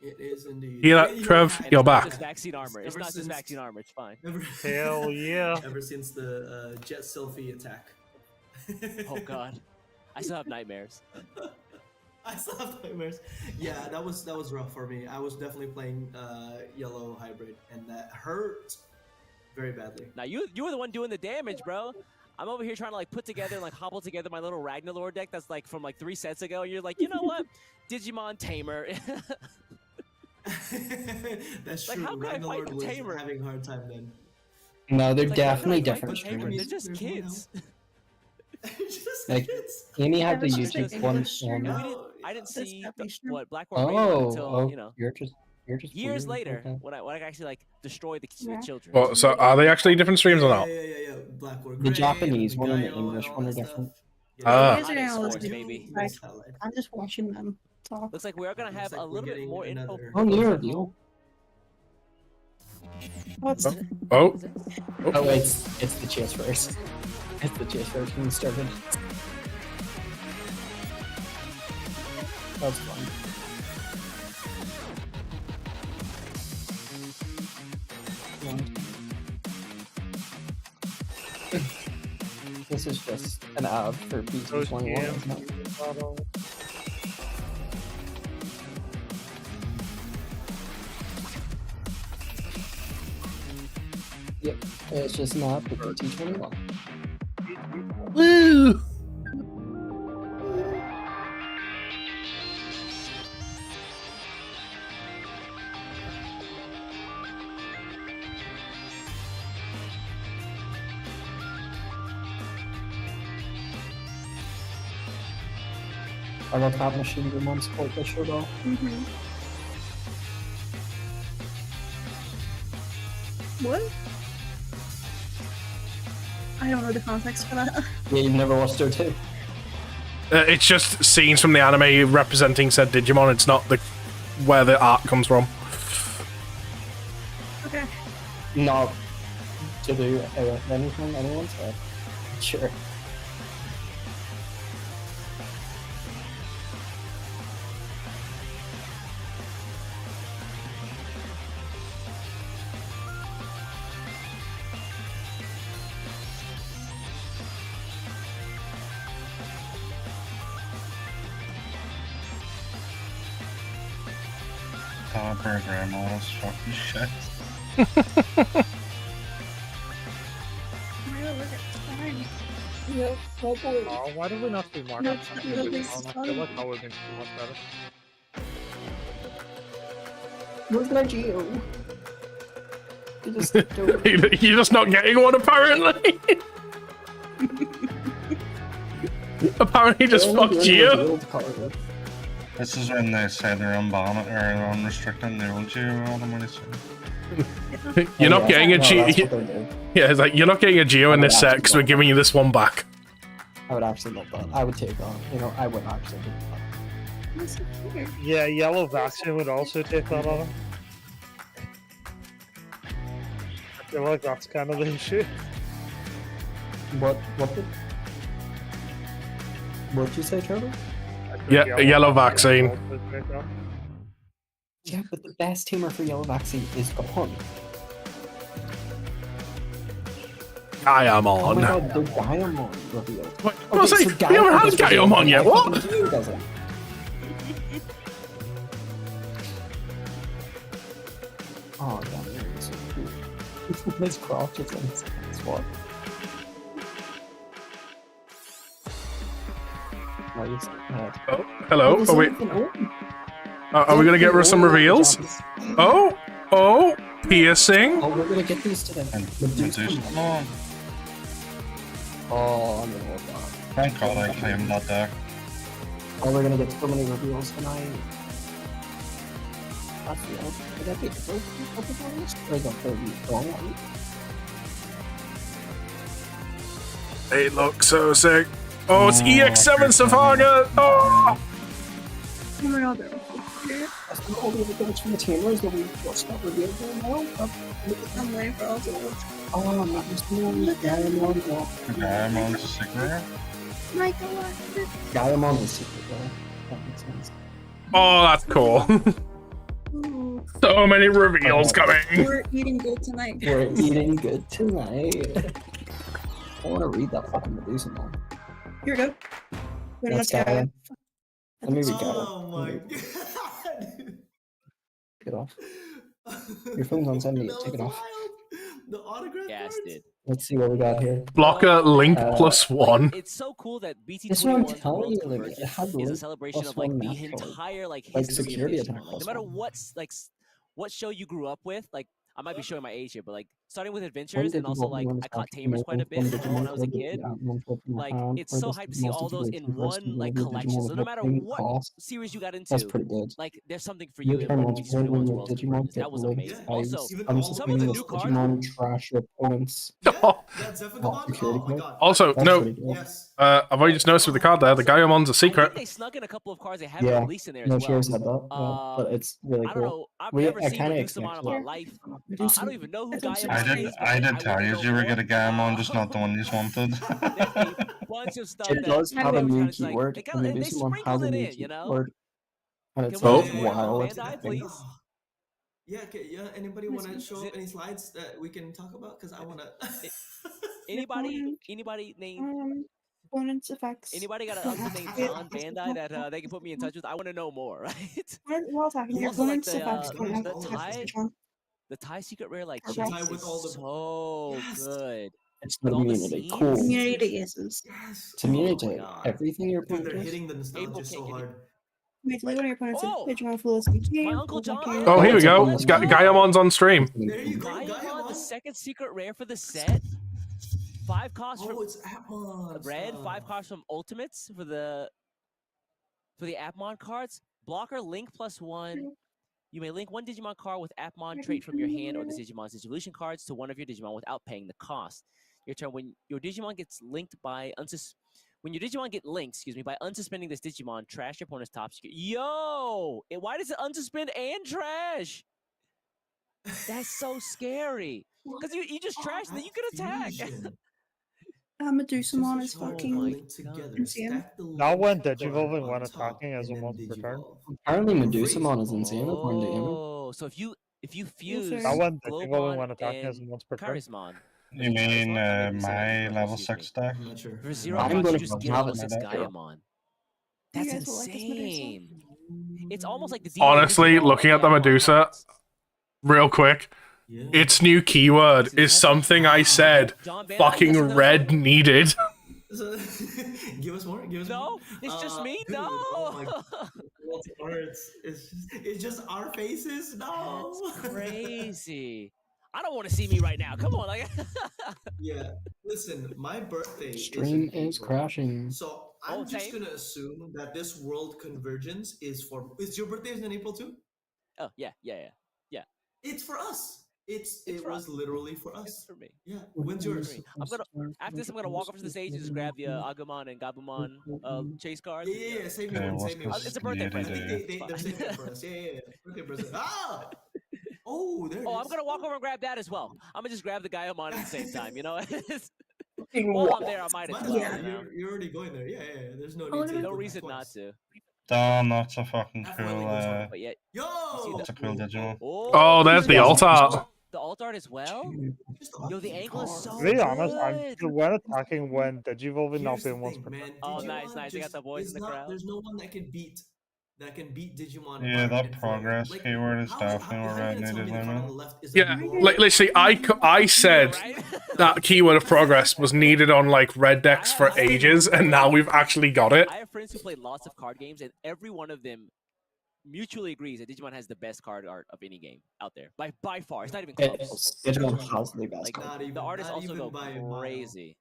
Speaker 10: It is indeed.
Speaker 4: Hear that, Trev?
Speaker 9: And
Speaker 4: You're
Speaker 9: it's not
Speaker 4: back.
Speaker 9: just vaccine armor. It's not just vaccine armor. It's fine.
Speaker 6: Hell yeah.
Speaker 10: Ever since the Jet Selfie attack.
Speaker 9: Oh god, I still have nightmares.
Speaker 10: I still have nightmares. Yeah, that was rough for me. I was definitely playing yellow hybrid, and that hurt very badly.
Speaker 9: Now you were the one doing the damage, bro. I'm over here trying to like put together and like hobble together my little Ragnarlord deck that's like from like 3 sets ago. And you're like, you know what? Digimon Tamer.
Speaker 10: That's
Speaker 9: like,
Speaker 10: true.
Speaker 9: how can I fight
Speaker 10: Ragnarlord
Speaker 9: the
Speaker 10: was
Speaker 9: Tamer?
Speaker 10: having a hard time then.
Speaker 7: No, they're
Speaker 9: It's like, how can I
Speaker 7: definitely
Speaker 9: fight the
Speaker 7: different
Speaker 9: Tamer?
Speaker 7: streams.
Speaker 9: They're just kids.
Speaker 7: Like, Amy had the
Speaker 2: Yeah, it's
Speaker 7: YouTube
Speaker 2: just
Speaker 7: one.
Speaker 2: like-
Speaker 9: I didn't
Speaker 2: That's
Speaker 9: see
Speaker 2: happy stream.
Speaker 9: what Blackboard made
Speaker 7: Oh,
Speaker 9: until you know
Speaker 7: you're just
Speaker 9: years
Speaker 7: weird.
Speaker 9: later
Speaker 7: Okay.
Speaker 9: when I actually like destroy the
Speaker 2: Yeah.
Speaker 9: children.
Speaker 4: Well, so are they actually different streams or not?
Speaker 10: Yeah. Blackboard
Speaker 7: The
Speaker 10: Gray,
Speaker 7: Japanese one and the
Speaker 10: Gaio
Speaker 7: English
Speaker 10: all
Speaker 7: one are
Speaker 10: that
Speaker 7: different.
Speaker 10: stuff.
Speaker 4: Ah.
Speaker 2: These are analysts,
Speaker 9: Sports, baby.
Speaker 2: like, I'm just watching them talk.
Speaker 9: Looks like we are gonna have
Speaker 10: like
Speaker 9: a
Speaker 10: we're
Speaker 9: little bit
Speaker 10: getting
Speaker 9: more info.
Speaker 10: another-
Speaker 7: Oh, near reveal.
Speaker 2: What's
Speaker 4: Oh.
Speaker 7: Oh, it's the chase first. It's the chase first when we started. That's fun. This is just an ad for BT21. isn't it? Yep, it's just not for BT21.
Speaker 4: Woo!
Speaker 7: I love that Machine Gun One support they showed off.
Speaker 2: What? I don't know the context for that.
Speaker 7: Yeah, you've never watched her too.
Speaker 4: It's just scenes from the anime representing said Digimon. It's not the where the art comes from.
Speaker 2: Okay.
Speaker 7: Not to do anything anyone said. Sure.
Speaker 3: Program all this fucking shit.
Speaker 6: Oh, why do we not do more?
Speaker 2: No,
Speaker 6: I feel like how we're going to do much better.
Speaker 7: Where's my Geo?
Speaker 4: You're just not getting one, apparently. Apparently, just fuck Geo.
Speaker 3: This is when they say they're unbanning or unrestricting the old Geo automatically.
Speaker 4: You're not getting a Geo.
Speaker 7: That's what they do.
Speaker 4: Yeah, it's like you're not getting a Geo in this set because we're giving you this one back.
Speaker 7: I would actually love that. I would take on. I would actually do that.
Speaker 6: Yeah, yellow vaccine would also take that on him. I feel like that's kind of the issue.
Speaker 7: What'd you say, Trevor?
Speaker 4: Yeah, a yellow vaccine.
Speaker 7: Yeah, but the best teamer for yellow vaccine is gone.
Speaker 4: Gaiamon.
Speaker 7: Oh my god, the Gaiamon reveal.
Speaker 4: Wait, I was like, we haven't had Gaiamon yet, what?
Speaker 7: Oh, damn, they're so cool. This craft is in spot. Nice.
Speaker 4: Oh, hello. Are we gonna get some reveals? Oh, piercing.
Speaker 7: Oh, we're gonna get these today. Oh, I'm gonna hold that.
Speaker 3: Thank God I claimed that there.
Speaker 7: Oh, we're gonna get so many reveals tonight. That's the end. Would that be the first couple of ones? Or the third one?
Speaker 4: They look so sick. Oh, it's EX7 Safaga. Oh!
Speaker 2: Oh my god, they're
Speaker 7: That's all the other things from the teamers that we just got revealed there now.
Speaker 2: I'm waiting for all the
Speaker 7: Oh, I'm not just doing the Gaiamon.
Speaker 3: Gaiamon's a secret.
Speaker 2: My god.
Speaker 7: Gaiamon is secret though. That makes sense.
Speaker 4: Oh, that's cool. So many reveals coming.
Speaker 2: We're eating good tonight.
Speaker 7: We're eating good tonight. I want to read that fucking Medusa one.
Speaker 2: Here we go.
Speaker 7: Let's go. Let me read
Speaker 10: Oh my god.
Speaker 7: Get off. Your phone's on 70. Take it off.
Speaker 10: The autograph
Speaker 9: Gas did.
Speaker 7: Let's see what we got here.
Speaker 4: Blocker Link +1.
Speaker 9: It's so cool that BT
Speaker 7: That's what I'm
Speaker 9: 21's
Speaker 7: telling
Speaker 9: World
Speaker 7: you,
Speaker 9: Tour
Speaker 7: like,
Speaker 9: Convergence
Speaker 7: it had
Speaker 9: is a
Speaker 7: Link
Speaker 9: celebration of
Speaker 7: +1
Speaker 9: like the
Speaker 7: map code.
Speaker 9: entire like
Speaker 7: Like
Speaker 9: history
Speaker 7: security
Speaker 9: of
Speaker 7: attack
Speaker 9: Digimon. Like, no matter
Speaker 7: +1.
Speaker 9: what's like what show you grew up with, like I might be showing my age here, but like starting with
Speaker 7: One
Speaker 9: Adventures and also
Speaker 7: Digimon
Speaker 9: like
Speaker 7: one is
Speaker 9: I caught
Speaker 7: actually
Speaker 9: Tamers quite a
Speaker 7: amazing.
Speaker 9: bit
Speaker 7: One
Speaker 9: when I was a
Speaker 7: Digimon
Speaker 9: kid.
Speaker 7: one from
Speaker 9: Like
Speaker 7: Japan,
Speaker 9: it's
Speaker 7: or
Speaker 9: so
Speaker 7: this
Speaker 9: hyped to
Speaker 7: is
Speaker 9: see
Speaker 7: most
Speaker 9: all those in
Speaker 7: situation versus
Speaker 9: one like
Speaker 7: the
Speaker 9: collection.
Speaker 7: Digimon
Speaker 9: So
Speaker 7: with
Speaker 9: no matter
Speaker 7: Digimon
Speaker 9: what
Speaker 7: cost.
Speaker 9: series you got into,
Speaker 7: That's pretty good.
Speaker 9: like there's something for
Speaker 7: Your
Speaker 9: you in
Speaker 7: turn
Speaker 9: one
Speaker 7: once
Speaker 9: BT
Speaker 7: when
Speaker 9: 21's
Speaker 7: your
Speaker 9: World
Speaker 7: Digimon
Speaker 9: Convergence.
Speaker 7: get
Speaker 9: That was
Speaker 7: linked
Speaker 9: amazing.
Speaker 7: ice.
Speaker 9: Also,
Speaker 7: I'm
Speaker 9: some of
Speaker 7: spinning
Speaker 9: the
Speaker 7: this
Speaker 9: new cards.
Speaker 7: Digimon trash your opponents.
Speaker 10: That's Zephygamon?
Speaker 7: Security
Speaker 10: Oh my
Speaker 7: code.
Speaker 10: god.
Speaker 4: Also,
Speaker 7: That's
Speaker 4: no.
Speaker 7: pretty good.
Speaker 10: Yes.
Speaker 4: I've already just noticed with the card there, the Gaiamon's a
Speaker 9: I think
Speaker 4: secret.
Speaker 9: they snuck in a couple of cards they haven't
Speaker 7: Yeah,
Speaker 9: released in there
Speaker 7: no,
Speaker 9: as
Speaker 7: she
Speaker 9: well.
Speaker 7: already said that. Yeah, but it's really
Speaker 9: I don't
Speaker 7: cool.
Speaker 9: know. I've
Speaker 7: I
Speaker 9: never seen
Speaker 7: kind of
Speaker 9: Medusamon in my life. I don't even know who Gaiamon
Speaker 3: I
Speaker 9: is.
Speaker 3: did tell you you were gonna get Gaiamon, just not the one you wanted.
Speaker 9: There's a bunch of stuff
Speaker 7: It
Speaker 9: that
Speaker 7: does have a
Speaker 9: I'm
Speaker 7: new
Speaker 9: trying to, like,
Speaker 7: keyword.
Speaker 9: they
Speaker 7: I mean,
Speaker 9: they
Speaker 7: this one
Speaker 9: sprinkled
Speaker 7: has a
Speaker 9: it
Speaker 7: new
Speaker 9: in, you know?
Speaker 7: keyword. And it's
Speaker 9: Can we
Speaker 7: like
Speaker 9: get some more from
Speaker 7: wild.
Speaker 9: Bandai, please?
Speaker 10: Yeah, okay, yeah. Anybody want to show up any slides that we can talk about? Because I want to.
Speaker 9: Anybody named
Speaker 2: Opponents effects.
Speaker 9: anybody got an uncle named John Bandai that they can put me in touch with? I want to know more, right?
Speaker 2: We're attacking your
Speaker 9: Also, like
Speaker 2: opponents effects.
Speaker 9: the Thai secret rare like
Speaker 2: Okay.
Speaker 9: chase
Speaker 10: Thai with
Speaker 9: is
Speaker 10: all the-
Speaker 9: so good.
Speaker 7: It's
Speaker 9: With
Speaker 7: the
Speaker 9: all the
Speaker 7: immunity.
Speaker 9: scenes.
Speaker 7: Cool.
Speaker 2: Immunity to aces.
Speaker 10: Yes.
Speaker 7: It's immunity
Speaker 9: Oh my
Speaker 7: to
Speaker 9: God.
Speaker 7: everything your
Speaker 10: Dude,
Speaker 7: opponent
Speaker 10: they're
Speaker 7: does.
Speaker 10: hitting the nostalgia so hard.
Speaker 2: Wait, like one of your opponents
Speaker 9: Oh!
Speaker 2: Digimon Fluidity.
Speaker 9: My Uncle John.
Speaker 4: Oh, here we
Speaker 7: it's a
Speaker 4: go.
Speaker 7: bonus.
Speaker 4: Gaiamon's on stream.
Speaker 10: There you go,
Speaker 9: Gaiamon, the
Speaker 10: Gaiamon.
Speaker 9: second secret rare for the set. 5 costs
Speaker 10: Oh,
Speaker 9: from
Speaker 10: it's Atmon.
Speaker 9: red, 5 cards from Ultimates for the Atmon cards. Blocker Link +1. You may link one Digimon card with Atmon trait from your hand or the Digimon's Digivolution cards to one of your Digimon without paying the cost. Your turn. When your Digimon gets linked by when your Digimon get linked, by unsuspending this Digimon, trash your opponent's top secret. Yo! Why does it unsuspend and trash? That's so scary. Because you just trash and then you can attack.
Speaker 2: Medusamon is fucking insane.
Speaker 6: Not when Digivolving when attacking as a once per turn.
Speaker 7: Apparently, Medusamon is insane according to him.
Speaker 9: Oh, so if you fuse
Speaker 6: Not when Digivolving
Speaker 9: Globon
Speaker 6: when attacking as a
Speaker 9: and
Speaker 6: once per turn.
Speaker 9: Charismon.
Speaker 3: You mean my level 6 deck?
Speaker 10: I'm not sure.
Speaker 9: For 0
Speaker 7: I'm
Speaker 9: cost,
Speaker 7: gonna
Speaker 9: you just get
Speaker 7: have
Speaker 9: level
Speaker 7: it
Speaker 9: 6
Speaker 7: in that deck.
Speaker 9: Gaiamon.
Speaker 2: You
Speaker 9: That's
Speaker 2: guys will like this
Speaker 9: insane. It's almost like the
Speaker 4: Honestly, looking at the Medusa, real quick, its new keyword is something I said fucking red needed.
Speaker 10: Give us more. Give us more.
Speaker 9: No, it's just me.
Speaker 10: Dude,
Speaker 9: No.
Speaker 10: oh my God. It's just our faces. No.
Speaker 9: That's crazy. I don't want to see me right now. Come on, like.
Speaker 10: Yeah. Listen, my birthday
Speaker 7: Stream
Speaker 10: in
Speaker 7: is
Speaker 10: April.
Speaker 7: crashing.
Speaker 10: So I'm just
Speaker 9: same.
Speaker 10: gonna assume that this world convergence is for. Is your birthday in April too?
Speaker 9: Oh yeah.
Speaker 10: It's for us.
Speaker 9: It's
Speaker 10: It
Speaker 9: for
Speaker 10: was
Speaker 9: us.
Speaker 10: literally for
Speaker 9: It's
Speaker 10: us.
Speaker 9: for me.
Speaker 10: Yeah. When's
Speaker 9: It's for
Speaker 10: yours?
Speaker 9: me. After this I'm gonna walk over to the stage and just grab the Agumon and Gabumon chase cards.
Speaker 10: Yeah. Same
Speaker 3: Okay,
Speaker 10: here.
Speaker 3: what's
Speaker 10: Same here.
Speaker 3: this
Speaker 9: It's a birthday
Speaker 10: I
Speaker 9: present.
Speaker 10: think
Speaker 3: DD?
Speaker 10: they're saving it for us. Yeah. Birthday present. Ah. Oh, there it is.
Speaker 9: Oh, I'm gonna walk over and grab that as well. I'm gonna just grab the Gaiamon at the same time. You know.
Speaker 7: Fucking
Speaker 9: While
Speaker 7: what?
Speaker 9: I'm there, I might as
Speaker 10: Might as
Speaker 9: well.
Speaker 10: well.
Speaker 9: You know?
Speaker 10: You're already going there. Yeah. There's no
Speaker 2: Oh,
Speaker 10: need to.
Speaker 9: No
Speaker 10: go
Speaker 9: reason
Speaker 10: back
Speaker 9: not
Speaker 10: twice.
Speaker 9: to.
Speaker 3: Damn, that's a fucking
Speaker 10: That
Speaker 3: cool.
Speaker 10: finally goes hard.
Speaker 9: But yet,
Speaker 10: Yo.
Speaker 3: That's a cool Digimon.
Speaker 9: oh,
Speaker 4: there's the alt art.
Speaker 9: the alt art as well. Yo, the angle is so
Speaker 6: To be honest, I'm
Speaker 9: good.
Speaker 6: when attacking when Digivolving not
Speaker 10: Here's the
Speaker 6: being once
Speaker 10: thing,
Speaker 6: per
Speaker 10: man.
Speaker 9: Oh,
Speaker 10: Digimon
Speaker 9: nice. They got
Speaker 10: just
Speaker 9: the boys
Speaker 10: is
Speaker 9: in the
Speaker 10: not-
Speaker 9: crowd.
Speaker 10: There's no one that can beat Digimon.
Speaker 3: Yeah,
Speaker 10: art
Speaker 3: that
Speaker 10: and
Speaker 3: progress
Speaker 10: form.
Speaker 3: keyword is
Speaker 10: how
Speaker 3: definitely
Speaker 10: are
Speaker 3: what
Speaker 10: you
Speaker 3: Red
Speaker 10: gonna tell
Speaker 3: needed,
Speaker 10: me the card on
Speaker 3: man.
Speaker 10: the left is a
Speaker 4: Yeah,
Speaker 10: normal-
Speaker 4: like literally, I said that keyword of progress was needed on like red decks for ages, and now we've actually got it.
Speaker 9: I have friends who play lots of card games, and every one of them mutually agrees that Digimon has the best card art of any game out there by far. It's not even close.
Speaker 7: Digimon has the best
Speaker 9: Like
Speaker 7: card.
Speaker 9: the artists
Speaker 10: not
Speaker 9: also
Speaker 10: even
Speaker 9: go
Speaker 10: by a mile.
Speaker 9: crazy.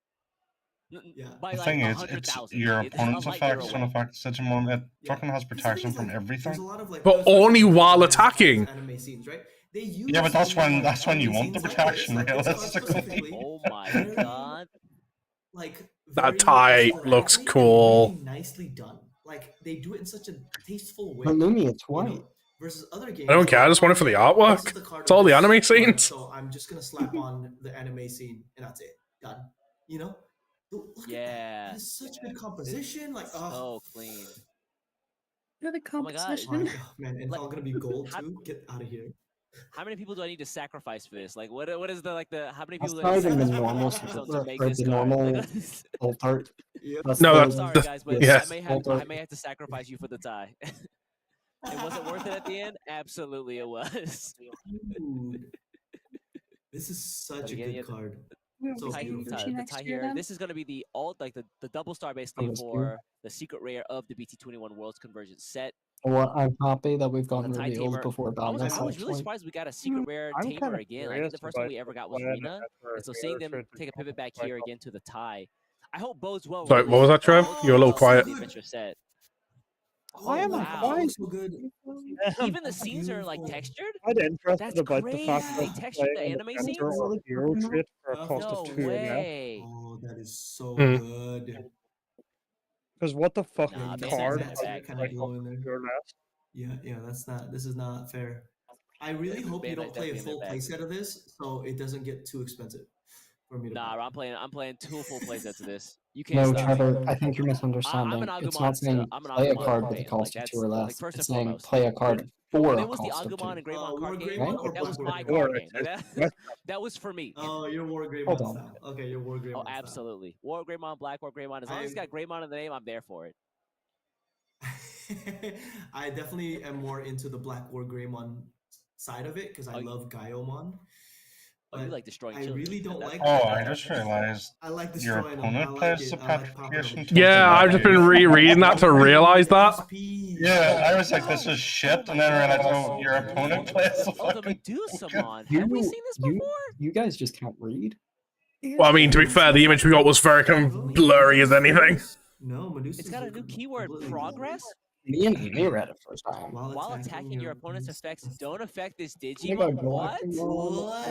Speaker 10: Yeah.
Speaker 9: By
Speaker 3: The
Speaker 9: like
Speaker 3: thing is,
Speaker 9: 100,000.
Speaker 3: your
Speaker 9: It's a
Speaker 3: opponent's
Speaker 9: light year
Speaker 3: effects
Speaker 9: away.
Speaker 3: and affects Digimon. It
Speaker 10: Yeah.
Speaker 3: fucking has
Speaker 10: Because the thing
Speaker 3: protection
Speaker 10: is,
Speaker 3: from
Speaker 10: like,
Speaker 3: everything.
Speaker 10: There's a lot of like,
Speaker 4: But
Speaker 10: especially
Speaker 4: only
Speaker 10: with
Speaker 4: while
Speaker 10: these
Speaker 4: attacking.
Speaker 10: anime scenes, right? They use
Speaker 3: Yeah, but that's when you
Speaker 10: anime
Speaker 3: want the
Speaker 10: scenes like
Speaker 3: protection,
Speaker 10: this, like this card
Speaker 3: realistically.
Speaker 10: specifically,
Speaker 9: Oh my
Speaker 10: very,
Speaker 9: god.
Speaker 10: like
Speaker 4: That
Speaker 10: very
Speaker 4: tie looks
Speaker 10: sporadically and
Speaker 4: cool.
Speaker 10: really nicely done. Like they do it in such a tasteful way.
Speaker 7: But Lumi, it's
Speaker 10: you
Speaker 7: white.
Speaker 10: know, versus other games.
Speaker 4: I don't care. I just want it for the artwork.
Speaker 10: This is the card
Speaker 4: It's all
Speaker 10: of
Speaker 4: the
Speaker 10: this
Speaker 4: anime
Speaker 10: card,
Speaker 4: scenes.
Speaker 10: So I'm just gonna slap on the anime scene and that's it. Done. You know? Look at that.
Speaker 9: Yeah.
Speaker 10: That is such good composition. Like,
Speaker 9: So clean.
Speaker 2: You're the
Speaker 9: Oh my god.
Speaker 2: composition.
Speaker 10: man, and it's all gonna be gold too. Get out of here.
Speaker 9: How many people do I need to sacrifice for this? Like, what is the how many
Speaker 7: That's
Speaker 9: people do I
Speaker 7: not
Speaker 9: need to
Speaker 7: even the
Speaker 9: sacrifice
Speaker 7: normal
Speaker 9: for
Speaker 7: super
Speaker 9: to make
Speaker 7: or
Speaker 9: this
Speaker 7: the
Speaker 9: card?
Speaker 7: normal
Speaker 9: Like,
Speaker 7: alt art. That's
Speaker 4: No,
Speaker 7: the-
Speaker 9: I'm sorry, guys, but
Speaker 4: yeah.
Speaker 9: I may have to sacrifice you for the tie. And was it worth it at the end? Absolutely, it was.
Speaker 10: Dude. This is such a good card. So
Speaker 9: Tie,
Speaker 10: beautiful.
Speaker 9: the tie here. This is going to be the alt, like the double star basically
Speaker 7: Almost
Speaker 9: for the secret rare of the BT21 Worlds Convergence set.
Speaker 7: Well, I'm happy that we've
Speaker 9: The
Speaker 7: gotten
Speaker 9: tie
Speaker 7: revealed
Speaker 9: tamer.
Speaker 7: before
Speaker 9: I was
Speaker 7: Banlist,
Speaker 9: really
Speaker 7: actually.
Speaker 9: surprised we got a secret rare
Speaker 6: I'm
Speaker 9: tamer
Speaker 6: kinda
Speaker 9: again. I think
Speaker 6: curious
Speaker 9: the first one
Speaker 6: about
Speaker 9: we ever got was
Speaker 6: when
Speaker 9: Rena, and so seeing them take a pivot back here again to the tie, I hope bodes well.
Speaker 4: Sorry, what was that, Trev? You were a little quiet.
Speaker 9: The adventure set.
Speaker 6: Why am I
Speaker 9: Wow.
Speaker 6: quiet?
Speaker 10: So good.
Speaker 9: Even the scenes are like textured.
Speaker 6: I'm interested
Speaker 9: That's
Speaker 6: about the fact
Speaker 9: crazy.
Speaker 6: that
Speaker 9: They textured the
Speaker 6: playing
Speaker 9: anime
Speaker 6: the
Speaker 9: scenes?
Speaker 6: center or hero trait for a cost
Speaker 9: No
Speaker 6: of 2 less.
Speaker 9: way.
Speaker 10: Oh, that is so
Speaker 4: Hmm.
Speaker 10: good.
Speaker 6: Because what the fuck
Speaker 9: Nah,
Speaker 10: Bandai
Speaker 6: card
Speaker 10: Bandai
Speaker 6: has
Speaker 10: kind of
Speaker 6: like
Speaker 10: glow in there.
Speaker 6: 2 less?
Speaker 10: Yeah, that's not. This is not fair. I really hope you
Speaker 9: Bandai's
Speaker 10: don't play a
Speaker 9: definitely in
Speaker 10: full
Speaker 9: their bag.
Speaker 10: playset of this, so it doesn't get too expensive for me to.
Speaker 9: Nah,
Speaker 10: buy.
Speaker 9: I'm playing 2 full playsets of this. You can't
Speaker 7: No,
Speaker 9: stop me.
Speaker 7: Trevor, I think you're misunderstanding.
Speaker 9: an
Speaker 7: It's
Speaker 9: Agumon,
Speaker 7: not saying
Speaker 9: I'm an
Speaker 7: play a
Speaker 9: Agumon
Speaker 7: card with a
Speaker 9: fan.
Speaker 7: cost
Speaker 9: Like,
Speaker 7: of 2 or
Speaker 9: that's,
Speaker 7: less.
Speaker 9: like, first
Speaker 7: It's
Speaker 9: and
Speaker 7: saying
Speaker 9: foremost.
Speaker 7: play a card for
Speaker 9: When
Speaker 7: a
Speaker 9: it was the
Speaker 7: cost of
Speaker 9: Agumon
Speaker 7: 2.
Speaker 9: and Greymon
Speaker 10: War
Speaker 9: card game,
Speaker 10: Greymon or
Speaker 9: that was
Speaker 10: Black
Speaker 9: my
Speaker 10: Greymon?
Speaker 9: card game. Like, that was for me.
Speaker 10: Oh, you're War Greymon
Speaker 7: Hold on.
Speaker 10: style. Okay, you're War Greymon
Speaker 9: Oh,
Speaker 10: style.
Speaker 9: absolutely. War Greymon, Black War Greymon. As long as it's got Greymon in the name, I'm there for it.
Speaker 10: I definitely am more into the Black War Greymon side of it because I love Gaiomon.
Speaker 9: Oh, you
Speaker 10: But
Speaker 9: like destroying
Speaker 10: I
Speaker 9: children.
Speaker 10: really don't like.
Speaker 3: Oh, I just realized
Speaker 10: I like
Speaker 3: your
Speaker 10: destroying them.
Speaker 3: opponent
Speaker 10: I like
Speaker 3: plays
Speaker 10: it.
Speaker 3: the
Speaker 10: I like popping
Speaker 3: petrification.
Speaker 10: them.
Speaker 3: token
Speaker 4: Yeah, I've just been
Speaker 3: nowadays.
Speaker 4: rereading that to realize that.
Speaker 3: Yeah, I was like, this is shit, and then I realized, oh, your opponent plays the
Speaker 9: Oh, the
Speaker 3: fucking.
Speaker 9: Medusamon. Have we seen this before?
Speaker 7: You guys just can't read.
Speaker 4: Well, I mean, to be fair, the image we got was very kind of blurry as anything.
Speaker 10: No, Medusa.
Speaker 9: It's got a new keyword, progress.
Speaker 7: Me and Amy read it first time.
Speaker 9: While attacking your opponent's effects don't affect this
Speaker 7: I
Speaker 9: Digimon.
Speaker 7: got
Speaker 9: What?
Speaker 10: What?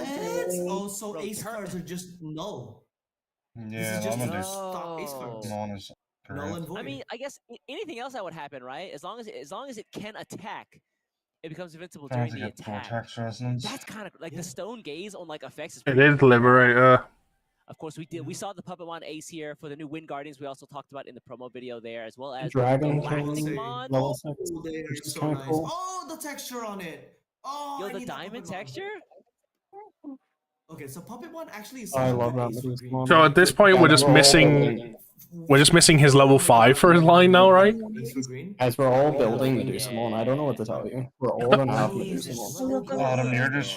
Speaker 10: Oh, so
Speaker 9: Bro,
Speaker 10: ace cards are just null.
Speaker 3: Yeah,
Speaker 10: This is just
Speaker 3: I'm
Speaker 10: to
Speaker 3: gonna
Speaker 10: stop ace cards.
Speaker 3: do. None is
Speaker 10: Null and void.
Speaker 9: I mean, I guess anything else that would happen, right? As long as it can attack, it becomes invincible
Speaker 3: Trying
Speaker 9: during
Speaker 3: to
Speaker 9: the
Speaker 3: get
Speaker 9: attack.
Speaker 3: vortex resonance.
Speaker 9: That's kind of like the stone gaze on like effects is
Speaker 4: It
Speaker 9: pretty
Speaker 4: is
Speaker 9: cool.
Speaker 4: Liberator.
Speaker 9: Of course, we saw the Puppetmon Ace here for the new Wind Guardians. We also talked about in the promo video there, as well as
Speaker 7: Dragon
Speaker 9: the
Speaker 7: King,
Speaker 9: Galacticmon.
Speaker 7: level 6,
Speaker 10: Oh, they are
Speaker 7: which is
Speaker 10: so
Speaker 7: kind of
Speaker 10: nice.
Speaker 7: cool.
Speaker 10: Oh, the texture on it. Oh,
Speaker 9: Yo,
Speaker 10: I
Speaker 9: the
Speaker 10: need that
Speaker 9: diamond
Speaker 10: Puppetmon.
Speaker 9: texture.
Speaker 10: Okay, so Puppetmon actually is
Speaker 7: I
Speaker 10: such a
Speaker 7: love
Speaker 10: good
Speaker 7: that
Speaker 10: ace for
Speaker 7: Medusa
Speaker 10: green.
Speaker 7: one.
Speaker 4: So at this point, we're just missing. We're just missing his level 5 for his line now, right?
Speaker 10: Ace for green.
Speaker 7: Guys, we're all building Medusamon. I don't know what to tell you. We're all gonna have Medusamon.
Speaker 3: Adam,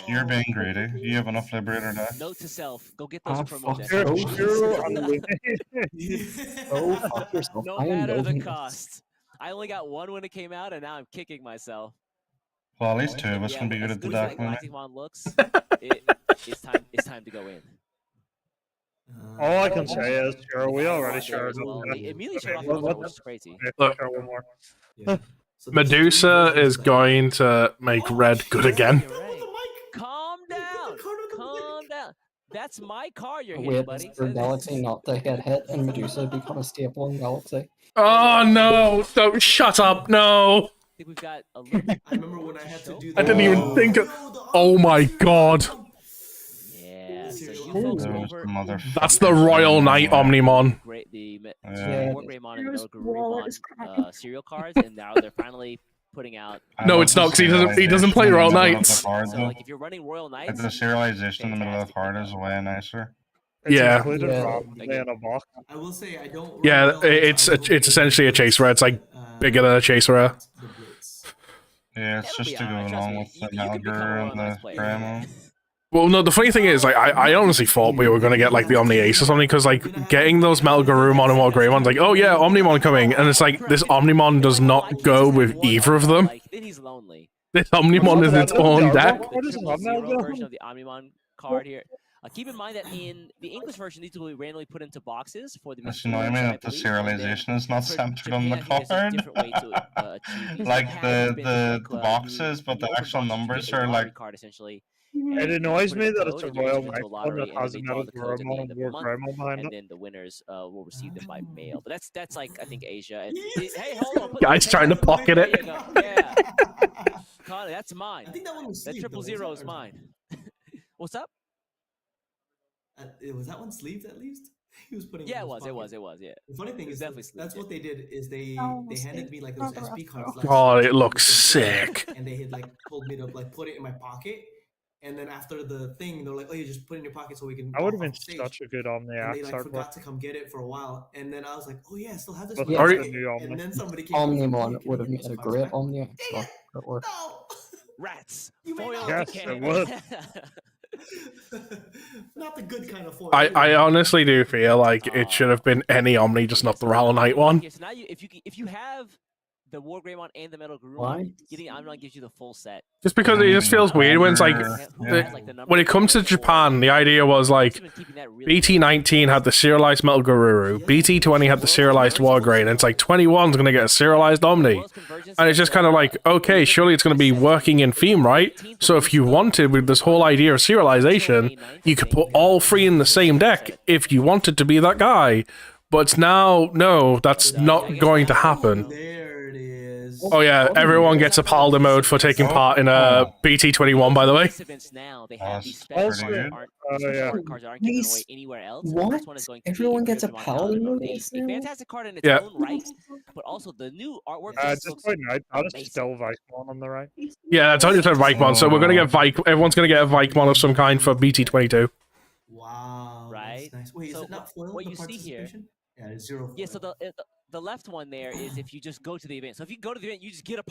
Speaker 3: you're being greedy. You have enough Liberator now.
Speaker 9: Note to self: go get those promo
Speaker 7: fuck
Speaker 9: decks.
Speaker 7: Go fuck yourself.
Speaker 9: No
Speaker 7: I am
Speaker 9: matter the
Speaker 7: building this.
Speaker 9: cost. I only got one when it came out, and now I'm kicking myself.
Speaker 3: Well, at least 2 of us
Speaker 9: Yeah,
Speaker 3: can be good
Speaker 9: as
Speaker 3: at the
Speaker 9: good as that
Speaker 3: deck winning.
Speaker 9: Galacticmon looks, it's time to go in.
Speaker 6: All I can say is, sure, we already
Speaker 9: there
Speaker 6: shared
Speaker 9: as well.
Speaker 6: it.
Speaker 9: They immediately shut off
Speaker 6: What-
Speaker 9: Filter,
Speaker 6: what
Speaker 9: which
Speaker 6: the-
Speaker 9: is crazy.
Speaker 6: Okay,
Speaker 4: Look.
Speaker 6: share one more.
Speaker 10: Yeah. So there's three
Speaker 4: Medusa
Speaker 10: versions
Speaker 4: is
Speaker 10: of that.
Speaker 4: going to make red good again.
Speaker 9: You're right. Calm down. Calm down. That's my car you're hitting,
Speaker 7: Wait
Speaker 9: buddy.
Speaker 7: for Galaxy not to get hit and Medusa become a staple in Galaxy.
Speaker 4: Oh no! Don't shut up! No!
Speaker 9: I think we've got a little bit.
Speaker 10: I remember when I had to do
Speaker 4: I didn't even think of. Oh my god!
Speaker 9: Yeah, so you
Speaker 3: There's
Speaker 9: folks
Speaker 3: the
Speaker 9: over.
Speaker 3: motherfucker.
Speaker 4: That's the Royal Knight Omnimon.
Speaker 9: Great, the
Speaker 3: Yeah.
Speaker 9: War Greymon and the
Speaker 2: Here's
Speaker 9: Middle
Speaker 2: Wallet
Speaker 9: Greymon
Speaker 2: is cracking.
Speaker 9: serial cards, and now they're finally putting out.
Speaker 3: I
Speaker 4: No,
Speaker 3: love
Speaker 4: it's
Speaker 3: the
Speaker 4: not, 'cause he doesn't play
Speaker 3: serialization
Speaker 4: Royal
Speaker 3: in the middle of
Speaker 4: Knights.
Speaker 3: the card,
Speaker 9: So,
Speaker 3: though.
Speaker 9: like, if you're running Royal
Speaker 3: Like
Speaker 9: Knights,
Speaker 3: the serialization in the middle of the card
Speaker 9: fantastic
Speaker 3: is way nicer.
Speaker 6: It's
Speaker 4: Yeah.
Speaker 6: included
Speaker 7: Yeah.
Speaker 6: randomly in a box.
Speaker 10: I will say I don't.
Speaker 4: Yeah,
Speaker 10: run well,
Speaker 4: it's
Speaker 10: I will
Speaker 4: it's essentially a
Speaker 10: play
Speaker 4: chase rare. It's like bigger than a chase rare.
Speaker 10: the Blitz.
Speaker 3: Yeah, it's
Speaker 9: It'll
Speaker 3: just
Speaker 9: be
Speaker 3: to go
Speaker 9: alright, trust
Speaker 3: along
Speaker 9: me.
Speaker 3: with
Speaker 9: You
Speaker 3: the
Speaker 9: can become a
Speaker 3: Malgar
Speaker 9: Royal
Speaker 3: and
Speaker 9: Knights
Speaker 3: the
Speaker 9: player.
Speaker 3: Gremon.
Speaker 4: Well, no, the funny thing is, like, I honestly thought we were going to get, like, the Omni Ace or something, because, like, getting those Metal Garurumon and War Greymon's like, oh yeah, Omnimon coming, and it's like, this Omnimon does not go with either of them.
Speaker 9: Like, then he's lonely.
Speaker 4: This Omnimon is its own deck.
Speaker 6: What is
Speaker 9: The
Speaker 6: it,
Speaker 9: Triple Zero
Speaker 6: Omnimon?
Speaker 9: version of the Omnimon card here. Keep in mind that in the English version, these will be randomly put into boxes for the.
Speaker 3: It's annoying me that the serialization is not
Speaker 9: for
Speaker 3: centered on the
Speaker 9: Japan, I think there's a
Speaker 3: card.
Speaker 9: different way to achieve these.
Speaker 3: Like
Speaker 9: Japan has been
Speaker 3: the
Speaker 9: like,
Speaker 3: boxes,
Speaker 9: you
Speaker 3: but the
Speaker 9: open
Speaker 3: actual
Speaker 9: boxes, you
Speaker 3: numbers
Speaker 9: get a
Speaker 3: are
Speaker 9: lottery
Speaker 3: like.
Speaker 9: card essentially.
Speaker 6: It annoys
Speaker 9: Put
Speaker 6: me
Speaker 9: in
Speaker 6: that
Speaker 9: a
Speaker 6: it's a
Speaker 9: code, and you
Speaker 6: Royal
Speaker 9: enter into
Speaker 6: Knight
Speaker 9: a
Speaker 6: one
Speaker 9: lottery,
Speaker 6: that
Speaker 9: and then
Speaker 6: has
Speaker 9: they
Speaker 6: a
Speaker 9: draw
Speaker 6: Metal
Speaker 9: the codes at the
Speaker 6: Garurumon
Speaker 9: end
Speaker 6: and
Speaker 9: of
Speaker 6: War
Speaker 9: the month,
Speaker 6: Greymon behind
Speaker 9: and
Speaker 6: it.
Speaker 9: then the winners will receive them by mail. But that's like I think Asia. And hey, hold on,
Speaker 4: Guy's trying to pocket
Speaker 9: there
Speaker 4: it.
Speaker 9: you go. Yeah, Connor, that's mine.
Speaker 10: I think that one was
Speaker 9: That
Speaker 10: sleeved,
Speaker 9: triple
Speaker 10: though,
Speaker 9: zero
Speaker 10: was
Speaker 9: is
Speaker 10: it?
Speaker 9: mine. What's up?
Speaker 10: Was that one sleeved at least? He was putting.
Speaker 9: Yeah,
Speaker 10: in
Speaker 9: it
Speaker 10: his
Speaker 9: was.
Speaker 10: pocket.
Speaker 9: It was. Yeah.
Speaker 10: The funny thing
Speaker 9: It was
Speaker 10: is
Speaker 9: definitely
Speaker 10: that's
Speaker 9: sleeved,
Speaker 10: what they did is they
Speaker 2: Oh,
Speaker 10: handed
Speaker 2: sleeved.
Speaker 10: me like
Speaker 2: Not
Speaker 10: those
Speaker 2: the
Speaker 10: SP
Speaker 2: rest,
Speaker 10: cards.
Speaker 2: though.
Speaker 4: God,
Speaker 10: last
Speaker 4: it
Speaker 10: year,
Speaker 4: looks
Speaker 10: the same thing,
Speaker 4: sick.
Speaker 10: And they had like told me to like put it in my pocket, and then after the thing, they're like, "Oh, you just put it in your pocket so we can."
Speaker 6: That would have
Speaker 10: off
Speaker 6: been
Speaker 10: stage."
Speaker 6: such a good Omni
Speaker 10: And they
Speaker 6: Axe
Speaker 10: like
Speaker 6: artwork.
Speaker 10: forgot to come get it for a while, and then I was like, "Oh yeah, I still have this."
Speaker 6: But
Speaker 10: in my
Speaker 6: that's
Speaker 4: Are
Speaker 6: the
Speaker 10: pocket."
Speaker 6: new Omni.
Speaker 10: And then somebody came. up with, "Hey,
Speaker 7: Omnimon
Speaker 10: can
Speaker 7: would
Speaker 10: I
Speaker 7: have
Speaker 10: get
Speaker 7: made
Speaker 10: those
Speaker 7: a
Speaker 10: cards
Speaker 7: great
Speaker 10: back?"
Speaker 7: Omni
Speaker 10: Dang it!
Speaker 7: artwork.
Speaker 10: No.
Speaker 9: Rats.
Speaker 10: You may
Speaker 9: Foil
Speaker 10: not.
Speaker 6: Yes,
Speaker 9: decay.
Speaker 6: it would.
Speaker 10: Not the good kind of foil.
Speaker 4: I honestly do feel like it should have been any Omni, just not the Royal Knight one.
Speaker 9: Okay, so now if you have the War Greymon and the Metal Garurumon,
Speaker 7: Why?
Speaker 9: getting Omnimon gives you the full set.
Speaker 4: Just because it just feels weird when it's like, when it comes to Japan, the idea was like, BT19 had the serialized Metal Garuru, BT20 had the serialized War Grey, and it's like 21's going to get a serialized Omni. And it's just kind of like, okay, surely it's going to be working in theme, right? So if you wanted, with this whole idea of serialization, you could put all three in the same deck if you wanted to be that guy. But now, no, that's not going to happen.
Speaker 10: There it is.
Speaker 4: Oh yeah, everyone gets a Palda mode for taking part in a BT21, by the way.
Speaker 9: Now they have these
Speaker 3: That's
Speaker 9: special
Speaker 3: pretty
Speaker 9: cards
Speaker 3: good.
Speaker 9: that aren't
Speaker 6: yeah.
Speaker 9: cards that aren't given away anywhere else.
Speaker 7: What?
Speaker 9: This one is going to
Speaker 7: Everyone
Speaker 9: be
Speaker 7: gets a
Speaker 9: Digimon
Speaker 7: Paladin
Speaker 9: Paladin
Speaker 7: mode
Speaker 9: mode.
Speaker 7: this
Speaker 9: A
Speaker 7: now?
Speaker 9: fantastic card in its
Speaker 4: Yeah.
Speaker 9: own right, but also the new artwork
Speaker 6: Just
Speaker 9: looks
Speaker 6: point out, that is
Speaker 9: amazing.
Speaker 6: still Vikemon on the right.
Speaker 4: Yeah, that's 100% Vikemon, so we're gonna get everyone's gonna get a Vikemon of some kind for BT22.
Speaker 10: Wow.
Speaker 9: Right?
Speaker 10: That's nice. Wait,
Speaker 9: So
Speaker 10: is it not foil?
Speaker 9: what
Speaker 10: the
Speaker 9: you see here-
Speaker 10: participation? Yeah, it's zero.
Speaker 9: Yeah, so
Speaker 10: foil.
Speaker 9: the left one there is if you just go to the event. So if you go to the event, you just get a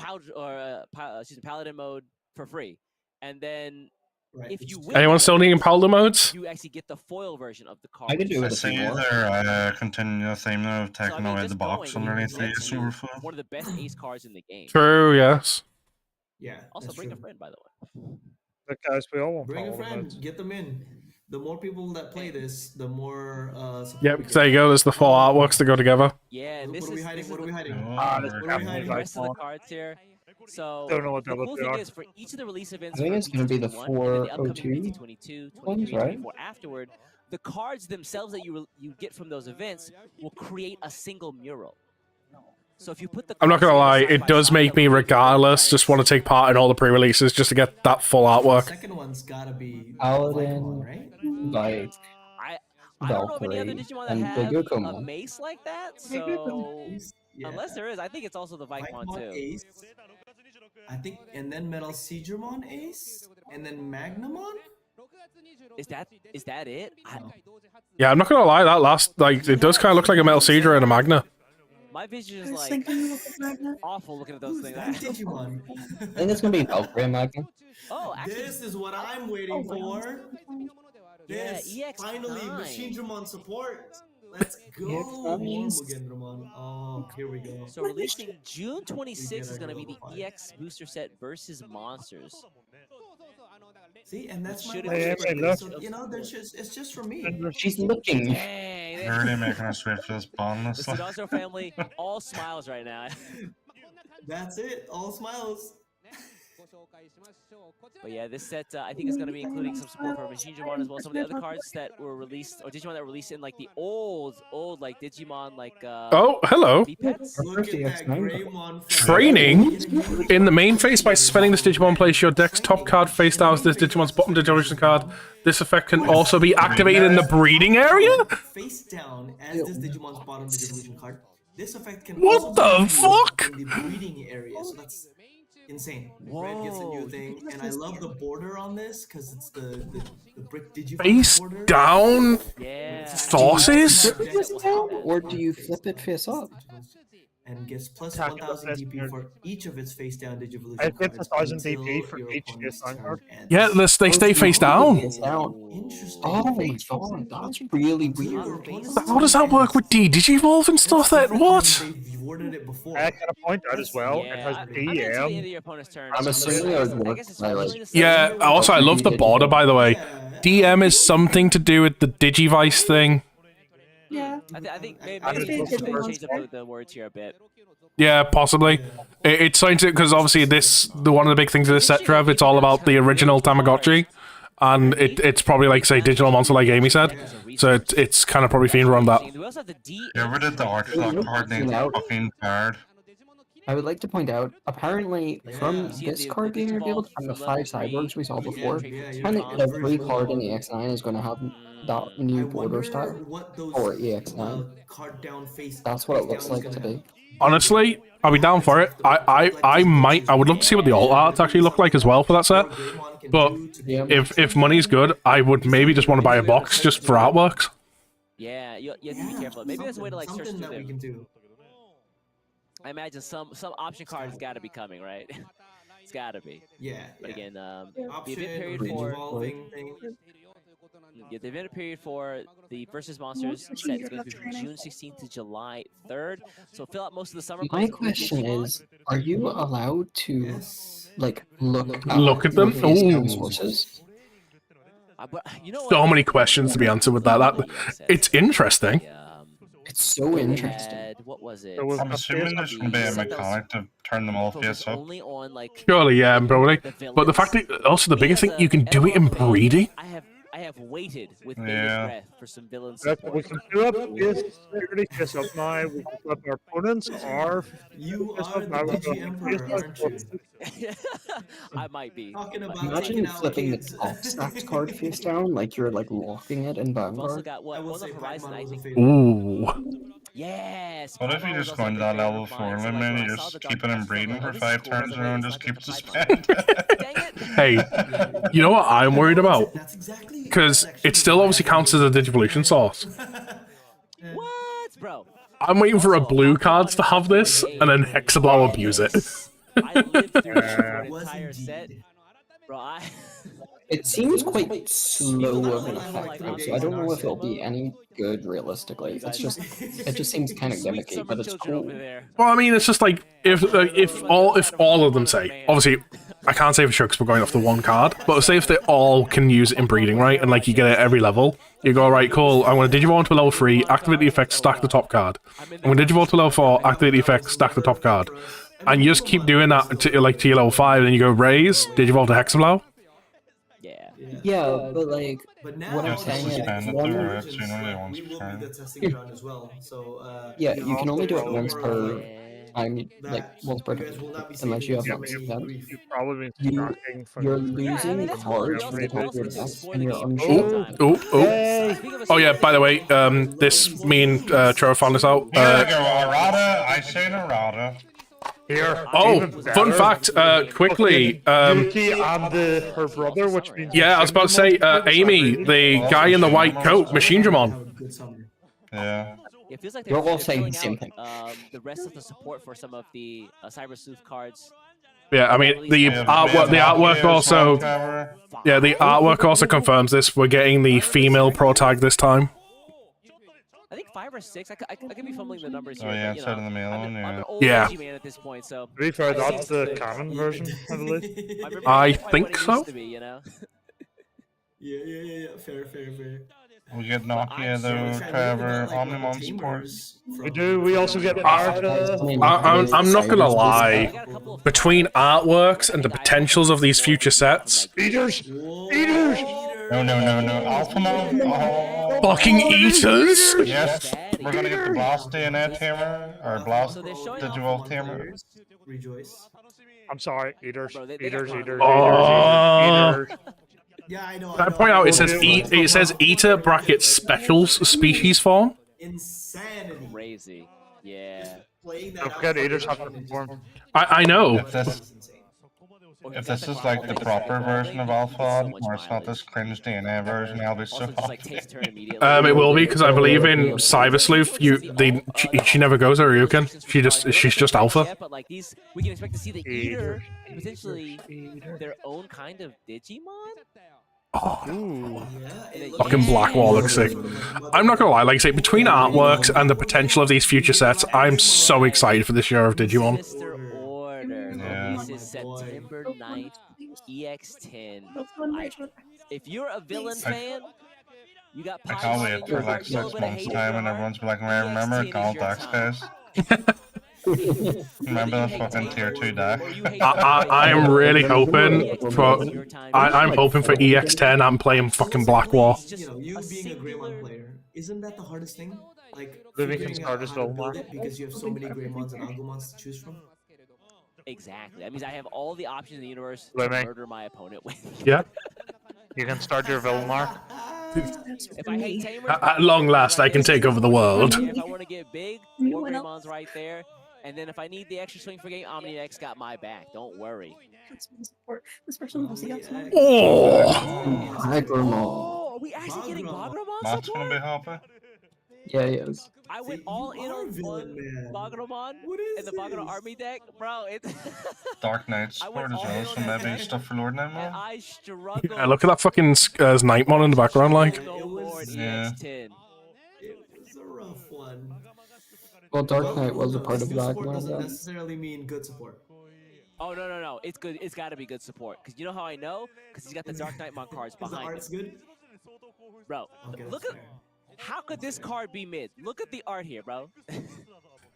Speaker 9: Paladin mode for free, and then
Speaker 10: Right,
Speaker 9: if
Speaker 10: it's
Speaker 9: you
Speaker 10: just-
Speaker 9: win,
Speaker 4: Anyone
Speaker 9: that
Speaker 4: still
Speaker 9: event,
Speaker 4: needing Palda modes?
Speaker 9: you actually get the foil version of the card.
Speaker 7: I could do
Speaker 3: I
Speaker 7: it if
Speaker 3: see
Speaker 7: you want.
Speaker 3: they're continuing the theme now of
Speaker 9: So, I
Speaker 3: taking
Speaker 9: mean,
Speaker 3: away
Speaker 9: just
Speaker 3: the box
Speaker 9: going, it
Speaker 3: underneath the
Speaker 9: presents you
Speaker 3: overflow.
Speaker 9: one of the best ace cards in the game.
Speaker 4: True, yes.
Speaker 10: Yeah.
Speaker 9: Also,
Speaker 10: that's
Speaker 9: bring
Speaker 10: true.
Speaker 9: a friend, by the way.
Speaker 6: But guys, we all want
Speaker 10: Bring a
Speaker 6: Paladin
Speaker 10: friend.
Speaker 6: modes.
Speaker 10: Get them in. The more people that play this, the more. Support
Speaker 4: Yep,
Speaker 10: we get.
Speaker 4: there you go. There's the four artworks that go together.
Speaker 9: Yeah, and
Speaker 10: What
Speaker 9: this
Speaker 10: are we
Speaker 9: is
Speaker 10: hiding?
Speaker 9: this is
Speaker 10: What are we
Speaker 9: the-
Speaker 10: hiding?
Speaker 3: Oh,
Speaker 6: Ah,
Speaker 3: they're
Speaker 6: this
Speaker 9: the
Speaker 6: definitely
Speaker 3: definitely
Speaker 9: rest of the
Speaker 6: Vikemon.
Speaker 9: cards here. So
Speaker 6: Don't know what
Speaker 9: the
Speaker 6: that
Speaker 9: cool
Speaker 6: would
Speaker 9: thing
Speaker 6: be.
Speaker 9: is for each of the release events,
Speaker 7: I think
Speaker 9: for
Speaker 7: it's gonna be the
Speaker 9: BT21 and then the upcoming
Speaker 7: 402
Speaker 9: BT22,
Speaker 7: ones,
Speaker 9: 23,
Speaker 7: right?
Speaker 9: 24 afterward, the cards themselves that you get from those events will create a single mural. So if you put the
Speaker 4: I'm not
Speaker 9: cards
Speaker 4: gonna lie,
Speaker 9: together side
Speaker 4: it
Speaker 9: by
Speaker 4: does
Speaker 9: side,
Speaker 4: make
Speaker 9: that
Speaker 4: me,
Speaker 9: will create
Speaker 4: regardless, just want to take part in all the pre-releases just to get that full
Speaker 10: The
Speaker 4: artwork.
Speaker 10: second one's gotta be
Speaker 7: Paladin,
Speaker 10: Vikemon, right?
Speaker 7: Vike,
Speaker 9: I don't know of any other
Speaker 7: Valkyrie,
Speaker 9: Digimon that
Speaker 7: and
Speaker 9: have a
Speaker 7: Bigukumon.
Speaker 9: mace like that. So
Speaker 10: Yeah.
Speaker 9: unless there is, I think it's also the Vikemon
Speaker 10: Vikemon
Speaker 9: too.
Speaker 10: Ace. I think, and then Metal Seedramon Ace, and then Magnamon.
Speaker 9: Is that it?
Speaker 4: Yeah, I'm not gonna lie, that last, like, it does kind of look like a Metal Seedra and a Magna.
Speaker 9: My vision
Speaker 2: I
Speaker 9: is
Speaker 2: was
Speaker 9: like
Speaker 2: thinking of a magnet.
Speaker 9: awful looking at those
Speaker 10: Who's
Speaker 9: things.
Speaker 10: that Digimon?
Speaker 7: I think it's gonna be Valkyrie Magna.
Speaker 9: Oh, actually,
Speaker 10: This is what I'm waiting for.
Speaker 9: yeah,
Speaker 10: This
Speaker 9: EX9.
Speaker 10: finally Machinedramon support. Let's go.
Speaker 7: EX9.
Speaker 10: More Mugendramon. Oh, here we go.
Speaker 9: So releasing June 26th is
Speaker 10: gotta
Speaker 9: going to be
Speaker 10: go
Speaker 9: the
Speaker 10: find
Speaker 9: EX booster set versus monsters.
Speaker 10: See, and that's my
Speaker 9: Should
Speaker 10: wish
Speaker 6: it be?
Speaker 10: list. So, you know, it's just for me.
Speaker 7: She's looking.
Speaker 9: Dang,
Speaker 3: You're already making us wait for this
Speaker 9: the
Speaker 3: Banlist.
Speaker 9: Sudazo family, all smiles right now.
Speaker 10: That's it. All smiles.
Speaker 9: But yeah, this set I think is going to be including some support for Digimon as well. Some of the other cards that were released, or Digimon that were released in like the old like Digimon like.
Speaker 4: Oh, hello.
Speaker 9: V-Pets.
Speaker 10: Look at that Greymon from
Speaker 4: Training in the main phase by spending this Digimon, place your deck's top card face down as this Digimon's bottom Digivolution card. This effect can also be activated in the breeding area.
Speaker 10: Face down as this Digimon's bottom Digivolution card. This effect can
Speaker 4: What
Speaker 10: also
Speaker 4: the
Speaker 10: be
Speaker 4: fuck?
Speaker 10: in the breeding area. So that's insane. Red gets a new thing, and I love the border on this because it's the brick Digimon
Speaker 4: Face
Speaker 10: border.
Speaker 4: down
Speaker 9: Yeah.
Speaker 4: sauces?
Speaker 7: Flip it face down, or do you flip it face up?
Speaker 10: And gets plus
Speaker 6: Attack
Speaker 10: 1,000
Speaker 6: of
Speaker 10: DP for each of its face down Digivolution
Speaker 6: It gets
Speaker 10: cards
Speaker 6: 1,000
Speaker 10: until
Speaker 6: DP for
Speaker 10: your
Speaker 6: each
Speaker 10: opponent's
Speaker 6: face down
Speaker 10: turn
Speaker 6: card.
Speaker 10: ends.
Speaker 4: Yeah, they stay face down.
Speaker 7: Face down.
Speaker 10: Interesting.
Speaker 7: Oh my god, that's really weird.
Speaker 4: How does that work with Digivolve and stuff then? What?
Speaker 10: They've worded it before.
Speaker 6: I can point out as well. It
Speaker 9: Yeah,
Speaker 6: has
Speaker 9: I'm until the end of
Speaker 6: DM.
Speaker 9: your opponent's turn.
Speaker 7: I'm
Speaker 9: so
Speaker 7: assuming
Speaker 9: I
Speaker 7: it would
Speaker 9: guess
Speaker 7: work
Speaker 9: it's
Speaker 7: by, like-
Speaker 9: probably the same.
Speaker 4: Yeah, also I love the border, by the way. DM is something to do with the Digivice thing.
Speaker 2: Yeah.
Speaker 9: I think maybe
Speaker 6: I
Speaker 9: they
Speaker 6: think
Speaker 9: change
Speaker 2: it's
Speaker 9: up the words here a bit.
Speaker 4: Yeah, possibly. It's something to, because obviously one of the big things of this set, Trev, it's all about the original Tamagotchi, and it's probably like, say, Digital Monster, like Amy said. So it's kind of probably themed around that.
Speaker 9: We also have the D.
Speaker 3: You ever did the art for that card named fucking card?
Speaker 7: I would like to point out, apparently, from
Speaker 10: Yeah.
Speaker 7: this card being revealed, from the 5 cyborgs we saw before,
Speaker 10: Yeah,
Speaker 7: kind
Speaker 10: you're
Speaker 7: of every
Speaker 10: very
Speaker 7: card
Speaker 10: full
Speaker 7: in
Speaker 10: on.
Speaker 7: the X9 is going to have that
Speaker 10: I
Speaker 7: new border
Speaker 10: wonder
Speaker 7: style.
Speaker 10: what those
Speaker 7: Or EX9.
Speaker 10: card down face.
Speaker 7: That's what it
Speaker 10: face
Speaker 7: looks
Speaker 10: down is
Speaker 7: like to
Speaker 10: gonna
Speaker 7: be.
Speaker 4: Honestly, I'll be down for it. I would love to see what the alt arts actually look like as well for that set. But
Speaker 7: Yeah.
Speaker 4: if money's good, I would maybe just want to buy a box just for artworks.
Speaker 9: Yeah, you have to be careful. Maybe there's a way to like search
Speaker 10: something
Speaker 9: through
Speaker 10: that we can
Speaker 9: them.
Speaker 10: do.
Speaker 9: I imagine some option card has got to be coming, right? It's got to be.
Speaker 10: Yeah.
Speaker 9: But
Speaker 10: yeah.
Speaker 9: again, the
Speaker 10: Option,
Speaker 9: event period
Speaker 10: bridge
Speaker 9: for
Speaker 10: evolving thing.
Speaker 9: yeah, the event period for the versus monsters set is going to be from June 16th to July 3rd. So fill out most of the summer.
Speaker 7: My
Speaker 9: plays of
Speaker 7: question
Speaker 9: Digimon.
Speaker 7: is, are you allowed to,
Speaker 10: Yes.
Speaker 7: like, look
Speaker 4: Look at them?
Speaker 7: your face down
Speaker 4: Ooh.
Speaker 7: sources?
Speaker 9: But you know
Speaker 4: So
Speaker 9: what?
Speaker 4: many questions to be answered with that. It's interesting.
Speaker 7: It's so interesting.
Speaker 9: What was it?
Speaker 6: There was
Speaker 3: I'm assuming there's going to be a
Speaker 9: Set that was
Speaker 3: mechanic to turn them all
Speaker 9: focused
Speaker 3: face up.
Speaker 9: only on like
Speaker 4: Surely, yeah, probably.
Speaker 9: the
Speaker 4: But the
Speaker 9: villains.
Speaker 4: fact that also the biggest
Speaker 9: Me
Speaker 4: thing,
Speaker 9: as
Speaker 4: you can
Speaker 9: a
Speaker 4: do it in
Speaker 9: MMO fan,
Speaker 4: breeding.
Speaker 9: I have waited with bated
Speaker 3: Yeah.
Speaker 9: breath for some villain
Speaker 6: We
Speaker 9: support.
Speaker 6: can do up this security face up now. We can flip our opponents or
Speaker 10: You
Speaker 6: face
Speaker 10: are
Speaker 6: up
Speaker 10: the
Speaker 6: now.
Speaker 10: Digi Emperor, aren't you?
Speaker 9: I might be.
Speaker 10: Talking about
Speaker 7: Imagine
Speaker 10: taking out
Speaker 7: flipping the
Speaker 10: kids.
Speaker 7: top stacked card face down, like you're like locking it in
Speaker 9: We've also
Speaker 7: Vanguard.
Speaker 9: got
Speaker 10: I
Speaker 9: what
Speaker 10: will
Speaker 9: on the
Speaker 10: say
Speaker 9: horizon.
Speaker 10: Pac-Man
Speaker 9: I
Speaker 10: was a
Speaker 9: think.
Speaker 10: favorite.
Speaker 4: Ooh.
Speaker 9: Yes.
Speaker 3: What if you
Speaker 9: Pac-Man was
Speaker 3: just
Speaker 9: also
Speaker 3: go
Speaker 9: a
Speaker 3: into
Speaker 9: big
Speaker 3: that
Speaker 9: favorite
Speaker 3: level
Speaker 9: of
Speaker 3: 4
Speaker 9: mine, so,
Speaker 3: limit
Speaker 9: like,
Speaker 3: and
Speaker 9: when
Speaker 3: you
Speaker 9: I saw
Speaker 3: just
Speaker 9: the
Speaker 3: keep
Speaker 9: Dark
Speaker 3: it in
Speaker 9: Pulse, I'm
Speaker 3: breeding
Speaker 9: like,
Speaker 3: for
Speaker 9: oh, this is
Speaker 3: 5
Speaker 9: cool,
Speaker 3: turns
Speaker 9: but
Speaker 3: and
Speaker 9: then
Speaker 3: just
Speaker 9: it's
Speaker 3: keep
Speaker 9: not
Speaker 3: it
Speaker 9: gonna
Speaker 3: suspended.
Speaker 4: Hey, you know what I'm worried about?
Speaker 10: That's exactly.
Speaker 4: Because it still obviously counts as a Digivolution source.
Speaker 9: What, bro?
Speaker 4: I'm waiting for a blue cards to have this, and then Hexablow abuse it.
Speaker 9: I lived through this for an entire set, bro.
Speaker 7: It seems quite slow of an effect, though, so I don't know if it'll be any good realistically. It just seems kind of gimmicky, but it's cool.
Speaker 4: Well, I mean, it's just like if all of them say, obviously, I can't say for sure because we're going off the one card, but say if they all can use it in breeding, right, and like you get it at every level, you go, right, cool, I'm going to Digivolve to level 3, activate the effect, stack the top card. I'm going to Digivolve to level 4, activate the effect, stack the top card. And you just keep doing that to your level 5, and then you go raise, Digivolve to Hexablow.
Speaker 7: Yeah, but like,
Speaker 10: But now
Speaker 7: what I'm
Speaker 10: that
Speaker 7: saying
Speaker 10: we
Speaker 7: is,
Speaker 10: have
Speaker 3: Suspend
Speaker 7: one,
Speaker 3: it,
Speaker 10: more
Speaker 3: right?
Speaker 10: versions,
Speaker 3: So you know they won't
Speaker 10: we will be
Speaker 3: turn.
Speaker 10: the testing ground as well. So
Speaker 7: yeah, you can only do it once per
Speaker 10: that
Speaker 7: time, like once per
Speaker 10: you guys will not be
Speaker 7: unless you have
Speaker 10: saving
Speaker 7: lots
Speaker 10: us
Speaker 7: of
Speaker 10: from
Speaker 7: events.
Speaker 10: grief.
Speaker 6: You've probably been
Speaker 7: You,
Speaker 6: tracking from
Speaker 7: you're
Speaker 9: I mean,
Speaker 7: losing
Speaker 9: that's
Speaker 7: cards
Speaker 9: cool.
Speaker 7: from the top of your
Speaker 9: Also,
Speaker 7: deck,
Speaker 9: spoil
Speaker 7: and
Speaker 9: the
Speaker 7: you're
Speaker 9: game
Speaker 7: unsure.
Speaker 9: time.
Speaker 4: Oh yeah, by the way, this, me and Trevor found this out.
Speaker 3: Here we go, errata. I say an errata.
Speaker 6: here.
Speaker 4: Oh,
Speaker 6: even
Speaker 4: fun
Speaker 6: better.
Speaker 4: fact, quickly,
Speaker 6: Yuki and her brother, which means
Speaker 4: yeah, I was about to say, Amy, the guy in the white coat, Machine Dramon.
Speaker 10: Good summer.
Speaker 3: Yeah.
Speaker 9: It feels like
Speaker 7: You're
Speaker 9: they're
Speaker 7: all saying
Speaker 9: filling
Speaker 7: the same
Speaker 9: out,
Speaker 7: thing.
Speaker 9: the rest of the support for some of the Cyber Sleuth cards.
Speaker 4: Yeah, I mean, the artwork also, the artwork also confirms this. We're getting the female pro tag this time.
Speaker 9: I think 5 or 6. I could be fumbling the numbers
Speaker 3: Oh
Speaker 9: here.
Speaker 3: yeah,
Speaker 9: but,
Speaker 3: instead of the mail one,
Speaker 9: I'm
Speaker 3: yeah.
Speaker 9: an old
Speaker 4: Yeah.
Speaker 9: Digimon at this point, so.
Speaker 6: To be fair,
Speaker 9: I
Speaker 6: that's
Speaker 9: see
Speaker 6: the
Speaker 9: the-
Speaker 6: canon version, I believe.
Speaker 9: My memory
Speaker 4: I
Speaker 9: is probably what
Speaker 4: think
Speaker 9: it
Speaker 4: so.
Speaker 9: used to be, you know.
Speaker 10: Yeah. Fair.
Speaker 3: We get
Speaker 9: But
Speaker 3: Nokia
Speaker 9: I'm
Speaker 3: though,
Speaker 9: so
Speaker 3: Trevor, Omnimon support.
Speaker 6: We do. We also get Marta.
Speaker 4: I'm not gonna
Speaker 9: I
Speaker 4: lie.
Speaker 9: got a couple of
Speaker 4: Between
Speaker 9: cards,
Speaker 4: artworks
Speaker 9: but I
Speaker 4: and the
Speaker 9: think I
Speaker 4: potentials of these
Speaker 9: more
Speaker 4: future
Speaker 9: from,
Speaker 4: sets,
Speaker 6: Eaters!
Speaker 3: No, Alphamon. Oh.
Speaker 4: fucking eaters.
Speaker 3: Yes, we're gonna get the Blast DNA tamer or Blast
Speaker 9: So they're showing off
Speaker 3: Digivolve tamer.
Speaker 10: Rejoice.
Speaker 6: I'm sorry, Eaters.
Speaker 9: Bro, they got
Speaker 6: Eaters.
Speaker 4: Oh.
Speaker 10: Yeah, I know.
Speaker 4: Can I point out it says eater brackets special species form.
Speaker 10: Insanity.
Speaker 9: Crazy. Yeah.
Speaker 10: Playing that
Speaker 6: Don't forget,
Speaker 10: out
Speaker 6: Eaters
Speaker 10: for
Speaker 6: have to
Speaker 10: the
Speaker 6: perform.
Speaker 4: I know.
Speaker 3: If this is like the proper version of Alpha, or it's not this cringe DNA version, I'll be so happy.
Speaker 4: It will be because I believe in Cyber Sleuth. She never goes Ryuken. She's just Alpha.
Speaker 9: Yeah, but like these, we can expect to see the Eater potentially their own kind of Digimon.
Speaker 4: Fucking Blackwall looks sick. I'm not gonna lie, like I say, between artworks and the potential of these future sets, I'm so excited for this year of Digimon.
Speaker 3: Yeah.
Speaker 9: This is September 9th, EX10. If you're a villain fan, you got
Speaker 3: I can't wait for like 6 months time and everyone's be like, remember Galdax guys? Remember the fucking tier 2 deck?
Speaker 4: I'm really hoping for. I'm hoping for EX10. I'm playing fucking Blackwall.
Speaker 10: You know, you being a Greymon player, isn't that the hardest thing? Like
Speaker 6: Living
Speaker 10: figuring
Speaker 6: can
Speaker 10: out
Speaker 6: start
Speaker 10: how
Speaker 6: as
Speaker 10: to build
Speaker 6: Vilmar.
Speaker 10: it because you have so many Greymons and Agumons to choose from.
Speaker 9: Exactly. That means I have all the options in the universe to
Speaker 6: Living.
Speaker 9: murder my opponent with.
Speaker 4: Yeah.
Speaker 6: You can start your Vilmar.
Speaker 9: If I hate Tamers,
Speaker 4: At long last, I can take over the world.
Speaker 9: if I want to get big, more Greymon's right there. And then if I need the extra swing for game, Omnidex got my back. Don't worry.
Speaker 2: This person loves the outside.
Speaker 4: Oh.
Speaker 7: Bagramon.
Speaker 9: Are we actually getting Bagramon
Speaker 3: Matt's
Speaker 9: support?
Speaker 3: gonna be happy.
Speaker 7: Yeah, he is.
Speaker 9: I went all in on Bagramon and the Bagramon army deck, bro.
Speaker 3: Dark Knight support as well, so maybe stuff for Lord
Speaker 9: And
Speaker 3: Nightmare.
Speaker 9: I struggled.
Speaker 4: Yeah, look at that fucking Nightmon in the background, like.
Speaker 3: Yeah.
Speaker 9: EX10.
Speaker 10: It was a rough one.
Speaker 7: Well, Dark Knight was a part of
Speaker 10: Good support
Speaker 7: Bagramon,
Speaker 10: doesn't
Speaker 7: though.
Speaker 10: necessarily mean good support.
Speaker 9: Oh no! It's good. It's got to be good support. Cause you know how I know? Cause he's got the Dark Knightmon cards
Speaker 10: Because the
Speaker 9: behind
Speaker 10: art's
Speaker 9: him.
Speaker 10: good.
Speaker 9: Bro,
Speaker 10: Okay,
Speaker 9: look
Speaker 10: that's
Speaker 9: at
Speaker 10: fair.
Speaker 9: how could this card be mid? Look at the art here, bro.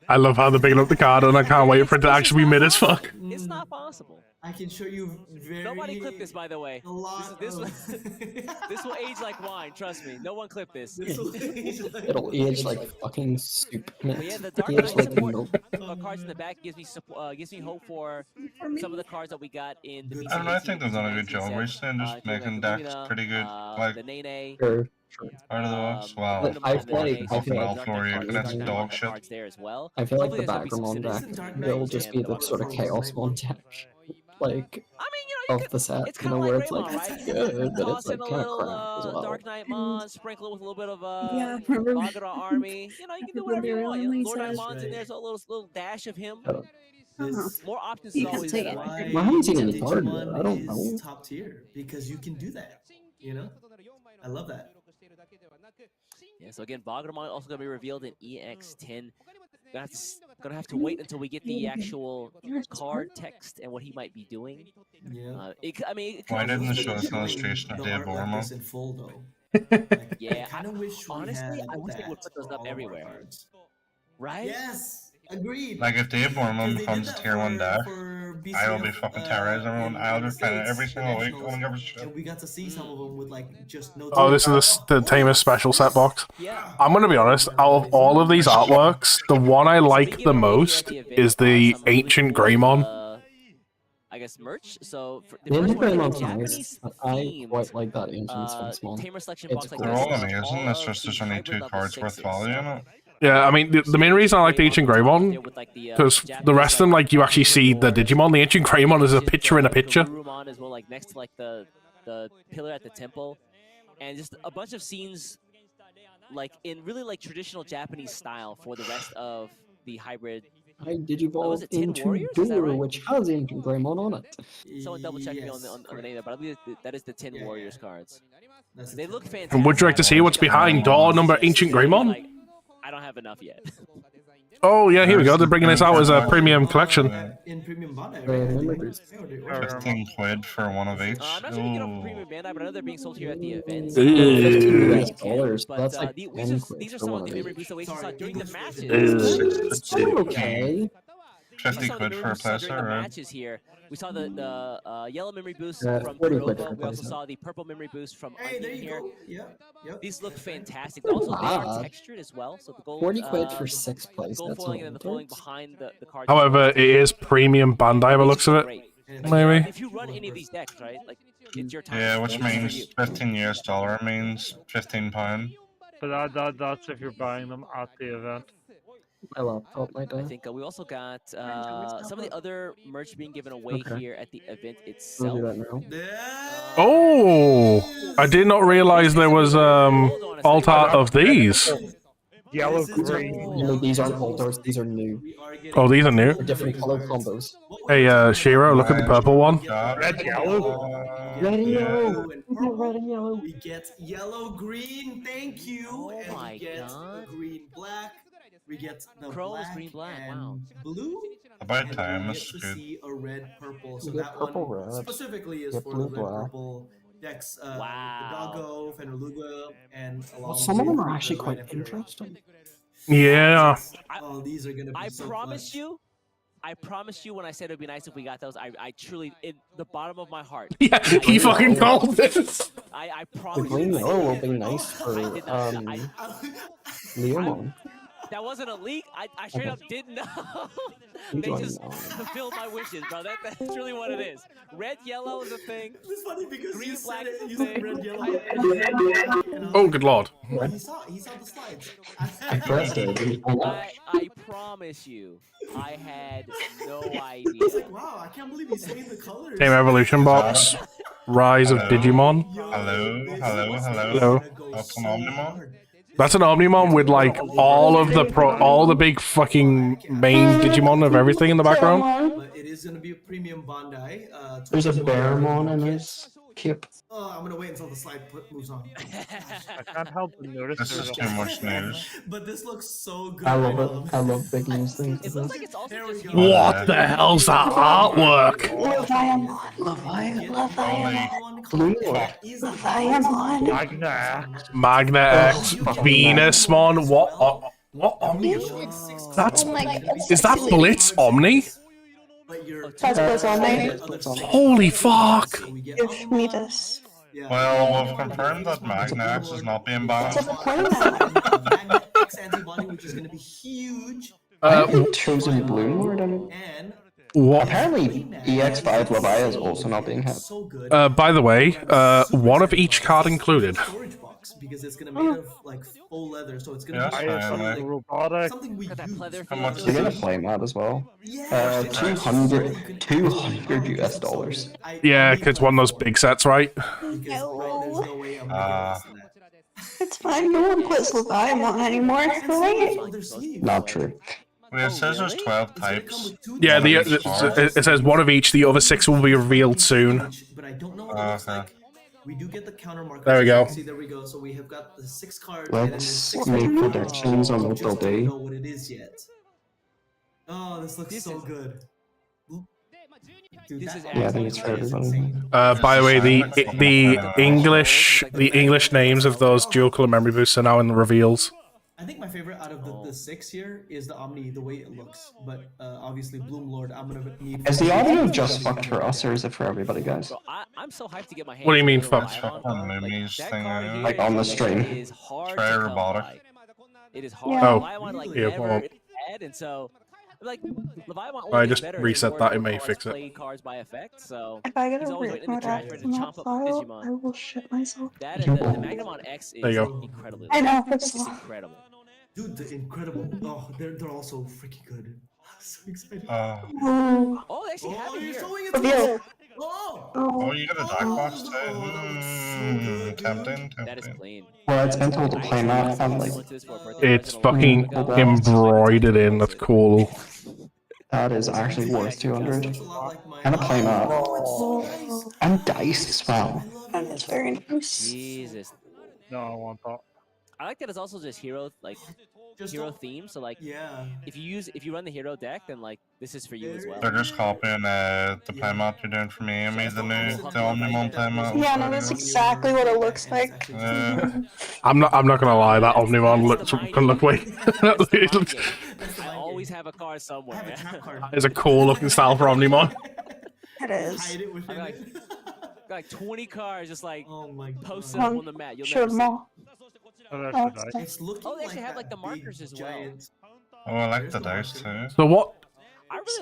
Speaker 4: I love how they're bigging up the card, and I can't wait for it to actually be mid as fuck.
Speaker 9: It's not possible.
Speaker 10: I can show you very.
Speaker 9: Nobody clip this, by the way.
Speaker 10: A lot
Speaker 9: This will age like wine. Trust me. No one clip this.
Speaker 7: It'll age like fucking soup.
Speaker 9: But yeah, the Dark
Speaker 7: Age
Speaker 9: Knight
Speaker 7: like
Speaker 9: support
Speaker 7: milk.
Speaker 9: cards in the back gives me hope for some of the cards that we got in the
Speaker 3: I don't know, I think they've done a good job recently, just making decks pretty good, like,
Speaker 9: the Nene.
Speaker 7: Sure.
Speaker 3: out of the box. Wow.
Speaker 7: But I feel like
Speaker 3: Fucking Alpha and that's dog shit.
Speaker 9: Cards there as well.
Speaker 7: I feel like the
Speaker 9: Hopefully there's gonna be some
Speaker 7: Bagramon deck
Speaker 9: synergy.
Speaker 7: will just be the sort of Chaos Mon deck, like, of the set,
Speaker 9: It's
Speaker 7: you
Speaker 9: kind
Speaker 7: know,
Speaker 9: of
Speaker 7: where
Speaker 9: like
Speaker 7: it's like,
Speaker 9: Greymon,
Speaker 7: it's
Speaker 9: right?
Speaker 7: good, but
Speaker 9: Toss
Speaker 7: it's like
Speaker 9: in a
Speaker 7: kind of
Speaker 9: little
Speaker 7: crap as well.
Speaker 9: Dark Knightmon, sprinkle it with a little bit of
Speaker 2: Yeah, remember when-
Speaker 9: Bagara Army. You know, you can do whatever you want. You know, Lord Knightmon's in there, so a little dash of him. More options is
Speaker 2: You can
Speaker 9: always
Speaker 2: take
Speaker 9: good.
Speaker 2: it.
Speaker 7: I haven't seen any card yet. I don't know.
Speaker 10: Is top tier because you can do that. You know, I love that.
Speaker 9: Yeah, so again, Bagramon also going to be revealed in EX10. Gonna have to wait until we get the actual card text and what he might be doing.
Speaker 10: Yeah.
Speaker 9: I mean,
Speaker 3: Why didn't they show us an illustration of
Speaker 10: The
Speaker 3: Dave
Speaker 10: art like this
Speaker 3: Bormo?
Speaker 10: in full though. Like,
Speaker 9: Yeah,
Speaker 10: I kind of wish we
Speaker 9: honestly,
Speaker 10: had
Speaker 9: I wish they
Speaker 10: that
Speaker 9: would put those
Speaker 10: for
Speaker 9: up
Speaker 10: all of our
Speaker 9: everywhere.
Speaker 10: cards.
Speaker 9: right?
Speaker 10: Yes, agreed.
Speaker 3: Like if Dave Bormo
Speaker 10: 'Cause they
Speaker 3: becomes
Speaker 10: did that
Speaker 3: tier 1 deck,
Speaker 10: for
Speaker 3: I will be
Speaker 10: BCF,
Speaker 3: fucking terrorizing everyone. I'll just play it every
Speaker 10: States
Speaker 3: single week. I
Speaker 10: Nationals,
Speaker 3: don't give a shit.
Speaker 10: and we got to see some of them with like just no.
Speaker 4: Oh, this is the Tamer special set box. I'm gonna be honest. Out of all of these artworks, the one I like the most is the Ancient Greymon.
Speaker 9: I guess merch. So for
Speaker 7: The
Speaker 9: first
Speaker 7: Ancient
Speaker 9: one,
Speaker 7: Greymon's
Speaker 9: Japanese
Speaker 7: nice. I
Speaker 9: themed,
Speaker 7: quite like that Ancient Sphinx one.
Speaker 9: Tamer selection
Speaker 7: It's
Speaker 9: box like
Speaker 3: They're
Speaker 9: this.
Speaker 3: all
Speaker 9: is
Speaker 3: amazing.
Speaker 9: all
Speaker 3: It's
Speaker 9: of
Speaker 3: just
Speaker 9: the
Speaker 3: there's only
Speaker 9: hybrid
Speaker 3: 2
Speaker 9: level
Speaker 3: cards worth
Speaker 9: 6s.
Speaker 3: value in it.
Speaker 4: Yeah, I mean the main reason I like the Ancient Greymon, because the rest of them, like, you actually see the Digimon. The Ancient Greymon is a picture in a picture.
Speaker 9: Garurumon as well, like next to like the pillar at the temple, and just a bunch of scenes, like in really like traditional Japanese style for the rest of the hybrid.
Speaker 7: I digivolved
Speaker 9: it 10
Speaker 7: into
Speaker 9: Warriors? Is that
Speaker 7: Door,
Speaker 9: right?
Speaker 7: which has Ancient Greymon on it.
Speaker 9: Someone double check me on the name, but I believe that is the 10 Warriors cards. They look fantastic.
Speaker 4: And would you like to see what's behind door number Ancient Greymon?
Speaker 9: I don't have enough yet.
Speaker 4: Oh yeah, here we go. They're bringing this out as a premium collection.
Speaker 10: In Premium Bandai,
Speaker 3: Right? 15 quid for one of each.
Speaker 9: I'm not sure if you get off Premium Bandai, but I know they're being sold here at the event.
Speaker 7: $15,
Speaker 9: But
Speaker 7: that's like
Speaker 9: these are some of the memory boosts that we saw during the matches.
Speaker 7: It's okay.
Speaker 3: 50 quid for a placer,
Speaker 9: the
Speaker 3: right?
Speaker 9: matches here. We saw the yellow memory boost from
Speaker 7: 40 quid
Speaker 9: Nova.
Speaker 7: for
Speaker 9: We also
Speaker 7: placer.
Speaker 9: saw the purple memory boost from Onion here.
Speaker 10: Yep.
Speaker 9: These look fantastic. Also, they are
Speaker 7: Wow.
Speaker 9: textured as well. So the gold
Speaker 7: 40 quid for 6 plays.
Speaker 9: gold
Speaker 7: That's
Speaker 9: foiling and then the foiling
Speaker 7: not
Speaker 9: behind the cards.
Speaker 4: However, it is premium Bandai by the looks of it. Maybe.
Speaker 9: If you run any of these decks, right, like it's your time.
Speaker 3: Yeah, which
Speaker 9: This is for
Speaker 3: means
Speaker 9: you.
Speaker 3: 15 US dollar means £15.
Speaker 6: But that's if you're buying them at the event.
Speaker 7: My laptop might die.
Speaker 9: I think we also got some of the other merch being given away
Speaker 7: Okay.
Speaker 9: here at the event
Speaker 7: I'll
Speaker 9: itself.
Speaker 7: do that now.
Speaker 4: Oh, I did not realize there was alt art of these.
Speaker 6: Yellow,
Speaker 10: green.
Speaker 7: No, these aren't holders. These are new.
Speaker 4: Oh, these are new.
Speaker 7: They're different color combos.
Speaker 4: Hey, Shiro, look at the purple one.
Speaker 6: Red, yellow.
Speaker 7: Red and yellow.
Speaker 10: Red and yellow. We get yellow, green. Thank you. And
Speaker 9: my
Speaker 10: we get
Speaker 9: God.
Speaker 10: green, black. We get the
Speaker 9: Chrome is
Speaker 10: black
Speaker 9: green, black,
Speaker 10: and
Speaker 9: wow.
Speaker 10: blue.
Speaker 3: About
Speaker 10: And
Speaker 3: time,
Speaker 10: we
Speaker 3: this
Speaker 10: get
Speaker 3: is
Speaker 10: to
Speaker 3: good.
Speaker 10: see a red, purple. So
Speaker 7: You get
Speaker 10: that
Speaker 7: purple,
Speaker 10: one
Speaker 7: red.
Speaker 10: specifically is
Speaker 7: You get
Speaker 10: for
Speaker 7: blue,
Speaker 10: the red,
Speaker 7: black.
Speaker 10: purple decks.
Speaker 9: Wow.
Speaker 10: The Doggo, Fenriluga, and along
Speaker 7: Some of them
Speaker 10: with
Speaker 7: are
Speaker 10: the
Speaker 7: actually
Speaker 10: red
Speaker 7: quite
Speaker 10: Ephiro.
Speaker 7: interesting.
Speaker 4: Yeah.
Speaker 10: Oh, these are gonna be
Speaker 9: I
Speaker 10: so
Speaker 9: promise
Speaker 10: clutch.
Speaker 9: you. I promise you when I said it would be nice if we got those, I truly, in the bottom of my heart.
Speaker 4: Yeah, he fucking called this.
Speaker 9: I
Speaker 7: The
Speaker 9: promise
Speaker 7: green
Speaker 9: you.
Speaker 7: yellow will be nice for Leomon.
Speaker 9: That wasn't a leak. I straight up didn't know.
Speaker 7: You
Speaker 9: They
Speaker 7: don't
Speaker 9: just
Speaker 7: know.
Speaker 9: fulfilled my wishes, bro. That's really what it is. Red, yellow is a thing.
Speaker 10: It's funny because
Speaker 9: Green,
Speaker 10: you said
Speaker 9: black
Speaker 10: it,
Speaker 9: is a
Speaker 10: you said
Speaker 9: thing.
Speaker 10: red, yellow. And I was
Speaker 4: Oh,
Speaker 10: like,
Speaker 4: good lord.
Speaker 10: oh, he saw the slides.
Speaker 7: I pressed it. It pulled up.
Speaker 9: I promise you, I had no
Speaker 10: I was
Speaker 9: idea.
Speaker 10: like, wow, I can't believe he's saying the colors.
Speaker 4: Team Evolution box. Rise of Digimon.
Speaker 3: Hello. That's an Omnimon?
Speaker 4: That's an Omnimon with like all the big fucking main Digimon of everything in the background.
Speaker 10: But it is gonna be a premium Bandai.
Speaker 7: There's a Bearmon in his cape.
Speaker 10: I'm gonna wait until the slide moves on.
Speaker 6: I can't help but notice
Speaker 3: This
Speaker 6: there's
Speaker 3: is
Speaker 6: a
Speaker 3: too much news.
Speaker 10: But this looks so good.
Speaker 7: I love it. I love big news things.
Speaker 9: It looks like it's also just
Speaker 4: What the hell's that artwork?
Speaker 7: Blue
Speaker 4: Magna X, Venusmon. What Omni? That's is that Blitz Omni?
Speaker 2: That's what's on there.
Speaker 4: Holy fuck!
Speaker 2: Give me this.
Speaker 3: Well, we've confirmed that Magna X is not being banned.
Speaker 10: Magna X antibody, which is gonna be huge.
Speaker 7: I haven't chosen Blue Lord.
Speaker 10: And
Speaker 4: What?
Speaker 7: Apparently, EX5 Levi is also not being hit.
Speaker 10: so good.
Speaker 4: By the way, one of each card included.
Speaker 10: Storage box because it's gonna be made of like faux leather, so it's gonna
Speaker 3: Yeah,
Speaker 10: be
Speaker 3: finally.
Speaker 6: robotic.
Speaker 10: something we use.
Speaker 3: How much
Speaker 7: You're
Speaker 3: is
Speaker 7: gonna
Speaker 3: it?
Speaker 7: play that as well.
Speaker 10: Yeah,
Speaker 7: 200 US dollars.
Speaker 4: Yeah, because one of those big sets, right?
Speaker 10: Because there's no way I'm gonna get that.
Speaker 2: It's fine. No one puts Leviathan anymore, right?
Speaker 10: On their sleeve.
Speaker 7: Not true.
Speaker 3: Wait, it says there's 12 types.
Speaker 4: Yeah, it says one of each. The other 6 will be revealed soon.
Speaker 10: But I don't know what it looks
Speaker 3: Okay.
Speaker 10: like. We do get the counter markers.
Speaker 4: There we go.
Speaker 10: See, there we go. So we have got the 6 cards.
Speaker 7: Let's
Speaker 10: and then
Speaker 7: make predictions on what they'll
Speaker 10: just don't
Speaker 7: do.
Speaker 10: know what it is yet. Oh, this looks so good. Dude,
Speaker 9: This is
Speaker 7: Yeah, I think it's for everybody.
Speaker 4: By the way, the English names of those dual color memory boosts are now in the reveals.
Speaker 10: I think my favorite out of the 6 here is the Omni, the way it looks. But obviously, Bloom Lord, I'm gonna need.
Speaker 7: Is the audio just fucked for us, or is it for everybody, guys?
Speaker 9: Bro, I'm so hyped to get my hands.
Speaker 4: What do you mean,
Speaker 9: on
Speaker 4: fuck?
Speaker 9: Leviathan.
Speaker 3: Fucking Lumus
Speaker 9: That
Speaker 3: thing,
Speaker 9: card
Speaker 3: anyway.
Speaker 9: here
Speaker 7: Like on the stream.
Speaker 9: is hard
Speaker 3: Try
Speaker 9: to come
Speaker 3: robotic.
Speaker 9: by. It is hard.
Speaker 2: Yeah.
Speaker 4: Oh.
Speaker 9: Leviathan, like
Speaker 4: Yeah,
Speaker 9: never
Speaker 4: well.
Speaker 9: had, and so like Leviathan
Speaker 4: I
Speaker 9: only
Speaker 4: just
Speaker 9: gets better
Speaker 4: reset
Speaker 9: the
Speaker 4: that,
Speaker 9: more
Speaker 4: it may
Speaker 9: cards
Speaker 4: fix it.
Speaker 9: played cards by effect. So
Speaker 2: If I get
Speaker 9: he's
Speaker 2: a
Speaker 9: always
Speaker 2: rip
Speaker 9: waiting in the
Speaker 2: mode
Speaker 9: trash for it to
Speaker 2: from that
Speaker 9: chomp up
Speaker 2: file, I
Speaker 9: Digimon.
Speaker 2: will shit myself.
Speaker 9: That and the Magnamon X is
Speaker 4: There you go.
Speaker 9: incredible.
Speaker 2: I know,
Speaker 9: It's
Speaker 2: it's
Speaker 9: incredible.
Speaker 10: Dude, the incredible. Oh, they're also freaking good. I'm so excited.
Speaker 2: Ooh.
Speaker 9: Oh, they actually have
Speaker 10: Oh,
Speaker 9: it
Speaker 10: you're
Speaker 9: here.
Speaker 10: showing it to
Speaker 2: Reveal.
Speaker 10: us. Oh.
Speaker 3: Oh, you got a dark box too? Tempting.
Speaker 9: That is clean.
Speaker 7: Well, it's been told to play that, and like,
Speaker 4: It's fucking embroidered in. That's cool.
Speaker 7: that is actually worth 200. And a play mat. And dice as well.
Speaker 2: And it's very nice.
Speaker 9: Jesus.
Speaker 6: No, I want that.
Speaker 9: I like that it's also just hero hero theme. So like, if you run the hero deck, then like this is for you as well.
Speaker 3: They're just copying the playmat you're doing for me, Amy, the Omnimon playmat.
Speaker 2: Yeah, no, that's exactly what it looks like.
Speaker 4: I'm not gonna lie, that Omnimon can look way.
Speaker 9: I always have a card somewhere.
Speaker 4: It's a cool looking style for Omnimon.
Speaker 2: It is.
Speaker 9: I got like 20 cards just like posted
Speaker 2: God.
Speaker 9: up on the mat. You'll
Speaker 2: Show
Speaker 9: never
Speaker 2: them
Speaker 9: see.
Speaker 2: all.
Speaker 6: Oh, that's nice.
Speaker 10: It's looking
Speaker 9: Oh, they actually
Speaker 10: like
Speaker 9: have like the
Speaker 10: that
Speaker 9: markers
Speaker 10: big,
Speaker 9: as well.
Speaker 10: giant-
Speaker 3: Oh, I like the dice too.
Speaker 4: So what?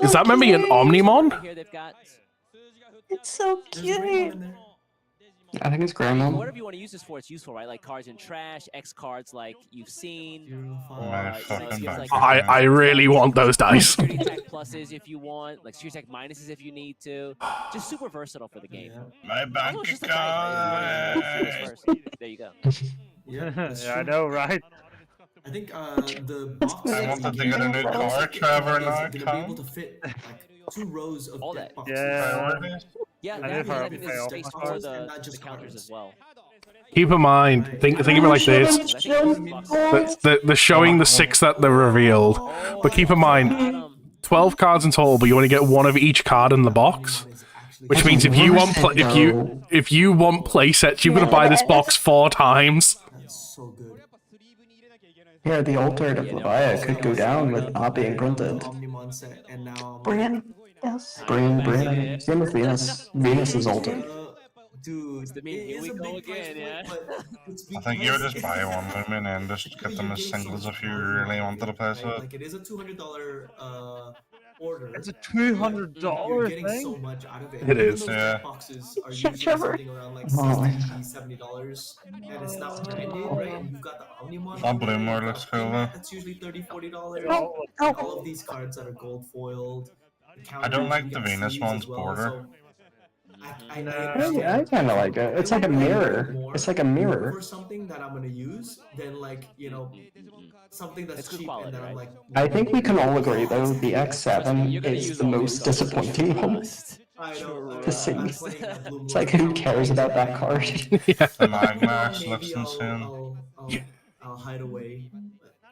Speaker 4: Is that meant to be an Omnimon?
Speaker 9: Here they've got
Speaker 2: It's so cute.
Speaker 1: I think it's Grandma.
Speaker 9: whatever you want to use this for. It's useful, right? Like cards in trash, X cards like you've seen.
Speaker 4: I really want those dice.
Speaker 9: Security attack pluses if you want, like security attack minuses if you need to. Just super versatile for the game.
Speaker 3: My bank
Speaker 9: Almost just a dice, right? There you go.
Speaker 10: Yeah,
Speaker 6: I know, right?
Speaker 10: I think the box
Speaker 3: I wanted to get a new car, Trevor, now,
Speaker 10: is gonna be able to fit like 2 rows of deck boxes.
Speaker 9: Yeah,
Speaker 6: I did
Speaker 9: that
Speaker 6: have
Speaker 9: has
Speaker 6: fail.
Speaker 9: space for the counters as well.
Speaker 4: Keep in mind, think of it like this: they're showing the 6 that they revealed, but keep in mind, 12 cards in total, but you only get 1 of each card in the box. Which means if you want if you want play sets, you're gonna buy this box 4 times.
Speaker 10: So good.
Speaker 7: Yeah, the alternative Leviathan could go down with not being printed.
Speaker 10: Omnimon set, and now
Speaker 2: Brian. Yes.
Speaker 7: Brian. Same with Venus. Venus is altered.
Speaker 10: Dude,
Speaker 9: here we go again, yeah.
Speaker 3: I think you would just buy one, Lumen, and just get them as singles if you really wanted to play it.
Speaker 10: Like it is a $200 order.
Speaker 6: It's a $200
Speaker 10: You're getting
Speaker 6: thing.
Speaker 10: so much out of it.
Speaker 3: It is,
Speaker 10: Those
Speaker 3: yeah.
Speaker 10: deck boxes are usually something around like $60-$70, and it's not printed, right? And you've got the Omnimon.
Speaker 3: That blue more looks cool though.
Speaker 10: That's usually $30-$40.
Speaker 2: Oh.
Speaker 10: All of these cards that are gold foiled.
Speaker 3: I don't like the Venus one's border.
Speaker 7: I kind of like it. It's like a mirror. It's like a mirror.
Speaker 10: For something that I'm gonna use, then like something that's cheap, and then I'm like.
Speaker 7: I think we can all agree though the X7 is the most disappointing one to see. It's like who cares about that card?
Speaker 3: The Magmax looks insane.
Speaker 10: I'll hide away.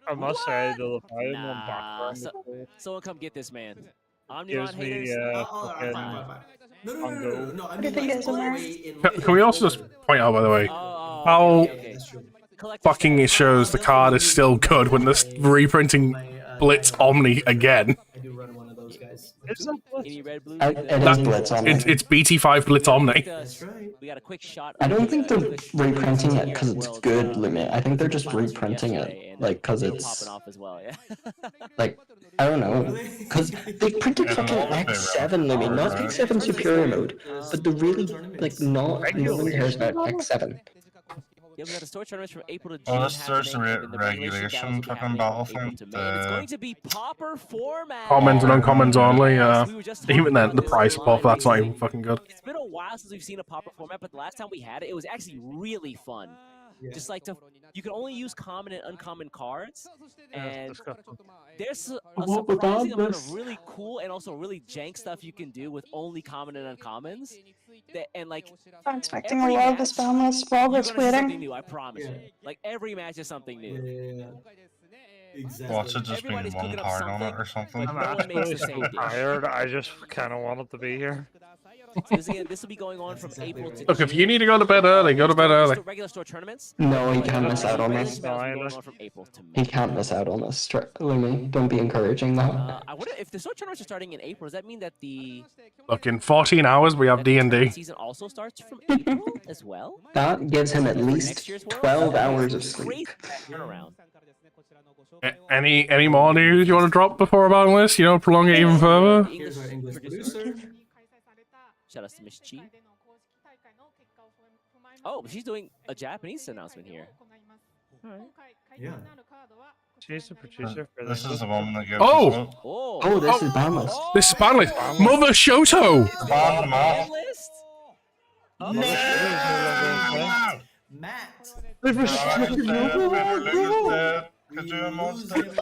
Speaker 6: I must say the Leviathan background.
Speaker 9: Someone come get this man. Omnimon
Speaker 6: Gives me
Speaker 9: haters.
Speaker 10: No.
Speaker 2: What do you think is in there?
Speaker 4: Can we also just point out, by the way, how fucking it shows the card is still good when they're reprinting Blitz Omni again?
Speaker 10: I do run one of those guys.
Speaker 9: Any red blue?
Speaker 7: It is Blitz Omni.
Speaker 4: It's BT5 Blitz Omni.
Speaker 10: That's right.
Speaker 9: We got a quick shot.
Speaker 7: I don't think they're reprinting it because it's good, Limit. I think they're just reprinting it like because it's
Speaker 9: popping off as well. Yeah.
Speaker 7: like I don't know, because they printed fucking X7, Limit, not X7 Superior Mode, but the really like no one cares about X7.
Speaker 9: Yeah, we got a store tournament from April to June.
Speaker 3: Oh, there's the
Speaker 9: happening, and the
Speaker 3: regulation
Speaker 9: battles will be
Speaker 3: fucking
Speaker 9: happening from April
Speaker 3: Battlefront.
Speaker 9: to May, and it's going to be popper format.
Speaker 4: Commons and uncommons only. Even then, the price pop, that's not even fucking good.
Speaker 9: It's been a while since we've seen a popper format, but the last time we had it, it was actually really fun. Just like you can only use common and uncommon cards, and there's a surprising amount of really cool and also really jank stuff you can do with only common and uncommons. And like,
Speaker 2: I'm expecting a lot of this Banlist while this
Speaker 9: something
Speaker 2: waiting.
Speaker 9: new, I promise you. Like every match is something new.
Speaker 10: Exactly.
Speaker 3: What's it just being one card on it or something?
Speaker 6: I'm
Speaker 9: No one makes the
Speaker 6: actually
Speaker 9: same
Speaker 6: so
Speaker 9: dish.
Speaker 6: tired. I just kind of wanted to be here.
Speaker 9: So this will be going on from April to
Speaker 4: Look, if you need to go to bed early, go to bed early.
Speaker 9: regular store tournaments.
Speaker 7: No, he can't miss out on this.
Speaker 9: Going on from April to May.
Speaker 7: He can't miss out on this. Lumi, don't be encouraging that.
Speaker 9: I wonder if the store tournaments are starting in April. Does that mean that the
Speaker 4: Look, in 14 hours, we have D&D.
Speaker 9: season also starts from April as well?
Speaker 7: That gives him at least 12 hours of sleep.
Speaker 9: Turnaround.
Speaker 4: Any more news you want to drop before about this? You know, prolong it even further?
Speaker 10: Here's our English producer.
Speaker 9: Shout out to Miss Chi. Oh, she's doing a Japanese announcement here.
Speaker 10: Yeah.
Speaker 6: She's the producer for
Speaker 3: This is the one that gives
Speaker 4: Oh!
Speaker 3: us hope.
Speaker 7: Oh, this is Banlist.
Speaker 4: This is Banlist. Mother Shoto!
Speaker 3: Ban them all.
Speaker 10: Matt.
Speaker 3: Could you have monster?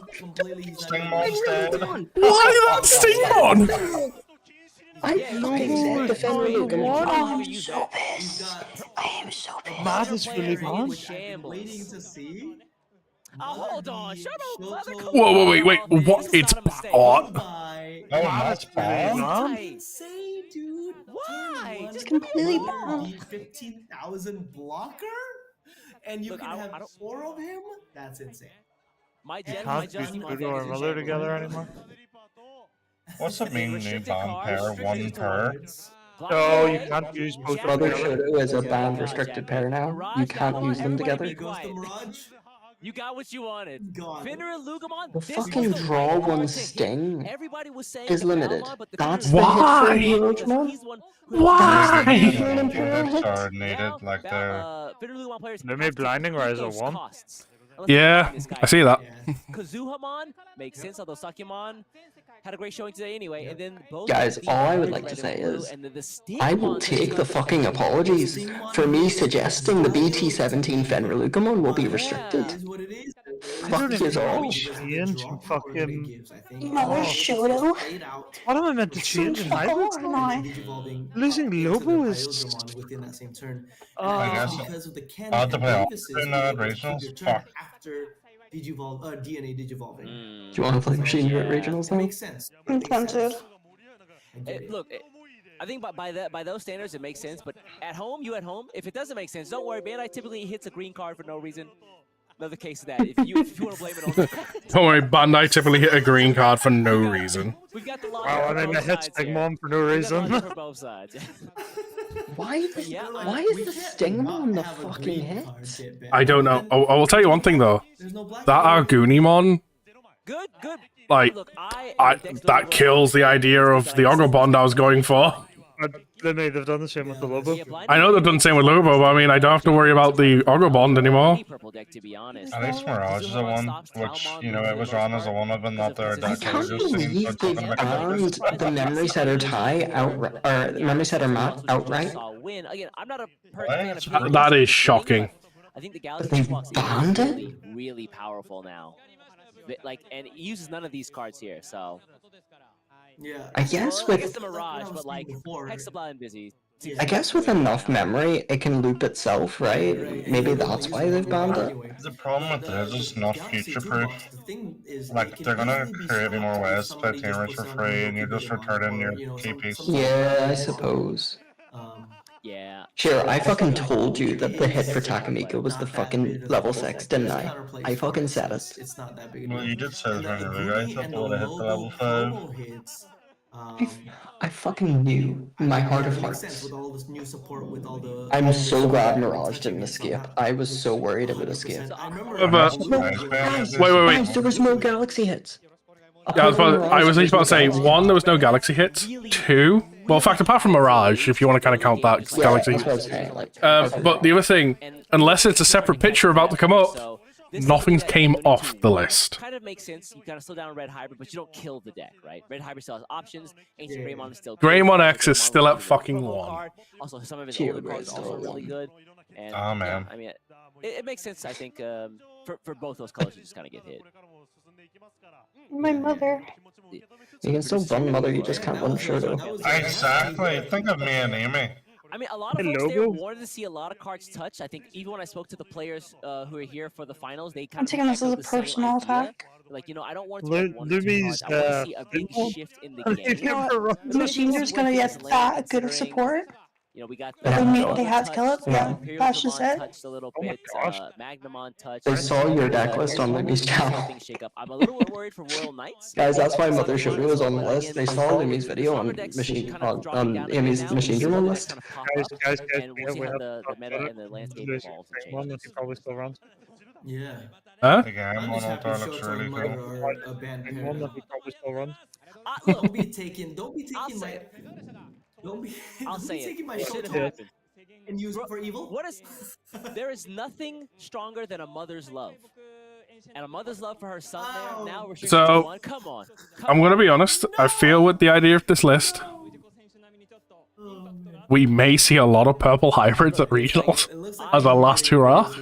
Speaker 3: Sting monster.
Speaker 4: Why that Stingmon?
Speaker 7: I fucking said defend Luke.
Speaker 2: I'm so pissed. I am so pissed.
Speaker 6: Matt is really
Speaker 10: I've
Speaker 6: gone.
Speaker 10: been waiting to see
Speaker 9: Hold on, shut up, mother.
Speaker 4: Whoa, wait. What? It's what?
Speaker 10: Goodbye.
Speaker 3: Oh, that's bad.
Speaker 10: Insane, dude.
Speaker 9: Why?
Speaker 2: It's completely
Speaker 10: bomb.
Speaker 2: bomb.
Speaker 10: 15,000 blocker, and you
Speaker 9: Look,
Speaker 10: can
Speaker 9: I
Speaker 10: have
Speaker 9: don't-
Speaker 10: 4 of him. That's insane.
Speaker 6: You can't use Pluto or Mother together anymore.
Speaker 3: What's it mean, new band pair, one per?
Speaker 6: No, you can't use both
Speaker 7: Mother
Speaker 6: together.
Speaker 7: Shoto is a band restricted pair now. You can't use them together.
Speaker 9: You got what you wanted. Fenrir and Lugamon.
Speaker 7: The
Speaker 9: this
Speaker 7: fucking
Speaker 9: was the
Speaker 7: draw
Speaker 9: right
Speaker 7: one
Speaker 9: card to hit.
Speaker 7: sting
Speaker 9: Everybody was saying
Speaker 7: is
Speaker 9: the
Speaker 7: limited.
Speaker 9: Balmon, but the
Speaker 7: That's
Speaker 9: Fenrir
Speaker 7: the
Speaker 4: Why?
Speaker 7: hit for
Speaker 9: because
Speaker 7: Hiroshima.
Speaker 9: he's one who-
Speaker 4: Why?
Speaker 3: Are needed, like they're...
Speaker 9: Fenrir Lugamon players
Speaker 6: They made Blinding Rise a
Speaker 9: those
Speaker 6: 1.
Speaker 9: costs.
Speaker 4: Yeah, I see that.
Speaker 9: Kazuhamon makes sense, although Sakimon had a great showing today anyway. And then both
Speaker 7: Guys,
Speaker 9: the
Speaker 7: all I would
Speaker 9: red
Speaker 7: like to
Speaker 9: and
Speaker 7: say
Speaker 9: blue
Speaker 7: is,
Speaker 9: and the
Speaker 7: I will take the fucking apologies for me suggesting the BT17 Fenrir Lucamon will be restricted. Fuck yous all.
Speaker 6: Change and fucking...
Speaker 2: Mother Shoto.
Speaker 6: What am I meant to change in hybrid? Losing Lobo is...
Speaker 10: within that same turn.
Speaker 3: I guess
Speaker 10: Because of the
Speaker 3: I'll have to play all
Speaker 10: Davises,
Speaker 3: in
Speaker 10: you're able to keep
Speaker 3: regionals.
Speaker 10: your turn
Speaker 3: Fuck.
Speaker 10: after DNA digivolving.
Speaker 7: Do you want to play Machine at regionals
Speaker 10: It
Speaker 7: now?
Speaker 10: makes sense.
Speaker 2: I'm tempted.
Speaker 9: Look, I think by those standards it makes sense, but at home, at home, if it doesn't make sense, don't worry. Bandai typically hits a green card for no reason. Another case of that. If you want to blame it on.
Speaker 4: Don't worry, Bandai typically hit a green card for no reason.
Speaker 9: We've got the
Speaker 6: Wow,
Speaker 9: logic
Speaker 6: and then
Speaker 9: for
Speaker 6: I
Speaker 9: both
Speaker 6: hit
Speaker 9: sides here.
Speaker 6: Stigmon for no
Speaker 9: We've got the
Speaker 6: reason.
Speaker 9: logic for both sides.
Speaker 7: Why is the Stingmon the fucking hit?
Speaker 4: I don't know. I will tell you one thing though. That Argunimon,
Speaker 9: Good.
Speaker 4: like, that kills the idea of the Ogobond I was going for.
Speaker 6: They've done the same with the Lobo.
Speaker 4: I know they've done the same with Lobo, but I mean, I don't have to worry about the Ogobond anymore.
Speaker 3: At least Mirage is a one, which, you know, it was run as a one of and not their
Speaker 7: I
Speaker 3: deck.
Speaker 7: can't believe they banned the Memory Setter tie outright, or Memory Setter mat outright.
Speaker 9: Win again. I'm not a fan of
Speaker 4: That is shocking.
Speaker 9: I think the
Speaker 7: But
Speaker 9: Galaxy
Speaker 7: they
Speaker 9: Box
Speaker 7: banned
Speaker 9: is
Speaker 7: it?
Speaker 9: really, really powerful now. Like, and it uses none of these cards here, so.
Speaker 10: Yeah.
Speaker 7: I guess
Speaker 9: Well, I guess
Speaker 7: with
Speaker 9: the Mirage, but like Hexabla and Busy.
Speaker 7: I guess with enough memory, it can loop itself, right? Maybe that's why they've banned it.
Speaker 3: The problem with this is not future-proof. Like, they're gonna create more ways to play Teamers for free, and you're just returning your key pieces.
Speaker 7: Yeah, I suppose.
Speaker 9: Yeah.
Speaker 7: Sure, I fucking told you that the hit for Takamika was the fucking level 6, didn't I? I fucking said it.
Speaker 10: It's not that big.
Speaker 3: Well, you did say that earlier, right? That they would have hit the level 5.
Speaker 7: I fucking knew in my heart of
Speaker 10: Makes sense
Speaker 7: hearts.
Speaker 10: with all this new support with all the.
Speaker 7: I'm so glad Mirage didn't escape. I was so worried it would escape.
Speaker 10: I remember.
Speaker 7: Guys, there was no Galaxy hits.
Speaker 4: Yeah, I was about to say, one, there was no Galaxy hits. Two, well, in fact, apart from Mirage, if you want to kind of count that Galaxy.
Speaker 7: That's what I was saying, like,
Speaker 4: But the other thing, unless it's a separate picture about to come up, nothing came off the list.
Speaker 9: Kind of makes sense. You kind of slow down Red Hybrid, but you don't kill the deck, right? Red Hybrid still has options. Ancient Greymon is still good.
Speaker 4: Greymon X is still at fucking 1.
Speaker 9: Also, some of his older cards are also really good. And,
Speaker 3: Oh, man.
Speaker 9: I mean, it makes sense, I think, for both those colors to just kind of get hit.
Speaker 2: My mother.
Speaker 7: you can still run Mother, you just can't run Shoto.
Speaker 3: Exactly. Think of me and Amy.
Speaker 9: I mean, a lot of folks there wanted to see a lot of cards touch. I think even when I spoke to the players who are here for the finals, they kind
Speaker 2: I'm
Speaker 9: of
Speaker 2: taking this as a
Speaker 9: echoed the same
Speaker 2: personal
Speaker 9: idea.
Speaker 2: attack.
Speaker 9: Like, you know, I don't want it to be one or two
Speaker 6: Lumis,
Speaker 9: cards. I want to see a big shift in the game.
Speaker 2: You know what? The Machiner's gonna get that good of support.
Speaker 9: You know, we got
Speaker 2: They had to kill it. Yeah, that's just it.
Speaker 9: touched a little
Speaker 6: Oh my
Speaker 9: bit.
Speaker 6: gosh.
Speaker 9: Magnamon touched.
Speaker 7: They saw your deck list on Lumi's channel.
Speaker 9: Things shake up. I'm a little worried for Royal Knights.
Speaker 7: Guys, that's why Mother Shoto was on the list. They saw Lumi's video on Amy's Machine German list.
Speaker 6: Guys,
Speaker 9: And we'll see how the meta and the landscape evolves and
Speaker 6: One
Speaker 9: changes.
Speaker 6: that he probably still runs.
Speaker 10: Yeah.
Speaker 4: Huh?
Speaker 3: The game
Speaker 10: I'm
Speaker 3: on
Speaker 10: just happy
Speaker 3: Altar looks
Speaker 10: Shoto
Speaker 3: really
Speaker 10: and
Speaker 3: cool.
Speaker 10: Mother are a band pair
Speaker 6: One
Speaker 10: now.
Speaker 6: that he probably still runs.
Speaker 10: Don't be taking my. Don't be.
Speaker 9: I'll
Speaker 10: Don't
Speaker 9: say
Speaker 10: be
Speaker 9: it.
Speaker 10: taking my
Speaker 9: It should have
Speaker 10: Shoto
Speaker 9: happened.
Speaker 10: and use it for evil.
Speaker 9: What is? There is nothing stronger than a mother's love, and a mother's love for her son. There now restricted to
Speaker 4: So,
Speaker 9: one. Come on.
Speaker 4: I'm going to be honest. I feel with the idea of this list, we may see a lot of purple hybrids at regionals as a last hurrah.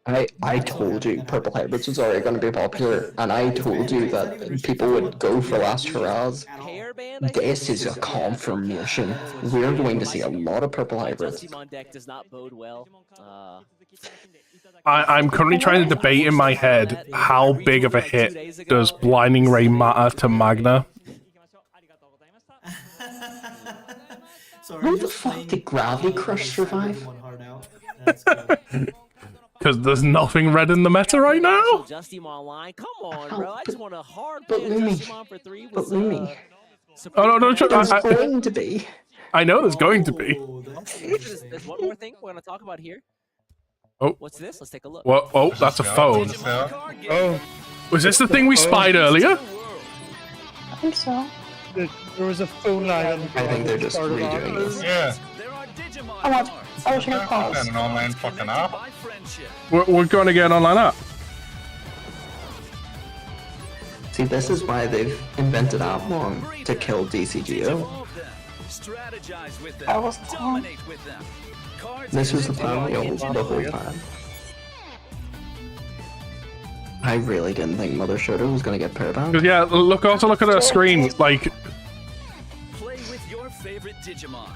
Speaker 7: I told you purple hybrids was already going to be popular, and I told you that people would go for last hurrahs. This is a confirmation. We're going to see a lot of purple hybrids.
Speaker 9: Digimon deck does not bode well.
Speaker 4: I'm currently trying to debate in my head how big of a hit does Blinding Ray matter to Magna.
Speaker 7: How the fuck did Gravity Crush survive?
Speaker 4: Because there's nothing red in the meta right now.
Speaker 9: Justimon online, come on, bro. I just want a hard
Speaker 7: But
Speaker 9: play
Speaker 7: Lumi,
Speaker 9: Justimon for 3
Speaker 7: but
Speaker 9: with
Speaker 7: Lumi.
Speaker 4: Oh no,
Speaker 7: There's going to be.
Speaker 4: I know there's going to be.
Speaker 9: There's one more thing we're gonna talk about here.
Speaker 4: Oh.
Speaker 9: What's this? Let's take a look.
Speaker 4: Well, oh, that's a phone.
Speaker 6: Oh.
Speaker 4: Was this the thing we spied earlier?
Speaker 2: I think so.
Speaker 6: There was a phone line.
Speaker 7: I think they're just redoing this.
Speaker 14: Yeah.
Speaker 2: I want to pause.
Speaker 14: An online fucking app.
Speaker 4: We're going to get an online app.
Speaker 7: See, this is why they've invented Outlaw to kill DCGO.
Speaker 2: I was
Speaker 7: This was the plan the whole time. I really didn't think Mother Shoto was gonna get pair bound.
Speaker 4: Because yeah, also look at her screen. Like,
Speaker 13: Play with your favorite Digimon.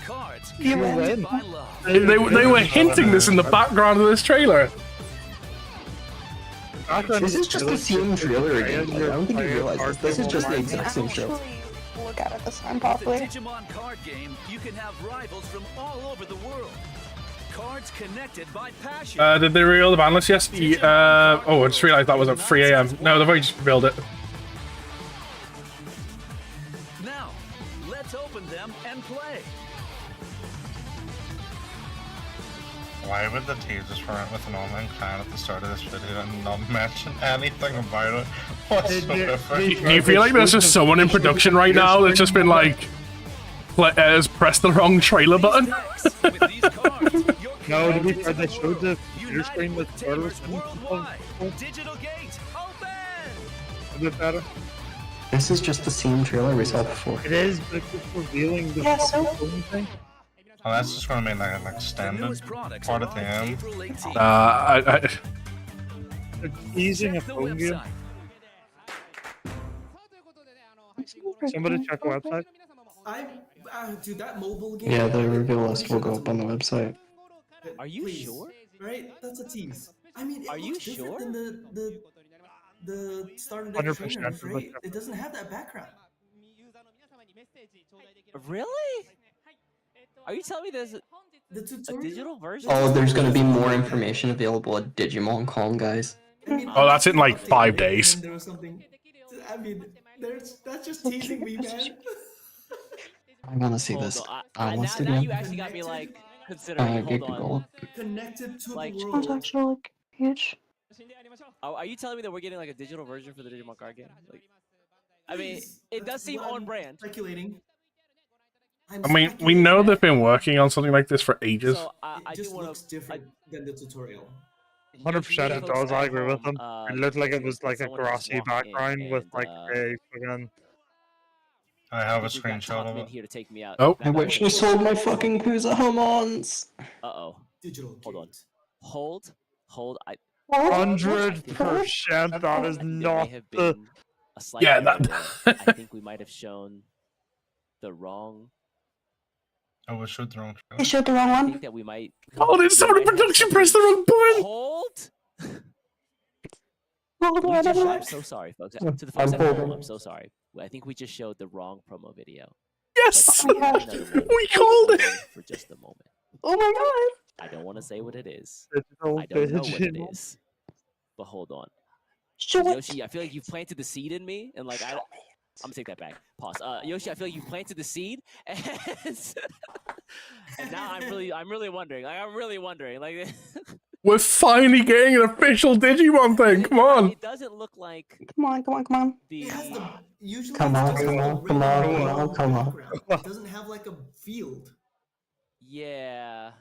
Speaker 13: Cards
Speaker 7: You
Speaker 13: created
Speaker 7: win.
Speaker 13: by love.
Speaker 4: they were hinting this in the background of this trailer.
Speaker 7: This is just the same trailer again. I don't think you realize this is just the exact same show.
Speaker 2: Look at it this time
Speaker 13: With
Speaker 2: properly.
Speaker 13: the Digimon card game, you can have rivals from all over the world. Cards connected by passion.
Speaker 4: Did they reveal the ban list? Yes. Oh, I just realized that was at 3 AM. No, they've already just revealed it.
Speaker 13: Now, let's open them and play.
Speaker 14: Why would the tease us for it with an online clan at the start of this video and not mention anything about it whatsoever?
Speaker 4: Do you feel like there's just someone in production right now that's just been like, has pressed the wrong trailer button?
Speaker 6: No, to be fair, they showed the computer screen with turtles.
Speaker 13: Digital gate, open!
Speaker 6: A bit better.
Speaker 7: This is just the same trailer we saw before.
Speaker 6: It is, but it's revealing the
Speaker 2: Yeah, so-
Speaker 6: phone thing.
Speaker 14: Oh, that's just gonna be like an extended part at the end.
Speaker 6: They're teasing a phone game. Somebody check the website.
Speaker 10: Dude, that mobile game.
Speaker 7: Yeah, the reveal list will go up on the website.
Speaker 9: Are you sure?
Speaker 10: Right? That's a tease. I mean, it
Speaker 9: Are you
Speaker 10: looks different
Speaker 9: sure?
Speaker 10: than the starter deck
Speaker 6: 100%,
Speaker 10: trainer, right? It doesn't have that background.
Speaker 9: Really? Are you telling me there's a digital version?
Speaker 7: Oh, there's gonna be more information available at Digimon Con, guys.
Speaker 4: Oh, that's in like 5 days.
Speaker 10: There was something. I mean, that's just teasing me, man.
Speaker 7: I'm gonna see
Speaker 9: Hold
Speaker 7: this
Speaker 9: on,
Speaker 7: Banlist
Speaker 9: now you
Speaker 7: again.
Speaker 9: actually got me like considering. Hold on.
Speaker 10: Connected to
Speaker 9: Like,
Speaker 10: the
Speaker 2: It's
Speaker 10: world.
Speaker 2: actually like huge.
Speaker 9: Are you telling me that we're getting like a digital version for the Digimon card game? Like, I mean, it does seem on brand.
Speaker 10: Speculating.
Speaker 4: I mean, we know they've been working on something like this for ages.
Speaker 9: So I
Speaker 10: It
Speaker 9: do
Speaker 10: just
Speaker 9: want
Speaker 10: looks
Speaker 9: to.
Speaker 10: different than the tutorial.
Speaker 6: 100% it does, I agree with them. It looked like it was like a
Speaker 9: someone just
Speaker 6: grassy
Speaker 9: walked in
Speaker 6: background with
Speaker 9: and,
Speaker 6: like a fucking...
Speaker 14: I have a
Speaker 9: think we've got
Speaker 14: screenshot of
Speaker 9: Talkman
Speaker 14: it.
Speaker 9: here to take me out.
Speaker 4: Oh.
Speaker 7: I wish you sold my fucking Kuza Homons.
Speaker 9: Uh-oh.
Speaker 10: Digital.
Speaker 9: Hold on. Hold.
Speaker 6: 100% that is
Speaker 9: There
Speaker 6: not
Speaker 9: may have
Speaker 6: the...
Speaker 9: been a slight
Speaker 4: Yeah,
Speaker 9: error
Speaker 4: that-
Speaker 9: there. I think we might have shown the wrong.
Speaker 14: Oh, we showed the wrong
Speaker 2: You
Speaker 14: trailer.
Speaker 2: showed the wrong
Speaker 9: I
Speaker 2: one.
Speaker 9: think that we might.
Speaker 4: Oh, did someone in production press the wrong button?
Speaker 9: Hold.
Speaker 2: Hold
Speaker 9: We
Speaker 2: on,
Speaker 9: just,
Speaker 2: hold
Speaker 9: I'm
Speaker 2: on.
Speaker 9: so sorry, folks.
Speaker 7: Yeah,
Speaker 9: To the folks
Speaker 7: I'm
Speaker 9: at home,
Speaker 7: holding.
Speaker 9: I'm so sorry. I think we just showed the wrong promo video.
Speaker 4: Yes!
Speaker 2: Oh my gosh.
Speaker 4: We called it!
Speaker 9: For just a moment.
Speaker 2: Oh my god.
Speaker 9: I don't want to say what it is.
Speaker 6: Digital
Speaker 9: I don't know what it
Speaker 6: Digimon.
Speaker 9: is. But hold on.
Speaker 2: Show it.
Speaker 9: Yoshi, I feel like you've planted the seed in me, and like I'm gonna take that back. Pause. Yoshi, I feel like you've planted the seed, and, and now I'm really wondering. Like I'm really wondering. Like
Speaker 4: We're finally getting an official Digimon thing. Come on.
Speaker 9: it doesn't look like
Speaker 2: Come on, come on, come on.
Speaker 9: the.
Speaker 10: It has the usually.
Speaker 7: Come
Speaker 10: it's
Speaker 7: on,
Speaker 10: just
Speaker 7: come
Speaker 10: like a
Speaker 7: on, come on,
Speaker 10: regular
Speaker 7: come on, come on.
Speaker 10: background. It doesn't have like a field.
Speaker 9: Yeah.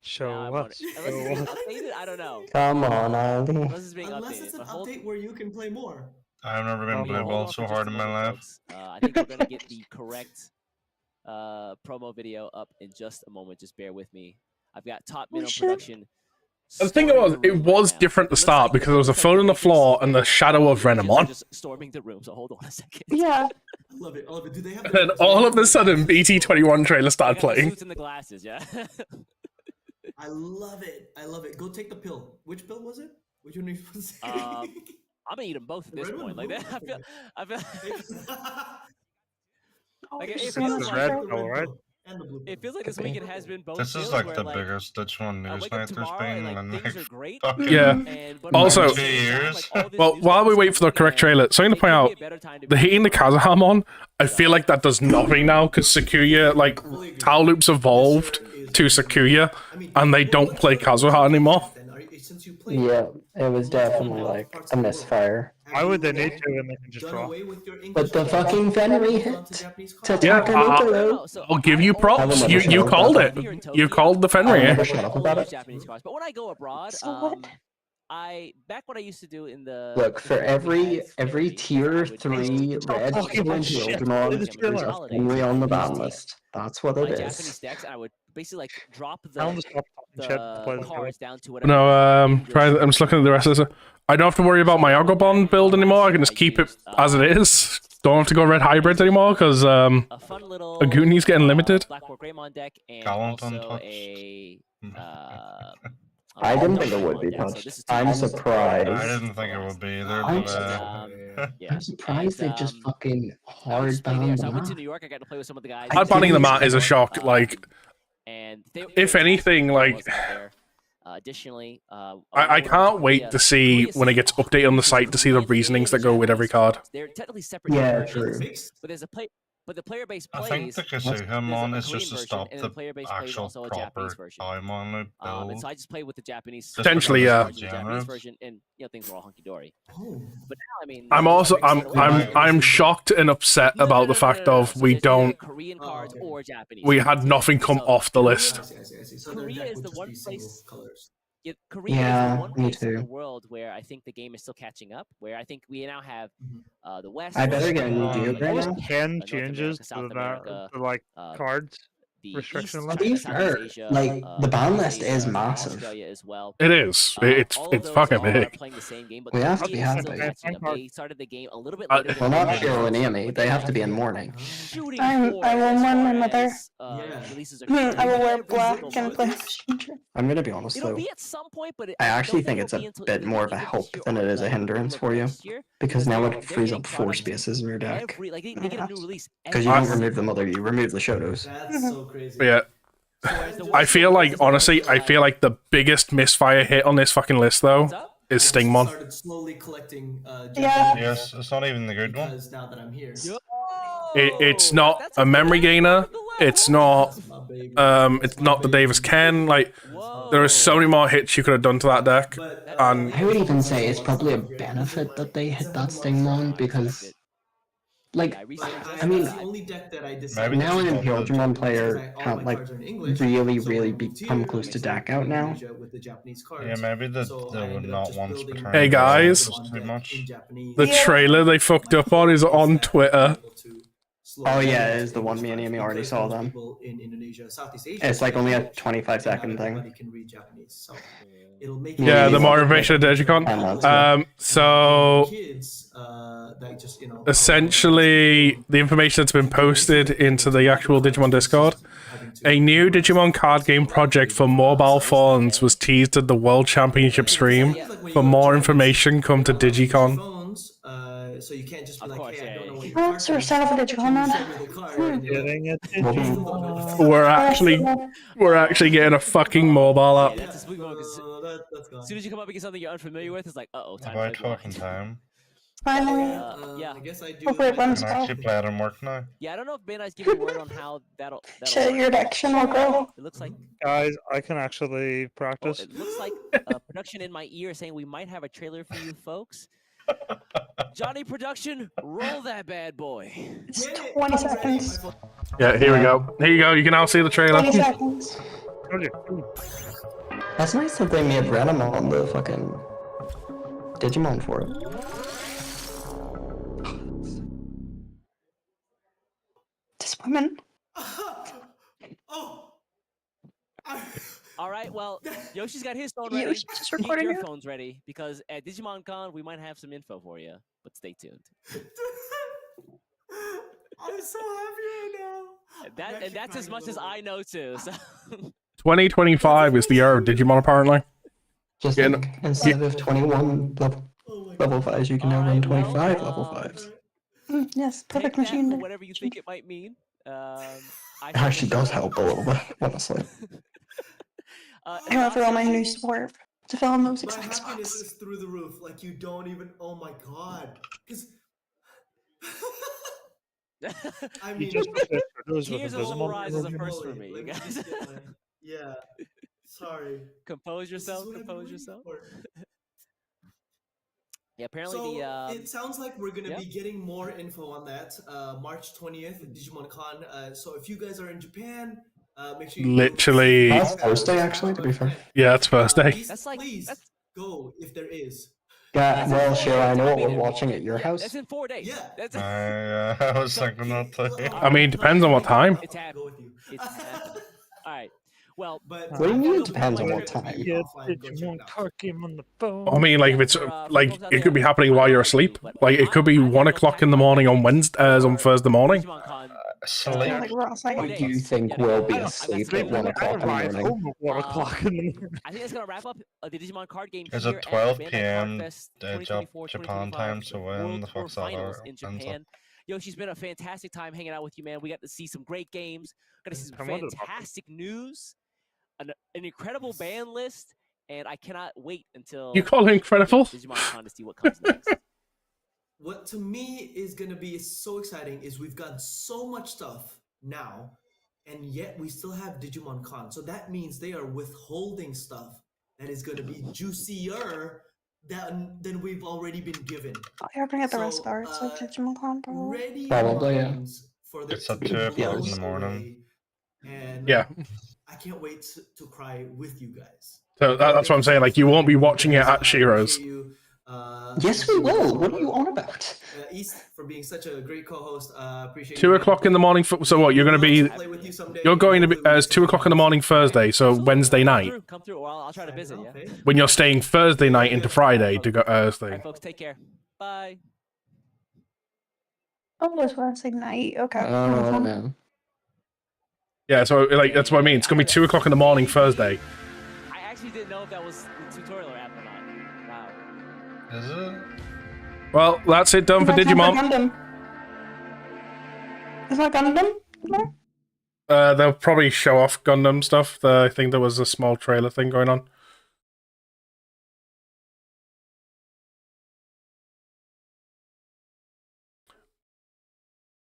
Speaker 6: Show
Speaker 9: Now I'm
Speaker 6: us.
Speaker 9: wondering- Unless it's been updated, I don't know.
Speaker 7: Come on, Ali.
Speaker 9: Unless it's being
Speaker 10: Unless
Speaker 9: updated.
Speaker 10: it's an
Speaker 9: But hold,
Speaker 10: update where you can play more.
Speaker 14: I've never been
Speaker 9: hold
Speaker 14: played
Speaker 9: on
Speaker 14: ball
Speaker 9: for
Speaker 14: so
Speaker 9: just
Speaker 14: hard
Speaker 9: a
Speaker 14: in my
Speaker 9: moment,
Speaker 14: life.
Speaker 9: folks. I think we're gonna get the correct promo video up in just a moment. Just bear with me. I've got Top
Speaker 2: Oh,
Speaker 9: Minnow
Speaker 2: shit.
Speaker 9: Production
Speaker 4: The thing was different to start because there was a phone on the floor and the shadow of Renamon.
Speaker 9: Just storming the room. So hold on a second.
Speaker 2: Yeah.
Speaker 10: I love it. I love it. Do they have?
Speaker 4: And then all of a sudden, BT21 trailer started
Speaker 9: The
Speaker 4: playing.
Speaker 9: suits and the glasses, yeah.
Speaker 10: I love it. I love it. Go take the pill. Which pill was it? Which one are you supposed to say?
Speaker 9: I'm gonna eat them both at this
Speaker 10: Red one,
Speaker 9: point. Like
Speaker 10: blue
Speaker 9: that, I feel. Like,
Speaker 2: It's
Speaker 9: it
Speaker 6: the
Speaker 9: feels
Speaker 6: red
Speaker 9: like
Speaker 6: pill, right?
Speaker 10: And the blue
Speaker 9: it feels like this weekend has been both.
Speaker 14: This is
Speaker 9: feels
Speaker 14: like
Speaker 9: where,
Speaker 14: the biggest Digimon
Speaker 9: I
Speaker 14: news
Speaker 9: wake up
Speaker 14: night there's
Speaker 9: tomorrow
Speaker 14: been
Speaker 9: and,
Speaker 14: in
Speaker 9: things
Speaker 14: like
Speaker 9: are great.
Speaker 14: fucking
Speaker 4: Yeah.
Speaker 9: But
Speaker 4: Also,
Speaker 14: 2 years.
Speaker 4: well, while we wait for the correct trailer, something to point out: the hitting the Kazahamon, I feel like that does nothing now because Sakuya, like, Tau Loop's evolved to Sakuya, and they don't play Kazuha anymore.
Speaker 7: Yeah, it was definitely like a misfire.
Speaker 6: Why would they need to when they can just draw?
Speaker 7: But the fucking Fenry hit to
Speaker 4: Yeah,
Speaker 7: Takamito.
Speaker 4: I'll give you props. You called it. You called the
Speaker 7: I'll never
Speaker 4: Fenrir.
Speaker 7: shut up about it.
Speaker 9: Japanese cards. But when I go abroad, back what I used to do in the
Speaker 7: Look, for every tier 3 red
Speaker 6: talking about shit.
Speaker 7: Pokemon,
Speaker 6: It's
Speaker 7: there's a Fenry on the ban list. That's what it
Speaker 9: Japanese
Speaker 7: is.
Speaker 9: decks, and I would basically like drop
Speaker 6: Tell them to stop talking shit. Play
Speaker 9: the
Speaker 6: the
Speaker 9: cards down to whatever.
Speaker 4: No, I'm just looking at the rest of this. I don't have to worry about my Agobond build anymore. I can just keep it as it is. Don't have to go red hybrid anymore because Aguni's getting limited.
Speaker 9: Blackboard Greymon deck and
Speaker 14: Gallant
Speaker 9: also
Speaker 14: untouched.
Speaker 9: a
Speaker 7: I didn't think it would be touched. I'm surprised.
Speaker 14: I didn't think it would be either,
Speaker 7: I'm
Speaker 14: but
Speaker 7: I'm surprised they just fucking hard banned
Speaker 9: So I went to
Speaker 7: that.
Speaker 9: New York. I got to play with some of the guys.
Speaker 4: Hard banning the mat is a shock. Like,
Speaker 9: And
Speaker 4: if anything, like,
Speaker 9: additionally,
Speaker 4: I can't wait to see when it gets updated on the site to see the reasonings that go with every card.
Speaker 9: they're technically separate
Speaker 7: Yeah,
Speaker 9: versions, but there's a play. But the player base
Speaker 14: I
Speaker 9: plays.
Speaker 14: think the Kazuhamon is just to
Speaker 9: Korean
Speaker 14: stop
Speaker 9: version, and
Speaker 14: the
Speaker 9: player base plays
Speaker 14: actual
Speaker 9: also a
Speaker 14: proper
Speaker 9: Japanese version.
Speaker 14: Daimon loop
Speaker 9: And
Speaker 14: build.
Speaker 9: so I just played with the Japanese.
Speaker 4: Potentially, yeah.
Speaker 9: The Japanese version, and things were all hunky dory. But now, I mean,
Speaker 4: I'm also I'm shocked and upset about the fact of we don't
Speaker 9: Korean cards or Japanese.
Speaker 4: we had nothing come off the list.
Speaker 10: I see. So their
Speaker 9: Korea
Speaker 10: deck
Speaker 9: is
Speaker 10: would
Speaker 9: the
Speaker 10: just
Speaker 9: one
Speaker 10: be single
Speaker 9: place.
Speaker 10: colors.
Speaker 9: Korea is
Speaker 7: Yeah,
Speaker 9: the one
Speaker 7: me
Speaker 9: place in the
Speaker 7: too.
Speaker 9: world where I think the game is still catching up. Where I think we now have the West.
Speaker 7: I better get a new
Speaker 9: Australia,
Speaker 7: geography
Speaker 6: Almost
Speaker 7: now.
Speaker 6: 10
Speaker 9: North
Speaker 6: changes
Speaker 9: America,
Speaker 6: to
Speaker 9: South
Speaker 6: the,
Speaker 9: America,
Speaker 6: the like cards
Speaker 9: the
Speaker 6: restriction
Speaker 9: East,
Speaker 6: list.
Speaker 7: To be
Speaker 9: Southeast
Speaker 7: fair,
Speaker 9: Asia,
Speaker 7: like, the ban
Speaker 9: Southeast
Speaker 7: list is
Speaker 9: Asia,
Speaker 7: massive.
Speaker 9: Australia as well.
Speaker 4: It is.
Speaker 9: All of
Speaker 4: It's
Speaker 9: those
Speaker 4: fucking
Speaker 9: are
Speaker 4: big.
Speaker 9: playing the same game, but
Speaker 7: We have to
Speaker 9: Korea
Speaker 7: be
Speaker 9: is still
Speaker 7: happy.
Speaker 9: catching up. They started the game a little bit
Speaker 4: Uh,
Speaker 9: later.
Speaker 7: Well,
Speaker 9: than
Speaker 7: not
Speaker 9: the
Speaker 7: Shiro and
Speaker 9: others,
Speaker 7: Amy.
Speaker 9: but
Speaker 7: They have to be in
Speaker 9: have
Speaker 7: mourning.
Speaker 9: shooting
Speaker 2: I
Speaker 9: forward
Speaker 2: will
Speaker 9: as
Speaker 2: mourn my
Speaker 9: far
Speaker 2: mother.
Speaker 9: as, releases are
Speaker 2: I will wear
Speaker 9: concerned.
Speaker 2: black
Speaker 9: Every
Speaker 2: and
Speaker 9: single
Speaker 2: play
Speaker 9: month.
Speaker 2: Stranger.
Speaker 7: I'm gonna be honest
Speaker 9: It'll
Speaker 7: though.
Speaker 9: be at some point, but
Speaker 7: I actually think
Speaker 9: don't
Speaker 7: it's
Speaker 9: it'll be
Speaker 7: a
Speaker 9: until
Speaker 7: bit more of a
Speaker 9: either this
Speaker 7: help
Speaker 9: year
Speaker 7: than
Speaker 9: or
Speaker 7: it is a
Speaker 9: the
Speaker 7: hindrance
Speaker 9: middle
Speaker 7: for
Speaker 9: of
Speaker 7: you.
Speaker 9: next year,
Speaker 7: Because now
Speaker 9: they're
Speaker 7: it frees
Speaker 9: getting
Speaker 7: up 4
Speaker 9: products
Speaker 7: spaces in your deck.
Speaker 9: every they get a new release.
Speaker 7: Because you
Speaker 9: every
Speaker 7: don't remove
Speaker 9: single
Speaker 7: the mother, you remove the Shotos.
Speaker 10: That's so crazy.
Speaker 4: But yeah. I feel like, honestly, I feel like the biggest misfire hit on this fucking list, though, is Stingmon.
Speaker 10: Started slowly collecting.
Speaker 2: Yeah.
Speaker 14: Yes, it's not even the good one.
Speaker 10: Because now that I'm here.
Speaker 4: It's not a memory gainer. It's not the Davis Ken. Like, there are so many more hits you could have done to that deck. And
Speaker 7: I would even say it's probably a benefit that they hit that Stingmon because, like, I mean,
Speaker 10: the only deck that I decided
Speaker 7: now an
Speaker 14: just
Speaker 7: Imperial
Speaker 14: don't
Speaker 7: Digimon
Speaker 10: because
Speaker 7: player
Speaker 10: all
Speaker 7: can't
Speaker 10: my
Speaker 7: like
Speaker 10: cards are in English,
Speaker 7: really
Speaker 10: so when I moved
Speaker 7: become
Speaker 10: here,
Speaker 7: close
Speaker 10: I
Speaker 7: to
Speaker 10: started
Speaker 7: deck out
Speaker 10: playing
Speaker 7: now.
Speaker 10: Indonesia with the Japanese cards.
Speaker 14: Yeah, maybe they
Speaker 10: So I
Speaker 14: would
Speaker 10: ended up
Speaker 14: not
Speaker 10: just
Speaker 14: want to
Speaker 10: building
Speaker 14: return
Speaker 4: Hey,
Speaker 14: the
Speaker 4: guys.
Speaker 14: cards too much.
Speaker 4: the trailer they fucked up on is on Twitter.
Speaker 7: Oh yeah, it is the one me and Amy already saw them.
Speaker 10: In Indonesia, Southeast Asia,
Speaker 7: It's like only a 25
Speaker 10: and not
Speaker 7: second thing.
Speaker 10: everybody can read Japanese, so it'll make
Speaker 4: Yeah,
Speaker 10: it
Speaker 4: the
Speaker 10: easier.
Speaker 4: motivation of Digicon. So
Speaker 10: Kids, that just,
Speaker 4: essentially, the information that's been posted into the actual Digimon Discord. A new Digimon card game project for mobile phones was teased at the World Championship stream. For more information, come to Digicon.
Speaker 10: phones, so you can't just be like, hey, I don't know what your
Speaker 2: Oh,
Speaker 10: card
Speaker 2: so we're
Speaker 10: is.
Speaker 2: set up a Digimon
Speaker 10: Can you
Speaker 2: man.
Speaker 10: show me the card? And you're like,
Speaker 6: Getting it.
Speaker 4: We're actually getting a fucking mobile app.
Speaker 9: That's a spooky moment because
Speaker 10: that's gone.
Speaker 9: as soon as you come up against something you're unfamiliar with, it's like, uh-oh, time
Speaker 14: About
Speaker 9: to play
Speaker 14: talking time.
Speaker 2: Finally.
Speaker 9: yeah.
Speaker 10: I guess I do.
Speaker 2: Hopefully it runs
Speaker 14: Can I
Speaker 2: well.
Speaker 14: actually play it on work now?
Speaker 9: Yeah, I don't know if Bandai's giving word on how that'll
Speaker 2: Shit, your
Speaker 9: work.
Speaker 2: action will grow.
Speaker 9: It looks like
Speaker 6: Guys, I can actually practice.
Speaker 9: it looks like production in my ear saying we might have a trailer for you folks. Johnny Production, roll that bad boy.
Speaker 2: It's 20 seconds.
Speaker 4: Yeah, here we go. Here you go. You can now see the trailer.
Speaker 2: 20 seconds.
Speaker 7: That's nice that they made Renamon the fucking Digimon for it.
Speaker 2: Disappointment.
Speaker 10: Oh.
Speaker 9: All right, well, Yoshi's got his phone ready.
Speaker 2: Yoshi's just
Speaker 9: Get
Speaker 2: recording
Speaker 9: your
Speaker 2: it.
Speaker 9: phones ready because at Digimon Con we might have some info for you. But stay tuned.
Speaker 10: I'm so happy right now.
Speaker 9: That's as much as I know too. So
Speaker 4: 2025 is the year of Digimon, apparently.
Speaker 7: Just
Speaker 4: Yeah,
Speaker 7: think, instead of 21 level 5s, you can now run 25 level 5s.
Speaker 2: Yes,
Speaker 9: take
Speaker 2: perfect
Speaker 9: that
Speaker 2: machine.
Speaker 9: for whatever you think it might mean. I
Speaker 7: It actually does help a little bit, honestly.
Speaker 2: I went for all my new support to fill in those
Speaker 10: My
Speaker 2: exact
Speaker 10: happiness
Speaker 2: spots.
Speaker 10: is through the roof. Like you don't even. Oh my god. Because. I
Speaker 6: You
Speaker 10: mean,
Speaker 6: just prefer those with
Speaker 9: Here's a little
Speaker 6: invisible.
Speaker 9: rise as a
Speaker 10: holy
Speaker 9: first for
Speaker 10: moly,
Speaker 9: me, you
Speaker 10: let me
Speaker 9: guys.
Speaker 10: just get my- yeah. Sorry.
Speaker 9: Compose
Speaker 10: This is
Speaker 9: yourself.
Speaker 10: what I've been
Speaker 9: Compose
Speaker 10: waiting
Speaker 9: yourself.
Speaker 10: for.
Speaker 9: Yeah, apparently
Speaker 10: So
Speaker 9: the
Speaker 10: it sounds like we're gonna
Speaker 9: yep.
Speaker 10: be getting more info on that. March 20th, Digimon Con. So if you guys are in Japan, make sure you
Speaker 4: Literally.
Speaker 10: go.
Speaker 7: That's Thursday, actually, to be fair.
Speaker 4: Yeah, it's Thursday.
Speaker 10: East,
Speaker 9: That's like
Speaker 10: please
Speaker 9: that's
Speaker 10: go if there is.
Speaker 7: Yeah, well, sure, I know what we're
Speaker 9: mean,
Speaker 7: watching at your house.
Speaker 9: That's in 4 days.
Speaker 10: Yeah.
Speaker 9: That's
Speaker 14: I was thinking that too.
Speaker 4: I mean, depends on what time.
Speaker 9: it's happening.
Speaker 10: Go with you.
Speaker 9: It's happening. All right. Well,
Speaker 10: But
Speaker 7: What do you mean it
Speaker 10: for
Speaker 7: depends on
Speaker 10: the
Speaker 7: what
Speaker 10: trip to be
Speaker 7: time?
Speaker 6: Yeah,
Speaker 10: offline, go check it
Speaker 6: Digimon
Speaker 10: out.
Speaker 6: card game on the phone.
Speaker 4: I mean, like if it's
Speaker 9: for
Speaker 4: like
Speaker 9: folks out
Speaker 4: it could be
Speaker 9: there,
Speaker 4: happening while you're asleep. Like it could be 1 o'clock in the morning on Wednesday, on Thursday morning.
Speaker 9: Digimon Con.
Speaker 14: Sleep.
Speaker 2: Like Ross, like,
Speaker 7: What do you think will be
Speaker 9: Yeah,
Speaker 7: asleep
Speaker 9: that's
Speaker 7: at 1 o'clock in the
Speaker 6: arrive
Speaker 7: morning?
Speaker 6: home at 1 o'clock in the morning.
Speaker 9: I think that's gonna wrap up the Digimon card game
Speaker 14: Is
Speaker 9: here
Speaker 14: it 12
Speaker 9: at Bandai
Speaker 14: p.m.
Speaker 9: Cardfest
Speaker 14: Japan
Speaker 9: 2024-2025
Speaker 14: time? So when
Speaker 9: World
Speaker 14: the
Speaker 9: Tour
Speaker 14: fuck's that
Speaker 9: Finals
Speaker 14: hour?
Speaker 9: in Japan. Yoshi's been a fantastic time hanging out with you, man. We got to see some great games. Got to see some fantastic news, an incredible ban list, and I cannot wait until
Speaker 4: You call it incredible?
Speaker 9: Digimon Con to see what comes next.
Speaker 10: What to me is gonna be so exciting is we've got so much stuff now, and yet we still have Digimon Con. So that means they are withholding stuff that is gonna be juicier than we've already been given.
Speaker 2: oh, you're gonna get the
Speaker 10: So,
Speaker 2: rest parts of Digimon Con, probably.
Speaker 10: Ready
Speaker 7: Probably, yeah.
Speaker 10: minds for this
Speaker 14: It's at
Speaker 10: to
Speaker 14: 2
Speaker 10: be
Speaker 14: o'clock in
Speaker 10: blown
Speaker 14: the morning.
Speaker 10: away, and
Speaker 4: Yeah.
Speaker 10: I can't wait to cry with you guys.
Speaker 4: So that's what I'm saying. Like you won't be watching it at Shiro's.
Speaker 7: Yes, we will. What are you on about?
Speaker 10: East for being such a great co-host. Appreciate
Speaker 4: 2 o'clock in the morning. So what? You're going to be?
Speaker 10: Play with you someday.
Speaker 4: You're going to be as 2 o'clock in the morning Thursday. So Wednesday night.
Speaker 9: Come through. Well, I'll try to visit. Yeah.
Speaker 4: When you're staying Thursday night into Friday to go
Speaker 9: All
Speaker 4: Thursday.
Speaker 9: right, folks. Take care. Bye.
Speaker 2: Oh, it's Wednesday night. Okay.
Speaker 7: Oh, man.
Speaker 4: Yeah. So like that's what I mean. It's going to be 2 o'clock in the morning Thursday.
Speaker 9: I actually didn't know if that was the tutorial app or not. Wow.
Speaker 14: Is it?
Speaker 4: Well, that's it done for Digimon.
Speaker 2: Is that Gundam?
Speaker 4: They'll probably show off Gundam stuff. I think there was a small trailer thing going on.